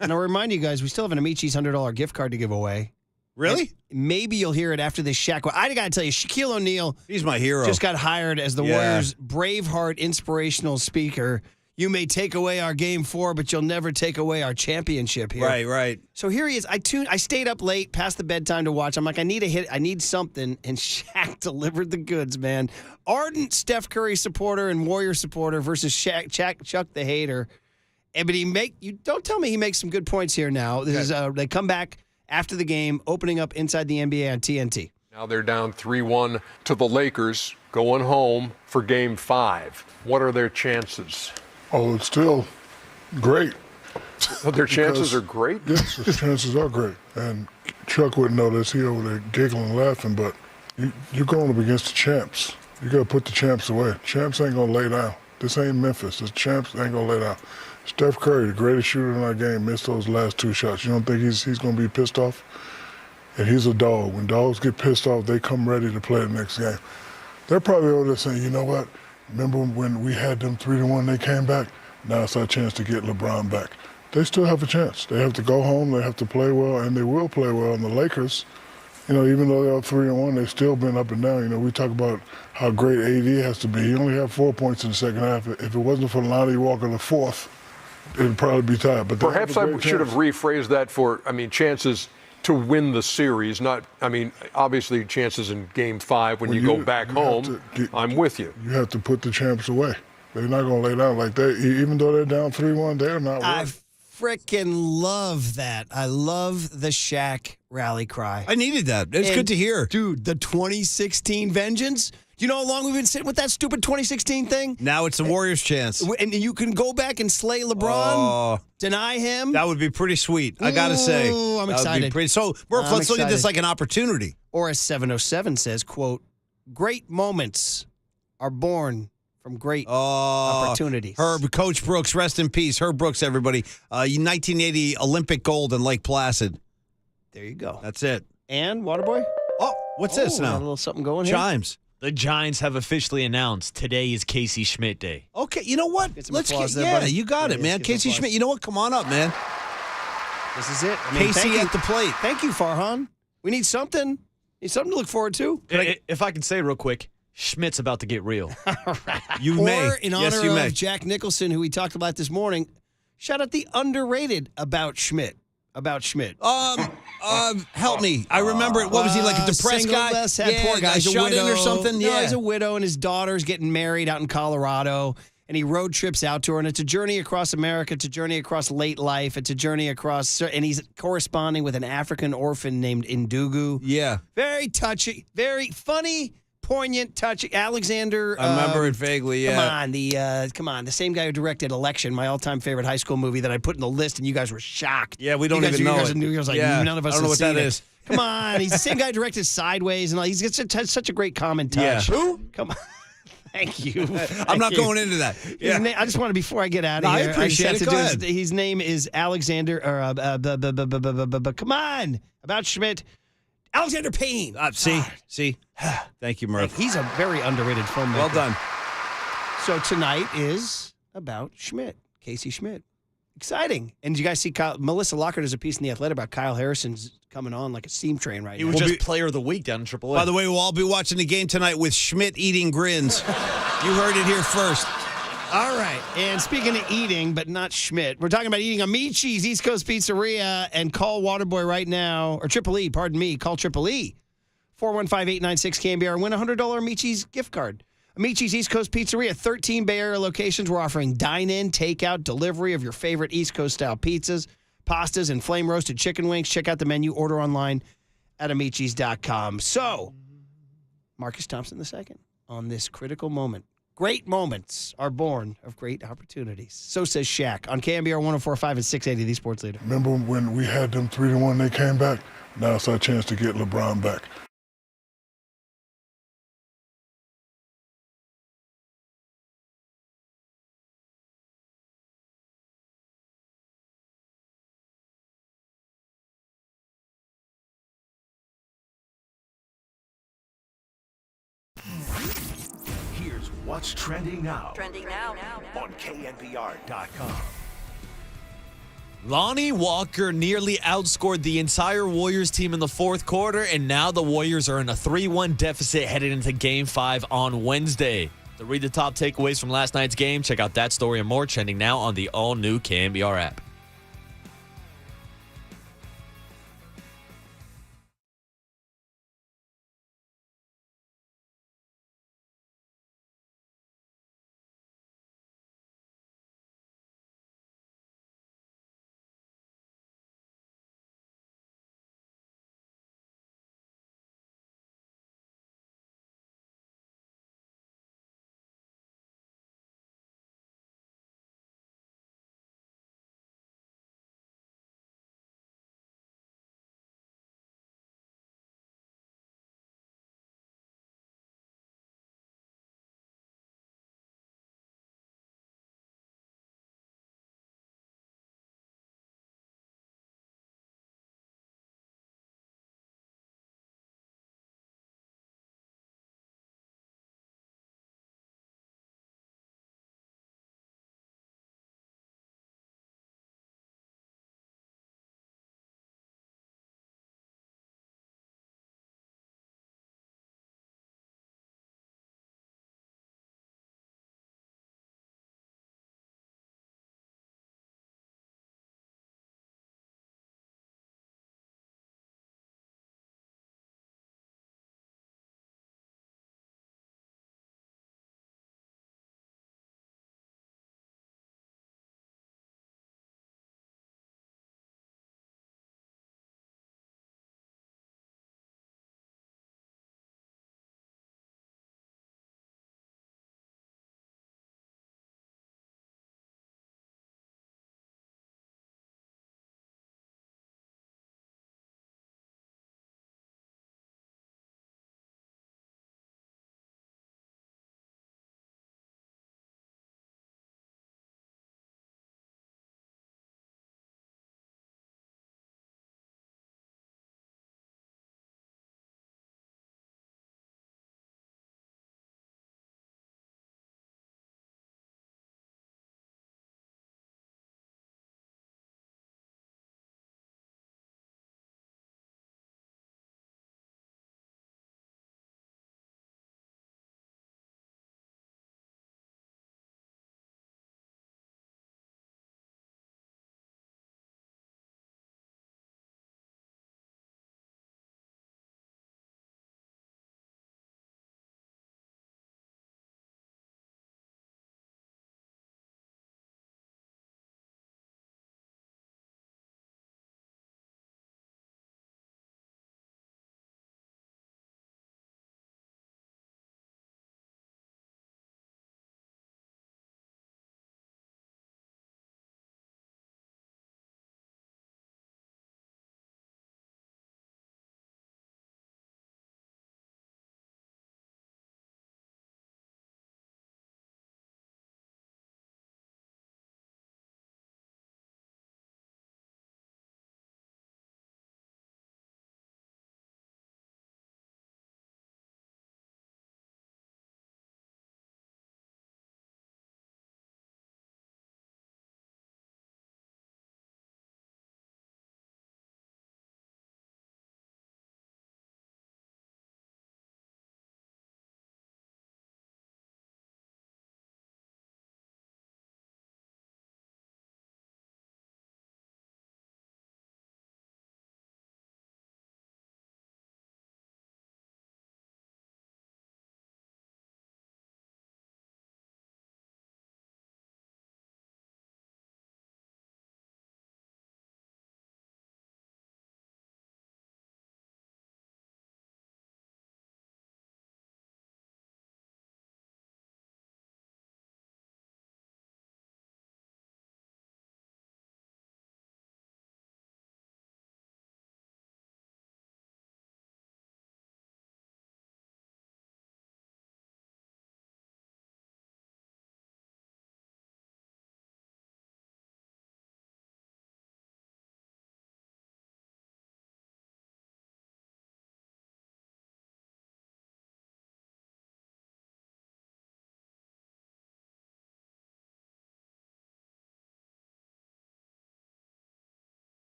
And I'll remind you guys, we still have an Amici's $100 gift card to give away. Really? And maybe you'll hear it after this Shaq. I got to tell you, Shaquille O'Neal. He's my hero. Just got hired as the Warriors' Braveheart inspirational speaker. You may take away our Game 4, but you'll never take away our championship here. Right. So here he is. I stayed up late, past the bedtime to watch. I'm like, I need a hit. I need something. And Shaq delivered the goods, man. Ardent Steph Curry supporter and Warrior supporter versus Chuck the hater. But you don't tell me he makes some good points here now. This is they come back after the game, opening up Inside the NBA on TNT. Now they're down 3-1 to the Lakers, going home for Game 5. What are their chances? Oh, it's still great. Oh, their chances are great? Yes, the chances are great. And Chuck wouldn't know this. He over there giggling, laughing, but you're going up against the champs. You got to put the champs away. Champs ain't going to lay down. This ain't Memphis. The champs ain't going to lay down. Steph Curry, the greatest shooter in our game, missed those last 2 shots. You don't think he's going to be pissed off? And he's a dog. When dogs get pissed off, they come ready to play the next game. They're probably over there saying, you know what? Remember when we had them 3-1, they came back? Now it's our chance to get LeBron back. They still have a chance. They have to go home, they have to play well, and they will play well. And the Lakers, even though they're up 3-1, they've still been up and down. We talk about how great AD has to be. He only had 4 points in the second half. If it wasn't for Lonnie Walker, the fourth, it would probably be tied. But perhaps I should have rephrased that for, chances to win the series, not, obviously chances in Game 5 when you go back home. I'm with you. You have to put the champs away. They're not going to lay down like that. Even though they're down 3-1, they're not worried. I freaking love that. I love the Shaq rally cry. I needed that. It's good to hear. Dude, the 2016 vengeance. Do you know how long we've been sitting with that stupid 2016 thing? Now it's the Warriors' chance. And you can go back and slay LeBron, deny him. That would be pretty sweet, I got to say. I'm excited. So, Murph, let's look at this like an opportunity. Or as 707 says, quote, great moments are born from great opportunities. Herb, Coach Brooks, rest in peace. Herb Brooks, everybody. 1980 Olympic gold in Lake Placid. There you go. That's it. And, Waterboy? Oh, what's this now? A little something going here. Chimes. The Giants have officially announced today is Casey Schmidt Day. Okay, you know what? Let's get buddy. You got it, man. Casey Schmidt, you know what? Come on up, man. This is it. Casey at the plate. Thank you, Farhan. We need something. Need something to look forward to. If I can say real quick, Schmidt's about to get real. You may. Or in honor of Jack Nicholson, who we talked about this morning, shout out the underrated About Schmidt. Help me. I remember it. What was he, like a depressed guy? Poor guy. Shut in or something? No, he's a widow, and his daughter's getting married out in Colorado, and he road trips out to her, and it's a journey across America, it's a journey across late life, it's a journey across, and he's corresponding with an African orphan named Indugu. Yeah. Very touchy, very funny, poignant, touching. Alexander. I remember it vaguely, yeah. Come on. The same guy who directed Election, my all-time favorite high school movie that I put in the list, and you guys were shocked. Yeah, we don't even know it. You guys like, none of us I don't know what that is. Come on. He's the same guy who directed Sideways, and all. He's got such a great common touch. Yeah. Who? Come on. Thank you. I'm not going into that. Yeah. I just want to, before I get out of here. I appreciate it. Go ahead. His name is Alexander, come on. About Schmidt. Alexander Payne. See? Thank you, Murph. He's a very underrated filmmaker. Well done. So tonight is about Schmidt, Casey Schmidt. Exciting. And did you guys see Melissa Lockhart has a piece in The Athletic about Kyle Harrison's coming on like a steam train right now. He was just player of the week down in AAA. By the way, we'll all be watching the game tonight with Schmidt eating grins. You heard it here first. All right. And speaking of eating, but not Schmidt, we're talking about eating Amici's East Coast Pizzeria. And call Waterboy right now, or Triple E, pardon me, call Triple E. 415-896-KNBR. Win a $100 Amici's gift card. Amici's East Coast Pizzeria, 13 Bay Area locations. We're offering dine-in, takeout, delivery of your favorite East Coast-style pizzas, pastas, and flame-roasted chicken wings. Check out the menu. Order online at amicis.com. So, Marcus Thompson II on this critical moment. Great moments are born of great opportunities. So says Shaq on KNBR 104.5 and 680, the Sports Leader. Remember when we had them 3-1, they came back? Now it's our chance to get LeBron back. Here's what's trending now. On KNBR.com. Lonnie Walker nearly outscored the entire Warriors team in the fourth quarter, and now the Warriors are in a 3-1 deficit headed into Game 5 on Wednesday. To read the top takeaways from last night's game, check out that story and more trending now on the all-new KNBR app.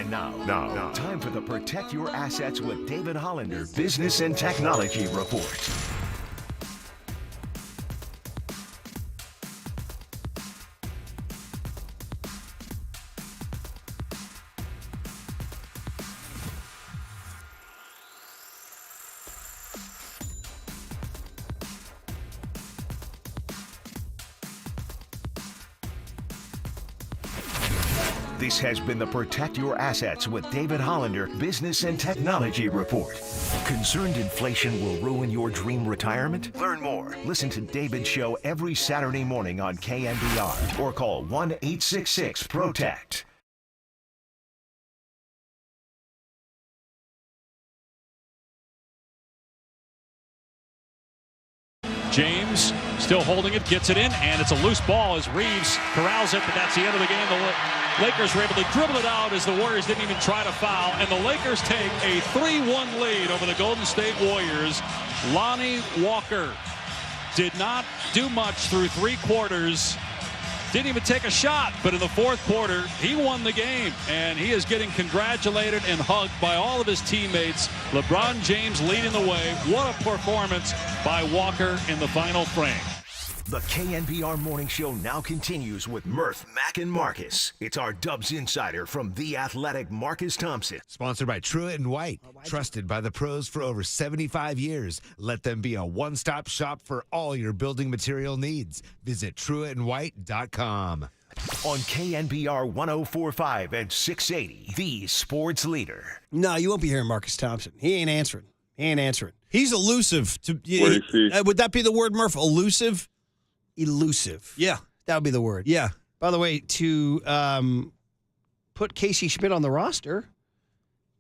And now, time for the Protect Your Assets with David Hollander Business and Technology Report. This has been the Protect Your Assets with David Hollander Business and Technology Report. Concerned inflation will ruin your dream retirement? Learn more. Listen to David's show every Saturday morning on KNBR or call 1-866-PROTECT. James still holding it, gets it in, and it's a loose ball as Reeves corrals it, but that's the end of the game. The Lakers were able to dribble it out as the Warriors didn't even try to foul, and the Lakers take a 3-1 lead over the Golden State Warriors. Lonnie Walker did not do much through 3 quarters. Didn't even take a shot, but in the 4th quarter, he won the game, and he is getting congratulated and hugged by all of his teammates. LeBron James leading the way. What a performance by Walker in the final frame. The KNBR Morning Show now continues with Murph, Mac, and Marcus. It's our Dubs insider from The Athletic, Marcus Thompson. Sponsored by Truett & White. Trusted by the pros for over 75 years. Let them be a one-stop shop for all your building material needs. Visit TruettandWhite.com. On KNBR 104.5 and 680, the sports leader. No, you won't be hearing Marcus Thompson. He ain't answering. He's elusive. Would that be the word, Murph? Elusive? Elusive. Yeah. That would be the word. Yeah. By the way, to put Casey Schmidt on the roster,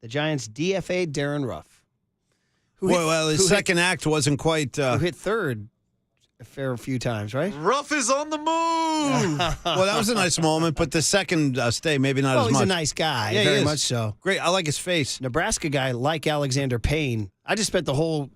the Giants DFA'd Darren Ruff. His second act wasn't quite... who hit third a fair few times, right? Ruff is on the move! Well, that was a nice moment, but the second stay, maybe not as much. He's a nice guy. Yeah, very much so. Great. I like his face. Nebraska guy, like Alexander Payne. I just spent the whole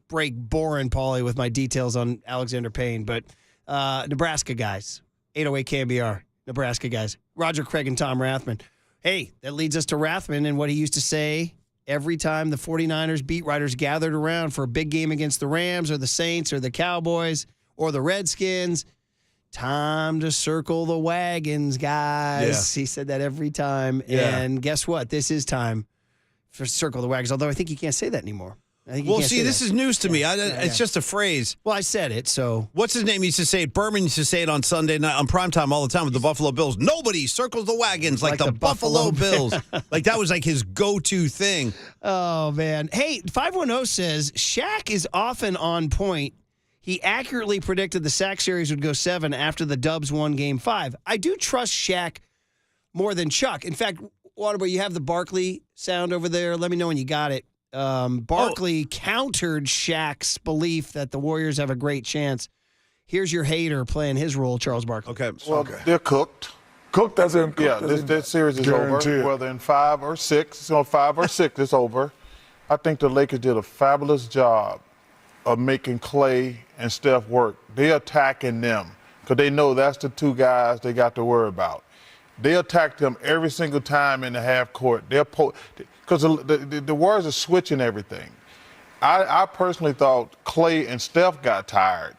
break boring Paulie with my details on Alexander Payne, but Nebraska guys, 808 KNBR, Nebraska guys, Roger Craig and Tom Rathman. Hey, that leads us to Rathman and what he used to say every time the 49ers beat writers gathered around for a big game against the Rams or the Saints or the Cowboys or the Redskins. Time to circle the wagons, guys. Yeah. He said that every time. Yeah. And guess what? This is time for circle the wagons, although I think you can't say that anymore. Well, see, this is news to me. It's just a phrase. Well, I said it, so. What's his name? He used to say it. Berman used to say it on Sunday night, on primetime all the time with the Buffalo Bills. Nobody circles the wagons like the Buffalo Bills. Like that was like his go-to thing. Oh, man. Hey, 510 says, Shaq is often on point. He accurately predicted the sack series would go 7 after the Dubs won Game 5. I do trust Shaq more than Chuck. In fact, Waterboy, you have the Barkley sound over there. Let me know when you got it. Barkley countered Shaq's belief that the Warriors have a great chance. Here's your hater playing his role, Charles Barkley. Okay. Well, they're cooked. Cooked as in this series is over. Whether in 5 or 6, it's on 5 or 6, it's over. I think the Lakers did a fabulous job of making Clay and Steph work. They're attacking them because they know that's the 2 guys they got to worry about. They attack them every single time in the half court. Because the Warriors are switching everything. I personally thought Clay and Steph got tired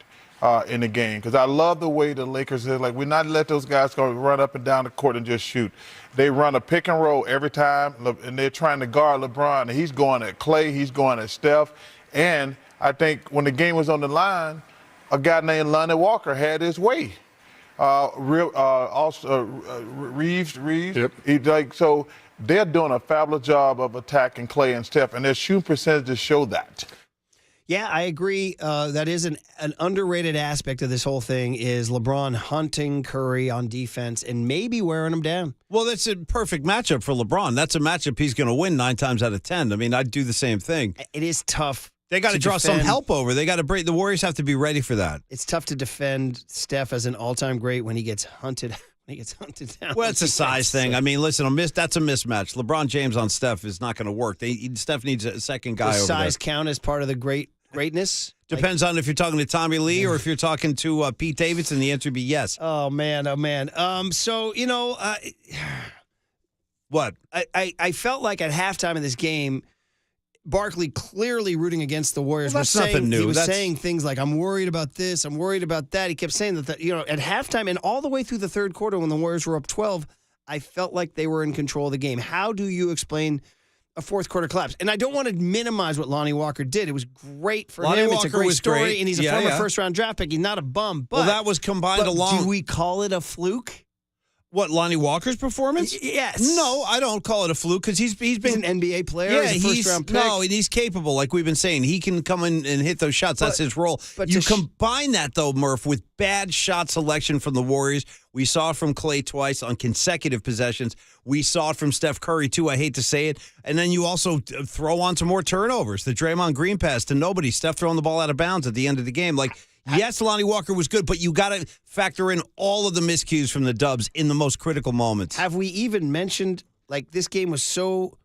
in the game because I love the way the Lakers is like, we're not let those guys go run up and down the court and just shoot. They run a pick and roll every time, and they're trying to guard LeBron. And he's going at Clay, he's going at Steph. And I think when the game was on the line, a guy named Lonnie Walker had his way. Reeves. Yep. So they're doing a fabulous job of attacking Clay and Steph, and their shooting percentages show that. Yeah, I agree. That is an underrated aspect of this whole thing is LeBron hunting Curry on defense and maybe wearing him down. Well, that's a perfect matchup for LeBron. That's a matchup he's going to win 9 times out of 10. I mean, I'd do the same thing. It is tough. They got to draw some help over. They got to break. The Warriors have to be ready for that. It's tough to defend Steph as an all-time great when he gets hunted. Down. Well, it's a size thing. I mean, listen, that's a mismatch. LeBron James on Steph is not going to work. Steph needs a second guy over there. Does size count as part of the greatness? Depends on if you're talking to Tommy Lee or if you're talking to Pete Davidson. The answer would be yes. Oh man. So What? I felt like at halftime of this game, Barkley clearly rooting against the Warriors. Well, that's nothing new. He was saying things like, I'm worried about this, I'm worried about that. He kept saying that, at halftime and all the way through the third quarter when the Warriors were up 12, I felt like they were in control of the game. How do you explain a fourth quarter collapse? And I don't want to minimize what Lonnie Walker did. It was great for him. It's a great story, and he's a former first-round draft pick. He's not a bum. But, that was combined along. Do we call it a fluke? What, Lonnie Walker's performance? Yes. No, I don't call it a fluke because he's been an NBA player. Yeah, he's a first-round pick. No, and he's capable, like we've been saying. He can come in and hit those shots. That's his role. But you combine that, though, Murph, with bad shot selection from the Warriors. We saw it from Clay twice on consecutive possessions. We saw it from Steph Curry, too. I hate to say it. And then you also throw on some more turnovers. The Draymond Green pass to nobody. Steph throwing the ball out of bounds at the end of the game. Yes, Lonnie Walker was good, but you got to factor in all of the miscues from the Dubs in the most critical moments. Have we even mentioned, this game was so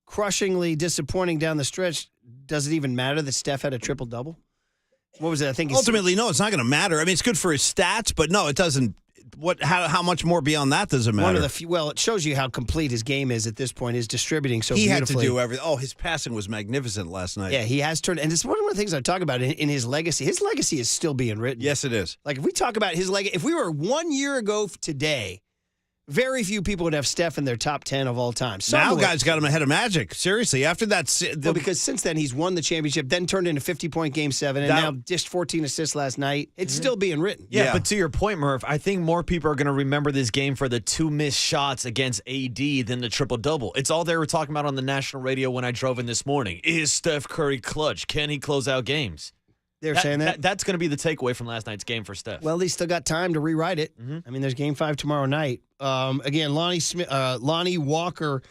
crushingly disappointing down the stretch, does it even matter that Steph had a triple-double? What was it? I think ultimately, no, it's not going to matter. I mean, it's good for his stats, but no, it doesn't. How much more beyond that does it matter? One of the few, it shows you how complete his game is at this point. Is distributing so he beautifully. Had to do everything. Oh, his passing was magnificent last night. Yeah, he has turned, and it's one of the things I talk about in his legacy. His legacy is still being written. Yes, it is. If we talk about his legacy, if we were 1 year ago today, very few people would have Steph in their top 10 of all time. Now guys got him ahead of Magic. Seriously, after that. Because since then he's won the championship, then turned into 50-point Game 7, and now dished 14 assists last night. It's still being written. Yeah, but to your point, Murph, I think more people are going to remember this game for the 2 missed shots against AD than the triple-double. It's all they were talking about on the national radio when I drove in this morning. Is Steph Curry clutch? Can he close out games? They're saying that? That's going to be the takeaway from last night's game for Steph. Well, he's still got time to rewrite it. Mm-hmm. I mean, there's Game 5 tomorrow night. Again, Lonnie Walker,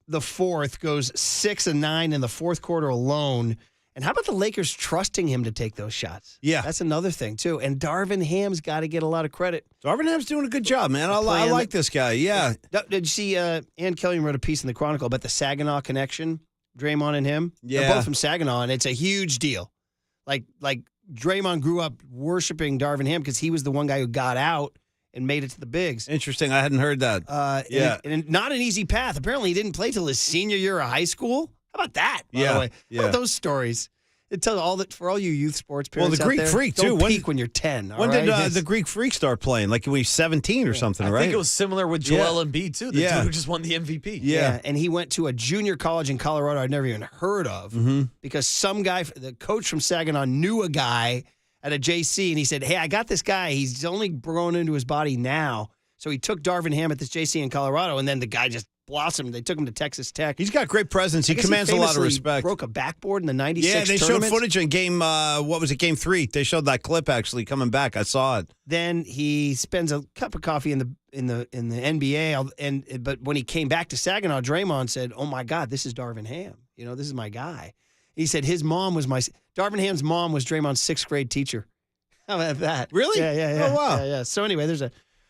the fourth, goes 6 of 9 in the fourth quarter alone. And how about the Lakers trusting him to take those shots? Yeah. That's another thing, too. And Darvin Ham's got to get a lot of credit. Darvin Ham's doing a good job, man. I like this guy, yeah. Did you see Ann Kelly wrote a piece in the Chronicle about the Saginaw connection, Draymond and him? Yeah. They're both from Saginaw, and it's a huge deal. Like Draymond grew up worshiping Darvin Ham because he was the one guy who got out and made it to the bigs. Interesting. I hadn't heard that. And not an easy path. Apparently, he didn't play till his senior year of high school. How about that, by the way? How about those stories? It tells for all you youth sports parents the Greek out there, Freak, don't too. peak when you're 10. When did the Greek Freak start playing? Like when he was 17 or something, right? I think it was similar with Joel Embiid, too. The dude who just won the MVP. Yeah, and he went to a junior college in Colorado I'd never even heard of because some guy, the coach from Saginaw, knew a guy at a JC, and he said, hey, I got this guy. He's only grown into his body now. So he took Darvin Ham at this JC in Colorado, and then the guy just blossomed. They took him to Texas Tech. He's got great presence. He commands a lot of respect. Broke a backboard in the 96 Yeah, they tournament. showed footage in game, Game 3. They showed that clip, actually, coming back. I saw it. Then he spends a cup of coffee in the NBA, but when he came back to Saginaw, Draymond said, oh, my God, this is Darvin Ham. This is my guy. He said Darvin Ham's mom was Draymond's 6th grade teacher. How about that? Really? Yeah. Oh, wow. Yeah. So anyway,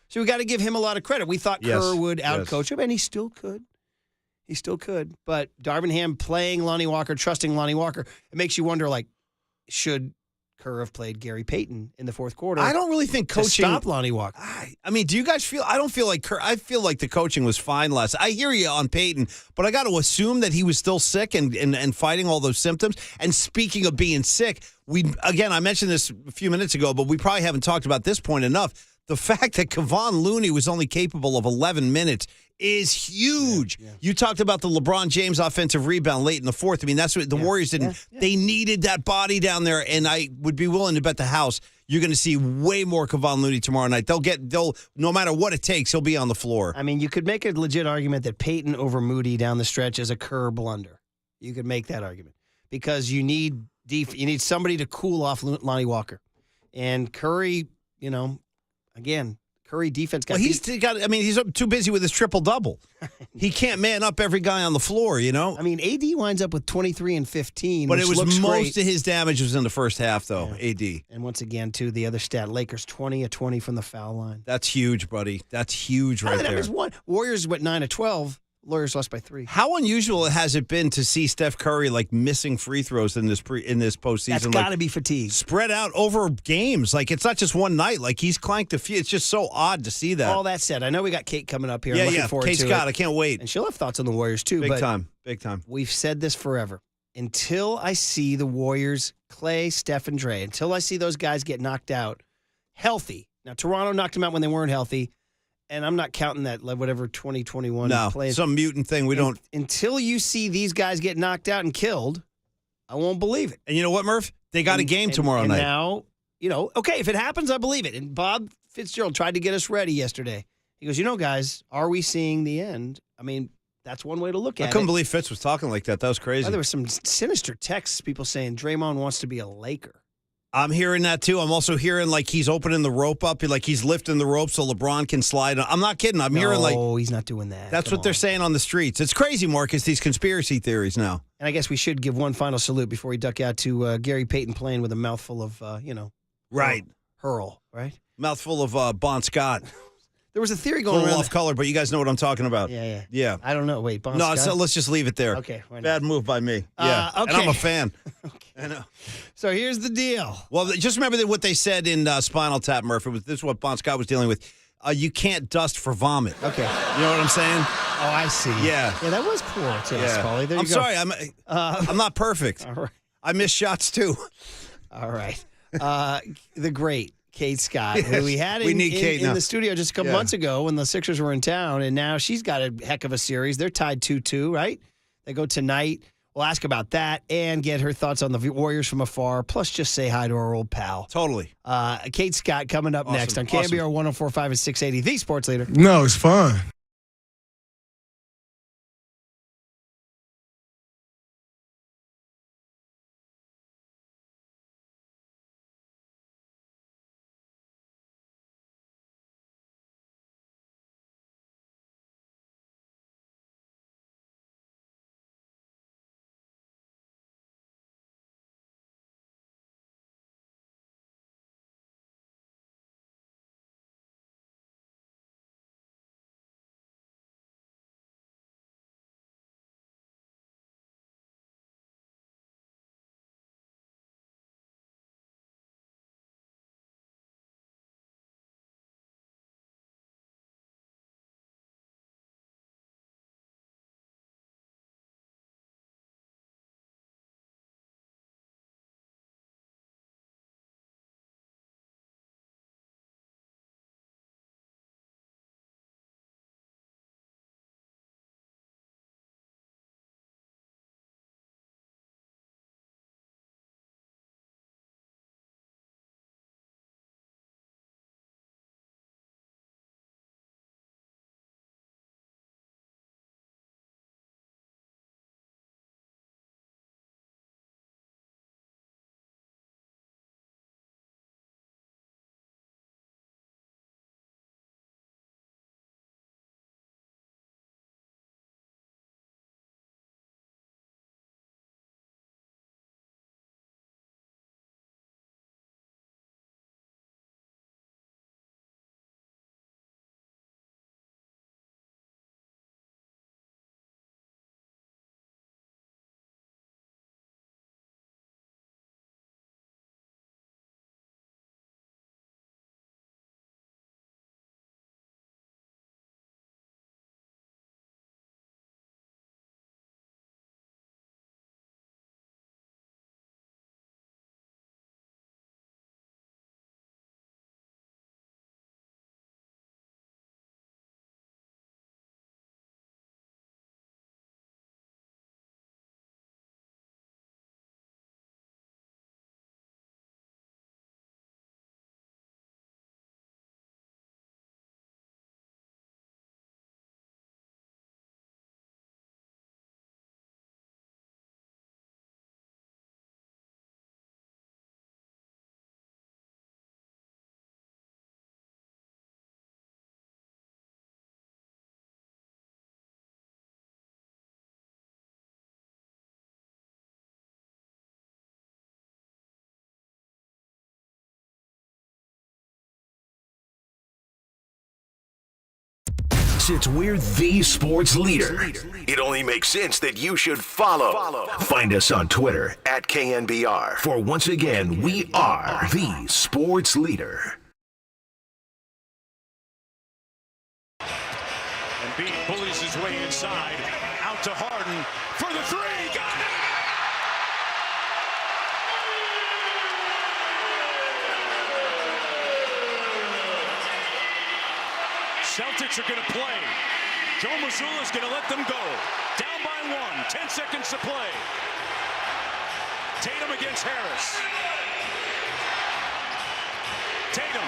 so we got to give him a lot of credit. We thought Kerr would outcoach him, and he still could. But Darvin Ham playing Lonnie Walker, trusting Lonnie Walker, it makes you wonder, should Kerr have played Gary Payton in the fourth quarter? I don't really think coaching to stop Lonnie Walker. I mean, do you guys feel? I don't feel like Kerr. I feel like the coaching was fine last. I hear you on Payton, but I got to assume that he was still sick and fighting all those symptoms. And speaking of being sick, I mentioned this a few minutes ago, but we probably haven't talked about this point enough. The fact that Kevon Looney was only capable of 11 minutes is huge. Yeah. You talked about the LeBron James offensive rebound late in the fourth. I mean, that's what the Warriors didn't. Yeah. They needed that body down there, and I would be willing to bet the house you're going to see way more Kevon Looney tomorrow night. They'll no matter what it takes, he'll be on the floor. I mean, you could make a legit argument that Payton over Moody down the stretch is a Kerr blunder. You could make that argument because you need somebody to cool off Lonnie Walker, and Curry. Again, Curry defense got. Well, he's too busy with his triple-double. He can't man up every guy on the floor, I mean, AD winds up with 23 and 15, but it was most great. of his damage was in the first half, though. AD. And once again, too, the other stat: Lakers 20 of 20 from the foul line. That's huge, buddy. That's huge right there. Warriors went 9 of 12. Warriors lost by 3. How unusual has it been to see Steph Curry like missing free throws in this postseason? That's got to be fatigue. Spread out over games. Like, it's not just one night. Like, he's clanked a few. It's just so odd to see that. All that said, I know we got Kate coming up here. I'm Yeah, looking yeah. forward Kate to Scott, it. I can't wait. And she'll have thoughts on the Warriors, too. Big but time. Big time. We've said this forever. Until I see the Warriors, Clay, Steph, and Dre, until I see those guys get knocked out healthy. Now, Toronto knocked them out when they weren't healthy. And I'm not counting that, like, whatever 2021 play. Some mutant thing we don't. Until you see these guys get knocked out and killed, I won't believe it. And you know what, Murph? They got a game tomorrow night. Now, okay, if it happens, I believe it. And Bob Fitzgerald tried to get us ready yesterday. He goes, guys, are we seeing the end? I mean, that's one way to look at it. I couldn't believe Fitz was talking like that. That was crazy. There were some sinister texts, people saying Draymond wants to be a Laker. I'm hearing that, too. I'm also hearing, like, he's opening the rope up. Like, he's lifting the rope so LeBron can slide. I'm not kidding. I'm hearing, like... No, he's not doing that. That's what they're saying on the streets. It's crazy, Marcus, these conspiracy theories now. And I guess we should give one final salute before we duck out to Gary Payton playing with a mouthful of, Right. Hurl, right? Mouthful of Bon Scott. There was a theory A going little around. off color, but you guys know what I'm talking about. Yeah. I don't know. Wait, Bon No, Scott? so let's just leave it there. Okay. Why not? Bad move by me. Yeah. Okay. And I'm a fan. I know. So here's the deal. Well, just remember what they said in Spinal Tap, Murph. This is what Bon Scott was dealing with. You can't dust for vomit. Okay. You know what I'm saying? Oh, I see. Yeah. Yeah, that was poor, Paulie. There you I'm go. sorry. I'm not perfect. All right. I miss shots, too. All right. The great Kate Scott, who we had We need Kate in now. the studio just a couple months ago when the Sixers were in town, and now she's got a heck of a series. They're tied 2-2, right? They go tonight. We'll ask about that and get her thoughts on the Warriors from afar, plus just say hi to our old pal. Totally. Kate Scott coming up next on KNBR 104.5 and 680, the Sports Leader. No, it's fun. since we're the sports leader, it only makes sense that you should follow. Find us on Twitter at KNBR. For once again, we are the sports leader. Embiid bullies his way inside, out to Harden for the three. Got it! Celtics are going to play. Joe Mazzulla is going to let them go. Down by 1, 10 seconds to play. Tatum against Harris. Tatum.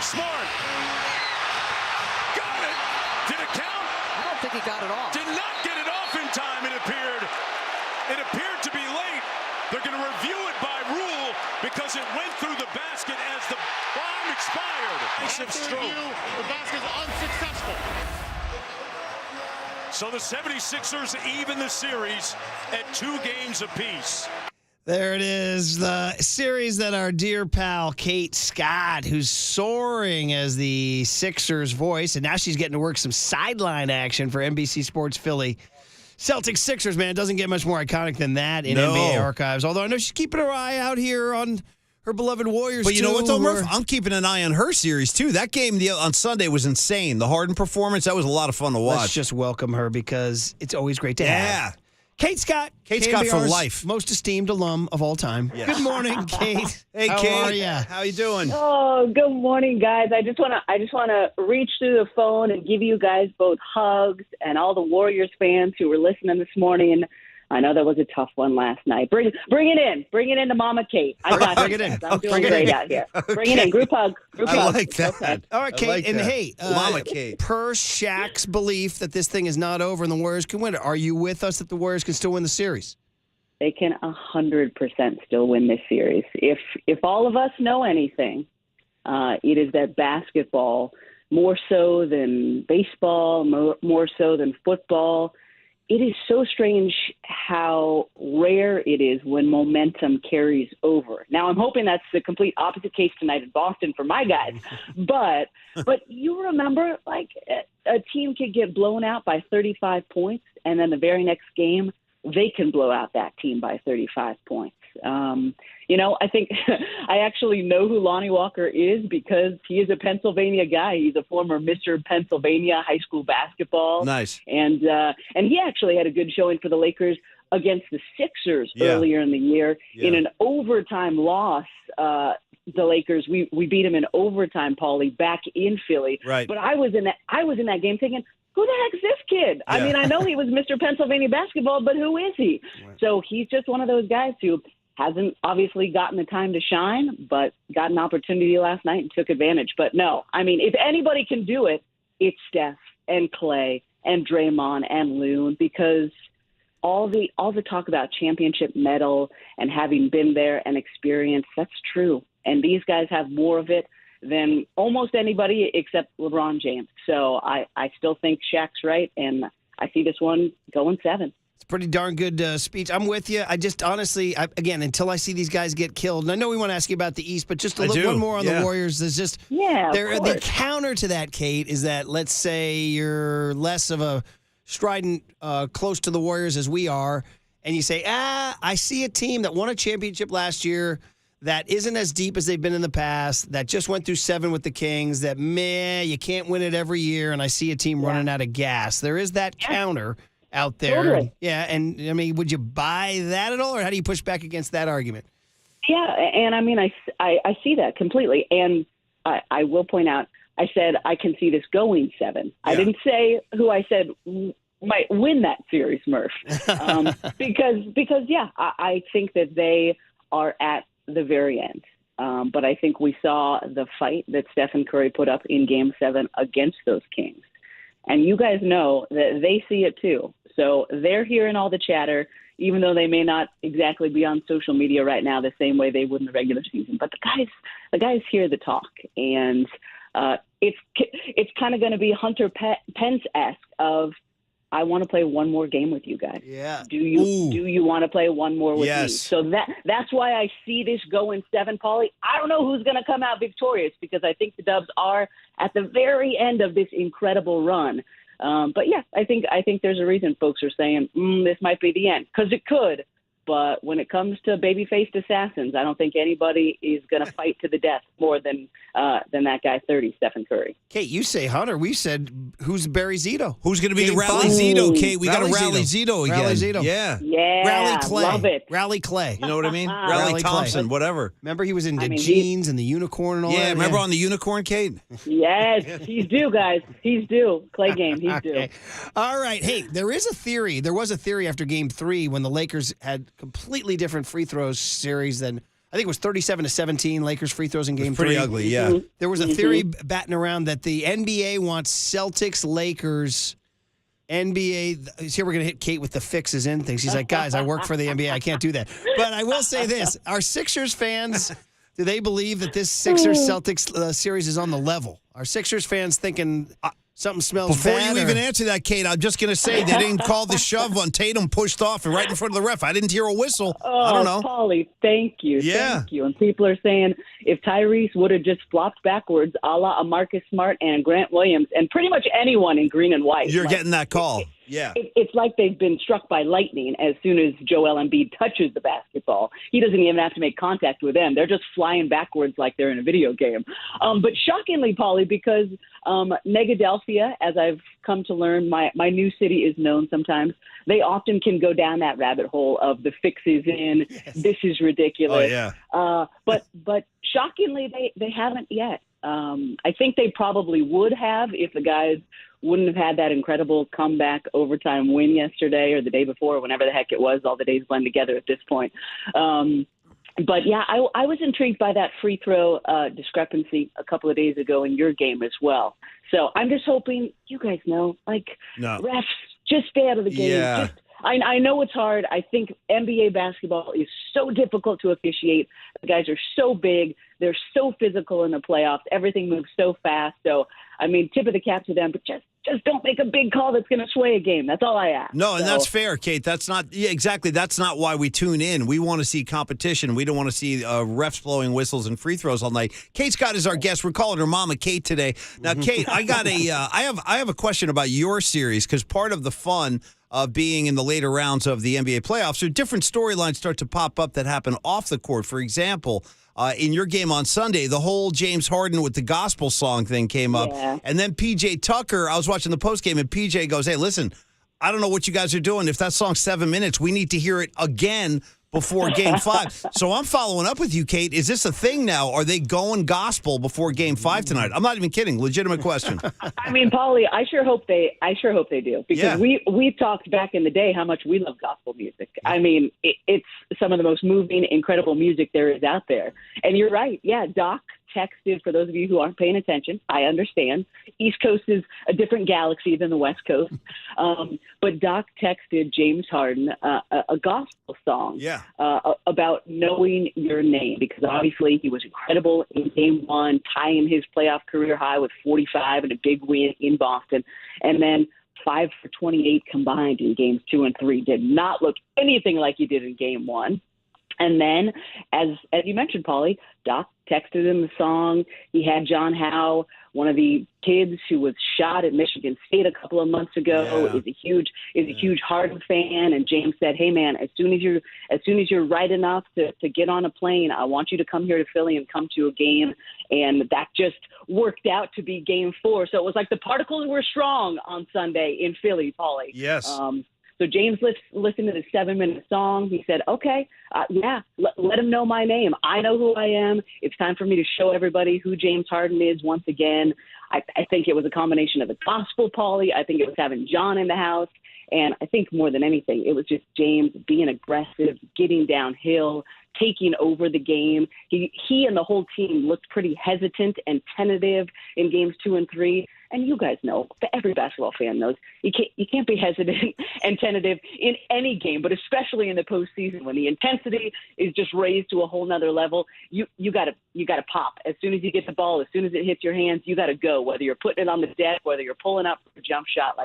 Smart. Got it. Did it count? I don't think he got it off. Did not get it off in time, it appeared. It appeared to be late. They're going to review it by rule because it went through the basket as the bomb expired. Massive stroke. The basket's unsuccessful. So the 76ers even the series at 2 games apiece. There it is, the series that our dear pal Kate Scott, who's soaring as the Sixers voice, and now she's getting to work some sideline action for NBC Sports Philly. Celtics Sixers, man, it doesn't get much more iconic than that in NBA archives. Although I know she's keeping her eye out here on her beloved Warriors. But you know what, though, Murph? I'm keeping an eye on her series, too. That game on Sunday was insane. The Harden performance, that was a lot of fun to watch. Let's just welcome her because it's always great to have. Kate Scott. Kate Scott for life. Most esteemed alum of all time. Yes. Good morning, Kate. Hey, How Kate. are you? How you doing? Oh, good morning, guys. I just want to reach through the phone and give you guys both hugs and all the Warriors fans who were listening this morning. I know that was a tough one last night. Bring it in to Mama Kate. I got Bring it in. I'm doing great out here. Bring it in. Group hug. I like that. Okay. All right, Kate. like and that. hey, Mama Kate. Per Shaq's belief that this thing is not over and the Warriors can win it, are you with us that the Warriors can still win the series? They can 100% still win this series. If all of us know anything, it is that basketball, more so than baseball, more so than football, it is so strange how rare it is when momentum carries over. Now, I'm hoping that's the complete opposite case tonight in Boston for my guys. But you remember, like, a team could get blown out by 35 points, and then the very next game, they can blow out that team by 35 points. I think I actually know who Lonnie Walker is because he is a Pennsylvania guy. He's a former Mr. Pennsylvania high school basketball. Nice. And he actually had a good showing for the Lakers against the Sixers earlier in the year in an overtime loss. The Lakers, we beat them in overtime, Paulie, back in Philly. Right. But I was in that game thinking, who the heck's this kid? I mean, I know he was Mr. Pennsylvania basketball, but who is he? Right. So he's just one of those guys who hasn't obviously gotten the time to shine, but got an opportunity last night and took advantage. But no, I mean, if anybody can do it, it's Steph and Clay and Draymond and Loon, because all the talk about championship medal and having been there and experienced, that's true. And these guys have more of it than almost anybody except LeBron James. So I still think Shaq's right, and I see this one going 7. It's a pretty darn good speech. I'm with you. I just honestly, again, until I see these guys get killed, and I know we want to ask you about the East, but just one more on the Warriors. There's just the counter to that, Kate, is that let's say you're less of a strident close to the Warriors as we are, and you say, I see a team that won a championship last year that isn't as deep as they've been in the past, that just went through 7 with the Kings, that, you can't win it every year, and I see a team running out of gas. There is that counter out there. Totally. Yeah, and, I mean, would you buy that at all, or how do you push back against that argument? Yeah, and I mean, I see that completely. And I will point out, I said I can see this going 7. Yeah. I didn't say who I said might win that series, Murph. Because I think that they are at the very end. But I think we saw the fight that Stephen Curry put up in Game 7 against those Kings. And you guys know that they see it too. So they're hearing all the chatter, even though they may not exactly be on social media right now the same way they would in the regular season. But the guys hear the talk. And it's kind of going to be Hunter Pence-esque of, I want to play one more game with you guys. Yeah. Do you want to play one more with me? Yes. So that's why I see this going 7, Paulie. I don't know who's going to come out victorious because I think the Dubs are at the very end of this incredible run. But yeah, I think there's a reason folks are saying this might be the end, because it could. But when it comes to baby-faced assassins, I don't think anybody is going to fight to the death more than that guy 30, Stephen Curry. Kate, you say Hunter. We said, who's Barry Zito? Who's going to be the Rally Zito, Kate? We got to Rally Zito again. Rally Zito. Yeah. Yeah, Rally Clay. love it. Rally Clay. You know what I mean? Rally Thompson, whatever. Remember he was in the jeans and the unicorn and all that? Yeah, remember on the unicorn, Kate? Yes, he's due, guys. He's due. Clay game, he's due. All right. Hey, there is a theory. There was a theory after Game 3 when the Lakers had completely different free throws series than, I think it was 37-17 Lakers free throws in Game 3. Pretty ugly, yeah. There was a theory batting around that the NBA wants Celtics, Lakers, NBA. Here we're going to hit Kate with the fixes in things. She's like, guys, I work for the NBA. I can't do that. But I will say this. Are Sixers fans, do they believe that this Sixers-Celtics series is on the level? Are Sixers fans thinking something smells Before bad? you even answer that, Kate, I'm just going to say they didn't call the shove on Tatum pushed off and right in front of the ref. I didn't hear a whistle. I don't know. Paulie, thank you. Yeah. Thank you. And people are saying if Tyrese would have just flopped backwards a la Marcus Smart and Grant Williams and pretty much anyone in green and white. You're getting that call. Yeah. It's like they've been struck by lightning as soon as Joel Embiid touches the basketball. He doesn't even have to make contact with them. They're just flying backwards like they're in a video game. But shockingly, Paulie, because Negadelphia, as I've come to learn, my new city is known sometimes, they often can go down that rabbit hole of the fixes in, this is ridiculous. Oh, yeah. But shockingly, they haven't yet. I think they probably would have if the guys wouldn't have had that incredible comeback overtime win yesterday or the day before, whenever the heck it was. All the days blend together at this point. But, yeah, I was intrigued by that free throw discrepancy a couple of days ago in your game as well. So I'm just hoping, you guys know, refs, just stay out of the game. Yeah. I know it's hard. I think NBA basketball is so difficult to officiate. The guys are so big. They're so physical in the playoffs. Everything moves so fast. So, I mean, tip of the cap to them, but just don't make a big call that's going to sway a game. That's all I ask. No, and that's fair, Kate. That's not exactly. That's not why we tune in. We want to see competition. We don't want to see refs blowing whistles and free throws all night. Kate Scott is our guest. We're calling her Mama Kate today. Now, Kate, I got I have a question about your series because part of the fun of being in the later rounds of the NBA playoffs, so different storylines start to pop up that happen off the court. For example, in your game on Sunday, the whole James Harden with the gospel song thing came up. Yeah. And then PJ Tucker, I was watching the postgame, and PJ goes, hey, listen, I don't know what you guys are doing. If that song's 7 minutes, we need to hear it again before Game 5. So I'm following up with you, Kate. Is this a thing now? Are they going gospel before Game 5 tonight? I'm not even kidding. Legitimate question. I mean, Paulie, I sure hope they do because we talked back in the day how much we love gospel music. I mean, it's some of the most moving, incredible music there is out there. And you're right. Yeah, Doc texted, for those of you who aren't paying attention, I understand. East Coast is a different galaxy than the West Coast. But Doc texted James Harden a gospel song about knowing your name, because obviously he was incredible in Game 1, tying his playoff career high with 45 and a big win in Boston. And then 5 for 28 combined in Games 2 and 3 did not look anything like he did in Game 1. And then, as you mentioned, Paulie, Doc texted him the song. He had John Howe, one of the kids who was shot at Michigan State a couple of months ago, is a huge Harden fan. And James said, "Hey man, as soon as you're right enough to get on a plane, I want you to come here to Philly and come to a game." And that just worked out to be Game 4. So it was like the particles were strong on Sunday in Philly, Paulie. Yes. So James listened to the 7-minute song. He said, okay, let him know my name. I know who I am. It's time for me to show everybody who James Harden is once again. I think it was a combination of the gospel, Paulie. I think it was having John in the house. And I think more than anything, it was just James being aggressive, getting downhill, taking over the game. He and the whole team looked pretty hesitant and tentative in Games 2 and 3. and you guys know, every basketball fan knows, you can't be hesitant and tentative in any game, but especially in the postseason when the intensity is just raised to a whole nother level. You gotta pop as soon as you get the ball, as soon as it hits your hands. You gotta go. Whether you're putting it on the deck, whether you're pulling up for a jump shot,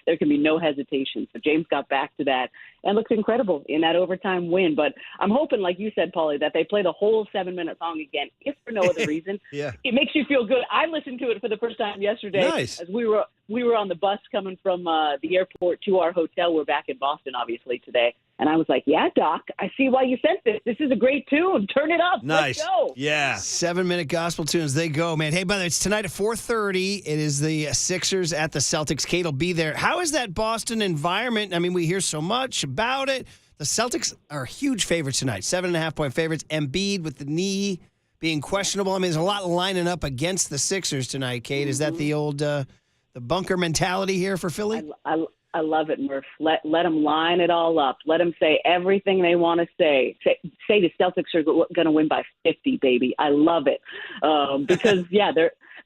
there can be no hesitation. So James got back to that and looked incredible in that overtime win. But I'm hoping, like you said, Paulie, that they play the whole 7-minute song again, if for no other reason. Yeah. It makes you feel good. I listened to it for the first time yesterday. Nice. As we were on the bus coming from the airport to our hotel. We're back in Boston, obviously, today. And I was like, yeah, Doc, I see why you sent this. This is a great tune. Turn it up. Nice. Let's go. Yeah. 7-minute gospel tunes. They go, man. Hey, by the way, it's tonight at 4:30. It is the Sixers at the Celtics. Kate will be there. How is that Boston environment? I mean, we hear so much about it. The Celtics are huge favorites tonight. 7.5-point favorites. Embiid with the knee being questionable. I mean, there's a lot lining up against the Sixers tonight, Kate. Is that the old the bunker mentality here for Philly? I love it, Murph. Let them line it all up. Let them say everything they want to say. Say the Celtics are going to win by 50, baby. I love it because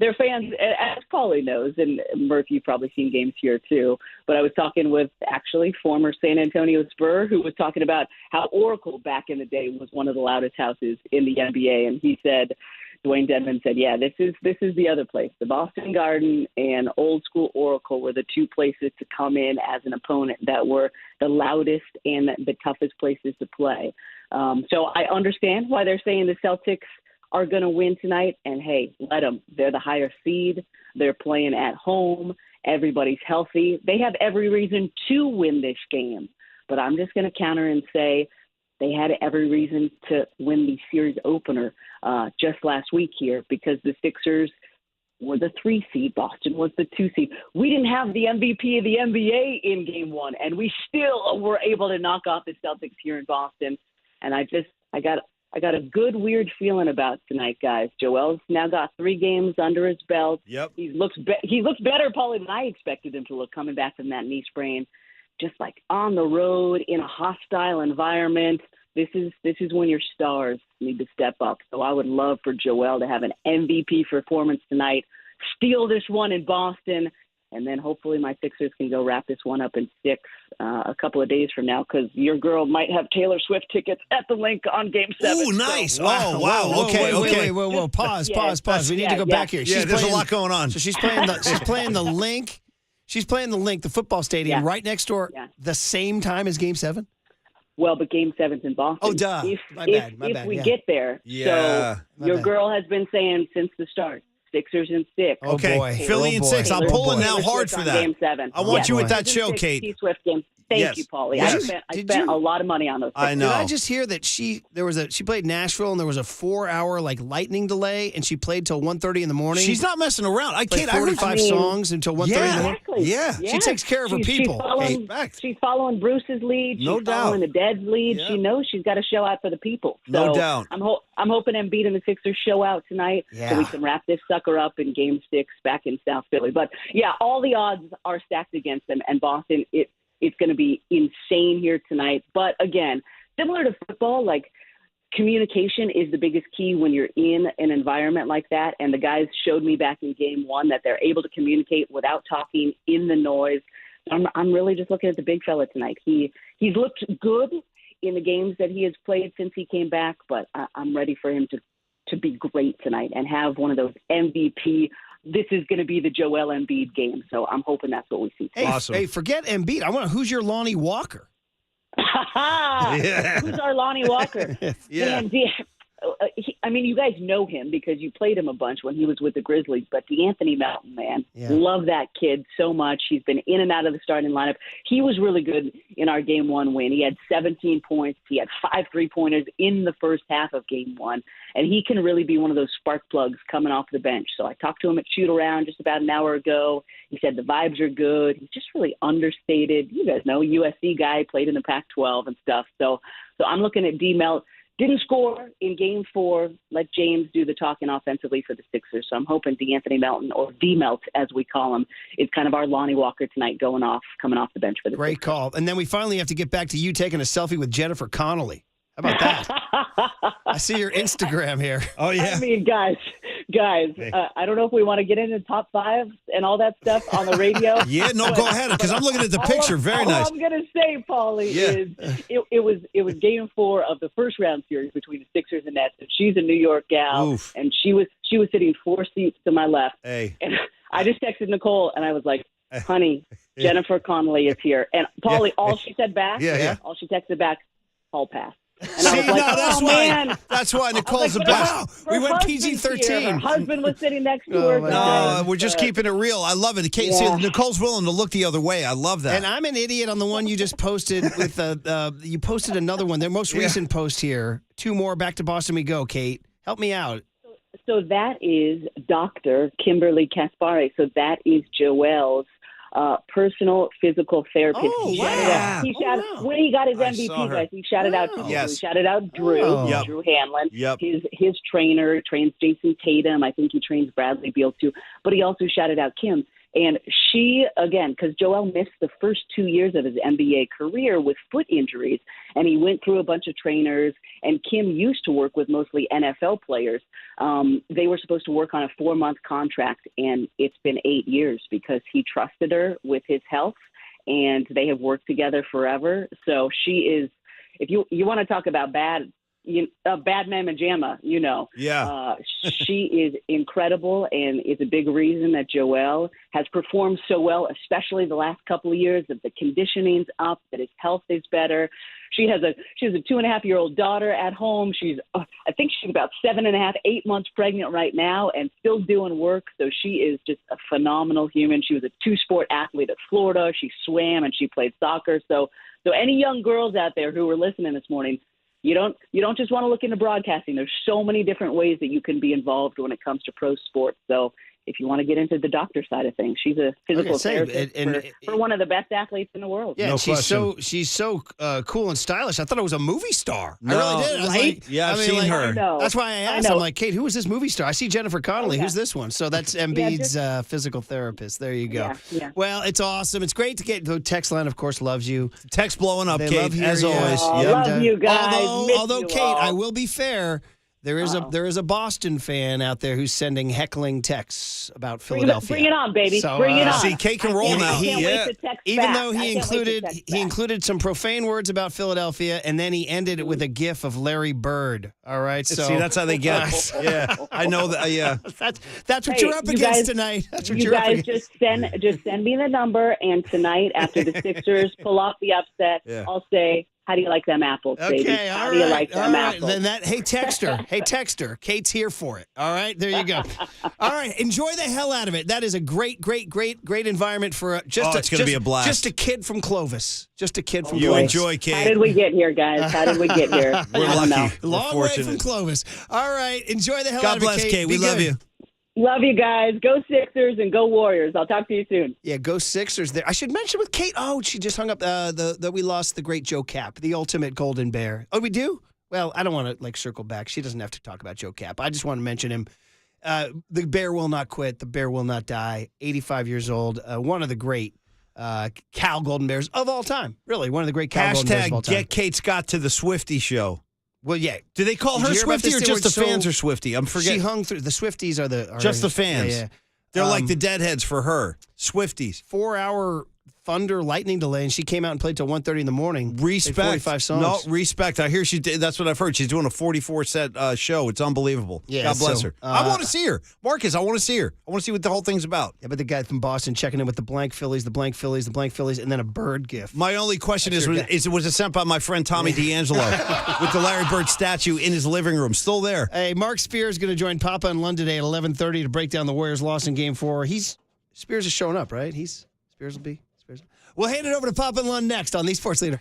they're fans, as Paulie knows, and Murph, you've probably seen games here too. But I was talking with actually former San Antonio Spur who was talking about how Oracle back in the day was one of the loudest houses in the NBA, and he said. Dwayne Dedman said, yeah, this is the other place. The Boston Garden and Old School Oracle were the two places to come in as an opponent that were the loudest and the toughest places to play. So I understand why they're saying the Celtics are going to win tonight. And, hey, let them. They're the higher seed. They're playing at home. Everybody's healthy. They have every reason to win this game. But I'm just going to counter and say they had every reason to win the series opener just last week here because the Sixers were the 3 seed. Boston was the 2 seed. We didn't have the MVP of the NBA in game 1, and we still were able to knock off the Celtics here in Boston. And I got a good, weird feeling about tonight, guys. Joel's now got 3 games under his belt. Yep. He looks better, probably, than I expected him to look coming back from that knee sprain. Just like on the road in a hostile environment. This is when your stars need to step up. So I would love for Joel to have an MVP performance tonight, steal this one in Boston, and then hopefully my Sixers can go wrap this one up in 6 a couple of days from now because your girl might have Taylor Swift tickets at the link on Game 7. Ooh, nice. So, Wow. Okay. Wait. Pause. We need to go back here. There's a lot going on. So she's playing the link. She's playing the link, the football stadium, right next door, the same time as Game 7? Well, but Game 7's in Boston. Oh, duh. If we get there. So your girl has been saying since the start, Sixers in 6. Okay, Philly in 6. I'm pulling now hard for that. Game 7. I want you at that show, Kate. Swift game. Thank you, Paulie. Yes. I spent a lot of money on those. I know. Did I just hear that she played Nashville and there was a 4-hour lightning delay and she played till 1:30 in the morning? She's not messing around. I played 45 songs until 1:30 in the morning. Exactly. Yeah. She takes care of her people. She's following Bruce's lead. No she's doubt. following the Dead's lead. Yeah. She knows she's got to show out for the people. So no doubt. I'm hoping Embiid and the Sixers show out tonight so we can wrap this sucker up in Game 6 back in South Philly. But, yeah, all the odds are stacked against them. And Boston, it's going to be insane here tonight. But, again, similar to football, communication is the biggest key when you're in an environment like that. And the guys showed me back in Game 1 that they're able to communicate without talking in the noise. I'm really just looking at the big fella tonight. He's looked good in the games that he has played since he came back, but I'm ready for him to be great tonight and have one of those MVP. This is going to be the Joel Embiid game, so I'm hoping that's what we see. Awesome. Hey, forget Embiid. Who's your Lonnie Walker? Who's our Lonnie Walker? Man, you guys know him because you played him a bunch when he was with the Grizzlies, but DeAnthony Melton, man, love that kid so much. He's been in and out of the starting lineup. He was really good in our Game 1 win. He had 17 points. He had 5 3-pointers in the first half of Game 1, and he can really be one of those spark plugs coming off the bench. So I talked to him at Shoot Around just about an hour ago. He said the vibes are good. He's just really understated. You guys know, USC guy, played in the Pac-12 and stuff. So I'm looking at D-Melt. Didn't score in Game 4. Let James do the talking offensively for the Sixers. So I'm hoping DeAnthony Melton, or D-Melt as we call him, is kind of our Lonnie Walker tonight, coming off the bench for the Great Sixers. call. And then we finally have to get back to you taking a selfie with Jennifer Connelly. about that? I see your Instagram here. Oh, yeah. I mean, guys, I don't know if we want to get into top fives and all that stuff on the radio. Yeah, no, go ahead, because I'm looking at the picture. Very nice. All I'm going to say, Paulie, is it was game 4 of the first round series between the Sixers and Nets, and she's a New York gal, and she was sitting 4 seats to my left. Hey. And I just texted Nicole, and I was like, honey, Jennifer Connelly is here. And Paulie, all she said back, all she texted back, hall pass. And I was like, that's man. That's why Nicole's the best. We went PG-13. Her husband was sitting next to her. No, we're just keeping it real. I love it. See, Nicole's willing to look the other way. I love that. And I'm an idiot on the one you just posted with you posted another one. Their most recent post here. 2 more. Back to Boston we go, Kate. Help me out. So that is Dr. Kimberly Kaspari. So that is Joel's personal physical therapist. Oh, wow. When he got his MVP, guys, he shouted out two people. He shouted out Drew, Drew Hanlon. His trainer trains Jason Tatum. I think he trains Bradley Beal too. But he also shouted out Kim. And she, again, because Joel missed the first 2 years of his NBA career with foot injuries, and he went through a bunch of trainers, and Kim used to work with mostly NFL players. They were supposed to work on a 4-month contract, and it's been 8 years because he trusted her with his health, and they have worked together forever. So she is, if you want to talk about bad mamma jamma, she is incredible and is a big reason that Joel has performed so well, especially the last couple of years, that the conditioning's up, that his health is better. She has a 2.5-year-old daughter at home. I think she's about 7.5, 8 months pregnant right now and still doing work. So she is just a phenomenal human. She was a 2-sport athlete at Florida. She swam and she played soccer. So any young girls out there who were listening this morning, you don't just want to look into broadcasting. There's so many different ways that you can be involved when it comes to pro sports. So if you want to get into the doctor side of things, she's a physical therapist for one of the best athletes in the world. Yeah, she's so cool and stylish. I thought it was a movie star. No, I really did. I was like, I've seen her. That's why I asked. I'm like, Kate, who is this movie star? I see Jennifer Connelly. Who's this one? So that's Embiid's physical therapist. There you go. Yeah. Well, it's awesome. It's great to get the text line. Of course, loves you. Text blowing up, They Kate, love as you. always. Love you guys. Although Kate, I will be fair. There is a Boston fan out there who's sending heckling texts about Philadelphia. Bring it on, baby. So, bring it on. See, Kate can roll now. Even though he included some profane words about Philadelphia, and then he ended it with a gif of Larry Bird. All right, so see, that's how they get. Yeah, I know that. Yeah, that's what you're up against tonight. That's what you you're up guys against. just send me the number, and tonight after the Sixers pull off the upset, I'll say, how do you like them apples, baby? Okay, How do you like them apples? Then hey, text her. Kate's here for it. All right, there you go. All right, enjoy the hell out of it. That is a great environment for it's going to be a blast. Just a kid from Clovis. Clovis. Enjoy, Kate. How did we get here, guys? How did we get here? We're lucky. Long way from Clovis. All right, enjoy the hell out of it, God bless, Kate. We love you. Love you guys. Go Sixers and go Warriors. I'll talk to you soon. Yeah, go Sixers there. I should mention with Kate, she just hung up that we lost the great Joe Cap, the ultimate golden bear. Oh, we do? Well, I don't want to circle back. She doesn't have to talk about Joe Cap. I just want to mention him. The bear will not quit. The bear will not die. 85 years old. One of the great Cal Golden Bears of all time. Really, one of the great Cal Golden Bears of all time. Get Kate Scott to the Swiftie show. Well, yeah. Do they call her Swiftie or just the fans are Swiftie? I'm forgetting. She hung through. The Swifties are just the fans. Yeah. They're like the deadheads for her. Swifties. 4-hour thunder lightning delay, and she came out and played till 1:30 in the morning. Respect. 45 songs. No, respect. I hear she did. That's what I've heard. She's doing a 44-set show. It's unbelievable. Yeah, God bless her. I want to see her. Marcus, I want to see her. I want to see what the whole thing's about. Yeah, but the guy from Boston checking in with the blank Phillies, and then a bird gift. My only question was it sent by my friend Tommy D'Angelo with the Larry Bird statue in his living room? Still there. Hey, Mark Spears is going to join Papa and Lund today at 11:30 to break down the Warriors' loss in Game 4. Spears is showing up, right? Spears will be. We'll hand it over to Papa and Lund next on the Sports Leader.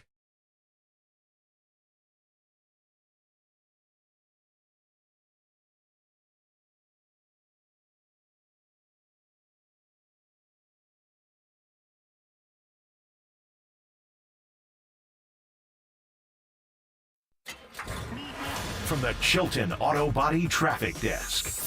From the Chilton Auto Body Traffic Desk.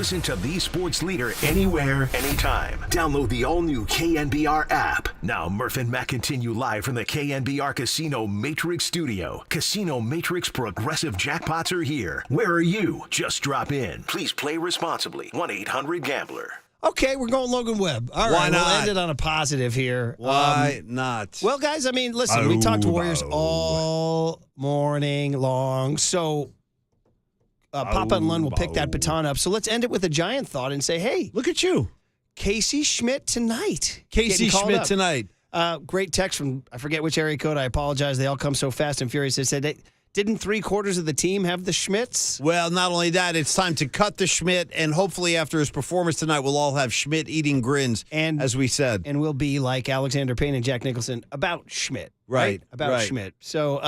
Listen to the sports leader anywhere, anytime. Download the all-new KNBR app. Now, Murph and Matt continue live from the KNBR Casino Matrix Studio. Casino Matrix Progressive Jackpots are here. Where are you? Just drop in. Please play responsibly. 1-800-GAMBLER. Okay, we're going Logan Webb. All right, we'll end it on a positive here. Why not? Well, guys, I mean, listen, we talked to Warriors all morning long, so Papa and Lund will pick that baton up. So let's end it with a Giant thought and say, hey. Look at you. Casey Schmidt tonight. Casey Schmidt tonight. Great text from, I forget which area code. I apologize. They all come so fast and furious. They said, didn't 3/4 of the team have the Schmidts? Well, not only that, it's time to cut the Schmidt, and hopefully after his performance tonight, we'll all have Schmidt eating grins, as we said. And we'll be like Alexander Payne and Jack Nicholson about Schmidt. Right. About Schmidt. So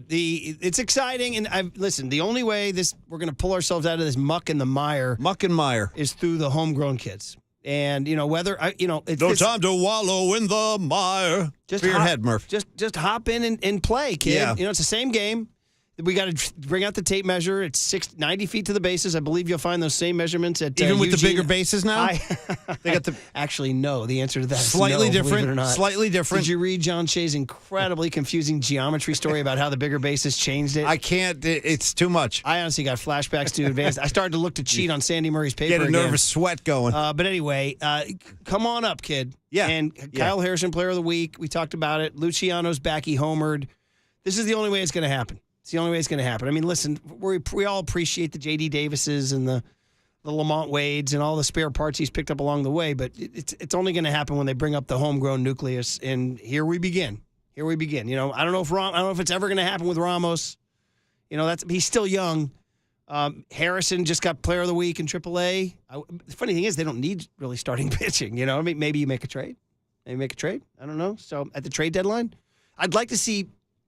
it's exciting, and listen, the only way we're going to pull ourselves out of this muck and mire is through the homegrown kids. And, whether, it's no time to wallow in the mire. Just for your head, Murph. Just hop in and play, kid. Yeah. It's the same game. We got to bring out the tape measure. It's 90 feet to the bases. I believe you'll find those same measurements at even with Eugene. the bigger bases now. They got the actually no. The answer to that is slightly no, different. Believe it or not. Slightly different. Did you read John Shea's incredibly confusing geometry story about how the bigger bases changed it? I can't. It's too much. I honestly got flashbacks to advanced. I started to look to cheat on Sandy Murray's paper. Get a nervous sweat going. But anyway, come on up, kid. Yeah. And Kyle Harrison, Player of the Week. We talked about it. Luciano's back. He homered. This is the only way it's going to happen. It's the only way it's going to happen. I mean, listen, we all appreciate the J.D. Davises and the Lamont Wades and all the spare parts he's picked up along the way, but it's only going to happen when they bring up the homegrown nucleus, and here we begin. I don't know if it's ever going to happen with Ramos. He's still young. Harrison just got Player of the Week in AAA. The funny thing is, they don't need really starting pitching. I mean, maybe you make a trade. I don't know. So at the trade deadline, I'd like to see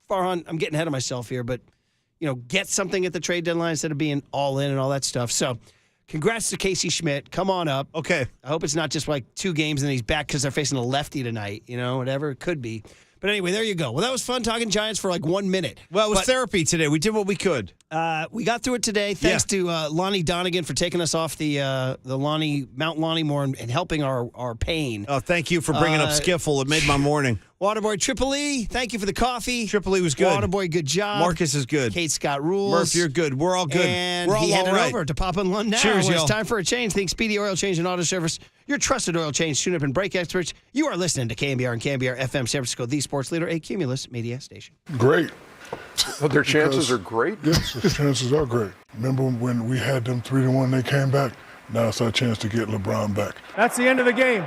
Farhan. I'm getting ahead of myself here, but get something at the trade deadline instead of being all in and all that stuff. So, congrats to Casey Schmidt. Come on up. Okay. I hope it's not just like 2 games and he's back because they're facing a lefty tonight. Whatever it could be. But anyway, there you go. Well, that was fun talking Giants for like 1 minute. Well, it was therapy today. We did what we could. We got through it today. Thanks to Lonnie Donegan for taking us off the Mount Lonnie and helping our pain. Oh, thank you for bringing up Skiffle. It made my morning. Waterboy Triple E, thank you for the coffee. Triple E was good. Waterboy, good job. Marcus is good. Kate Scott rules. Murph, you're good. We're all good. And we're all he handed right. over to Papa and Lund now. Cheers, It's time for a change. Think Speedy Oil Change and Auto Service. Your trusted oil change, tune-up, and brake experts. You are listening to KNBR and KNBR FM San Francisco, the sports leader, a Cumulus media station. Great. Their chances are great? Yes, their chances are great. Remember when we had them 3-1, they came back? Now it's our chance to get LeBron back. That's the end of the game.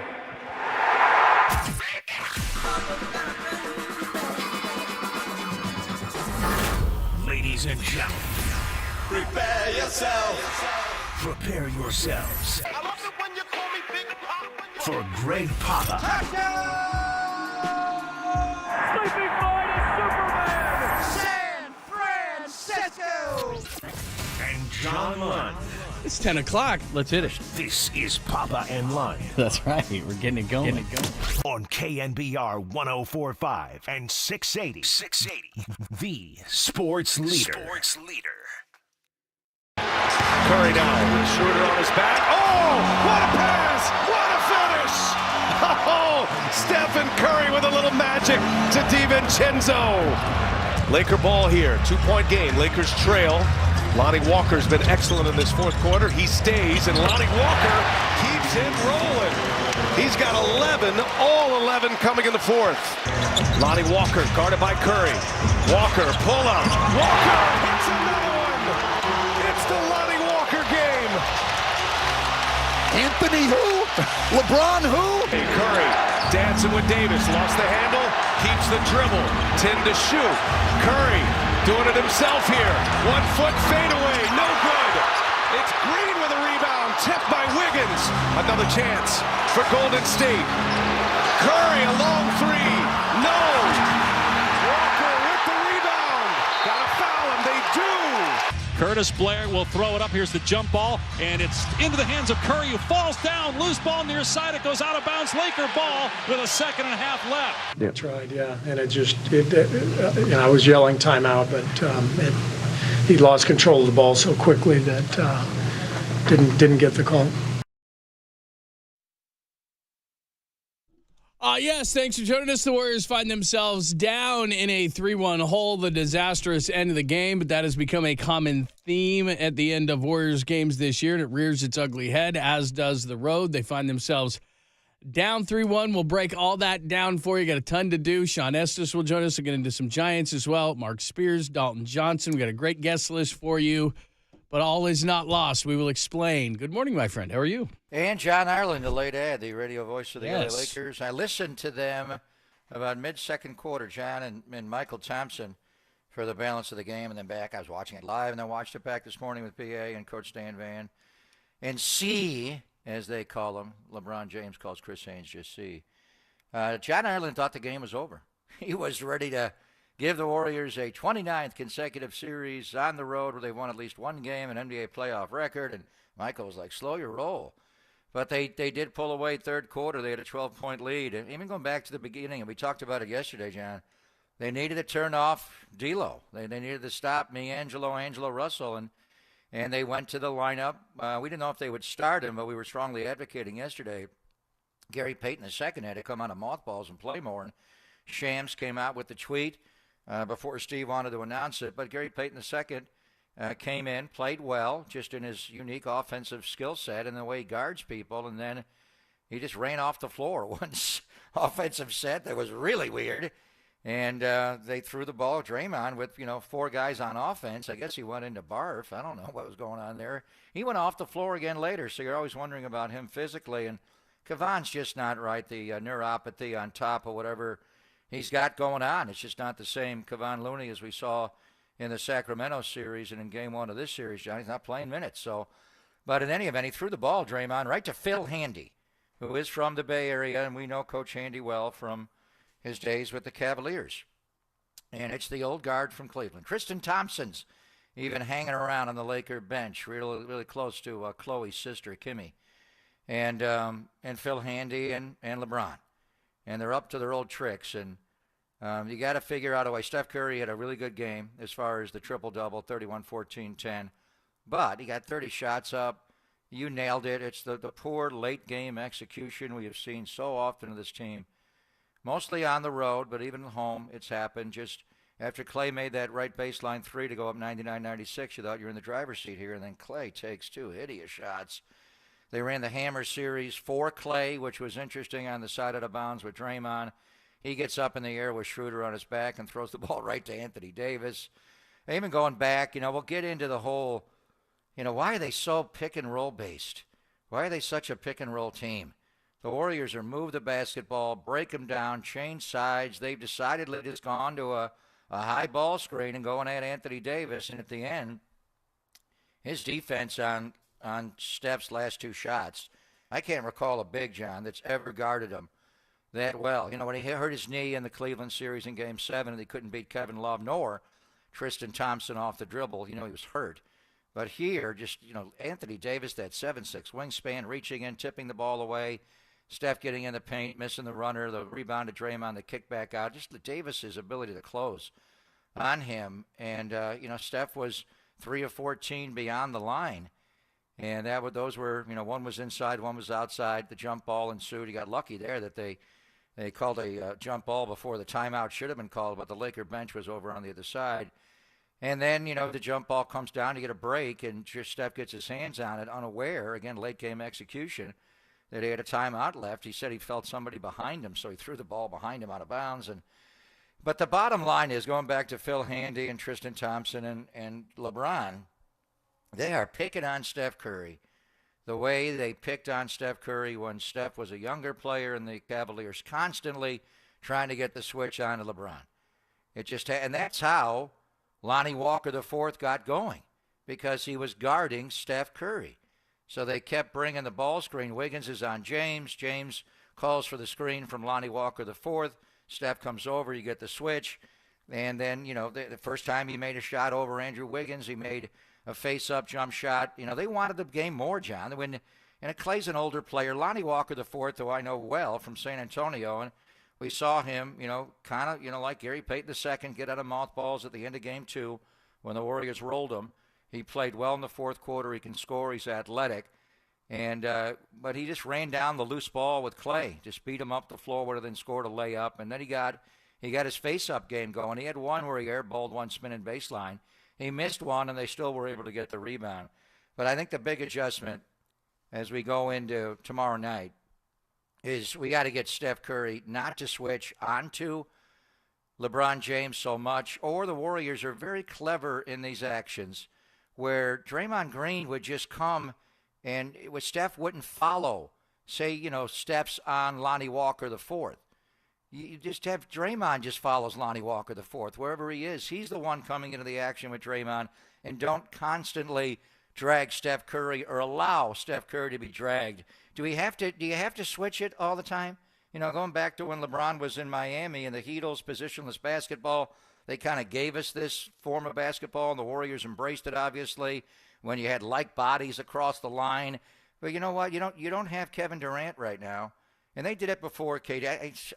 Ladies and gentlemen, Prepare yourself. prepare yourselves for Greg Papa Sleeping Boy to Superman. San Francisco. and John Lund. It's 10 o'clock. Let's hit it. This is Papa and Lund That's right. We're getting it going. on KNBR 104.5 and 680. The sports leader. Curry now with Schroeder on his back. Oh, what a pass! What a finish! Oh, Stephen Curry with a little magic to DiVincenzo. Laker ball here, 2-point game. Lakers trail. Lonnie Walker's been excellent in this fourth quarter. He stays, and Lonnie Walker keeps it rolling. He's got 11, all 11 coming in the fourth. Lonnie Walker guarded by Curry. Walker, pull up. Walker hits another one. It's the Lonnie Walker game. Anthony who? LeBron who? Hey, Curry dancing with Davis. Lost the handle. Keeps the dribble. 10 to shoot. Curry doing it himself here. 1 foot fadeaway. No good. It's Green with a rebound. Tipped by Wiggins. Another chance for Golden State. Curry a long three. No. Walker with the rebound. Gotta foul him. They do. Curtis Blair will throw it up. Here's the jump ball, and it's into the hands of Curry, who falls down. Loose ball near side. It goes out of bounds. Laker ball with a 2.5 left. Yeah. Tried, yeah. And I was yelling timeout, but he lost control of the ball so quickly that didn't get the call. Yes, thanks for joining us. The Warriors find themselves down in a 3-1 hole, the disastrous end of the game, but that has become a common theme at the end of Warriors games this year, and it rears its ugly head, as does the road. They find themselves down 3-1. We'll break all that down for you. Got a ton to do. Sean Estes will join us. We'll get into some Giants as well. Mark Spears, Dalton Johnson. We got a great guest list for you, but all is not lost. We will explain. Good morning, my friend. How are you? And John Ireland, the late ad, the radio voice of the LA Lakers. I listened to them about mid-second quarter, John and Michael Thompson, for the balance of the game, and then back. I was watching it live, and then watched it back this morning with PA and Coach Dan Van. And C, as they call him, LeBron James calls Chris Haynes just C. John Ireland thought the game was over. He was ready to give the Warriors a 29th consecutive series on the road where they won at least one game, an NBA playoff record, and Michael was like, slow your roll. But they did pull away third quarter. They had a 12-point lead. And even going back to the beginning, and we talked about it yesterday, John, they needed to turn off D'Lo. They needed to stop Angelo Russell, and they went to the lineup. We didn't know if they would start him, but we were strongly advocating yesterday. Gary Payton II had to come out of mothballs and play more. And Shams came out with the tweet before Steve wanted to announce it. But Gary Payton II came in, played well, just in his unique offensive skill set and the way he guards people, and then he just ran off the floor. One offensive set that was really weird, and they threw the ball at Draymond with, four guys on offense. I guess he went into barf. I don't know what was going on there. He went off the floor again later, so you're always wondering about him physically, and Kevon's just not right, the neuropathy on top of whatever he's got going on. It's just not the same Kevon Looney as we saw in the Sacramento series and in game one of this series, John. He's not playing minutes. But in any event, he threw the ball, Draymond, right to Phil Handy, who is from the Bay Area, and we know Coach Handy well from his days with the Cavaliers. And it's the old guard from Cleveland. Tristan Thompson's even hanging around on the Laker bench, really, really close to Chloe's sister, Kimmy, and Phil Handy and LeBron. And they're up to their old tricks, and you got to figure out a way. Steph Curry had a really good game as far as the triple-double, 31, 14, 10. But he got 30 shots up. You nailed it. It's the poor late-game execution we have seen so often of this team, mostly on the road, but even at home it's happened. Just after Clay made that right baseline three to go up 99-96, you thought you were in the driver's seat here, and then Clay takes two hideous shots. They ran the hammer series for Clay, which was interesting on the side of the bounds with Draymond. He gets up in the air with Schroeder on his back and throws the ball right to Anthony Davis. And even going back, we'll get into the whole, why are they so pick-and-roll based? Why are they such a pick-and-roll team? The Warriors are move the basketball, break them down, change sides. They've decidedly just gone to a high ball screen and going at Anthony Davis. And at the end, his defense on Steph's last two shots, I can't recall a big, John, that's ever guarded him that well. When he hurt his knee in the Cleveland series in Game 7 and he couldn't beat Kevin Love nor Tristan Thompson off the dribble, he was hurt. But here, just, Anthony Davis, that 7'6" wingspan, reaching in, tipping the ball away, Steph getting in the paint, missing the runner, the rebound to Draymond, the kick back out, just Davis's ability to close on him. And, Steph was 3 of 14 beyond the line. And those were, one was inside, one was outside. The jump ball ensued. He got lucky there that they called a jump ball before the timeout should have been called, but the Laker bench was over on the other side. And then, the jump ball comes down to get a break, and just Steph gets his hands on it, unaware, again, late game execution, that he had a timeout left. He said he felt somebody behind him, so he threw the ball behind him out of bounds. But the bottom line is, going back to Phil Handy and Tristan Thompson and LeBron, they are picking on Steph Curry the way they picked on Steph Curry when Steph was a younger player and the Cavaliers, constantly trying to get the switch on to LeBron. And that's how Lonnie Walker IV got going, because he was guarding Steph Curry. So they kept bringing the ball screen. Wiggins is on James. James calls for the screen from Lonnie Walker IV. Steph comes over. You get the switch. And then, the first time he made a shot over Andrew Wiggins, he made a face-up jump shot. They wanted the game more, John. And Clay's an older player. Lonnie Walker IV, who I know well from San Antonio, and we saw him, kind of, like Gary Payton II, get out of mothballs at the end of Game 2 when the Warriors rolled him. He played well in the fourth quarter. He can score. He's athletic. And but he just ran down the loose ball with Clay, just beat him up the floor, would have then scored a layup. And then he got his face-up game going. He had one where he airballed one spinning baseline. He missed one, and they still were able to get the rebound. But I think the big adjustment as we go into tomorrow night is we got to get Steph Curry not to switch onto LeBron James so much, or the Warriors are very clever in these actions where Draymond Green would just come and Steph wouldn't follow, say, steps on Lonnie Walker the fourth. You just have Draymond just follows Lonnie Walker the fourth. Wherever he is, he's the one coming into the action with Draymond, and don't constantly drag Steph Curry or allow Steph Curry to be dragged. Do you have to switch it all the time? Going back to when LeBron was in Miami and the Heatles positionless basketball, they kind of gave us this form of basketball, and the Warriors embraced it, obviously, when you had like bodies across the line. But you know what? You don't have Kevin Durant right now. And they did it before, Kate.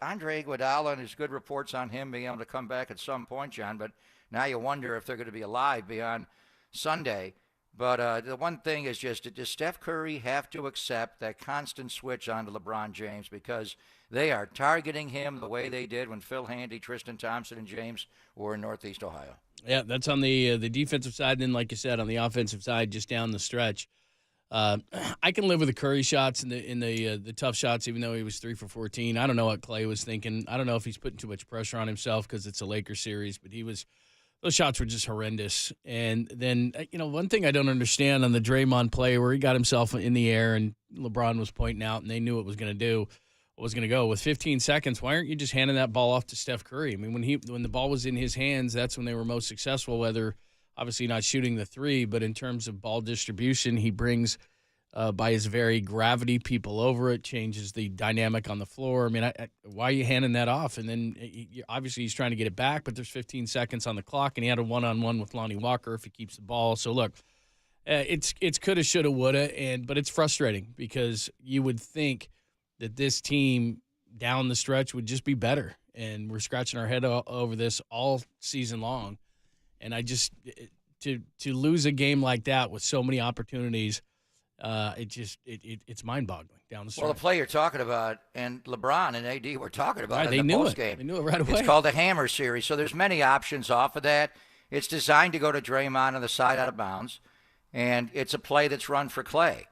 Andre Iguodala, and there's good reports on him being able to come back at some point, John. But now you wonder if they're going to be alive beyond Sunday. But the one thing is just, does Steph Curry have to accept that constant switch onto LeBron James, because they are targeting him the way they did when Phil Handy, Tristan Thompson, and James were in Northeast Ohio. Yeah, that's on the defensive side. And then, like you said, on the offensive side, just down the stretch. I can live with the Curry shots and the tough shots, even though he was 3 for 14. I don't know what Clay was thinking. I don't know if he's putting too much pressure on himself because it's a Lakers series, but those shots were just horrendous. And then, one thing I don't understand on the Draymond play where he got himself in the air and LeBron was pointing out and they knew what was going to go. With 15 seconds, why aren't you just handing that ball off to Steph Curry? I mean, when the ball was in his hands, that's when they were most successful, whether obviously not shooting the three, but in terms of ball distribution, he brings, by his very gravity, people over it, changes the dynamic on the floor. I mean, why are you handing that off? And then obviously he's trying to get it back, but there's 15 seconds on the clock, and he had a one-on-one with Lonnie Walker if he keeps the ball. So, look, it's coulda, shoulda, woulda, but it's frustrating because you would think that this team down the stretch would just be better, and we're scratching our head over this all season long. And I just to lose a game like that with so many opportunities, it's mind-boggling down the stretch. Well, the play you're talking about, and LeBron and AD were talking about right, in the postgame. They knew it right away. It's called the Hammer Series, so there's many options off of that. It's designed to go to Draymond on the side out of bounds, and it's a play that's run for Clay.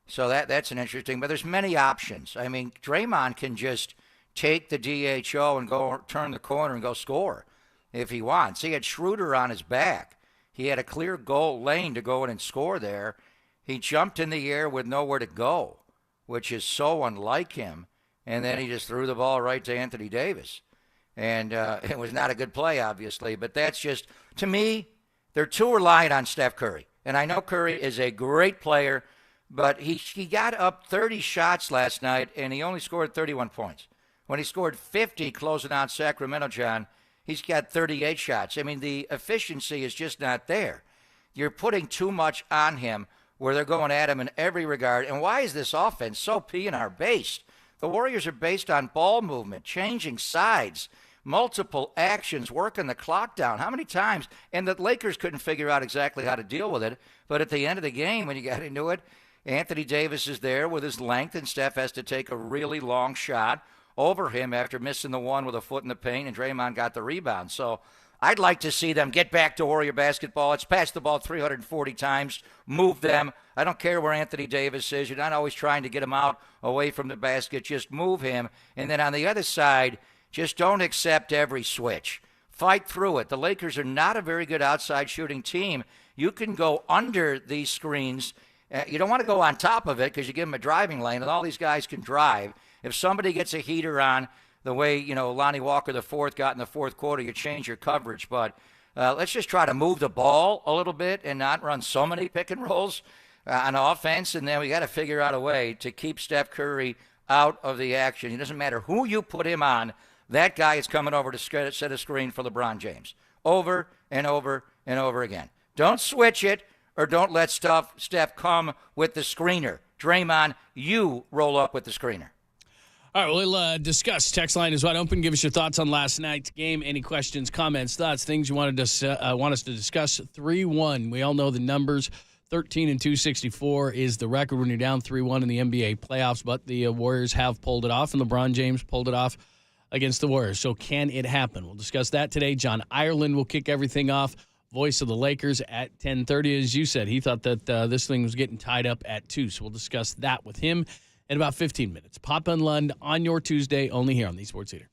So that's an interesting, but there's many options. I mean, Draymond can just take the DHO and go turn the corner and go score if he wants. He had Schroeder on his back. He had a clear goal lane to go in and score there. He jumped in the air with nowhere to go, which is so unlike him. And then he just threw the ball right to Anthony Davis. And it was not a good play, obviously. But that's just, to me, they're too reliant on Steph Curry. And I know Curry is a great player, but he got up 30 shots last night, and he only scored 31 points. When he scored 50 closing out Sacramento, John, he's got 38 shots. I mean, the efficiency is just not there. You're putting too much on him where they're going at him in every regard. And why is this offense so P&R based? The Warriors are based on ball movement, changing sides, multiple actions, working the clock down. How many times? And the Lakers couldn't figure out exactly how to deal with it. But at the end of the game, when you got into it, Anthony Davis is there with his length, and Steph has to take a really long shot over him after missing the one with a foot in the paint, and Draymond got the rebound. So I'd like to see them get back to Warrior basketball. It's passed the ball 340 times. Move them. I don't care where Anthony Davis is. You're not always trying to get him out away from the basket. Just move him. And then on the other side, just don't accept every switch. Fight through it. The Lakers are not a very good outside shooting team. You can go under these screens. You don't want to go on top of it because you give them a driving lane, and all these guys can drive. If somebody gets a heater on, the way, Lonnie Walker the fourth got in the fourth quarter, you change your coverage. But let's just try to move the ball a little bit and not run so many pick and rolls on offense. And then we got to figure out a way to keep Steph Curry out of the action. It doesn't matter who you put him on. That guy is coming over to set a screen for LeBron James over and over and over again. Don't switch it or don't let Steph come with the screener. Draymond, you roll up with the screener. All right, we'll discuss. Text line is wide open. Give us your thoughts on last night's game. Any questions, comments, thoughts, things you want us to discuss. 3-1. We all know the numbers. 13 and 264 is the record when you're down 3-1 in the NBA playoffs, but the Warriors have pulled it off, and LeBron James pulled it off against the Warriors. So can it happen? We'll discuss that today. John Ireland will kick everything off. Voice of the Lakers at 10:30. As you said, he thought that this thing was getting tied up at 2, so we'll discuss that with him in about 15 minutes. Papa and Lund on your Tuesday, only here on the Sports Leader.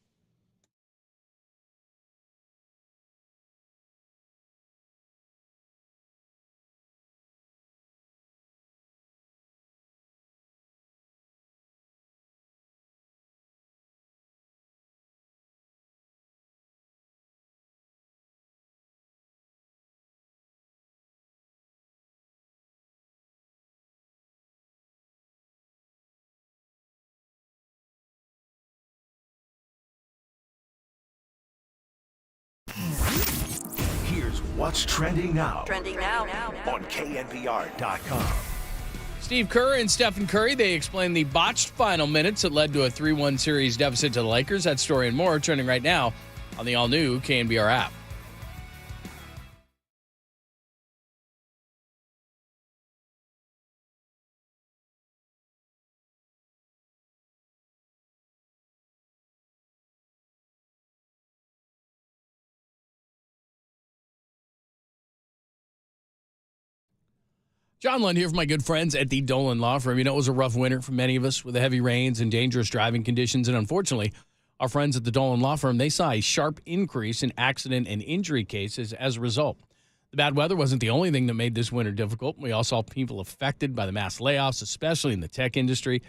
Here's what's trending now. On KNBR.com. Steve Kerr and Stephen Curry, they explained the botched final minutes that led to a 3-1 series deficit to the Lakers. That story and more trending right now on the all-new KNBR app. John Lund here for my good friends at the Dolan Law Firm. You know, it was a rough winter for many of us with the heavy rains and dangerous driving conditions. And unfortunately, our friends at the Dolan Law Firm, they saw a sharp increase in accident and injury cases as a result. The bad weather wasn't the only thing that made this winter difficult. We all saw people affected by the mass layoffs, especially in the tech industry.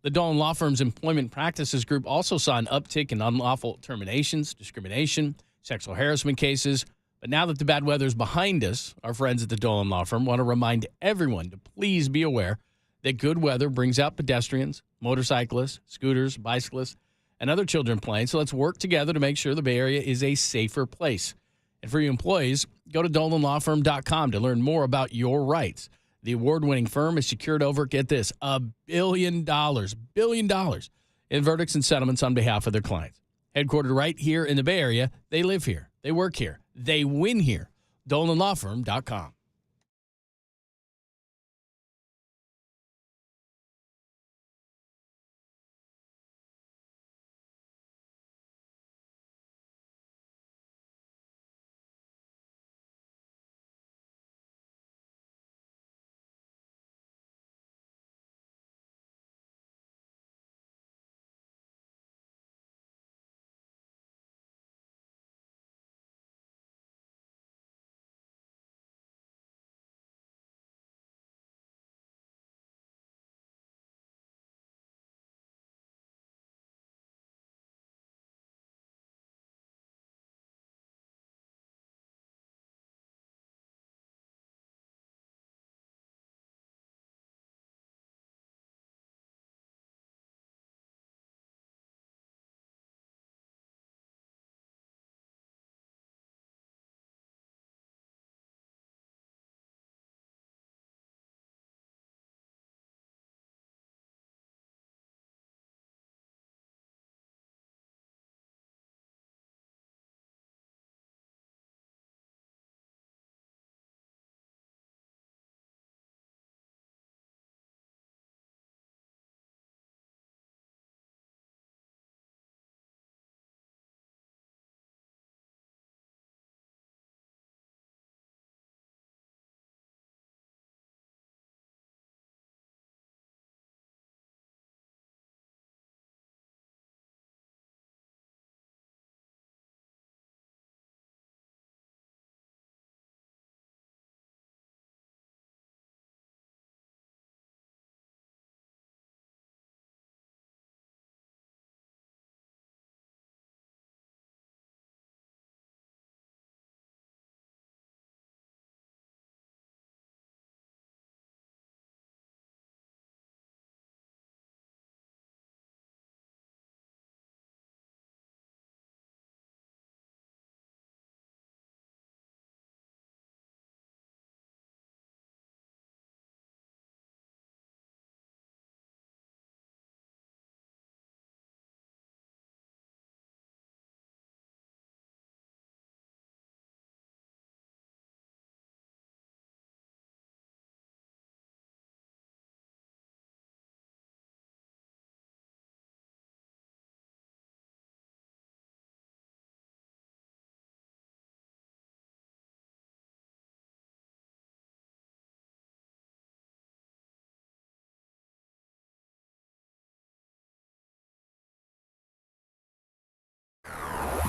The Dolan Law Firm's Employment Practices Group also saw an uptick in unlawful terminations, discrimination, sexual harassment cases. But now that the bad weather is behind us, our friends at the Dolan Law Firm want to remind everyone to please be aware that good weather brings out pedestrians, motorcyclists, scooters, bicyclists, and other children playing. So let's work together to make sure the Bay Area is a safer place. And for you employees, go to DolanLawFirm.com to learn more about your rights. The award-winning firm has secured over, get this, $1 billion in verdicts and settlements on behalf of their clients. Headquartered right here in the Bay Area, they live here, they work here, they win here. DolanLawFirm.com.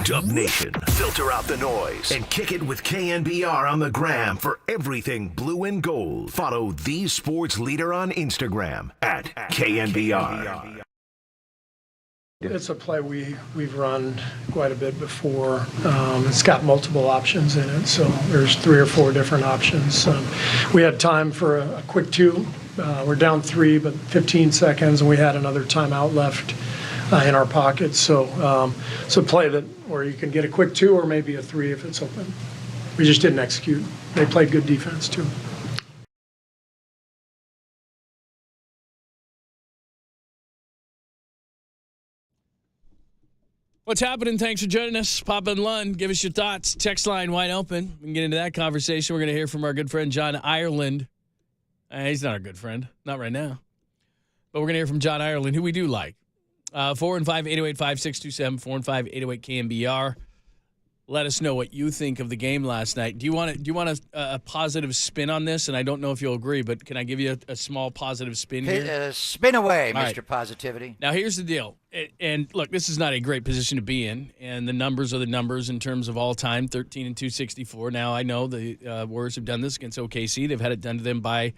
Dub Nation, filter out the noise and kick it with KNBR on the gram for everything blue and gold. Follow the sports leader on Instagram at KNBR. It's a play we've run quite a bit before. It's got multiple options in it, so there's 3 or 4 different options. We had time for a quick 2. We're down 3, but 15 seconds, and we had another timeout left in our pocket. So it's a play where you can get a quick 2 or maybe a 3 if it's open. We just didn't execute. They played good defense too. What's happening? Thanks for joining us. Papa and Lund, give us your thoughts. Text line wide open. We can get into that conversation. We're going to hear from our good friend John Ireland. He's not our good friend. Not right now. But we're going to hear from John Ireland, who we do like. 415-808-5627, 415-808-KNBR. Let us know what you think of the game last night. Do you want a positive spin on this? And I don't know if you'll agree, but can I give you a small positive spin here? Spin away, All Mr. right. Positivity. Now, here's the deal. And look, this is not a great position to be in, and the numbers are the numbers in terms of all time, 13 and 264. Now, I know the Warriors have done this against OKC. They've had it done to them by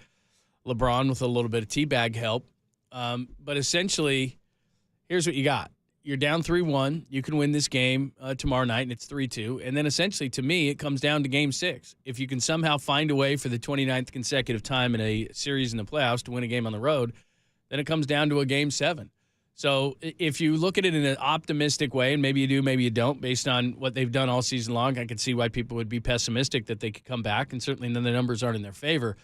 LeBron with a little bit of teabag help. But essentially, here's what you got. You're down 3-1. You can win this game tomorrow night, and it's 3-2. And then essentially, to me, it comes down to Game 6. If you can somehow find a way for the 29th consecutive time in a series in the playoffs to win a game on the road, then it comes down to a Game 7. So if you look at it in an optimistic way, and maybe you do, maybe you don't, based on what they've done all season long, I can see why people would be pessimistic that they could come back, and certainly then the numbers aren't in their favor.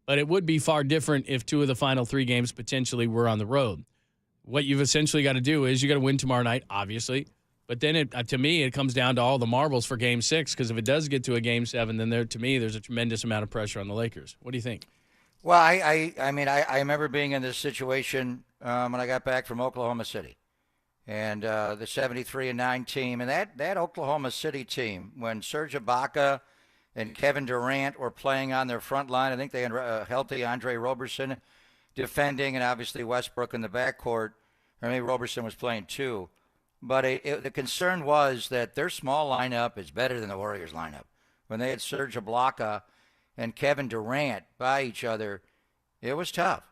But it would be far different if 2 of the final 3 games potentially were on the road. What you've essentially got to do is you got to win tomorrow night, obviously. But then, to me, it comes down to all the marbles for Game 6, because if it does get to a Game 7, then to me, there's a tremendous amount of pressure on the Lakers. What do you think? Well, I remember being in this situation when I got back from Oklahoma City. And the 73-9 team. And that Oklahoma City team, when Serge Ibaka and Kevin Durant were playing on their front line, I think they had a healthy Andre Roberson defending, and obviously Westbrook in the backcourt. Or maybe Roberson was playing too. But the concern was that their small lineup is better than the Warriors lineup. When they had Serge Ibaka and Kevin Durant by each other, it was tough.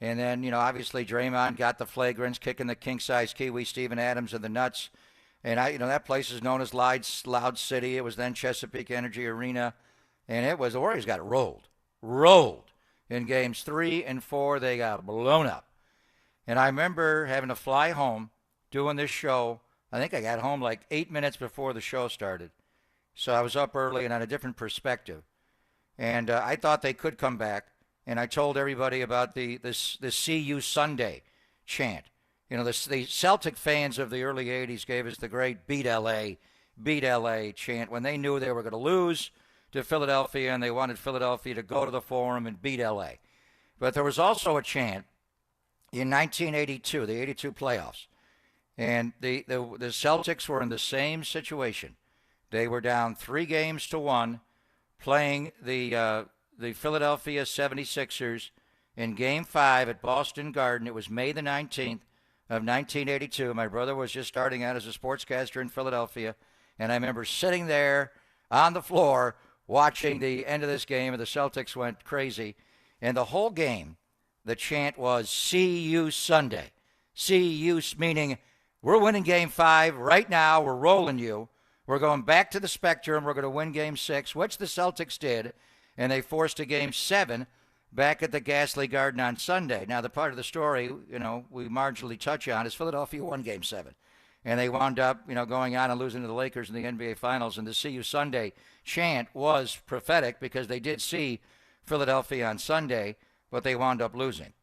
And then, obviously Draymond got the flagrants, kicking the king-size Kiwi, Steven Adams in the nuts. And, that place is known as Loud City. It was then Chesapeake Energy Arena. And the Warriors got rolled. In games 3 and 4, they got blown up. And I remember having to fly home, doing this show. I think I got home like 8 minutes before the show started. So I was up early and on a different perspective. And I thought they could come back. And I told everybody about the See You Sunday chant. The Celtic fans of the early 80s gave us the great beat LA chant when they knew they were going to lose to Philadelphia, and they wanted Philadelphia to go to the Forum and beat L.A. But there was also a chant in 1982, the 82 playoffs, and the Celtics were in the same situation. They were down 3-1, playing the Philadelphia 76ers in Game 5 at Boston Garden. It was May the 19th of 1982. My brother was just starting out as a sportscaster in Philadelphia, and I remember sitting there on the floor watching the end of this game, and the Celtics went crazy. And the whole game, the chant was, See You Sunday. See you, meaning we're winning Game 5 right now. We're rolling you. We're going back to the Spectrum. We're going to win Game 6, which the Celtics did, and they forced a Game 7 back at the Ghastly Garden on Sunday. Now, the part of the story, we marginally touch on is Philadelphia won Game 7. And they wound up, going on and losing to the Lakers in the NBA Finals. And the See You Sunday chant was prophetic because they did see Philadelphia on Sunday, but they wound up losing.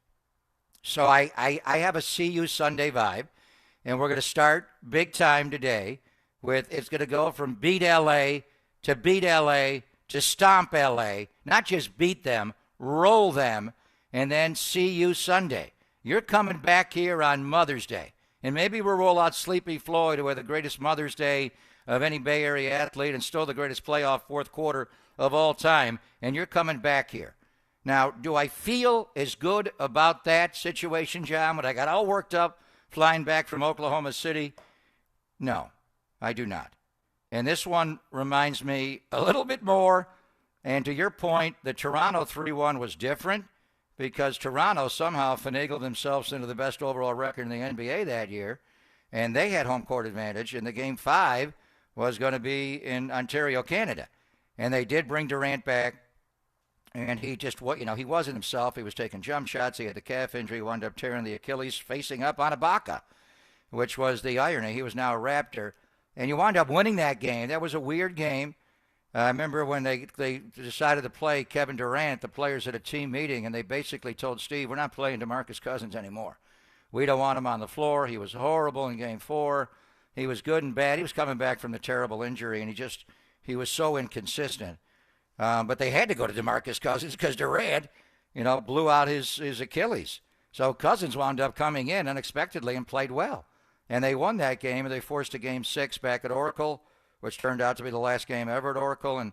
So I have a See You Sunday vibe, and we're going to start big time today with it's going to go from beat LA to stomp LA, not just beat them, roll them, and then See You Sunday. You're coming back here on Mother's Day. And maybe we'll roll out Sleepy Floyd, who had the greatest Mother's Day of any Bay Area athlete and still the greatest playoff fourth quarter of all time, and you're coming back here. Now, do I feel as good about that situation, John, when I got all worked up flying back from Oklahoma City? No, I do not. And this one reminds me a little bit more. And to your point, the Toronto 3-1 was different because Toronto somehow finagled themselves into the best overall record in the NBA that year. And they had home court advantage. And the game 5 was going to be in Ontario, Canada. And they did bring Durant back. And he just, he wasn't himself. He was taking jump shots. He had the calf injury, wound up tearing the Achilles facing up on Ibaka, which was the irony. He was now a Raptor. And you wound up winning that game. That was a weird game. I remember when they decided to play Kevin Durant, the players at a team meeting, and they basically told Steve, we're not playing DeMarcus Cousins anymore. We don't want him on the floor. He was horrible in game 4. He was good and bad. He was coming back from the terrible injury, and he was so inconsistent. But they had to go to DeMarcus Cousins because Durant, blew out his Achilles. So Cousins wound up coming in unexpectedly and played well. And they won that game, and they forced a game 6 back at Oracle, which turned out to be the last game ever at Oracle. And,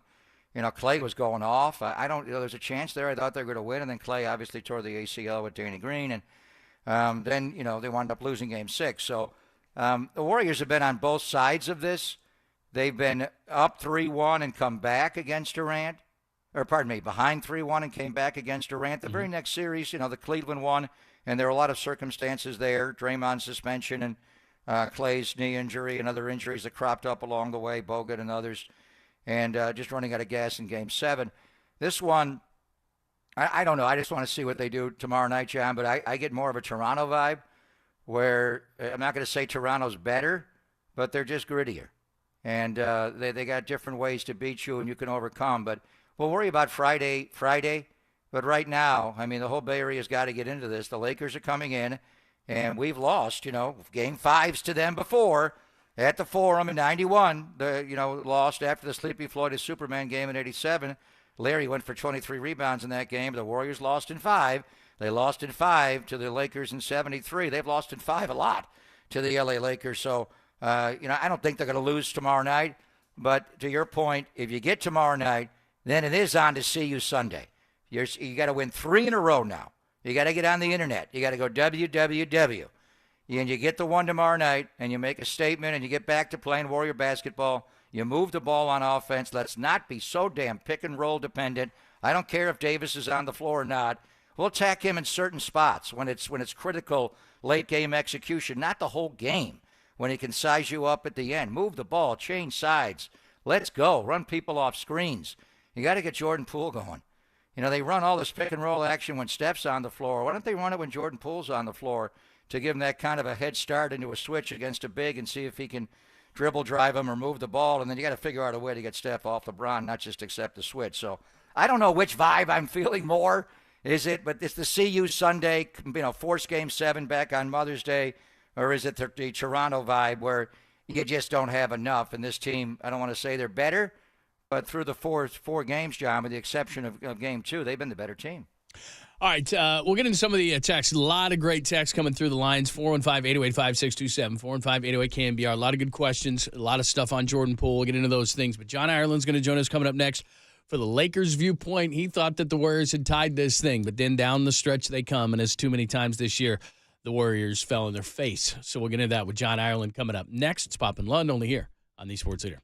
Clay was going off. I don't, there's a chance there. I thought they were going to win, and then Clay obviously tore the ACL with Danny Green. And then, they wound up losing game 6. So the Warriors have been on both sides of this. They've been up 3-1 and come back against Durant. Behind 3-1 and came back against Durant. The very next series, the Cleveland one, and there were a lot of circumstances there. Draymond's suspension and Clay's knee injury and other injuries that cropped up along the way, Bogut and others, and just running out of gas in Game 7. This one, I don't know. I just want to see what they do tomorrow night, John, but I get more of a Toronto vibe where I'm not going to say Toronto's better, but they're just grittier. And they got different ways to beat you and you can overcome. But we'll worry about Friday. But right now, the whole Bay Area's got to get into this. The Lakers are coming in. And we've lost, game 5s to them before at the Forum in 91. Lost after the Sleepy Floyd Superman game in 87. Larry went for 23 rebounds in that game. The Warriors lost in 5. They lost in 5 to the Lakers in 73. They've lost in 5 a lot to the LA Lakers. So, I don't think they're going to lose tomorrow night. But to your point, if you get tomorrow night, then it is on to see you Sunday. You got to win 3 in a row now. You got to get on the internet. You got to go www. And you get the one tomorrow night, and you make a statement, and you get back to playing Warrior basketball. You move the ball on offense. Let's not be so damn pick and roll dependent. I don't care if Davis is on the floor or not. We'll attack him in certain spots when it's critical late game execution, not the whole game. When he can size you up at the end, move the ball, change sides. Let's go. Run people off screens. You got to get Jordan Poole going. They run all this pick and roll action when Steph's on the floor. Why don't they run it when Jordan Poole's on the floor to give him that kind of a head start into a switch against a big and see if he can dribble drive him or move the ball? And then you got to figure out a way to get Steph off LeBron, not just accept the switch. So I don't know which vibe I'm feeling more. Is it, but it's the see you Sunday, force game 7 back on Mother's Day, or is it the Toronto vibe where you just don't have enough? And this team, I don't want to say they're better, but through the four games, John, with the exception of Game 2, they've been the better team. All right, we'll get into some of the texts. A lot of great texts coming through the lines. 415-808-5627, 415-808-KNBR. A lot of good questions, a lot of stuff on Jordan Poole. We'll get into those things. But John Ireland's going to join us coming up next for the Lakers' viewpoint. He thought that the Warriors had tied this thing, but then down the stretch they come, and as too many times this year, the Warriors fell in their face. So we'll get into that with John Ireland coming up next. It's Pop and Lund, only here on the Sports Leader.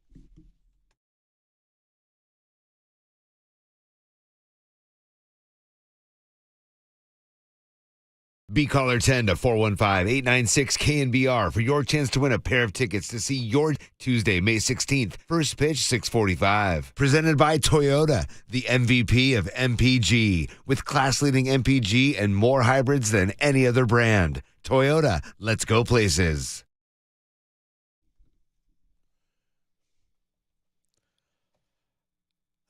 Be caller 10 to 415-896-KNBR for your chance to win a pair of tickets to see your Tuesday, May 16th. First pitch, 6:45. Presented by Toyota, the MVP of MPG, with class-leading MPG and more hybrids than any other brand. Toyota, let's go places.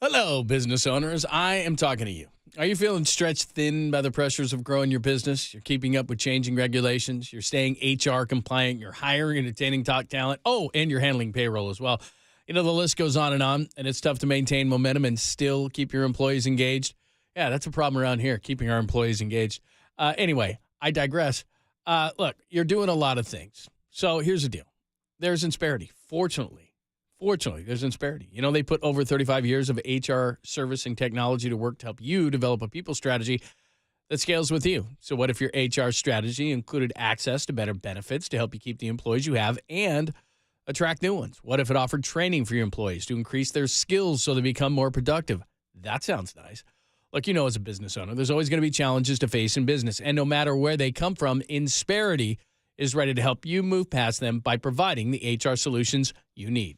Hello, business owners. I am talking to you. Are you feeling stretched thin by the pressures of growing your business? You're keeping up with changing regulations. You're staying HR compliant. You're hiring and retaining top talent. Oh, and you're handling payroll as well. The list goes on, and it's tough to maintain momentum and still keep your employees engaged. Yeah, that's a problem around here, keeping our employees engaged. Anyway, I digress. Look, you're doing a lot of things. So here's the deal. There's Insperity. Fortunately, there's Insperity. They put over 35 years of HR servicing technology to work to help you develop a people strategy that scales with you. So what if your HR strategy included access to better benefits to help you keep the employees you have and attract new ones? What if it offered training for your employees to increase their skills so they become more productive? That sounds nice. Look, as a business owner, there's always going to be challenges to face in business. And no matter where they come from, Insperity is ready to help you move past them by providing the HR solutions you need.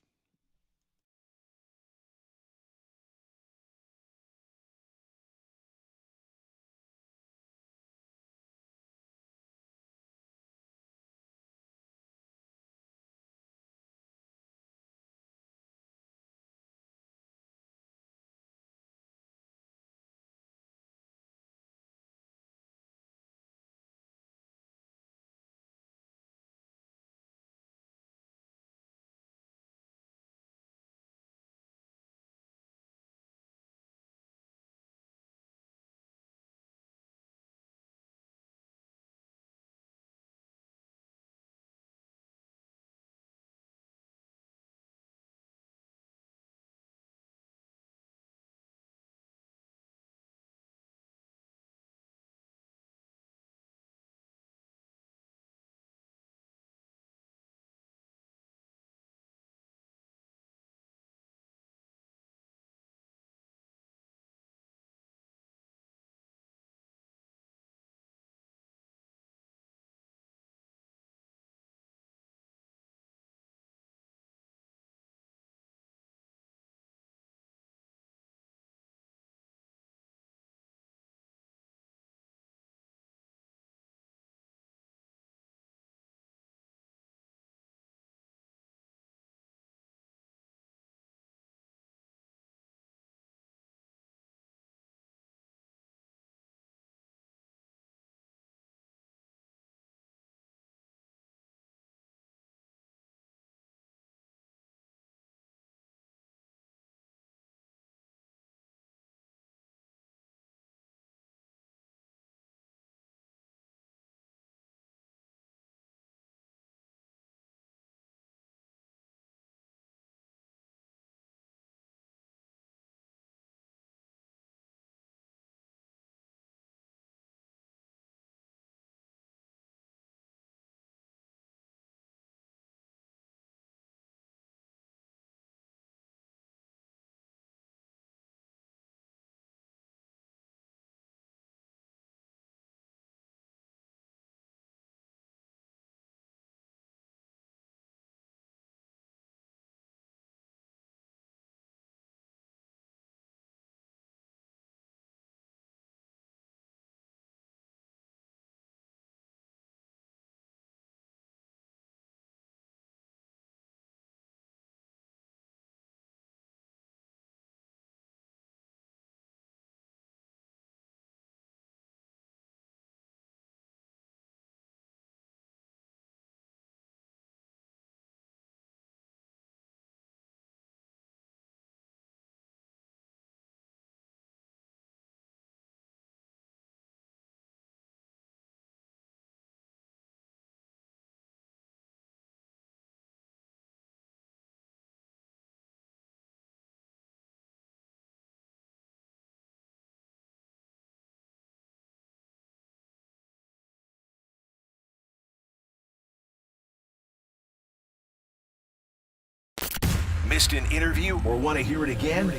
Missed an interview or want to hear it again?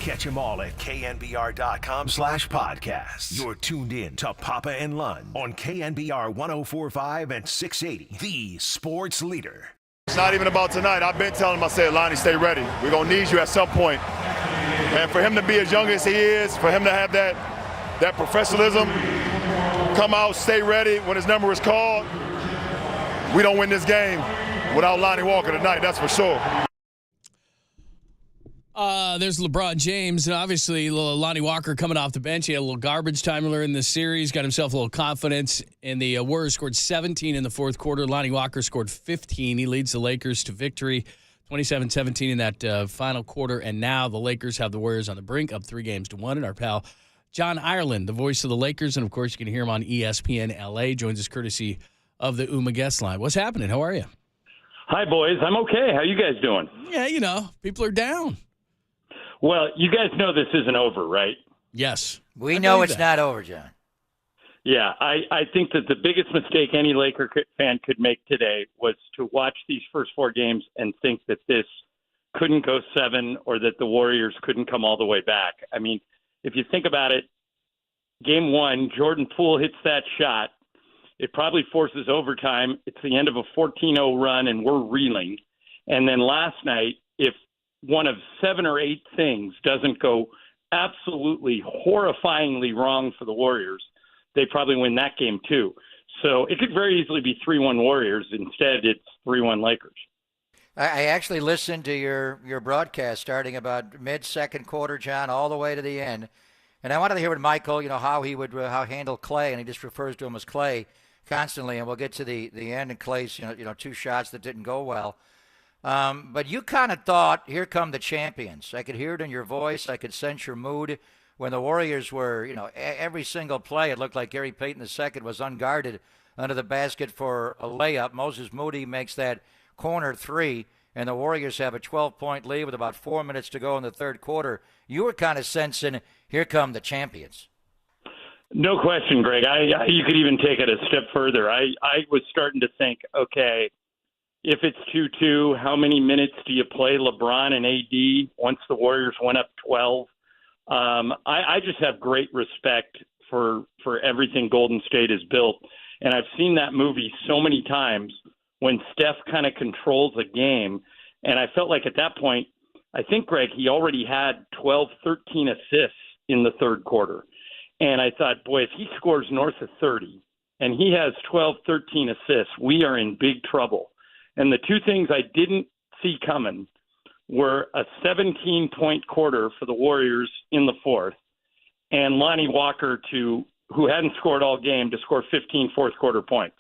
Catch them all at knbr.com/podcast. You're tuned in to Papa and Lund on KNBR 104.5 and 680, the sports leader. It's not even about tonight. I've been telling him, I said, Lonnie, stay ready. We're going to need you at some point. And for him to be as young as he is, for him to have that professionalism, come out, stay ready when his number is called, we don't win this game without Lonnie Walker tonight, that's for sure. There's LeBron James, and obviously Lonnie Walker coming off the bench. He had a little garbage time earlier in the series, got himself a little confidence, and the Warriors scored 17 in the fourth quarter. Lonnie Walker scored 15. He leads the Lakers to victory, 27-17 in that final quarter, and now the Lakers have the Warriors on the brink, up 3-1. And our pal John Ireland, the voice of the Lakers, and of course you can hear him on ESPN LA, joins us courtesy of the UMA guest line. What's happening? How are you? Hi, boys. I'm okay. How you guys doing? Yeah, people are down. Well, you guys know this isn't over, right? Yes. We know it's not over, John. Yeah, I think that the biggest mistake any Laker fan could make today was to watch these first 4 games and think that this couldn't go 7 or that the Warriors couldn't come all the way back. I mean, if you think about it, game 1, Jordan Poole hits that shot. It probably forces overtime. It's the end of a 14-0 run, and we're reeling. And then last night, if one of 7 or 8 things doesn't go absolutely horrifyingly wrong for the Warriors, they probably win that game too. So it could very easily be 3-1 Warriors. Instead, it's 3-1 Lakers. I actually listened to your broadcast starting about mid-second quarter, John, all the way to the end. And I wanted to hear with Michael, how he would handle Clay, and he just refers to him as Clay constantly. And we'll get to the end and Clay's 2 shots that didn't go well. But you kind of thought, here come the champions. I could hear it in your voice. I could sense your mood. When the Warriors were, every single play, it looked like Gary Payton II was unguarded under the basket for a layup. Moses Moody makes that corner 3, and the Warriors have a 12-point lead with about 4 minutes to go in the third quarter. You were kind of sensing, here come the champions. No question, Greg. You could even take it a step further. I was starting to think, okay, if it's 2-2, how many minutes do you play LeBron and AD once the Warriors went up 12? I just have great respect for everything Golden State has built. And I've seen that movie so many times when Steph kind of controls a game. And I felt like at that point, I think, Greg, he already had 12, 13 assists in the third quarter. And I thought, boy, if he scores north of 30 and he has 12, 13 assists, we are in big trouble. And the 2 things I didn't see coming were a 17-point quarter for the Warriors in the fourth, and Lonnie Walker, who hadn't scored all game, to score 15 fourth-quarter points.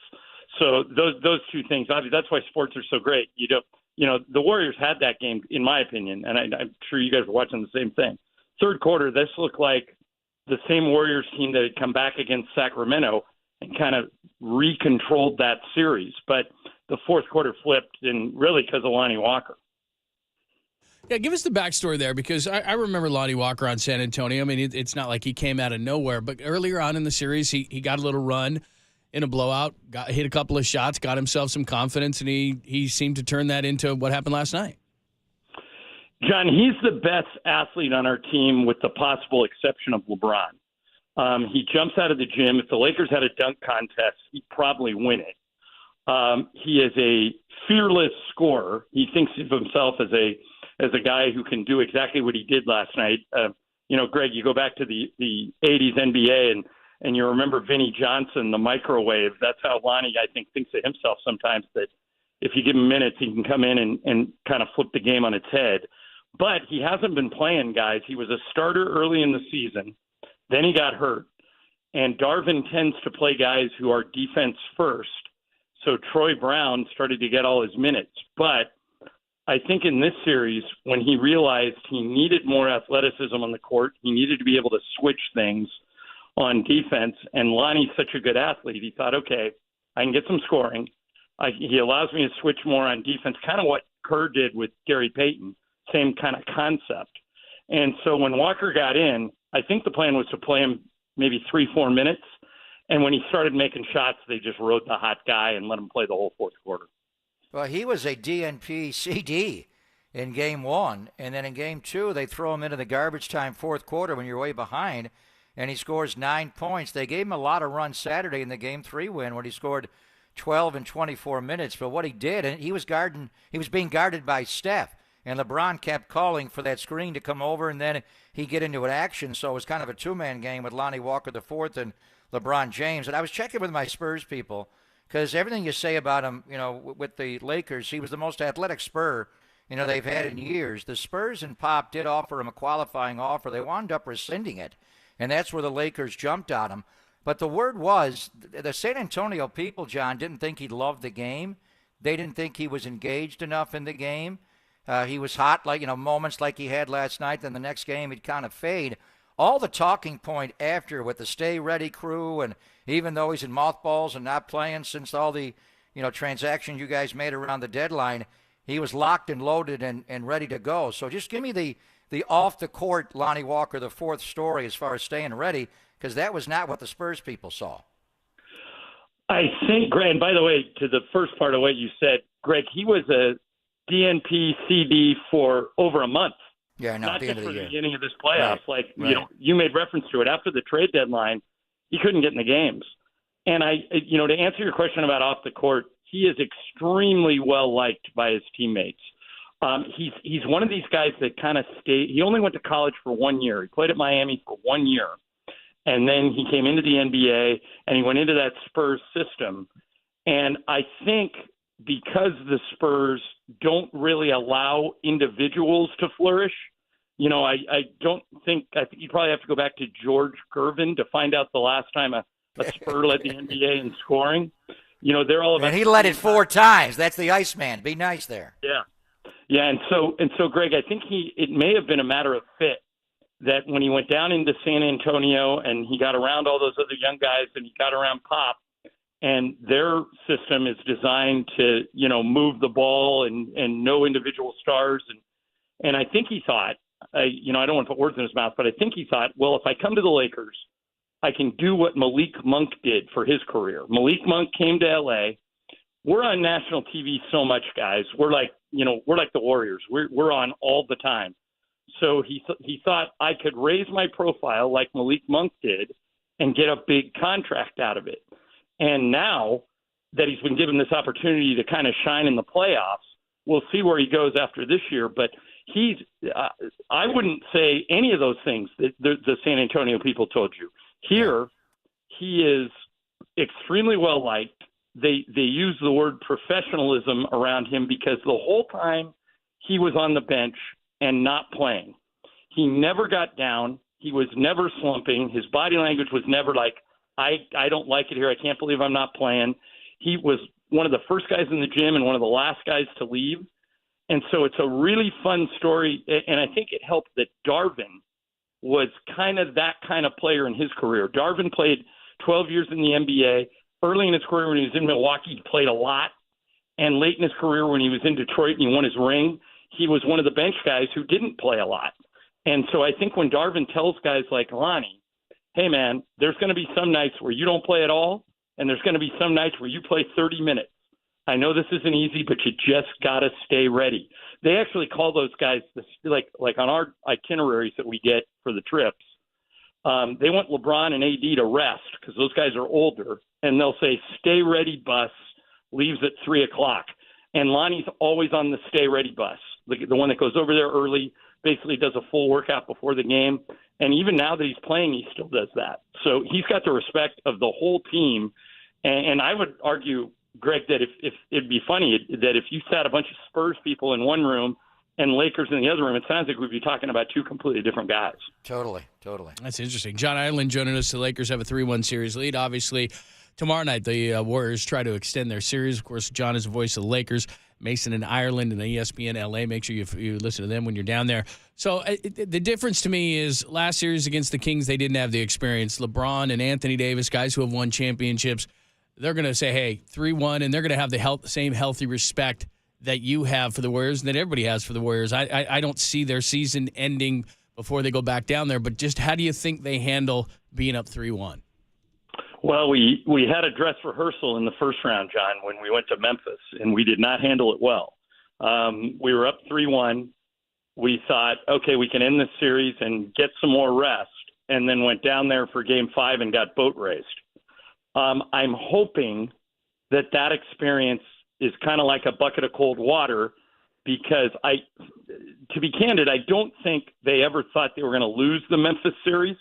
So those 2 things, that's why sports are so great. The Warriors had that game, in my opinion, and I'm sure you guys were watching the same thing. Third quarter, this looked like the same Warriors team that had come back against Sacramento and kind of recontrolled that series. But the fourth quarter flipped, and really because of Lonnie Walker. Yeah, give us the backstory there, because I remember Lonnie Walker on San Antonio. I mean, it's not like he came out of nowhere, but earlier on in the series, he got a little run in a blowout, hit a couple of shots, got himself some confidence, and he seemed to turn that into what happened last night. John, he's the best athlete on our team with the possible exception of LeBron. He jumps out of the gym. If the Lakers had a dunk contest, he'd probably win it. He is a fearless scorer. He thinks of himself as a guy who can do exactly what he did last night. Greg, you go back to the 80s NBA and you remember Vinnie Johnson, the microwave. That's how Lonnie, I think, thinks of himself sometimes, that if you give him minutes, he can come in and kind of flip the game on its head. But he hasn't been playing, guys. He was a starter early in the season. Then he got hurt. And Darvin tends to play guys who are defense first. So Troy Brown started to get all his minutes. But I think in this series, when he realized he needed more athleticism on the court, he needed to be able to switch things on defense, and Lonnie's such a good athlete, he thought, okay, I can get some scoring. He allows me to switch more on defense, kind of what Kerr did with Gary Payton, same kind of concept. And so when Walker got in, I think the plan was to play him maybe 3-4 minutes, and when he started making shots, they just rode the hot guy and let him play the whole fourth quarter. Well, he was a DNP CD in Game 1, and then in Game 2, they throw him into the garbage time fourth quarter when you're way behind, and he scores 9 points. They gave him a lot of runs Saturday in the Game 3 win when he scored 12 in 24 minutes. But what he did, and he was being guarded by Steph, and LeBron kept calling for that screen to come over, and then he'd get into an action. So it was kind of a 2-man game with Lonnie Walker IV and LeBron James. And I was checking with my Spurs people, because everything you say about him, with the Lakers, he was the most athletic Spur, they've had in years. The Spurs and Pop did offer him a qualifying offer. They wound up rescinding it, and that's where the Lakers jumped on him. But the word was, the San Antonio people, John, didn't think he loved the game. They didn't think he was engaged enough in the game. He was hot, moments like he had last night. Then the next game, he'd kind of fade. All the talking point after with the Stay Ready crew, and even though he's in mothballs and not playing since all the, transactions you guys made around the deadline, he was locked and loaded and ready to go. So just give me the off-the-court Lonnie Walker IV story as far as staying ready, because that was not what the Spurs people saw. I think, Greg, and by the way, to the first part of what you said, Greg, he was a DNP CD for over a month. Yeah, no, not at the just end of for the the year. beginning of this playoffs. Right, Like, you made reference to it. After the trade deadline, he couldn't get in the games. And to answer your question about off the court, he is extremely well liked by his teammates. He's one of these guys that kind of stayed. He only went to college for 1 year. He played at Miami for 1 year. And then he came into the NBA, and he went into that Spurs system. And I think because the Spurs don't really allow individuals to flourish, I think you probably have to go back to George Gervin to find out the last time a Spur led the NBA in scoring. They're all about. And he led it 4 times. That's the Iceman. Be nice there. Yeah. Yeah, and so, Greg, I think it may have been a matter of fit that when he went down into San Antonio and he got around all those other young guys and he got around Pop, and their system is designed to, move the ball and no individual stars. And I think he thought, I don't want to put words in his mouth, but I think he thought, well, if I come to the Lakers, I can do what Malik Monk did for his career. Malik Monk came to L.A. We're on national TV so much, guys. We're like the Warriors. We're on all the time. So he thought I could raise my profile like Malik Monk did and get a big contract out of it. And now that he's been given this opportunity to kind of shine in the playoffs, we'll see where he goes after this year. But I wouldn't say any of those things that the San Antonio people told you. Here, he is extremely well liked. They use the word professionalism around him because the whole time he was on the bench and not playing, he never got down. He was never slumping. His body language was never like, I don't like it here. I can't believe I'm not playing. He was one of the first guys in the gym and one of the last guys to leave. And so it's a really fun story. And I think it helped that Darvin was kind of that kind of player in his career. Darvin played 12 years in the NBA. Early in his career when he was in Milwaukee, he played a lot. And late in his career when he was in Detroit and he won his ring, he was one of the bench guys who didn't play a lot. And so I think when Darvin tells guys like Lonnie, hey, man, there's going to be some nights where you don't play at all, and there's going to be some nights where you play 30 minutes. I know this isn't easy, but you just got to stay ready. They actually call those guys, like on our itineraries that we get for the trips, they want LeBron and AD to rest because those guys are older, and they'll say, stay ready bus leaves at 3 o'clock. And Lonnie's always on the stay ready bus, the one that goes over there early, basically does a full workout before the game. And even now that he's playing, he still does that. So he's got the respect of the whole team. And I would argue, Greg, that if it'd be funny that if you sat a bunch of Spurs people in one room and Lakers in the other room, it sounds like we'd be talking about two completely different guys. Totally. That's interesting. John Ireland joining us. The Lakers have a 3-1 series lead. Obviously, tomorrow night, the Warriors try to extend their series. Of course, John is the voice of the Lakers. Mason in Ireland and ESPN LA. Make sure you listen to them when you're down there. So the difference to me is last series against the Kings, they didn't have the experience. LeBron and Anthony Davis, guys who have won championships, they're going to say, hey, 3-1, and they're going to have the same healthy respect that you have for the Warriors and that everybody has for the Warriors. I don't see their season ending before they go back down there, but just how do you think they handle being up 3-1? Well, we had a dress rehearsal in the first round, John, when we went to Memphis, and we did not handle it well. We were up 3-1. We thought, okay, we can end this series and get some more rest, and then went down there for Game 5 and got boat raced. I'm hoping that experience is kind of like a bucket of cold water because to be candid, I don't think they ever thought they were going to lose the Memphis series.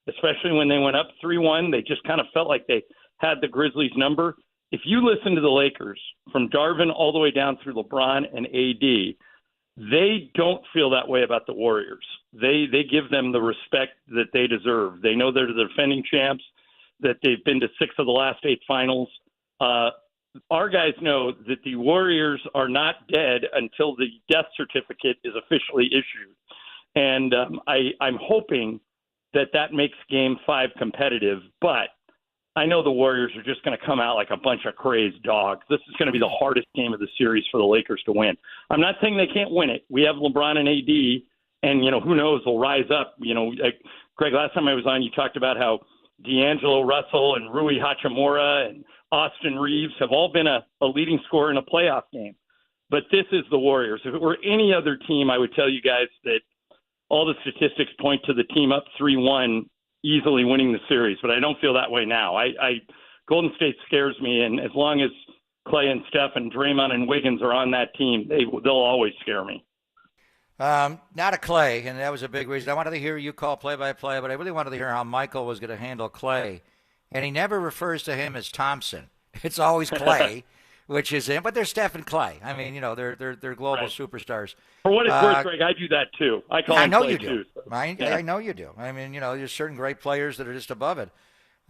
Especially when they went up 3-1, they just kind of felt like they had the Grizzlies' number. If you listen to the Lakers, from Darvin all the way down through LeBron and AD, they don't feel that way about the Warriors. They give them the respect that they deserve. They know they're the defending champs, that they've been to 6 of the last 8 finals. Our guys know that the Warriors are not dead until the death certificate is officially issued. And I'm hoping that makes Game 5 competitive, but I know the Warriors are just going to come out like a bunch of crazed dogs. This is going to be the hardest game of the series for the Lakers to win. I'm not saying they can't win it. We have LeBron and AD, and, who knows, they'll rise up. Greg, last time I was on, you talked about how D'Angelo Russell and Rui Hachimura and Austin Reeves have all been a leading scorer in a playoff game. But this is the Warriors. If it were any other team, I would tell you guys that all the statistics point to the team up 3-1 easily winning the series. But I don't feel that way now. Golden State scares me, and as long as Clay and Steph and Draymond and Wiggins are on that team, they'll always scare me. Not a Clay, and that was a big reason. I wanted to hear you call play-by-play, but I really wanted to hear how Michael was going to handle Clay. And he never refers to him as Thompson. It's always Clay, which is him. But they're Steph and Clay. I mean, they're global superstars. For what it's worth, Greg, I do that too. I call him Clay too. I know you do. I mean, there's certain great players that are just above it.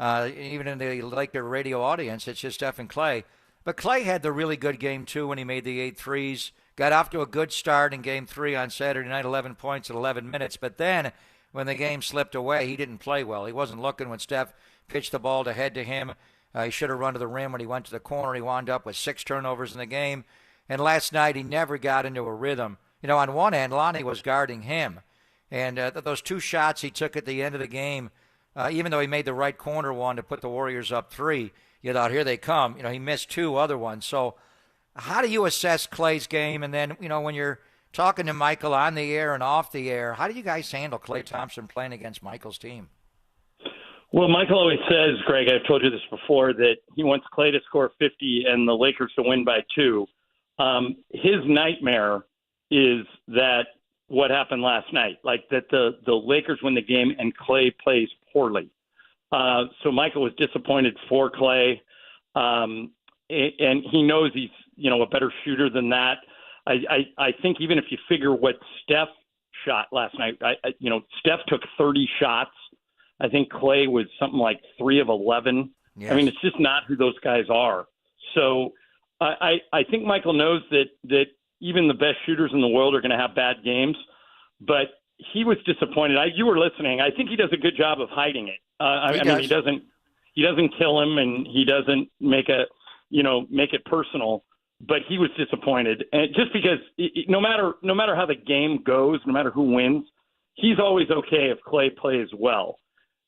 Even in the Laker radio audience, it's just Steph and Clay. But Clay had the really good game, too, when he made the 8 threes. Got off to a good start in Game 3 on Saturday night, 11 points in 11 minutes. But then when the game slipped away, he didn't play well. He wasn't looking when Steph pitched the ball to head to him. He should have run to the rim when he went to the corner. He wound up with 6 turnovers in the game. And last night, he never got into a rhythm. On one end, Lonnie was guarding him. And those 2 shots he took at the end of the game, even though he made the right corner one to put the Warriors up 3, you thought, here they come. He missed 2 other ones. So how do you assess Clay's game? And then, when you're talking to Michael on the air and off the air, how do you guys handle Klay Thompson playing against Michael's team? Well, Michael always says, Greg, I've told you this before, that he wants Klay to score 50 and the Lakers to win by 2. His nightmare is that what happened last night, like that the Lakers win the game and Klay plays poorly. So Michael was disappointed for Klay, and he knows he's a better shooter than that. I think even if you figure what Steph shot last night, Steph took 30 shots. I think Klay was something like 3 of 11. Yes. I mean, it's just not who those guys are. So I think Michael knows that even the best shooters in the world are going to have bad games, but he was disappointed. You were listening. I think he does a good job of hiding it. I mean, he doesn't kill him, and he doesn't make it personal. But he was disappointed, and just because no matter how the game goes, no matter who wins, he's always okay if Klay plays well.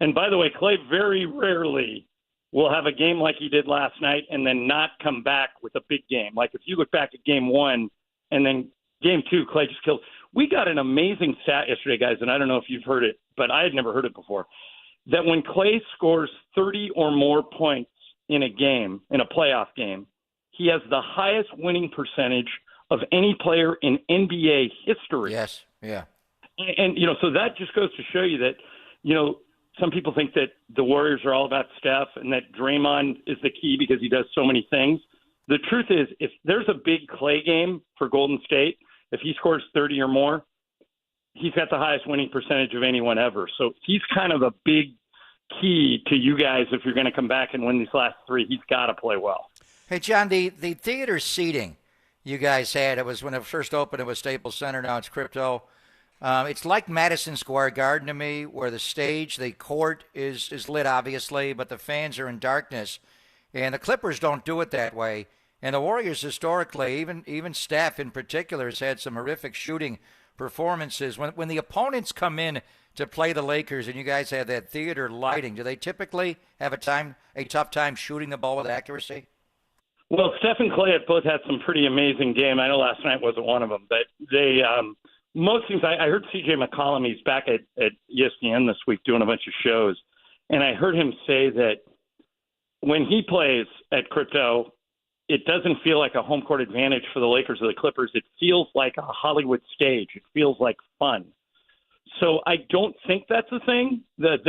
And by the way, Klay very rarely will have a game like he did last night and then not come back with a big game. Like if you look back at Game 1 and then Game 2, Klay just killed. We got an amazing stat yesterday, guys, and I don't know if you've heard it, but I had never heard it before, that when Klay scores 30 or more points in a game, in a playoff game, he has the highest winning percentage of any player in NBA history. Yes, yeah. And so that just goes to show you that, some people think that the Warriors are all about Steph and that Draymond is the key because he does so many things. The truth is, if there's a big Klay game for Golden State, if he scores 30 or more, he's got the highest winning percentage of anyone ever. So he's kind of a big key to you guys if you're going to come back and win these last 3. He's got to play well. Hey, John, the theater seating you guys had, it was when it first opened, it was Staples Center. Now it's Crypto. It's like Madison Square Garden to me, where the stage, the court is lit, obviously, but the fans are in darkness. And the Clippers don't do it that way. And the Warriors historically, even Steph in particular, has had some horrific shooting performances. When the opponents come in to play the Lakers and you guys have that theater lighting, do they typically have a tough time shooting the ball with accuracy? Well, Steph and Klay have both had some pretty amazing game. I know last night wasn't one of them, but they most teams. I heard C.J. McCollum. He's back at ESPN this week doing a bunch of shows, and I heard him say that when he plays at Crypto, it doesn't feel like a home court advantage for the Lakers or the Clippers. It feels like a Hollywood stage. It feels like fun. So I don't think that's a thing that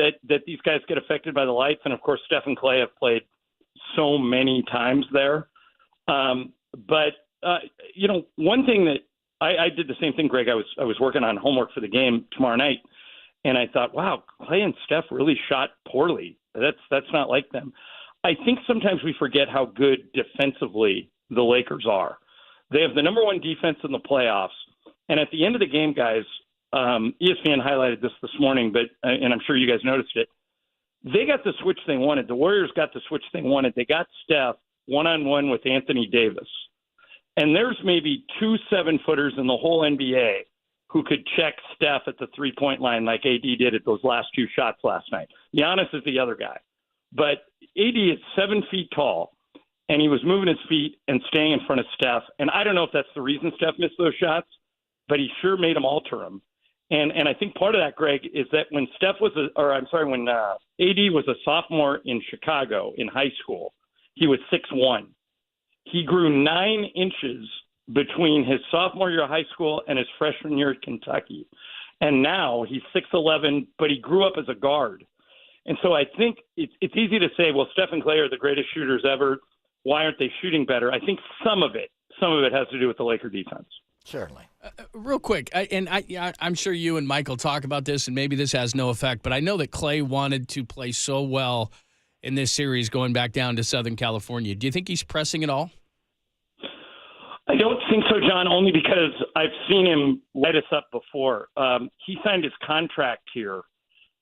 these guys get affected by the lights. And of course, Steph and Klay have played so many times there. But one thing that I did the same thing, Greg. I was working on homework for the game tomorrow night, and I thought, wow, Klay and Steph really shot poorly. That's not like them. I think sometimes we forget how good defensively the Lakers are. They have the number 1 defense in the playoffs, and at the end of the game, guys, ESPN highlighted this morning, and I'm sure you guys noticed it. They got the switch they wanted. The Warriors got the switch they wanted. They got Steph one-on-one with Anthony Davis. And there's maybe 2 7-footers in the whole NBA who could check Steph at the three-point line like AD did at those last 2 shots last night. Giannis is the other guy. But AD is 7 feet tall. and he was moving his feet and staying in front of Steph. And I don't know if that's the reason Steph missed those shots, but he sure made them alter them. And I think part of that, Greg, is that when when AD was a sophomore in Chicago in high school, he was 6'1". He grew 9 inches between his sophomore year of high school and his freshman year at Kentucky. And now he's 6'11", but he grew up as a guard. And so I think it's easy to say, well, Steph and Clay are the greatest shooters ever. Why aren't they shooting better? I think some of it has to do with the Laker defense. Certainly. Real quick, I'm sure you and Michael talk about this, and maybe this has no effect, but I know that Clay wanted to play so well in this series going back down to Southern California. Do you think he's pressing at all? I don't think so, John, only because I've seen him light us up before. He signed his contract here,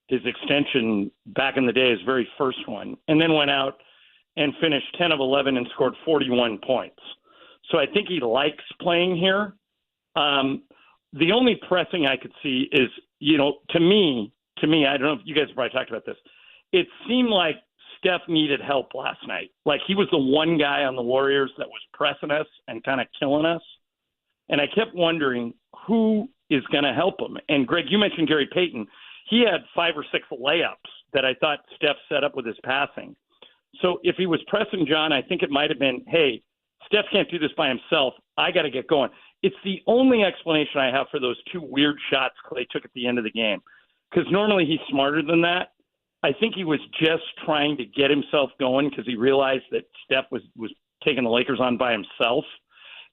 his extension back in the day, his very first one, and then went out and finished 10 of 11 and scored 41 points. So I think he likes playing here. The only pressing I could see is, to me, I don't know if you guys have probably talked about this. It seemed like Steph needed help last night. Like he was the one guy on the Warriors that was pressing us and kind of killing us. And I kept wondering who is going to help him. And Greg, you mentioned Gary Payton. He had 5 or 6 layups that I thought Steph set up with his passing. So if he was pressing John, I think it might have been, hey, Steph can't do this by himself. I got to get going. It's the only explanation I have for those 2 weird shots Clay took at the end of the game. Because normally he's smarter than that. I think he was just trying to get himself going because he realized that Steph was taking the Lakers on by himself.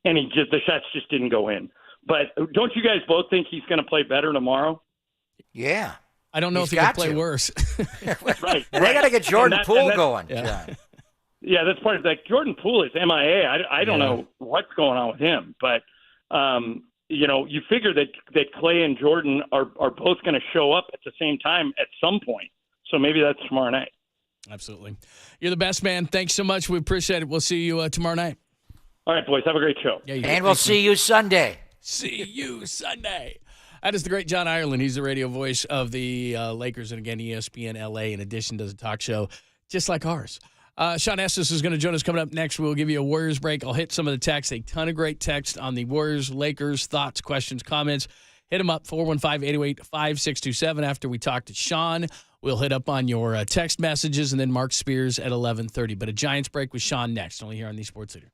And the shots just didn't go in. But don't you guys both think he's going to play better tomorrow? Yeah. I don't know if he can play worse. Right. They got to get Jordan Poole going, yeah. John. Yeah, that's part of that. Jordan Poole is MIA. I don't know what's going on with him, but you figure that Clay and Jordan are both going to show up at the same time at some point. So maybe that's tomorrow night. Absolutely. You're the best, man. Thanks so much. We appreciate it. We'll see you tomorrow night. All right, boys. Have a great show. Yeah, and we'll see you Sunday. See you Sunday. That is the great John Ireland. He's the radio voice of the Lakers and, again, ESPN LA. In addition, does a talk show just like ours. Sean Estes is going to join us coming up next. We'll give you a Warriors break. I'll hit some of the text. A ton of great text on the Warriors, Lakers, thoughts, questions, comments. Hit them up, 415-808-5627. After we talk to Sean, we'll hit up on your text messages, and then Mark Spears at 11:30. But a Giants break with Sean next, only here on the Sports Leader.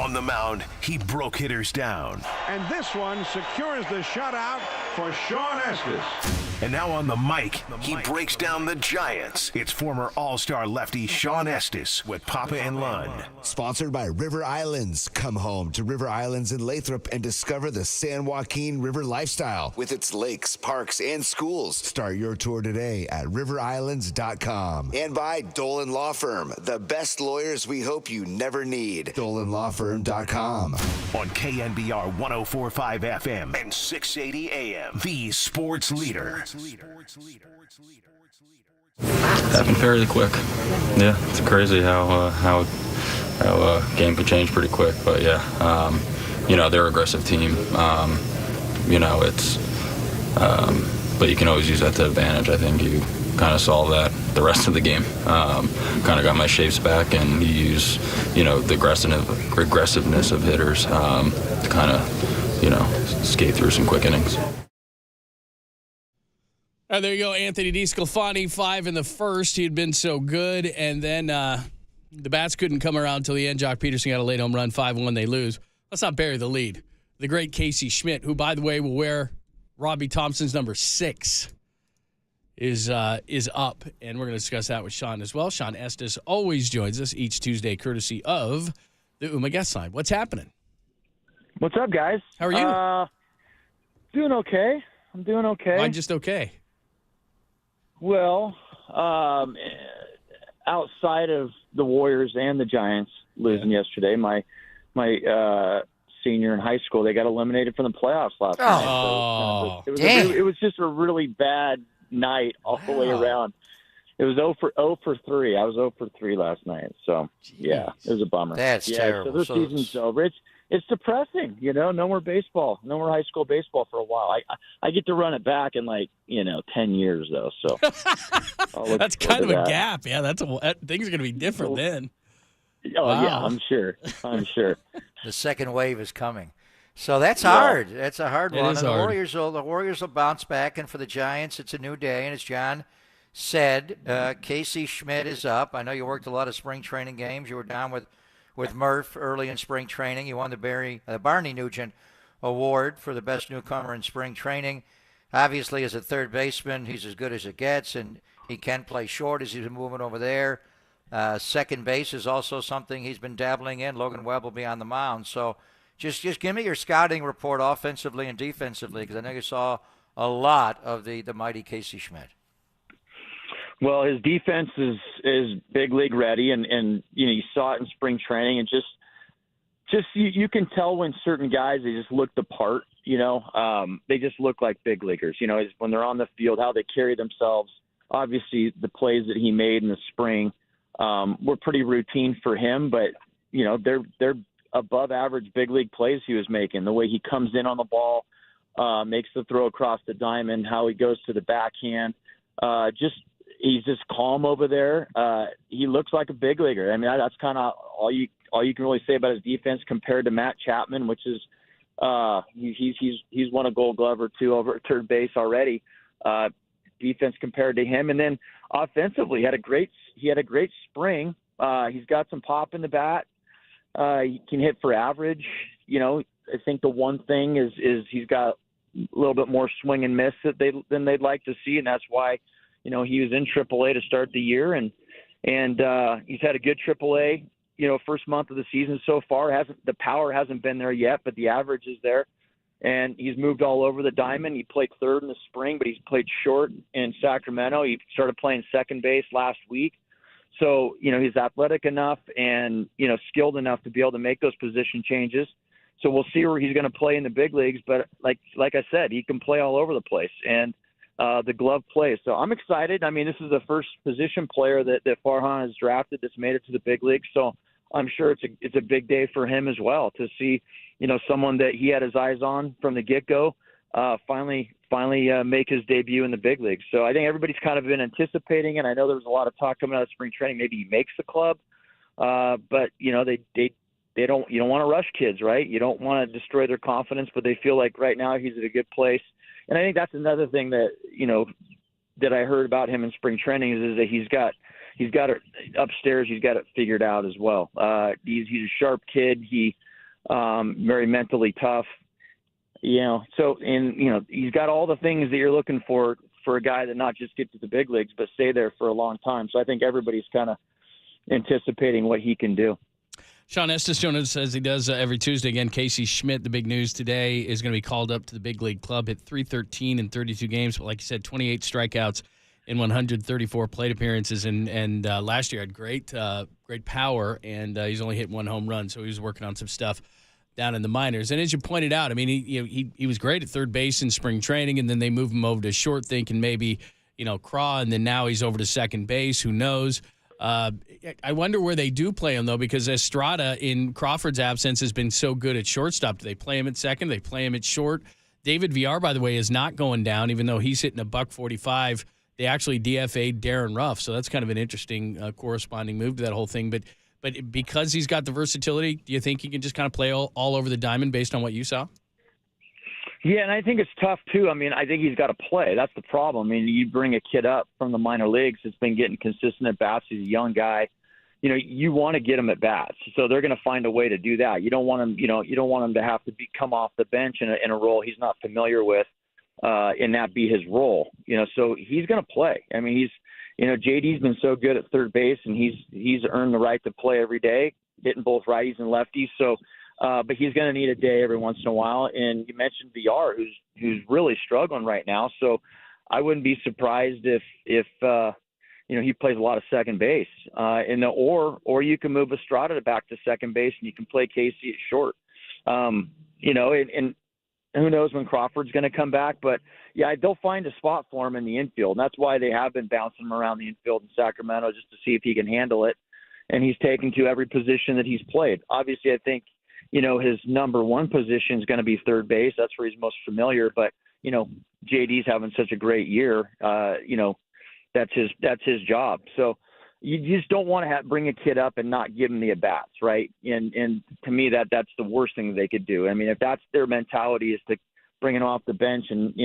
On the mound, he broke hitters down. And this one secures the shutout for Sean Estes. And now on the mic, he breaks down the Giants. It's former All-Star lefty Sean Estes with Papa and Lund. Sponsored by River Islands. Come home to River Islands in Lathrop and discover the San Joaquin River lifestyle with its lakes, parks, and schools. Start your tour today at riverislands.com. And by Dolan Law Firm, the best lawyers we hope you never need. DolanLawFirm.com. On KNBR 104.5 FM and 680 AM, the sports leader. Happened fairly quick. Yeah, it's crazy how game could change pretty quick. But yeah, they're an aggressive team. But you can always use that to advantage. I think you kind of saw that the rest of the game. Kind of got my shapes back, and you use the aggressiveness of hitters to kind of skate through some quick innings. All right, there you go. Anthony DeSclafani, 5 in the first. He had been so good. And then the bats couldn't come around until the end. Jock Peterson got a late home run, 5-1. They lose. Let's not bury the lead. The great Casey Schmidt, who, by the way, will wear Robbie Thompson's number 6, is up. And we're going to discuss that with Sean as well. Sean Estes always joins us each Tuesday, courtesy of the UMA guest line. What's happening? What's up, guys? How are you? Doing okay. I'm doing okay. Why just okay? Well, outside of the Warriors and the Giants losing yesterday, my senior in high school, they got eliminated from the playoffs last night. So it was just a really bad night all the way around. It was 0 for 3. I was 0 for 3 last night. So, yeah, it was a bummer. That's terrible. So the season's over. It's depressing, no more baseball, no more high school baseball for a while. I get to run it back in 10 years though. So that's kind of a gap. Yeah, things are going to be different then. Oh wow. Yeah, I'm sure. The second wave is coming. So that's hard. That's a hard one. And the Warriors will bounce back, and for the Giants, it's a new day. And as John said, Casey Schmidt is up. I know you worked a lot of spring training games. You were down with Murph early in spring training. You won the Barney Nugent Award for the best newcomer in spring training. Obviously, as a third baseman, he's as good as it gets, and he can play short as he's moving over there. Second base is also something he's been dabbling in. Logan Webb will be on the mound. So just give me your scouting report offensively and defensively, because I know you saw a lot of the mighty Casey Schmidt. Well, his defense is big league ready, and you saw it in spring training, and just you can tell when certain guys, they just look the part. They just look like big leaguers. When they're on the field, how they carry themselves. Obviously, the plays that he made in the spring were pretty routine for him, but they're above average big league plays he was making. The way he comes in on the ball, makes the throw across the diamond, how he goes to the backhand, he's just calm over there. He looks like a big leaguer. I mean, that's kind of all you can really say about his defense compared to Matt Chapman, which is he's won a Gold Glove or 2 over at third base already. Defense compared to him, and then offensively, he had a great spring. He's got some pop in the bat. He can hit for average. I think the one thing is he's got a little bit more swing and miss than they'd like to see, and that's why. He was in AAA to start the year, and he's had a good AAA, first month of the season so far. The power hasn't been there yet, but the average is there. And he's moved all over the diamond. He played third in the spring, but he's played short in Sacramento. He started playing second base last week. So, he's athletic enough and, skilled enough to be able to make those position changes. So we'll see where he's going to play in the big leagues. But like I said, he can play all over the place. And the glove plays. So I'm excited. I mean, this is the first position player that Farhan has drafted that's made it to the big league. So I'm sure it's a big day for him as well to see, someone that he had his eyes on from the get-go finally make his debut in the big leagues. So I think everybody's kind of been anticipating it. I know there was a lot of talk coming out of spring training. Maybe he makes the club, but you don't want to rush kids, right? You don't want to destroy their confidence, but they feel like right now he's at a good place. And I think that's another thing that, that I heard about him in spring training is that he's got it upstairs. He's got it figured out as well. He's a sharp kid. He very mentally tough. So he's got all the things that you're looking for a guy that not just get to the big leagues, but stay there for a long time. So I think everybody's kind of anticipating what he can do. Sean Estes joined us as he does every Tuesday. Again, Casey Schmidt, the big news today, is going to be called up to the big league club. Hit .313 in 32 games, but like you said, 28 strikeouts in 134 plate appearances. And last year had great power, and he's only hit 1 home run, so he was working on some stuff down in the minors. And as you pointed out, I mean, he was great at third base in spring training, and then they moved him over to short, thinking maybe Craw, and then now he's over to second base. Who knows? I wonder where they do play him, though, because Estrada, in Crawford's absence, has been so good at shortstop. Do they play him at second? Do they play him at short? David Villar, by the way, is not going down, even though he's hitting $145. They actually DFA'd Darren Ruff, so that's kind of an interesting corresponding move to that whole thing. But because he's got the versatility, do you think he can just kind of play all over the diamond based on what you saw? Yeah, and I think it's tough, too. I mean, I think he's got to play. That's the problem. I mean, you bring a kid up from the minor leagues that's been getting consistent at bats. He's a young guy. You want to get him at bats. So they're going to find a way to do that. You don't want him, you don't want him to have to come off the bench in a role he's not familiar with, and that be his role. So he's going to play. I mean, JD's been so good at third base, and he's earned the right to play every day, hitting both righties and lefties. So, but he's going to need a day every once in a while. And you mentioned Villar, who's really struggling right now. So I wouldn't be surprised if he plays a lot of second base. Or you can move Estrada back to second base, and you can play Casey at short. And who knows when Crawford's going to come back. But, yeah, they'll find a spot for him in the infield. And that's why they have been bouncing him around the infield in Sacramento, just to see if he can handle it. And he's taken to every position that he's played. Obviously, I think, his number one position is going to be third base. That's where he's most familiar. But, JD's having such a great year. That's his job. So you just don't want to bring a kid up and not give him the at-bats, right? And to me, that's the worst thing they could do. I mean, if that's their mentality, is to bring him off the bench and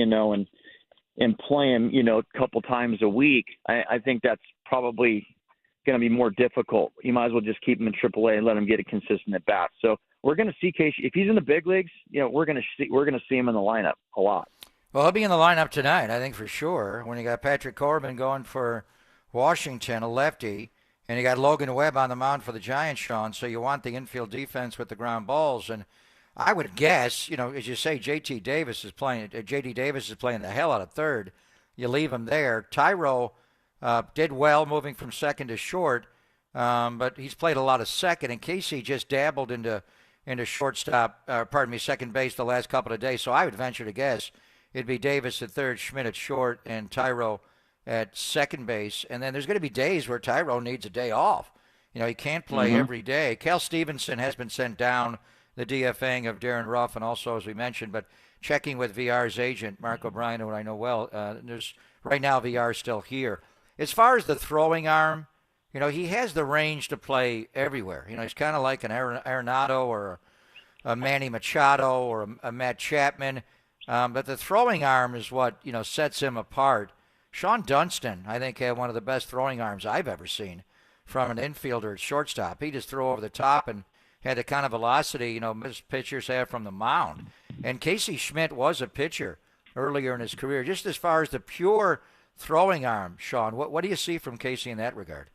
play him, a couple times a week, I think that's probably going to be more difficult. You might as well just keep him in AAA and let him get a consistent at-bat. So we're going to see Casey. If he's in the big leagues, we're going to see him in the lineup a lot. Well, he'll be in the lineup tonight, I think, for sure. When you got Patrick Corbin going for Washington, a lefty, and you got Logan Webb on the mound for the Giants, Sean, so you want the infield defense with the ground balls. And I would guess, as you say, JD Davis is playing the hell out of third. You leave him there. Tyro did well moving from second to short, but he's played a lot of second, and Casey just dabbled into second base the last couple of days. So I would venture to guess it'd be Davis at third, Schmidt at short, and Tyro at second base. And then there's going to be days where Tyro needs a day off. He can't play every day. Cal Stevenson has been sent down, the DFAing of Darren Ruff, and also, as we mentioned, but checking with VR's agent, Mark O'Brien, who I know well, right now VR's still here. As far as the throwing arm, he has the range to play everywhere. He's kind of like an Arenado or a Manny Machado or a Matt Chapman. But the throwing arm is what, sets him apart. Sean Dunston, I think, had one of the best throwing arms I've ever seen from an infielder at shortstop. He just threw over the top and had the kind of velocity, most pitchers have from the mound. And Casey Schmidt was a pitcher earlier in his career. Just as far as the pure throwing arm, Sean, what do you see from Casey in that regard?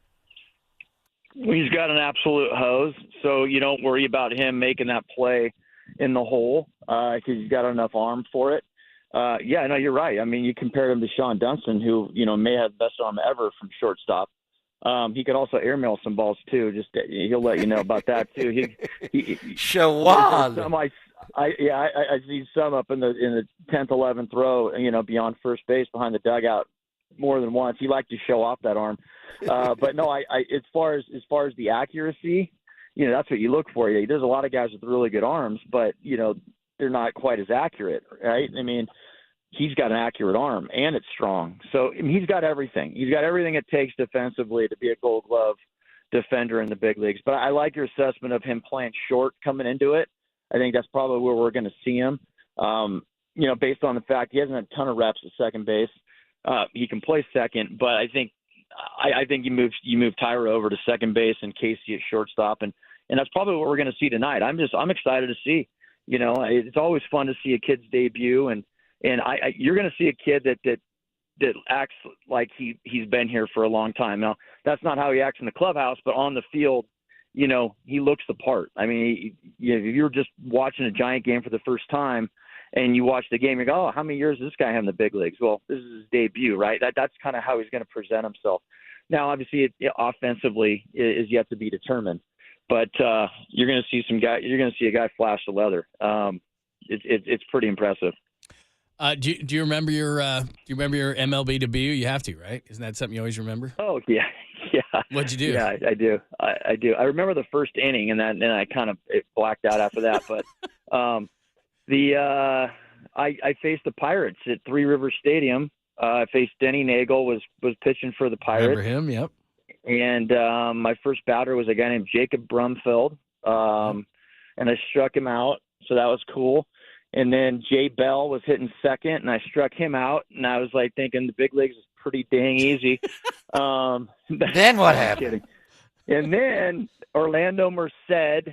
He's got an absolute hose, so you don't worry about him making that play in the hole because he's got enough arm for it. Yeah, no, you're right. I mean, you compared him to Sean Dunston, who, may have the best arm ever from shortstop. He could also airmail some balls, too. Just he'll let you know about that, too. Shawan. I see some up in the 10th, 11th row, beyond first base behind the dugout more than once. He liked to show off that arm. But no, as far as the accuracy, that's what you look for. There's a lot of guys with really good arms, but, they're not quite as accurate, right? I mean, he's got an accurate arm, and it's strong. So he's got everything. He's got everything it takes defensively to be a Gold Glove defender in the big leagues. But I like your assessment of him playing short coming into it. I think that's probably where we're going to see him, based on the fact he hasn't had a ton of reps at second base. He can play second, but I think you move Tyra over to second base and Casey at shortstop, and and that's probably what we're going to see tonight. I'm excited to see. You know, it's always fun to see a kid's debut, and you're going to see a kid that acts like he's been here for a long time. Now, that's not how he acts in the clubhouse, but on the field, you know, he looks the part. I mean, if you're just watching a Giant game for the first time and you watch the game, you go, oh, how many years does this guy have in the big leagues? Well, this is his debut, right? That's kind of how he's going to present himself. Now, obviously, offensively is yet to be determined, but you're going to see a guy flash the leather. It's pretty impressive. Do you remember your MLB debut? You have to, right? Isn't that something you always remember? Oh yeah. What'd you do? Yeah, I do. I do. I remember the first inning, and then I kind of blacked out after that. But I faced the Pirates at Three Rivers Stadium. I faced Denny Nagel, was pitching for the Pirates. Remember him? Yep. And my first batter was a guy named Jacob Brumfield, and I struck him out, so that was cool. And then Jay Bell was hitting second, and I struck him out. And I was like thinking the big leagues is pretty dang easy. Then what happened? And then Orlando Merced,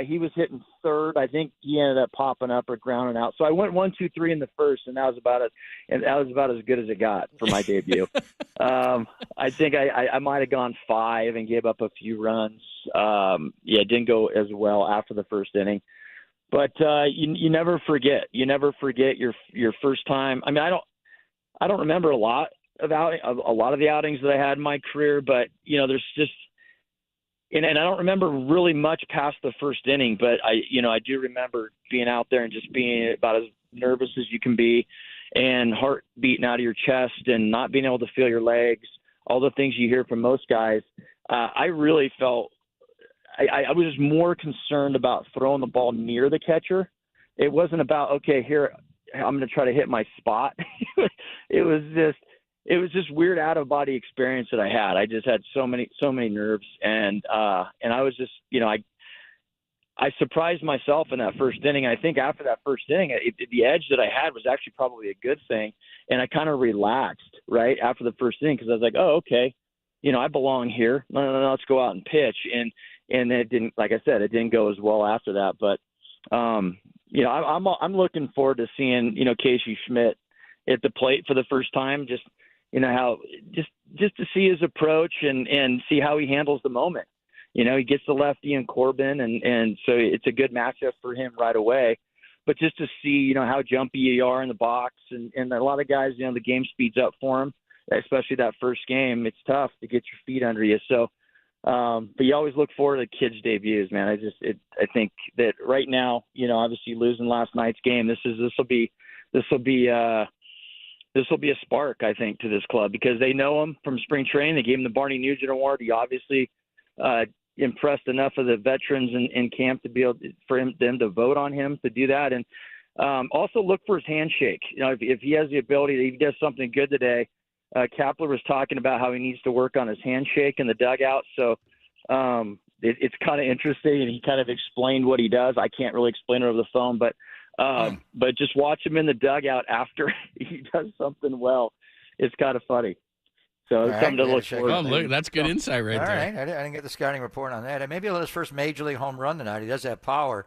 he was hitting third. I think he ended up popping up or grounding out. So I went 1, 2, 3 in the first, and that was about as good as it got for my debut. I think I might have gone 5 and gave up a few runs. It didn't go as well after the first inning. But you never forget. You never forget your first time. I mean, I don't remember a lot of the outings that I had in my career, but you know, there's just and I don't remember really much past the first inning. But I do remember being out there and just being about as nervous as you can be, and heart beating out of your chest, and not being able to feel your legs. All the things you hear from most guys. I really felt. I was just more concerned about throwing the ball near the catcher. It wasn't about, okay, here, I'm going to try to hit my spot. It was just weird out of body experience that I had. I just had so many nerves. And I was just, I surprised myself in that first inning. I think after that first inning, the edge that I had was actually probably a good thing. And I kind of relaxed right after the first inning, because I was like, oh, okay, I belong here. No, let's go out and pitch. And it didn't, like I said, it didn't go as well after that. But, I'm looking forward to seeing, Casey Schmidt at the plate for the first time. Just, just to see his approach and see how he handles the moment. He gets the lefty and Corbin, and so it's a good matchup for him right away. But just to see, how jumpy you are in the box, and a lot of guys, the game speeds up for them, especially that first game. It's tough to get your feet under you. So, but you always look forward to kids' debuts, man. I think that right now, obviously losing last night's game, this will be a spark, I think, to this club, because they know him from spring training. They gave him the Barney Nugent Award. He obviously impressed enough of the veterans in camp to be able for them to vote on him to do that. And also look for his handshake. If he has the ability, if he does something good today. Kapler was talking about how he needs to work on his handshake in the dugout. So it's kind of interesting, and he kind of explained what he does. I can't really explain it over the phone, but just watch him in the dugout after he does something well. It's kind of funny. So it's something to look forward to. Oh, look, that's good insight right there. All right, I didn't get the scouting report on that. And maybe he'll hit his first major league home run tonight. He does have power,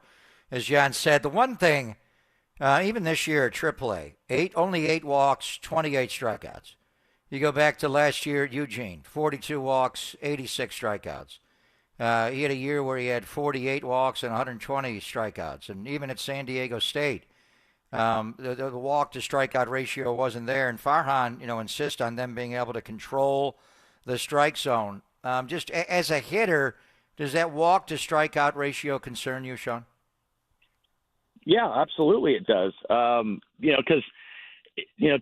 as John said. The one thing, even this year at AAA, only 8 walks, 28 strikeouts. You go back to last year at Eugene, 42 walks, 86 strikeouts. He had a year where he had 48 walks and 120 strikeouts. And even at San Diego State, the walk-to-strikeout ratio wasn't there. And Farhan, insists on them being able to control the strike zone. Just as a hitter, does that walk-to-strikeout ratio concern you, Sean? Yeah, absolutely it does. Because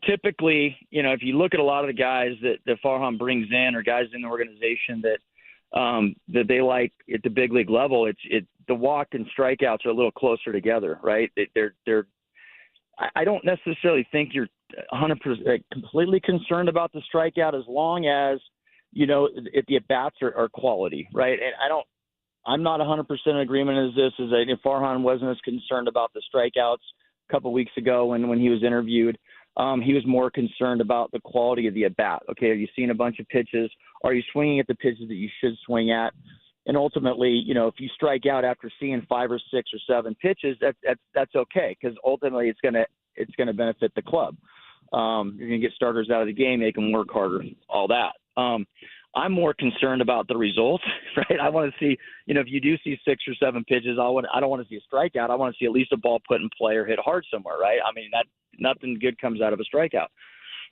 typically, if you look at a lot of the guys that Farhan brings in, or guys in the organization that they like at the big league level, the walk and strikeouts are a little closer together, right? I don't necessarily think you're 100% completely concerned about the strikeout, as long as if the at bats are quality, right? And I'm not 100% in agreement as if Farhan wasn't as concerned about the strikeouts a couple of weeks ago when he was interviewed. He was more concerned about the quality of the at-bat. Okay, have you seen a bunch of pitches? Are you swinging at the pitches that you should swing at? And ultimately, if you strike out after seeing 5 or 6 or 7 pitches, that's okay, because ultimately it's gonna benefit the club. You're gonna get starters out of the game, make them work harder, all that. I'm more concerned about the results, right? I want to see, if you do see 6 or 7 pitches, I don't want to see a strikeout. I want to see at least a ball put in play or hit hard somewhere, right? I mean, that nothing good comes out of a strikeout.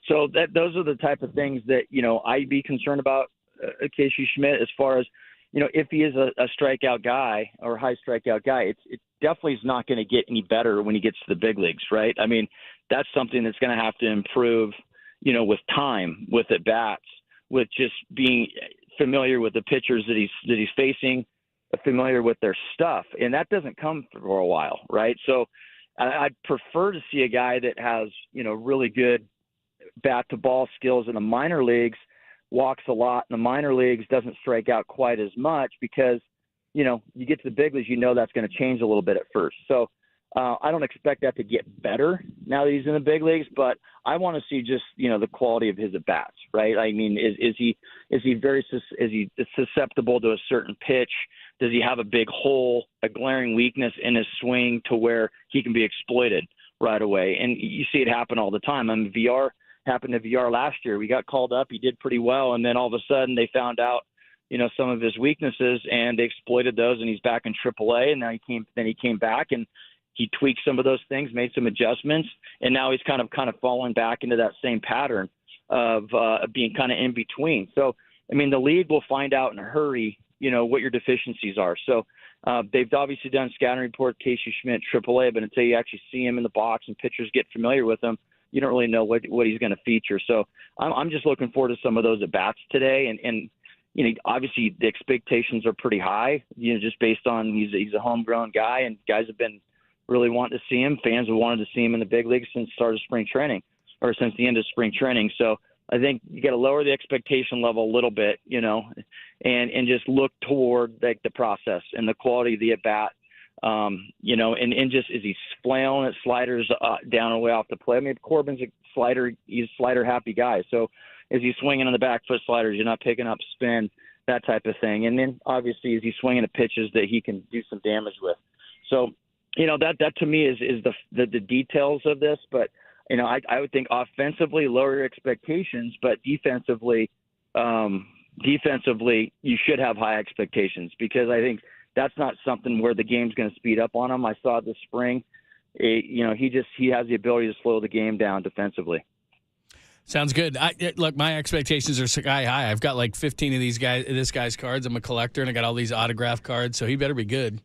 So those are the type of things that, I'd be concerned about Casey Schmidt, as far as, if he is a strikeout guy or a high strikeout guy, it definitely is not going to get any better when he gets to the big leagues, right? I mean, that's something that's going to have to improve, with time, with at bats, with just being familiar with the pitchers that he's facing, familiar with their stuff. And that doesn't come for a while, right? So I'd prefer to see a guy that has, really good bat-to-ball skills in the minor leagues, walks a lot in the minor leagues, doesn't strike out quite as much, because, you get to the big leagues, that's going to change a little bit at first. So I don't expect that to get better now that he's in the big leagues, but I want to see just, the quality of his at-bats, right? I mean, is he susceptible to a certain pitch? Does he have a big hole, a glaring weakness in his swing to where he can be exploited right away? And you see it happen all the time. I mean, happened to VR last year. We got called up. He did pretty well. And then all of a sudden they found out, some of his weaknesses, and they exploited those, and he's back in AAA. And now he came back and he tweaked some of those things, made some adjustments, and now he's kind of falling back into that same pattern of being kind of in between. So, I mean, the league will find out in a hurry, what your deficiencies are. So they've obviously done scouting report, Casey Schmidt, AAA, but until you actually see him in the box and pitchers get familiar with him, you don't really know what he's going to feature. So I'm just looking forward to some of those at-bats today. And obviously the expectations are pretty high, just based on he's a homegrown guy, and guys have been really wanting to see him. Fans have wanted to see him in the big leagues since the start of spring training, or since the end of spring training. So I think you got to lower the expectation level a little bit, and just look toward the process and the quality of the at-bat. And just, is he flailing at sliders down and way off the plate? I mean, Corbin's he's a slider happy guy. So is he swinging on the back foot sliders? You're not picking up spin, that type of thing. And then obviously, is he swinging at pitches that he can do some damage with? So, that to me is the details of this. But, I would think offensively, lower your expectations, but defensively, you should have high expectations, because I think that's not something where the game's going to speed up on him. I saw it this spring. He has the ability to slow the game down defensively. Sounds good. Look, my expectations are sky high. I've got like 15 of this guy's cards. I'm a collector, and I got all these autograph cards, so he better be good.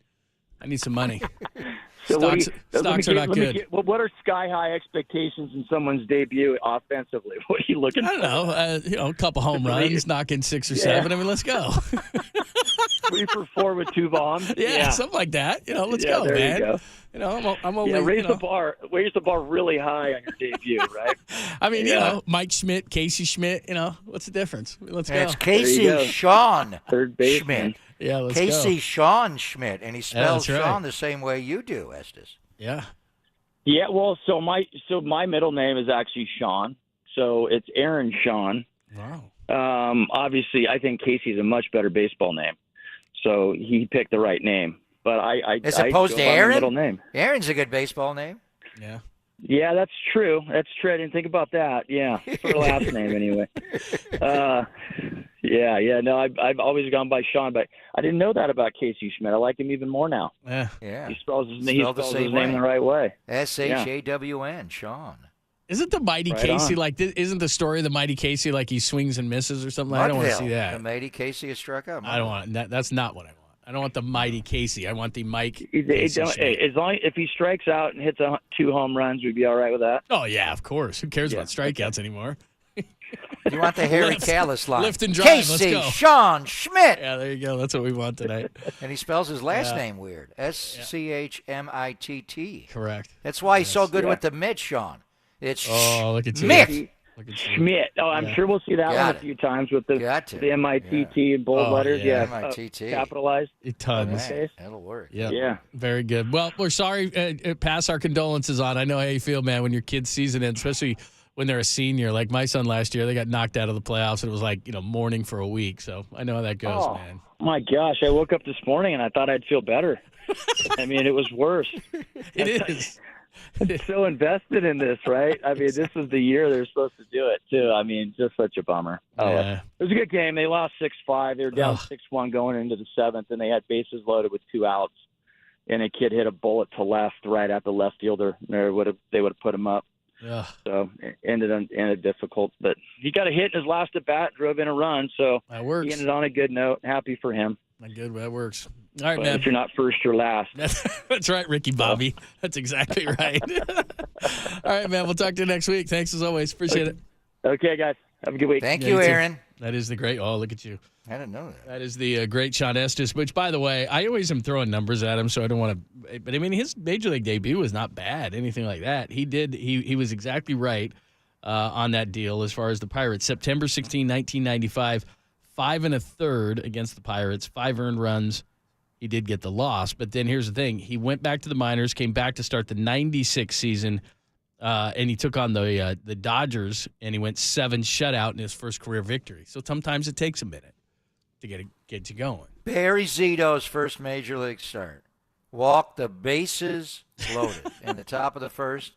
I need some money. So stocks are not good. What are sky-high expectations in someone's debut offensively? What are you looking for? I don't know. A couple home runs, knocking 6 or 7. I mean, let's go. 3 for 4 with 2 bombs. Yeah, something like that. Let's go, there man. You go. I'm only raise the bar really high on your debut, right? I mean, Mike Schmidt, Casey Schmidt. What's the difference? Let's go. It's Casey Sean third baseman. Schmidt. Yeah, let's Casey go. Sean Schmidt, and he spells right. Sean the same way you do, Estes. Yeah. Yeah, well, so my middle name is actually Sean, so it's Aaron Sean. Wow. Obviously, I think Casey's a much better baseball name, so he picked the right name. But as opposed to Aaron, middle name. Aaron's a good baseball name. Yeah. Yeah, that's true. I didn't think about that. Yeah, for the last name anyway. Yeah. No, I've always gone by Sean, but I didn't know that about Casey Schmidt. I like him even more now. Yeah. He spells his name the right way. SHAWN, Sean. Isn't the Mighty Right Casey on. like? Isn't the story of the Mighty Casey like he swings and misses or something? I don't want to see that. The Mighty Casey has struck out. I don't want that. That's not what I want. I don't want the Mighty Casey. I want the Mike. As long if he strikes out and hits 2 home runs, we'd be all right with that. Oh yeah, of course. Who cares about strikeouts anymore? You want the Harry Callis line? Lift and drive. Casey Let's go. Sean Schmidt. Yeah, there you go. That's what we want tonight. And he spells his last name weird. SCHMITT. Correct. That's why he's so good with the Mitt, Sean. It's look at you. Mitt. Schmidt. Oh, I'm sure we'll see that one a few times with the MITT in bold letters. Yeah, MITT. Capitalized. Tons. That'll work. Yeah. Very good. Well, we're sorry. Pass our condolences on. I know how you feel, man, when your kid's season ends, especially when they're a senior. Like my son last year, they got knocked out of the playoffs, and it was like, mourning for a week. So I know how that goes, man. My gosh, I woke up this morning and I thought I'd feel better. I mean, it was worse. It is. I'm so invested in this, right? I mean, this is the year they're supposed to do it, too. I mean, just such a bummer. Yeah. It was a good game. They lost 6-5. They were down 6-1 going into the 7th, and they had bases loaded with 2 outs. And a kid hit a bullet to left right at the left fielder. They would have put him up. Yeah. So it ended difficult. But he got a hit in his last at-bat, drove in a run. So that works. He ended on a good note. Happy for him. Good. That works. All right, but man. If you're not first, you're last. That's right, Ricky Bobby. That's exactly right. All right, man. We'll talk to you next week. Thanks as always. Appreciate it. Okay, guys. Have a good week. Thank you, Aaron. That is the great. Oh, look at you. I didn't know that. That is the great Sean Estes, which, by the way, I always am throwing numbers at him, so I don't want to. But, I mean, his Major League debut was not bad, anything like that. He was exactly right on that deal as far as the Pirates. September 16, 1995, 5 1/3 against the Pirates, 5 earned runs. He did get the loss, but then here's the thing. He went back to the minors, came back to start the 96 season, and he took on the Dodgers, and he went 7 shutout in his first career victory. So sometimes it takes a minute to get you going. Barry Zito's first Major League start. Walked the bases loaded in the top of the first,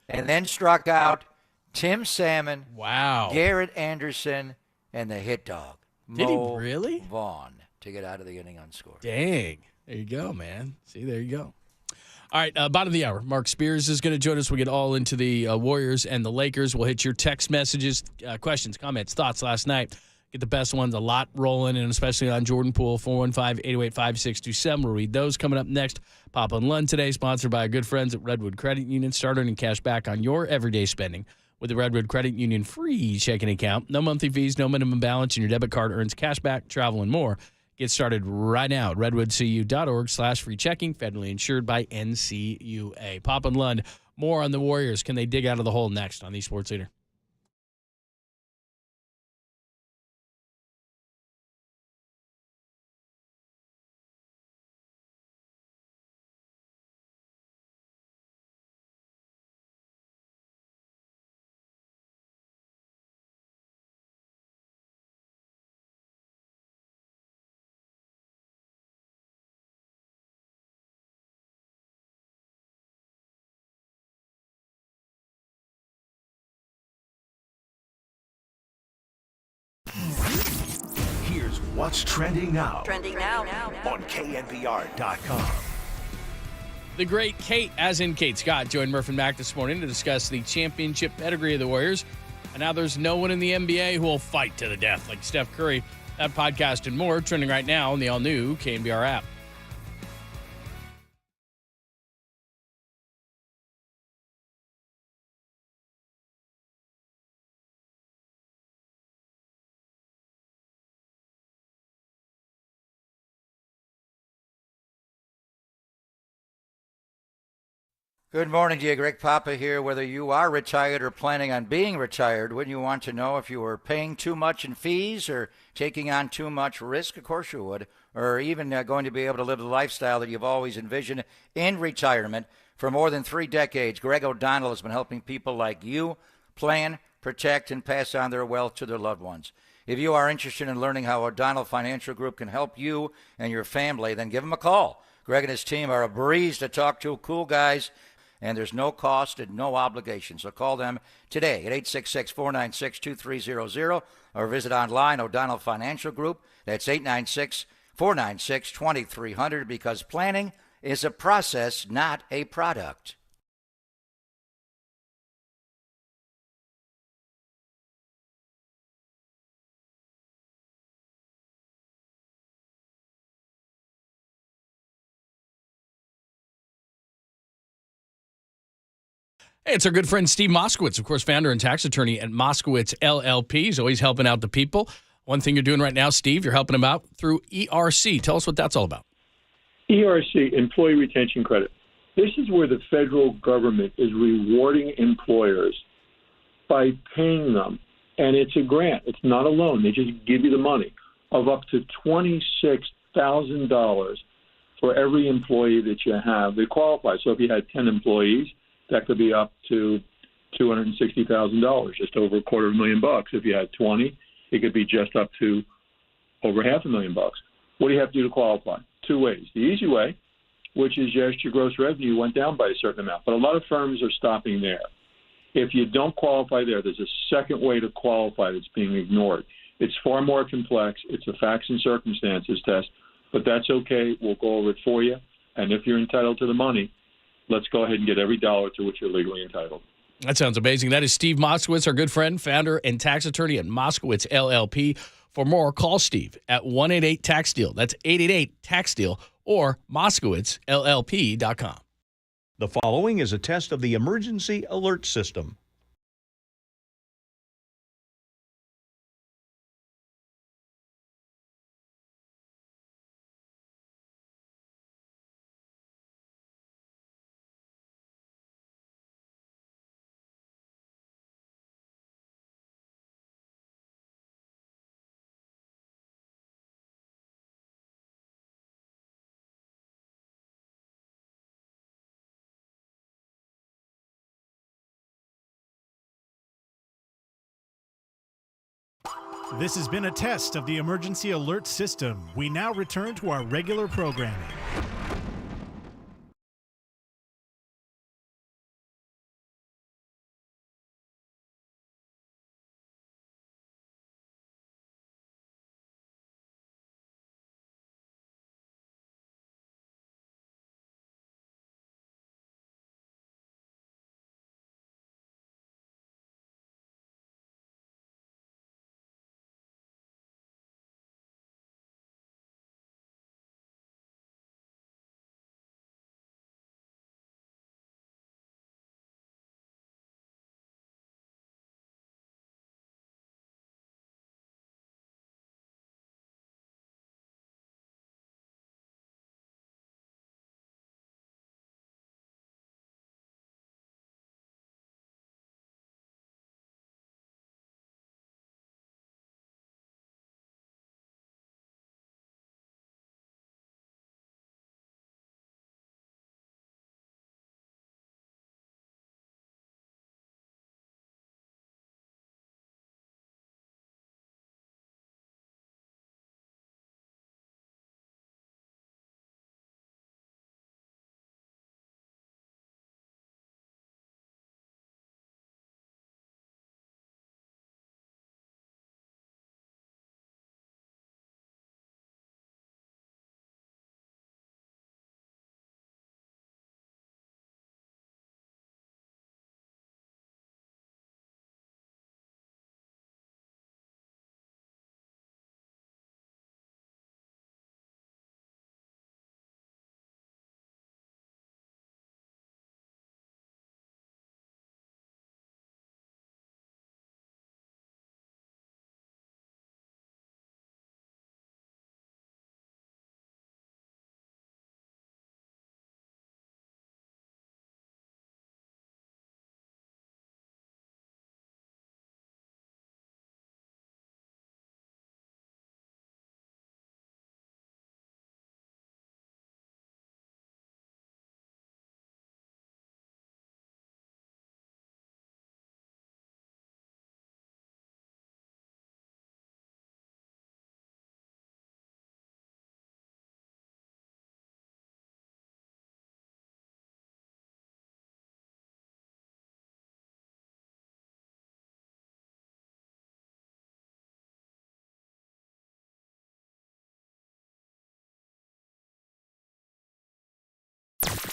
and then struck out Tim Salmon, Garrett Anderson, and the hit dog. Did he Mo really? Vaughn to get out of the inning unscored. Dang. There you go, man. See, there you go. All right, bottom of the hour. Mark Spears is going to join us. We'll get all into the Warriors and the Lakers. We'll hit your text messages, questions, comments, thoughts last night. Get the best ones, a lot rolling, and especially on Jordan Poole, 415-808-5627. We'll read those coming up next. Papa and Lund today, sponsored by our good friends at Redwood Credit Union. Start earning cash back on your everyday spending with the Redwood Credit Union free checking account. No monthly fees, no minimum balance, and your debit card earns cash back, travel, and more. Get started right now at redwoodcu.org/free checking, federally insured by NCUA. Papa and Lund, more on the Warriors. Can they dig out of the hole next on the Sports Leader? Here's what's trending now. Trending now. On KNBR.com. The great Kate, as in Kate Scott, joined Murph and Mac this morning to discuss the championship pedigree of the Warriors. And now there's no one in the NBA who will fight to the death like Steph Curry. That podcast and more trending right now on the all-new KNBR app. Good morning to you, Greg Papa here. Whether you are retired or planning on being retired, wouldn't you want to know if you were paying too much in fees or taking on too much risk? Of course you would. Or even going to be able to live the lifestyle that you've always envisioned in retirement. For more than 3 decades, Greg O'Donnell has been helping people like you plan, protect, and pass on their wealth to their loved ones. If you are interested in learning how O'Donnell Financial Group can help you and your family, then give them a call. Greg and his team are a breeze to talk to, cool guys, and there's no cost and no obligation. So call them today at 866-496-2300 or visit online, O'Donnell Financial Group. That's 896-496-2300 because planning is a process, not a product. Hey, it's our good friend Steve Moskowitz, of course, founder and tax attorney at Moskowitz LLP. He's always helping out the people. One thing you're doing right now, Steve, you're helping them out through ERC. Tell us what that's all about. ERC, Employee Retention Credit. This is where the federal government is rewarding employers by paying them. And it's a grant. It's not a loan. They just give you the money of up to $26,000 for every employee that you have that qualifies. So if you had 10 employees, that could be up to $260,000, just over $250,000. If you had 20, it could be just up to over $500,000. What do you have to do to qualify? 2 ways. The easy way, which is just your gross revenue went down by a certain amount. But a lot of firms are stopping there. If you don't qualify there, there's a second way to qualify that's being ignored. It's far more complex. It's a facts and circumstances test, but that's okay. We'll go over it for you. And if you're entitled to the money, let's go ahead and get every dollar to which you're legally entitled. That sounds amazing. That is Steve Moskowitz, our good friend, founder and tax attorney at Moskowitz LLP. For more, call Steve at 188-TAX-DEAL. That's 888-TAX-DEAL or MoskowitzLLP.com. The following is a test of the emergency alert system. This has been a test of the emergency alert system. We now return to our regular programming.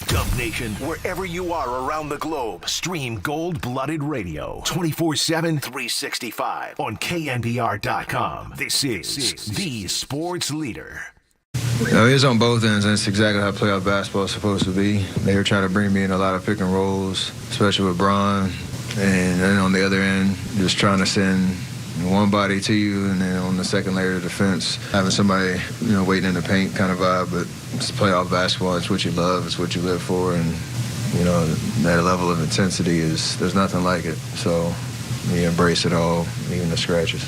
Dub Nation, wherever you are around the globe, stream Gold-Blooded Radio 24/7, 365 on KNBR.com. This is the sports leader. It's on both ends. That's exactly how playoff basketball is supposed to be. They were trying to bring me in a lot of pick and rolls, especially with Bron. And then on the other end, just trying to send one body to you, and then on the second layer of defense, having somebody, waiting in the paint kind of vibe. But it's playoff basketball. It's what you love. It's what you live for. And, that level of intensity there's nothing like it. So you embrace it all, even the scratches.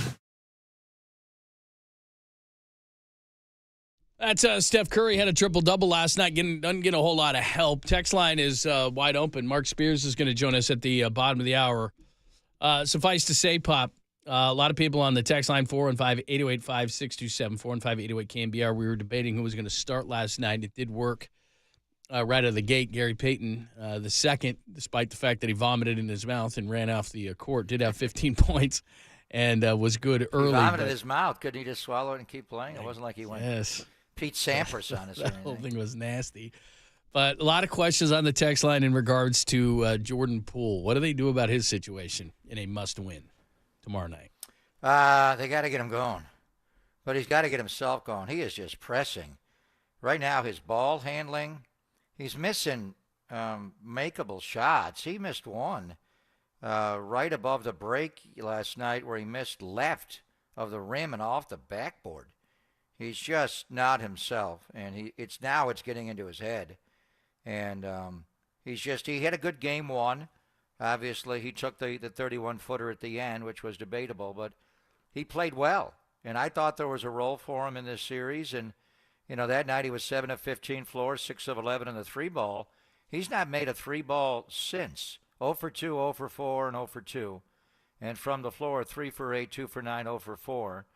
That's Steph Curry had a triple-double last night. Doesn't get a whole lot of help. Text line is wide open. Mark Spears is going to join us at the bottom of the hour. Suffice to say, Pop, a lot of people on the text line, 415-808-5627, 415-808-KNBR. We were debating who was going to start last night. It did work right out of the gate. Gary Payton, the second, despite the fact that he vomited in his mouth and ran off the court, did have 15 points and was good early. He vomited in his mouth. Couldn't he just swallow it and keep playing? It wasn't like he went Pete Sampras on us. That whole thing was nasty. But a lot of questions on the text line in regards to Jordan Poole. What do they do about his situation in a must-win tomorrow night? They got to get him going. But he's got to get himself going. He is just pressing. Right now, his ball handling, he's missing makeable shots. He missed one right above the break last night where he missed left of the rim and off the backboard. He's just not himself, and it's getting into his head. And he had a good game one. Obviously, he took the 31-footer at the end, which was debatable, but he played well. And I thought there was a role for him in this series. And, that night he was 7 of 15 floor, 6 of 11 in the 3-ball. He's not made a 3-ball since. 0 for 2, 0 for 4, and 0 for 2. And from the floor, 3 for 8, 2 for 9, 0 for 4.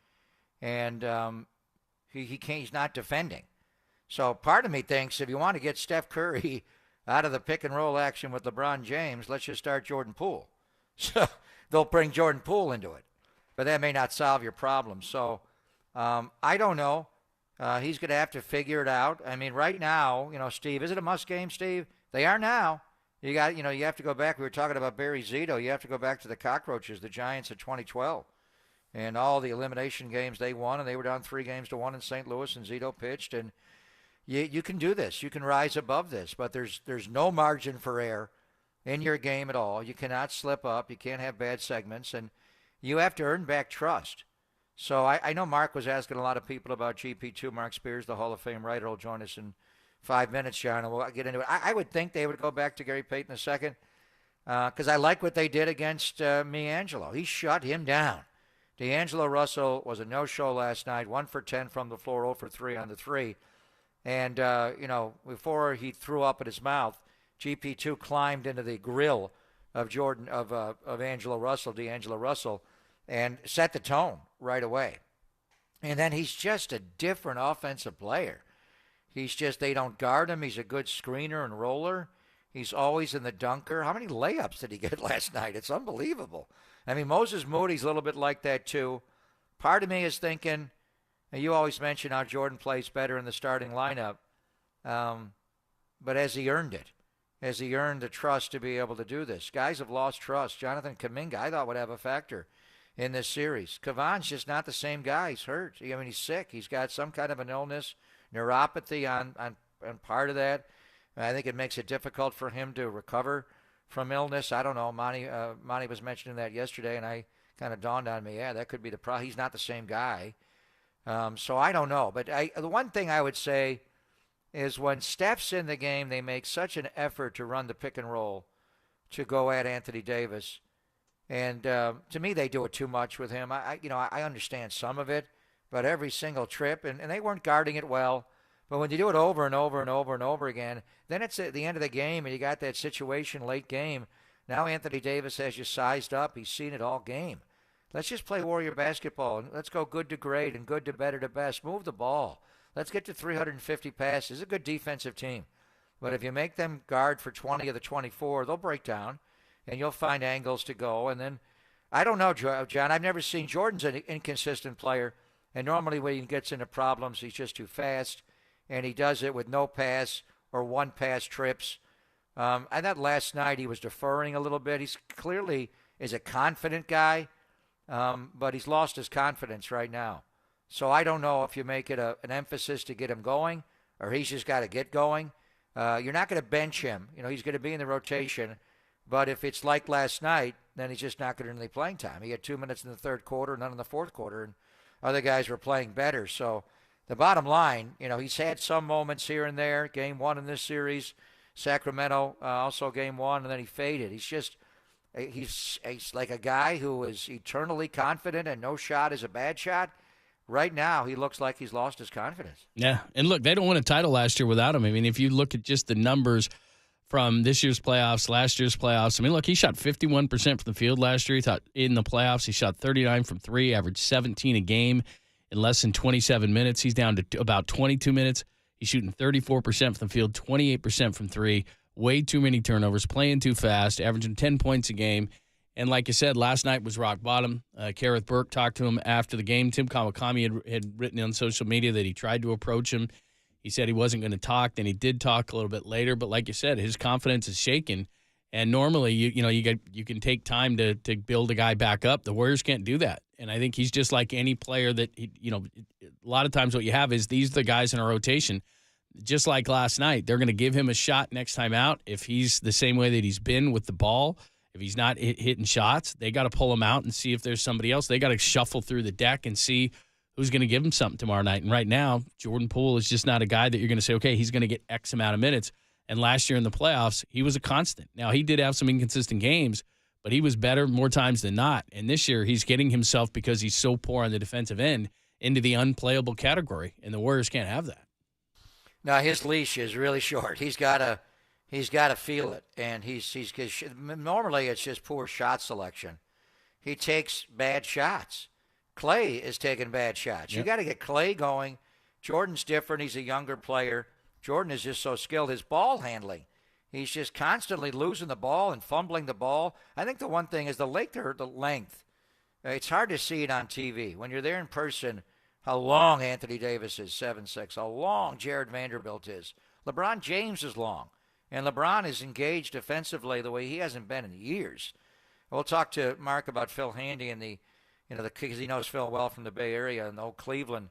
And he's not defending. So part of me thinks if you want to get Steph Curry out of the pick-and-roll action with LeBron James, let's just start Jordan Poole. So they'll bring Jordan Poole into it. But that may not solve your problem. So I don't know. He's going to have to figure it out. I mean, right now, Steve, is it a must game, Steve? They are now. You have to go back. We were talking about Barry Zito. You have to go back to the Cockroaches, the Giants of 2012. And all the elimination games they won, and they were down 3-1 in St. Louis, and Zito pitched. And you can do this. You can rise above this. But there's no margin for error in your game at all. You cannot slip up. You can't have bad segments. And you have to earn back trust. So I know Mark was asking a lot of people about GP2. Mark Spears, the Hall of Fame writer, will join us in 5 minutes, John, and we'll get into it. I would think they would go back to Gary Payton a second because I like what they did against D'Angelo. He shut him down. D'Angelo Russell was a no-show last night, 1 for 10 from the floor, 0 for 3 on the 3. And, before he threw up at his mouth, GP2 climbed into the grill of D'Angelo Russell, and set the tone right away. And then he's just a different offensive player. They don't guard him. He's a good screener and roller. He's always in the dunker. How many layups did he get last night? It's unbelievable. I mean, Moses Moody's a little bit like that too. Part of me is thinking, and you always mention how Jordan plays better in the starting lineup, but has he earned it? Has he earned the trust to be able to do this? Guys have lost trust. Jonathan Kuminga, I thought, would have a factor in this series. Kavan's just not the same guy. He's hurt. He's sick. He's got some kind of an illness, neuropathy on part of that. I think it makes it difficult for him to recover from illness. I don't know. Monty was mentioning that yesterday, and I kind of dawned on me, that could be the problem. He's not the same guy. So I don't know. But the one thing I would say is when Steph's in the game, they make such an effort to run the pick and roll to go at Anthony Davis. And to me, they do it too much with him. I understand some of it, but every single trip, and they weren't guarding it well. But when you do it over and over and over and over again, then it's at the end of the game, and you got that situation late game. Now Anthony Davis has you sized up. He's seen it all game. Let's just play Warrior basketball, and let's go good to great and good to better to best. Move the ball. Let's get to 350 passes. It's a good defensive team. But if you make them guard for 20 of the 24, they'll break down, and you'll find angles to go. And then, I don't know, John, I've never seen Jordan's an inconsistent player. And normally when he gets into problems, he's just too fast. And he does it with no pass or one pass trips. I thought last night he was deferring a little bit. He's clearly is a confident guy, but he's lost his confidence right now. So I don't know if you make it an emphasis to get him going or he's just got to get going. You're not going to bench him. He's going to be in the rotation. But if it's like last night, then he's just not going to earn any playing time. He had 2 minutes in the third quarter, none in the fourth quarter, and other guys were playing better. So the bottom line, he's had some moments here and there. Game one in this series, Sacramento, also game one, and then he faded. He's like a guy who is eternally confident and no shot is a bad shot. right now he looks like he's lost his confidence. Yeah, and look, they don't win a title last year without him. I mean, if you look at just the numbers from this year's playoffs, last year's playoffs, I mean, look, he shot 51% from the field last year. He thought in the playoffs he shot 39 from three, averaged 17 a game in less than 27 minutes. He's down to about 22 minutes. He's shooting 34% from the field, 28% from three. Way too many turnovers, playing too fast, averaging 10 points a game. And like you said, last night was rock bottom. Kareth Burke talked to him after the game. Tim Kawakami had written on social media that he tried to approach him. He said he wasn't going to talk. Then he did talk a little bit later. But like you said, his confidence is shaken. And normally, you can take time to build a guy back up. The Warriors can't do that. And I think he's just like any player that, a lot of times what you have is these are the guys in a rotation. Just like last night, they're going to give him a shot next time out. If he's the same way that he's been with the ball, if he's not hitting shots, they got to pull him out and see if there's somebody else. They got to shuffle through the deck and see who's going to give him something tomorrow night. And right now, Jordan Poole is just not a guy that you're going to say, okay, he's going to get X amount of minutes. And last year in the playoffs, he was a constant. Now, he did have some inconsistent games, but he was better more times than not. And this year, he's getting himself, because he's so poor on the defensive end, into the unplayable category. And the Warriors can't have that. Now, his leash is really short. He's got to feel it. And normally it's just poor shot selection. He takes bad shots. Clay is taking bad shots. Yep. You got to get Clay going. Jordan's different. He's a younger player. Jordan is just so skilled. His ball handling, he's just constantly losing the ball and fumbling the ball. I think the one thing is the length. It's hard to see it on TV. When you're there in person, how long Anthony Davis is, 7'6", how long Jared Vanderbilt is. LeBron James is long. And LeBron is engaged defensively the way he hasn't been in years. We'll talk to Mark about Phil Handy and because he knows Phil well from the Bay Area and the old Cleveland,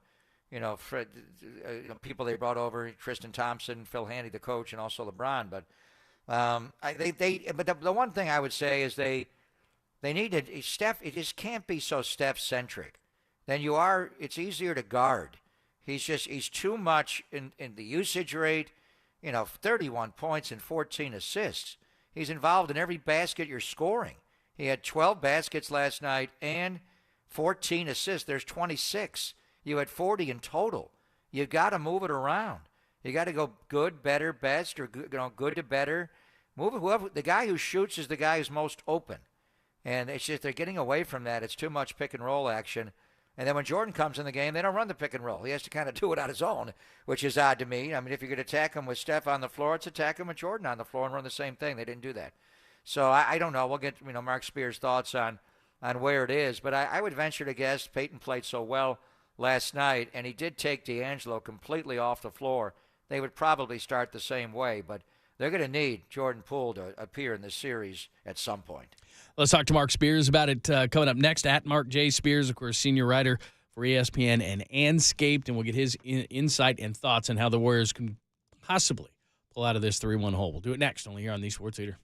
people they brought over, Tristan Thompson, Phil Handy, the coach, and also LeBron. But the one thing I would say is they need to Steph. It just can't be so Steph centric. Then it's easier to guard. He's too much in the usage rate. 31 points and 14 assists. He's involved in every basket you're scoring. He had 12 baskets last night and 14 assists. There's 26. You had 40 in total. You got to move it around. You got to go good, better, best, or good to better. Move it. Whoever the guy who shoots is the guy who's most open, and it's just they're getting away from that. It's too much pick and roll action. And then when Jordan comes in the game, they don't run the pick and roll. He has to kind of do it on his own, which is odd to me. I mean, if you're going to attack him with Steph on the floor, let's attack him with Jordan on the floor and run the same thing. They didn't do that. So I don't know. We'll get Mark Spears' thoughts on where it is. But I would venture to guess Peyton played so well last night, and he did take D'Angelo completely off the floor. They would probably start the same way, but they're going to need Jordan Poole to appear in this series at some point. Let's talk to Mark Spears about it coming up next. At Mark J. Spears, of course, senior writer for ESPN and Anscaped, and we'll get his insight and thoughts on how the Warriors can possibly pull out of this 3-1 hole. We'll do it next, only here on the Sports Leader.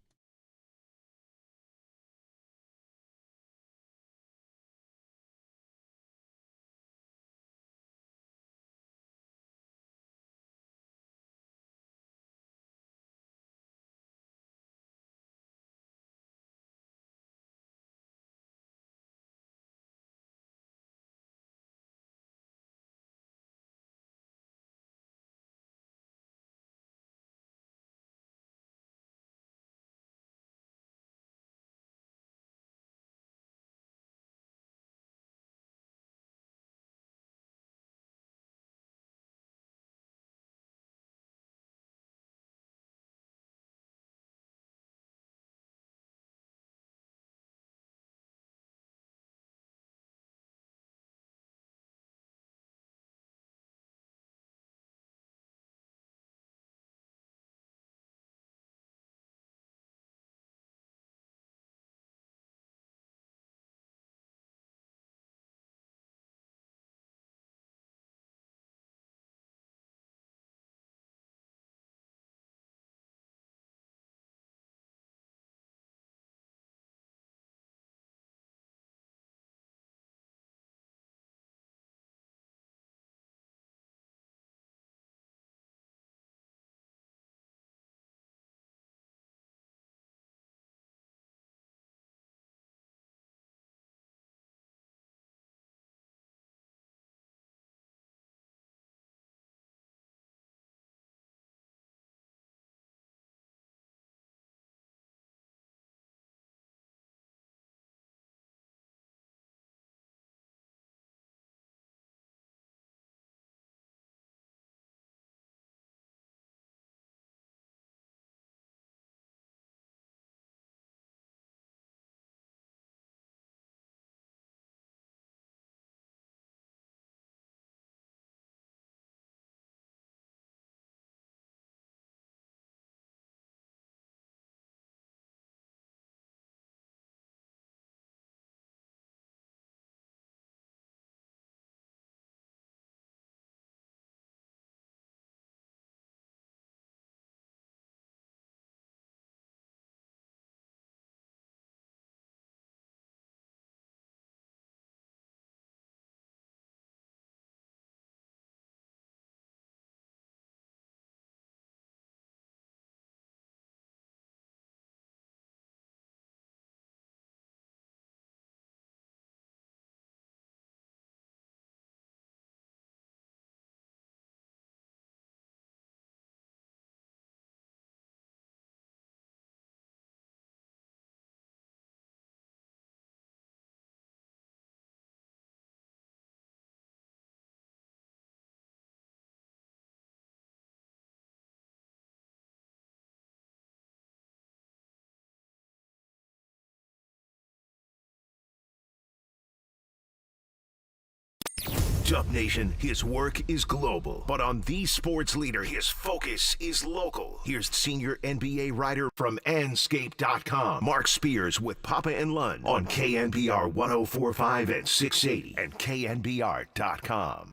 Dub Nation, his work is global, but on the sports leader, his focus is local. Here's senior NBA writer from Anscape.com, Mark Spears with Papa and Lund on KNBR 104.5 and 680 and KNBR.com.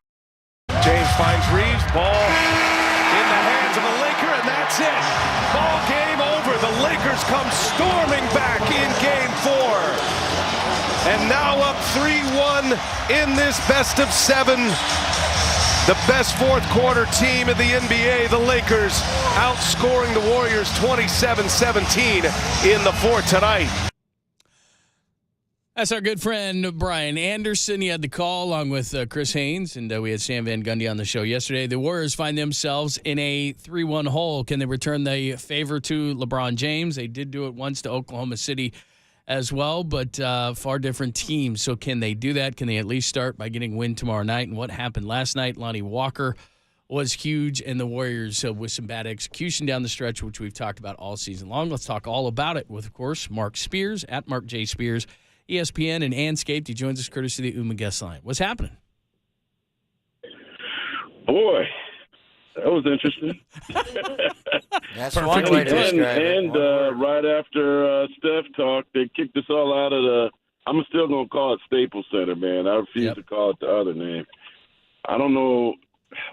James finds Reeves, ball in the hands of a Laker, and that's it. Ball game over. The Lakers come storming back in game 4. And now up 3-1 in this best of 7. The best fourth quarter team in the NBA, the Lakers, outscoring the Warriors 27-17 in the fourth tonight. That's our good friend Brian Anderson. He had the call along with Chris Haynes, and we had Sam Van Gundy on the show yesterday. The Warriors find themselves in a 3-1 hole. Can they return the favor to LeBron James? They did do it once to Oklahoma City as well, but far different teams. So can they do that? Can they at least start by getting a win tomorrow night? And what happened last night? Lonnie Walker was huge, and the Warriors with some bad execution down the stretch, which we've talked about all season long. Let's talk all about it with, of course, Mark Spears at Mark J. Spears, ESPN and Anscaped. He joins us courtesy of the Uma guest line. What's happening? Boy, that was interesting. That's one way to describe it. And right after Steph talked, they kicked us all out of the – I'm still going to call it Staples Center, man. I refuse to call it the other name. I don't know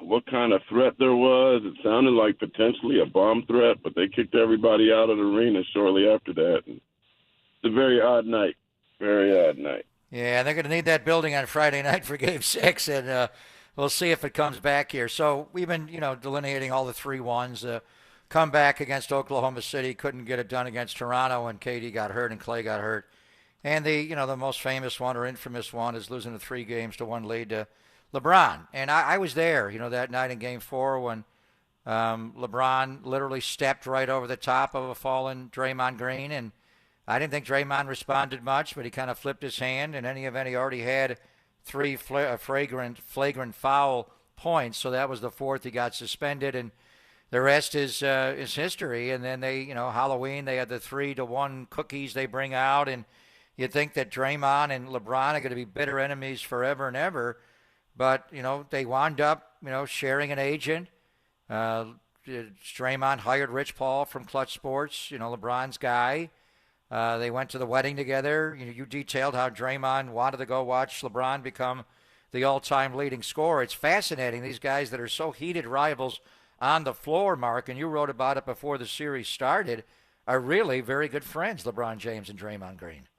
what kind of threat there was. It sounded like potentially a bomb threat, but they kicked everybody out of the arena shortly after that. And it's a very odd night. Very odd night. Yeah, they're going to need that building on Friday night for Game 6, and we'll see if it comes back here. So we've been, delineating all the 3-1s. Comeback against Oklahoma City, couldn't get it done against Toronto, and KD got hurt and Clay got hurt. And the most famous one or infamous one is losing the 3-1 lead to LeBron. And I was there, that night in Game 4 when LeBron literally stepped right over the top of a fallen Draymond Green, and I didn't think Draymond responded much, but he kind of flipped his hand. In any event, he already had 3 flagrant foul points, so that was the 4th. He got suspended, and the rest is history. And then they, Halloween, they had the 3-1 cookies they bring out, and you'd think that Draymond and LeBron are going to be bitter enemies forever and ever, but they wound up sharing an agent. Draymond hired Rich Paul from Clutch Sports, LeBron's guy. They went to the wedding together. You detailed how Draymond wanted to go watch LeBron become the all-time leading scorer. It's fascinating, these guys that are so heated rivals on the floor, Mark, and you wrote about it before the series started, are really very good friends, LeBron James and Draymond Green.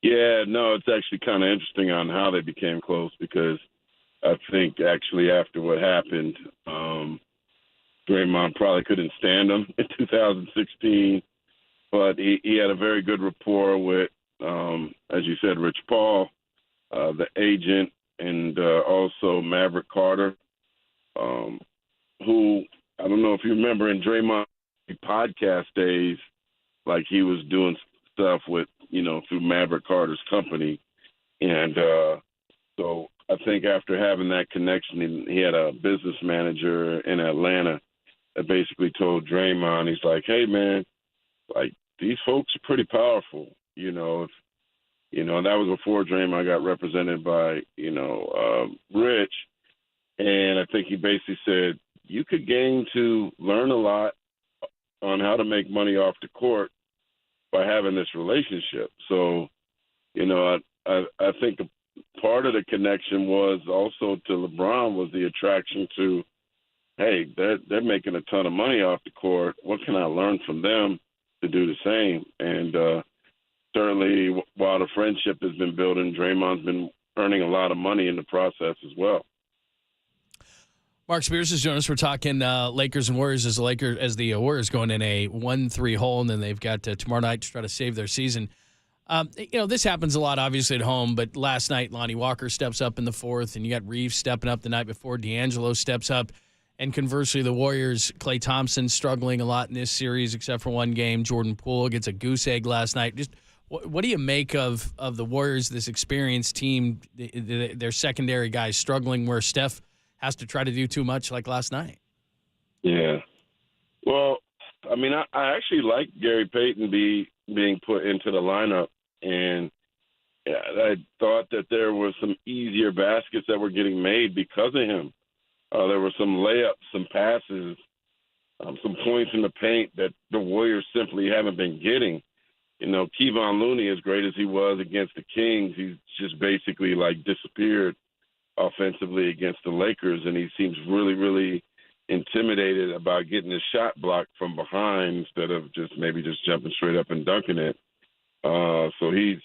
Yeah, no, it's actually kind of interesting on how they became close, because I think actually after what happened, Draymond probably couldn't stand him in 2016. But he had a very good rapport with, as you said, Rich Paul, the agent, and also Maverick Carter, who, I don't know if you remember in Draymond podcast days, like he was doing stuff with, through Maverick Carter's company. And so I think after having that connection, he had a business manager in Atlanta that basically told Draymond, he's like, hey, man, like, these folks are pretty powerful, and that was before Draymond got represented by, Rich. And I think he basically said, you could gain to learn a lot on how to make money off the court by having this relationship. So, I think a part of the connection was also to LeBron was the attraction to, hey, they're making a ton of money off the court. What can I learn from them to do the same? And certainly while the friendship has been building, Draymond's been earning a lot of money in the process as well. Mark Spears is joining us. We're talking Lakers and Warriors as the Warriors going in a 1-3 hole, and then they've got tomorrow night to try to save their season. This happens a lot, obviously, at home, but last night Lonnie Walker steps up in the 4th, and you got Reeves stepping up the night before. D'Angelo steps up. And conversely, the Warriors, Klay Thompson struggling a lot in this series, except for one game. Jordan Poole gets a goose egg last night. Just what do you make of the Warriors, this experienced team, their secondary guys struggling where Steph has to try to do too much like last night? Yeah. Well, I mean, I actually like Gary Payton being put into the lineup. And, I thought that there were some easier baskets that were getting made because of him. There were some layups, some passes, some points in the paint that the Warriors simply haven't been getting. You know, Kevon Looney, as great as he was against the Kings, he's just basically like disappeared offensively against the Lakers, and he seems really, really intimidated about getting his shot blocked from behind instead of just jumping straight up and dunking it. So he's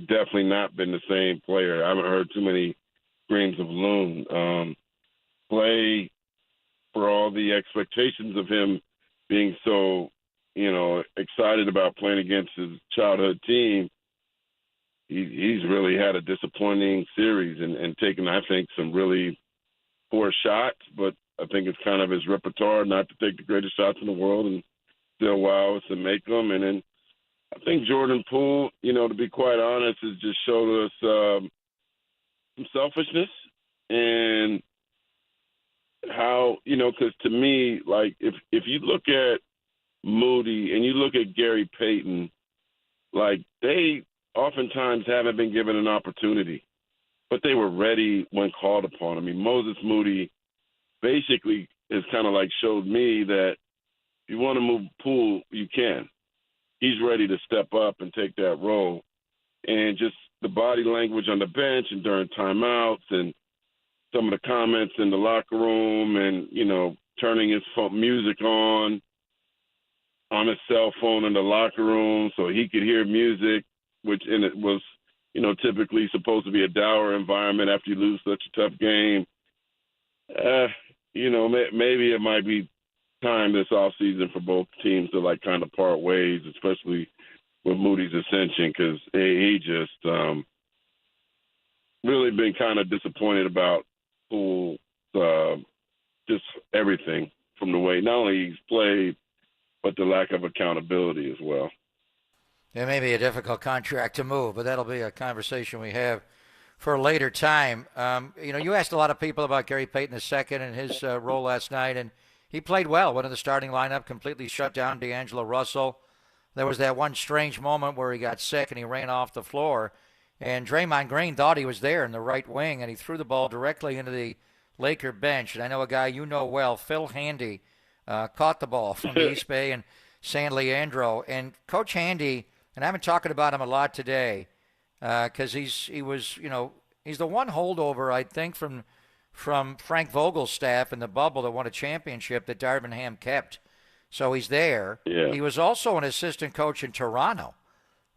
definitely not been the same player. I haven't heard too many screams of Loon. Play, for all the expectations of him being so, excited about playing against his childhood team, he's really had a disappointing series and taken, I think, some really poor shots, but I think it's kind of his repertoire not to take the greatest shots in the world and still wow us and make them. And then I think Jordan Poole, to be quite honest, has just showed us some selfishness and how, because to me, like if you look at Moody and you look at Gary Payton, like they oftentimes haven't been given an opportunity, but they were ready when called upon. I mean, Moses Moody basically has kind of like showed me that if you want to move Poole, you can. He's ready to step up and take that role. And just the body language on the bench and during timeouts and some of the comments in the locker room and, turning his music on his cell phone in the locker room so he could hear music, and it was, typically supposed to be a dour environment after you lose such a tough game. Maybe it might be time this offseason for both teams to like kind of part ways, especially with Moody's ascension, because he just really been kind of disappointed about Poole, just everything from the way not only he's played, but the lack of accountability as well. It may be a difficult contract to move, but that'll be a conversation we have for a later time. You asked a lot of people about Gary Payton II and his role last night, and he played well. Went in the starting lineup, completely shut down D'Angelo Russell. There was that one strange moment where he got sick and he ran off the floor, and Draymond Green thought he was there in the right wing, and he threw the ball directly into the Laker bench. And I know a guy you know well, Phil Handy, caught the ball from the East Bay and San Leandro. And Coach Handy, and I've been talking about him a lot today, because he's the one holdover, I think, from Frank Vogel's staff in the bubble that won a championship that Darvin Ham kept. So he's there. Yeah. He was also an assistant coach in Toronto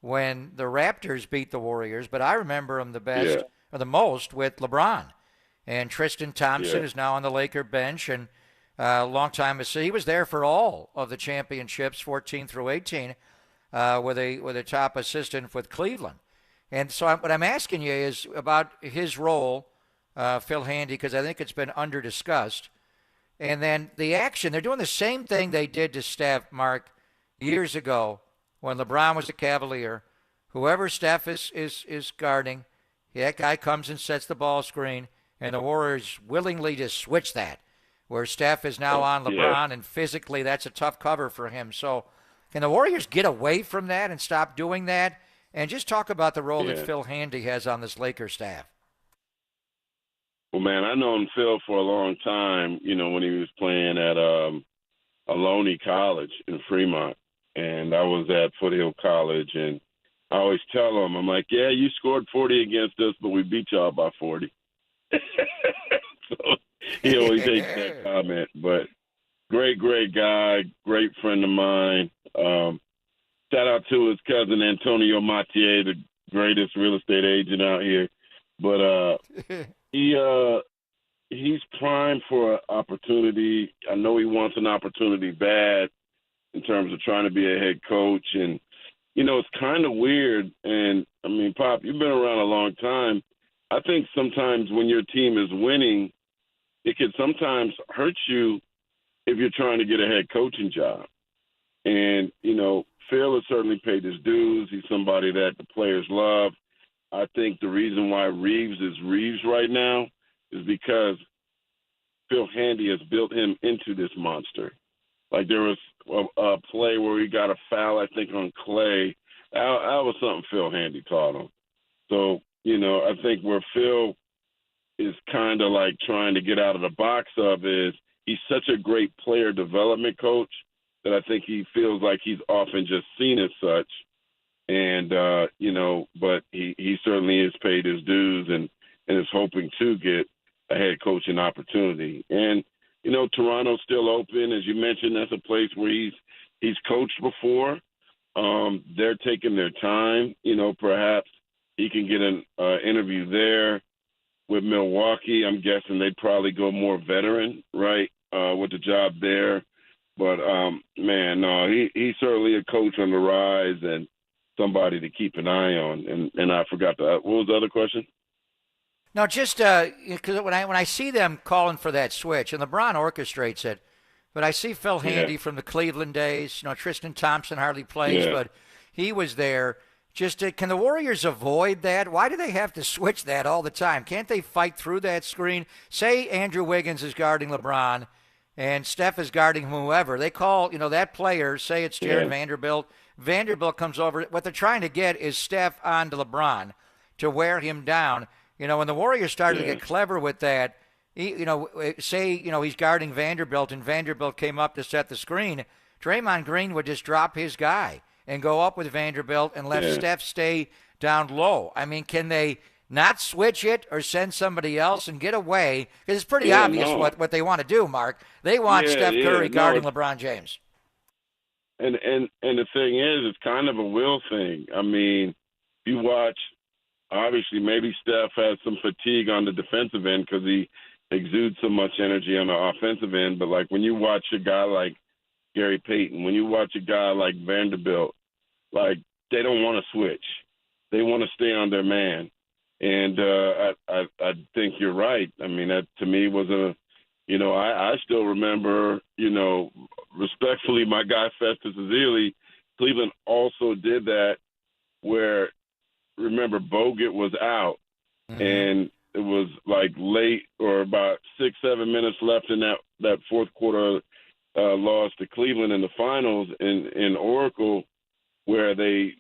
when the Raptors beat the Warriors, but I remember him the best or the most with LeBron. And Tristan Thompson is now on the Laker bench, and a long time. So he was there for all of the championships, 14 through 18, with a top assistant with Cleveland. And so what I'm asking you is about his role, Phil Handy, because I think it's been under-discussed. And then the action, they're doing the same thing they did to Steph, Mark, years ago when LeBron was a Cavalier. Whoever Steph is guarding, that guy comes and sets the ball screen, and the Warriors willingly just switch that, where Steph is now on LeBron, and physically that's a tough cover for him. So can the Warriors get away from that and stop doing that? And just talk about the role that Phil Handy has on this Lakers staff. Well, man, I've known Phil for a long time, when he was playing at Lonnie College in Fremont. And I was at Foothill College, and I always tell him, I'm like, yeah, you scored 40 against us, but we beat y'all by 40. So he always hates that comment. But great guy, great friend of mine. Shout out to his cousin Antonio Mathieu, the greatest real estate agent out here. But he's primed for an opportunity. I know he wants an opportunity bad in terms of trying to be a head coach. And, it's kind of weird. And, I mean, Pop, you've been around a long time. I think sometimes when your team is winning, it can sometimes hurt you if you're trying to get a head coaching job. And, Phil has certainly paid his dues. He's somebody that the players love. I think the reason why Reeves is Reeves right now is because Phil Handy has built him into this monster. Like there was a play where he got a foul, I think, on Clay. That was something Phil Handy taught him. So, I think where Phil is kind of like trying to get out of the box of is he's such a great player development coach that I think he feels like he's often just seen as such. And, but he certainly has paid his dues and is hoping to get a head coaching opportunity. And, Toronto's still open. As you mentioned, that's a place where he's coached before. They're taking their time. Perhaps he can get an interview there. With Milwaukee, I'm guessing they'd probably go more veteran, right, with the job there. But, he's certainly a coach on the rise and somebody to keep an eye on. And I forgot what was the other question? No, just because when I see them calling for that switch, and LeBron orchestrates it, but I see Phil Handy from the Cleveland days. Tristan Thompson hardly plays, but he was there. Can the Warriors avoid that? Why do they have to switch that all the time? Can't they fight through that screen? Say Andrew Wiggins is guarding LeBron and Steph is guarding whoever. They call, that player, say it's Jared Vanderbilt. Vanderbilt comes over. What they're trying to get is Steph onto LeBron to wear him down. When the Warriors started to get clever with that, he's guarding Vanderbilt and Vanderbilt came up to set the screen, Draymond Green would just drop his guy and go up with Vanderbilt and let Steph stay down low. I mean, can they not switch it or send somebody else and get away? Because it's pretty obvious what they want to do, Mark. They want Steph Curry guarding LeBron James. And the thing is, it's kind of a will thing. I mean, you watch, obviously maybe Steph has some fatigue on the defensive end because he exudes so much energy on the offensive end. But, like, when you watch a guy like Gary Payton, when you watch a guy like Vanderbilt, like, they don't want to switch. They want to stay on their man. And I think you're right. I mean, that to me was I still remember, respectfully, my guy Festus Ezeli, Cleveland also did that where, remember, Bogut was out. And it was like late or about 6-7 minutes left in that fourth quarter loss to Cleveland in the finals in Oracle, where they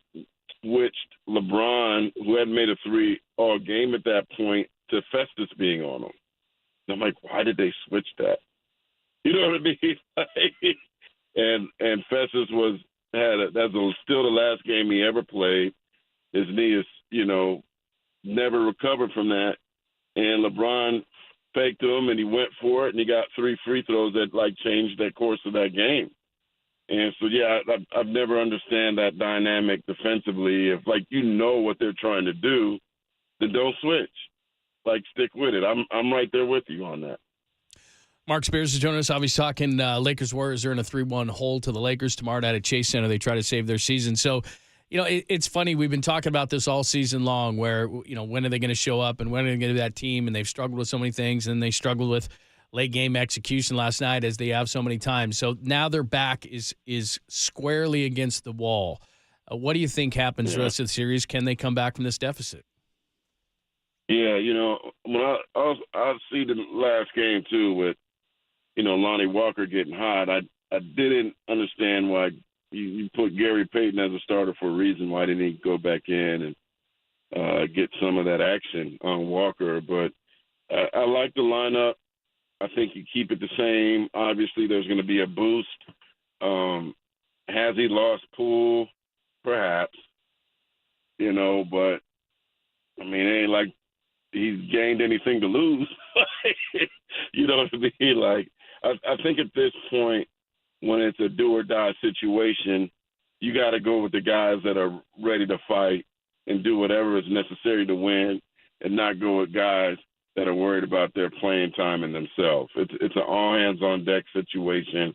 switched LeBron, who hadn't made a three all game at that point, to Festus being on him. And I'm like, why did they switch that? You know what I mean? and Festus that's still the last game he ever played. His knee is, never recovered from that. And LeBron faked him, and he went for it, and he got 3 free throws that, like, changed the course of that game. And so, I've never understand that dynamic defensively. If, like, what they're trying to do, then don't switch. Like, stick with it. I'm right there with you on that. Mark Spears is joining us. Obviously talking Lakers Warriors. They're in a 3-1 hole to the Lakers tomorrow night at Chase Center. They try to save their season. So, it's funny. We've been talking about this all season long where, when are they going to show up and when are they going to be that team? And they've struggled with so many things, and they struggled with late game execution last night, as they have so many times. So now their back is squarely against the wall. What do you think happens the rest of the series? Can they come back from this deficit? Yeah, when I see the last game too with, Lonnie Walker getting hot, I didn't understand why you put Gary Payton as a starter for a reason. Why didn't he go back in and get some of that action on Walker? But I like the lineup. I think you keep it the same. Obviously, there's going to be a boost. Has he lost Poole? Perhaps. But, I mean, it ain't like he's gained anything to lose. You know what I mean? Like, I think at this point, when it's a do-or-die situation, you got to go with the guys that are ready to fight and do whatever is necessary to win, and not go with guys that are worried about their playing time and themselves. It's an all-hands-on-deck situation.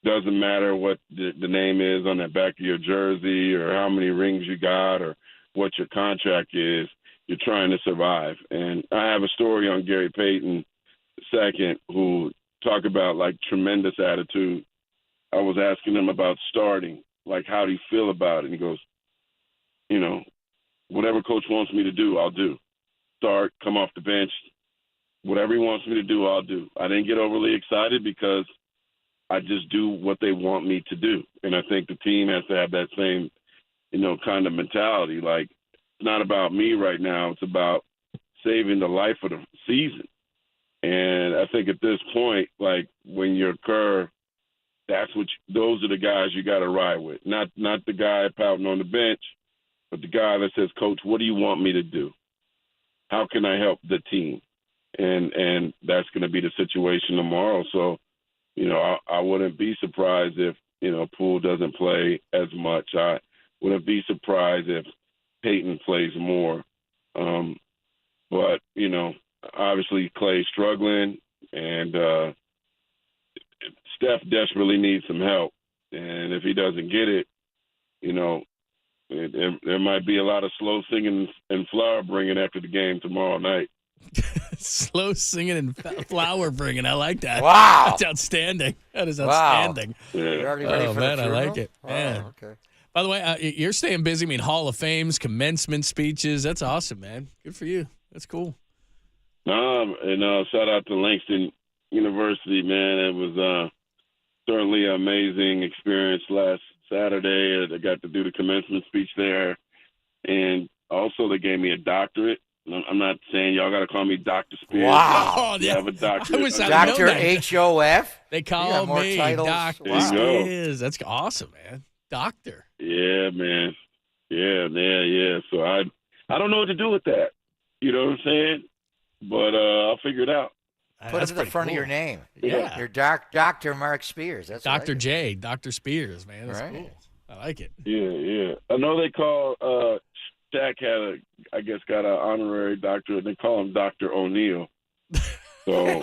Doesn't matter what the name is on the back of your jersey or how many rings you got or what your contract is. You're trying to survive. And I have a story on Gary Payton II, who talk about, like, tremendous attitude. I was asking him about starting, like, how do you feel about it? And he goes, whatever coach wants me to do, I'll do. Start, come off the bench, whatever he wants me to do, I'll do. I didn't get overly excited because I just do what they want me to do. And I think the team has to have that same, kind of mentality. Like, not about me right now. It's about saving the life of the season. And I think at this point, like when you're Kerr, those are the guys you got to ride with. Not the guy pouting on the bench, but the guy that says, Coach, what do you want me to do? How can I help the team? And that's going to be the situation tomorrow. So, I wouldn't be surprised if, Poole doesn't play as much. I wouldn't be surprised if Peyton plays more. But, obviously Clay's struggling, and Steph desperately needs some help. And if he doesn't get it, there might be a lot of slow singing and flower bringing after the game tomorrow night. Slow singing and flower bringing. I like that. Wow. That's outstanding. That is outstanding. Wow. You're already ready for man, the I funeral? like it. Oh, Man. okay. By the way, you're staying busy. I mean, Hall of Fames, commencement speeches. That's awesome, man. Good for you. That's cool. Shout out to Langston University, man. It was certainly an amazing experience last Saturday. I got to do the commencement speech there. And also they gave me a doctorate. I'm not saying y'all got to call me Dr. Spears. Wow. I have a doctorate. I wish I Dr. know that. H.O.F.? They You call got more me titles. Dr. There you go. Spears. That's awesome, man. Doctor. Yeah, man. Yeah. So I don't know what to do with that. You know what I'm saying? But I'll figure it out. Put it to the pretty front cool. of your name. Yeah. You're Dr. Mark Spears. That's Dr. Right. J, Dr. Spears, man. That's Right. cool. I like it. Yeah. I know they call Shaq got an honorary doctorate. They call him Dr. O'Neal. So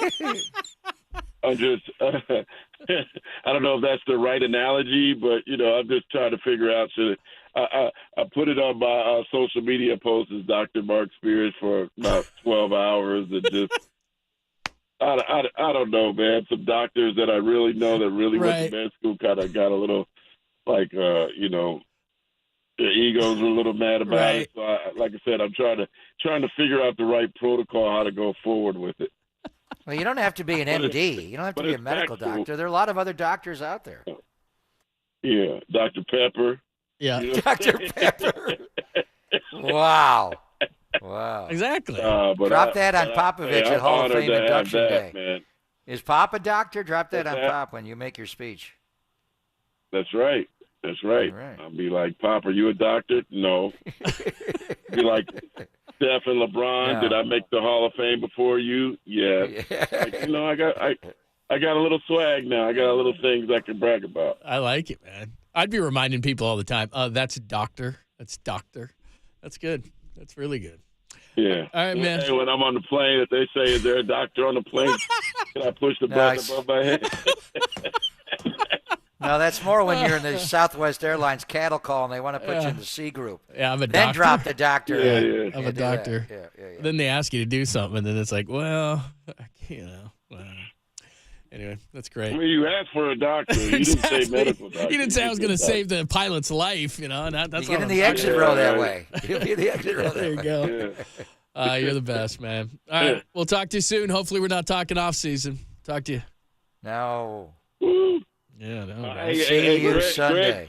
I'm just I don't know if that's the right analogy, but I'm just trying to figure out. I put it on my social media post as Dr. Mark Spears for about 12 hours, and just I don't know, man. Some doctors that I really know that really went to med school kind of got a little their egos were a little mad about it. So like I said, I'm trying to figure out the right protocol, how to go forward with it. Well, you don't have to be an MD. You don't have to be a medical doctor. There are a lot of other doctors out there. Yeah, Dr. Pepper. Yeah. Dr. Pepper. Wow. Exactly. Drop that on Popovich at Hall of Fame induction day. Man. Is Pop a doctor? Drop that on Pop when you make your speech. That's right. I'll be like, Pop, are you a doctor? No. Be like, Steph and LeBron, did I make the Hall of Fame before you? Yeah. I got a little swag now. I got a little things I can brag about. I like it, man. I'd be reminding people all the time, that's doctor. That's doctor. That's good. That's really good. Yeah. All right, man. Hey, when I'm on the plane, if they say, is there a doctor on the plane? Can I push the button above my head? No, that's more when you're in the Southwest Airlines cattle call and they want to put you in the C group. Yeah, I'm a then doctor. Drop the doctor. Yeah. I'm a doctor. Yeah. Then they ask you to do something, and then it's like, well. Anyway, that's great. I mean, you asked for a doctor. You didn't say medical doctor. You didn't say I was going to save the pilot's life, That's you get in the exit row that way. You'll be in the exit row There you go. You're the best, man. All right, we'll talk to you soon. Hopefully we're not talking off season. Talk to you. No. Yeah, no. See you Sunday.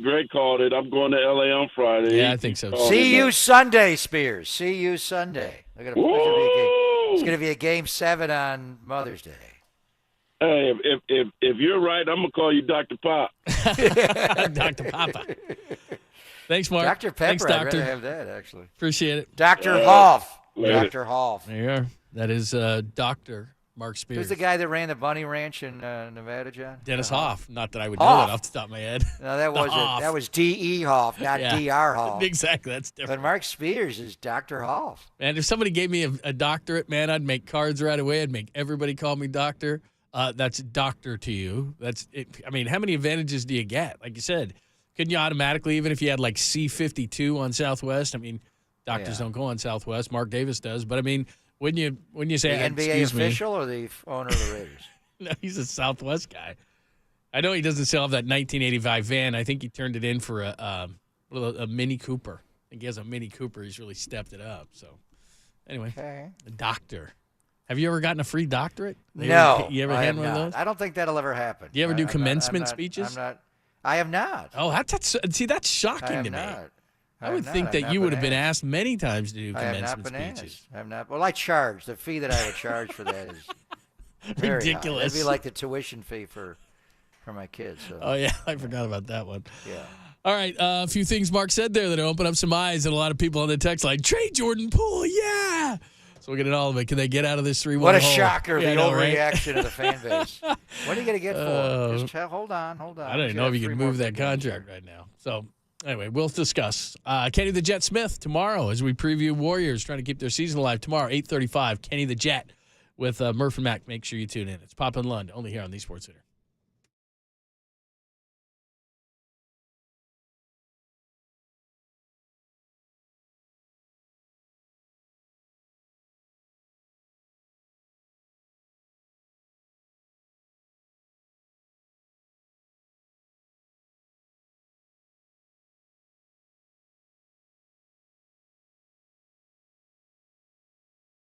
Greg called it. I'm going to L.A. on Friday. Yeah, I think so. See you Sunday, Spears. See you Sunday. It's going to be a game 7 on Mother's Day. Hey, if you're right, I'm going to call you Dr. Pop. Dr. Papa. Thanks, Mark. Dr. Pepper, Thanks, I'd Doctor. rather have that, actually. Appreciate it. Dr. Hoff. Later. Dr. Hoff. There you are. That is Dr. Mark Spears. Who's the guy that ran the Bunny Ranch in Nevada, John? Dennis Hoff. Not that I would know that off the top of my head. No, that wasn't. That was D.E. Hoff, not D.R. Hoff. Exactly. That's different. But Mark Spears is Dr. Hoff. Man, if somebody gave me a doctorate, man, I'd make cards right away. I'd make everybody call me doctor. That's doctor to you. That's it. I mean, how many advantages do you get? Like you said, couldn't you automatically, even if you had like C52 on Southwest? I mean, doctors don't go on Southwest. Mark Davis does. But I mean, when you say the NBA official or the owner of the Raiders? No, he's a Southwest guy. I know he doesn't still have that 1985 van. I think he turned it in for a Mini Cooper. I think he has a Mini Cooper. He's really stepped it up. So, anyway, a doctor. Have you ever gotten a free doctorate? No. You ever had one of those? I don't think that'll ever happen. Do you ever do commencement speeches? I have not. Oh, that's shocking to me. I would think that you would have been asked many times to do commencement speeches. I have not. Well, I charge. The fee that I would charge for that is very ridiculous. High. It'd be like the tuition fee for my kids. So. Oh, yeah. I forgot about that one. Yeah. All right. A few things Mark said there that open up some eyes and a lot of people on the text line. Trade Jordan Poole. Yeah. So we'll get it all of it. Can they get out of this 3-1 What a hole? shocker, yeah, the overreaction of the fan base. What are you going to get for? Just hold on. I don't even know if you can move that contract right now. So, anyway, we'll discuss. Kenny the Jet Smith tomorrow as we preview Warriors trying to keep their season alive tomorrow, 8:35. Kenny the Jet with Murph and Mac. Make sure you tune in. It's Pop and Lund, only here on the Sports Center.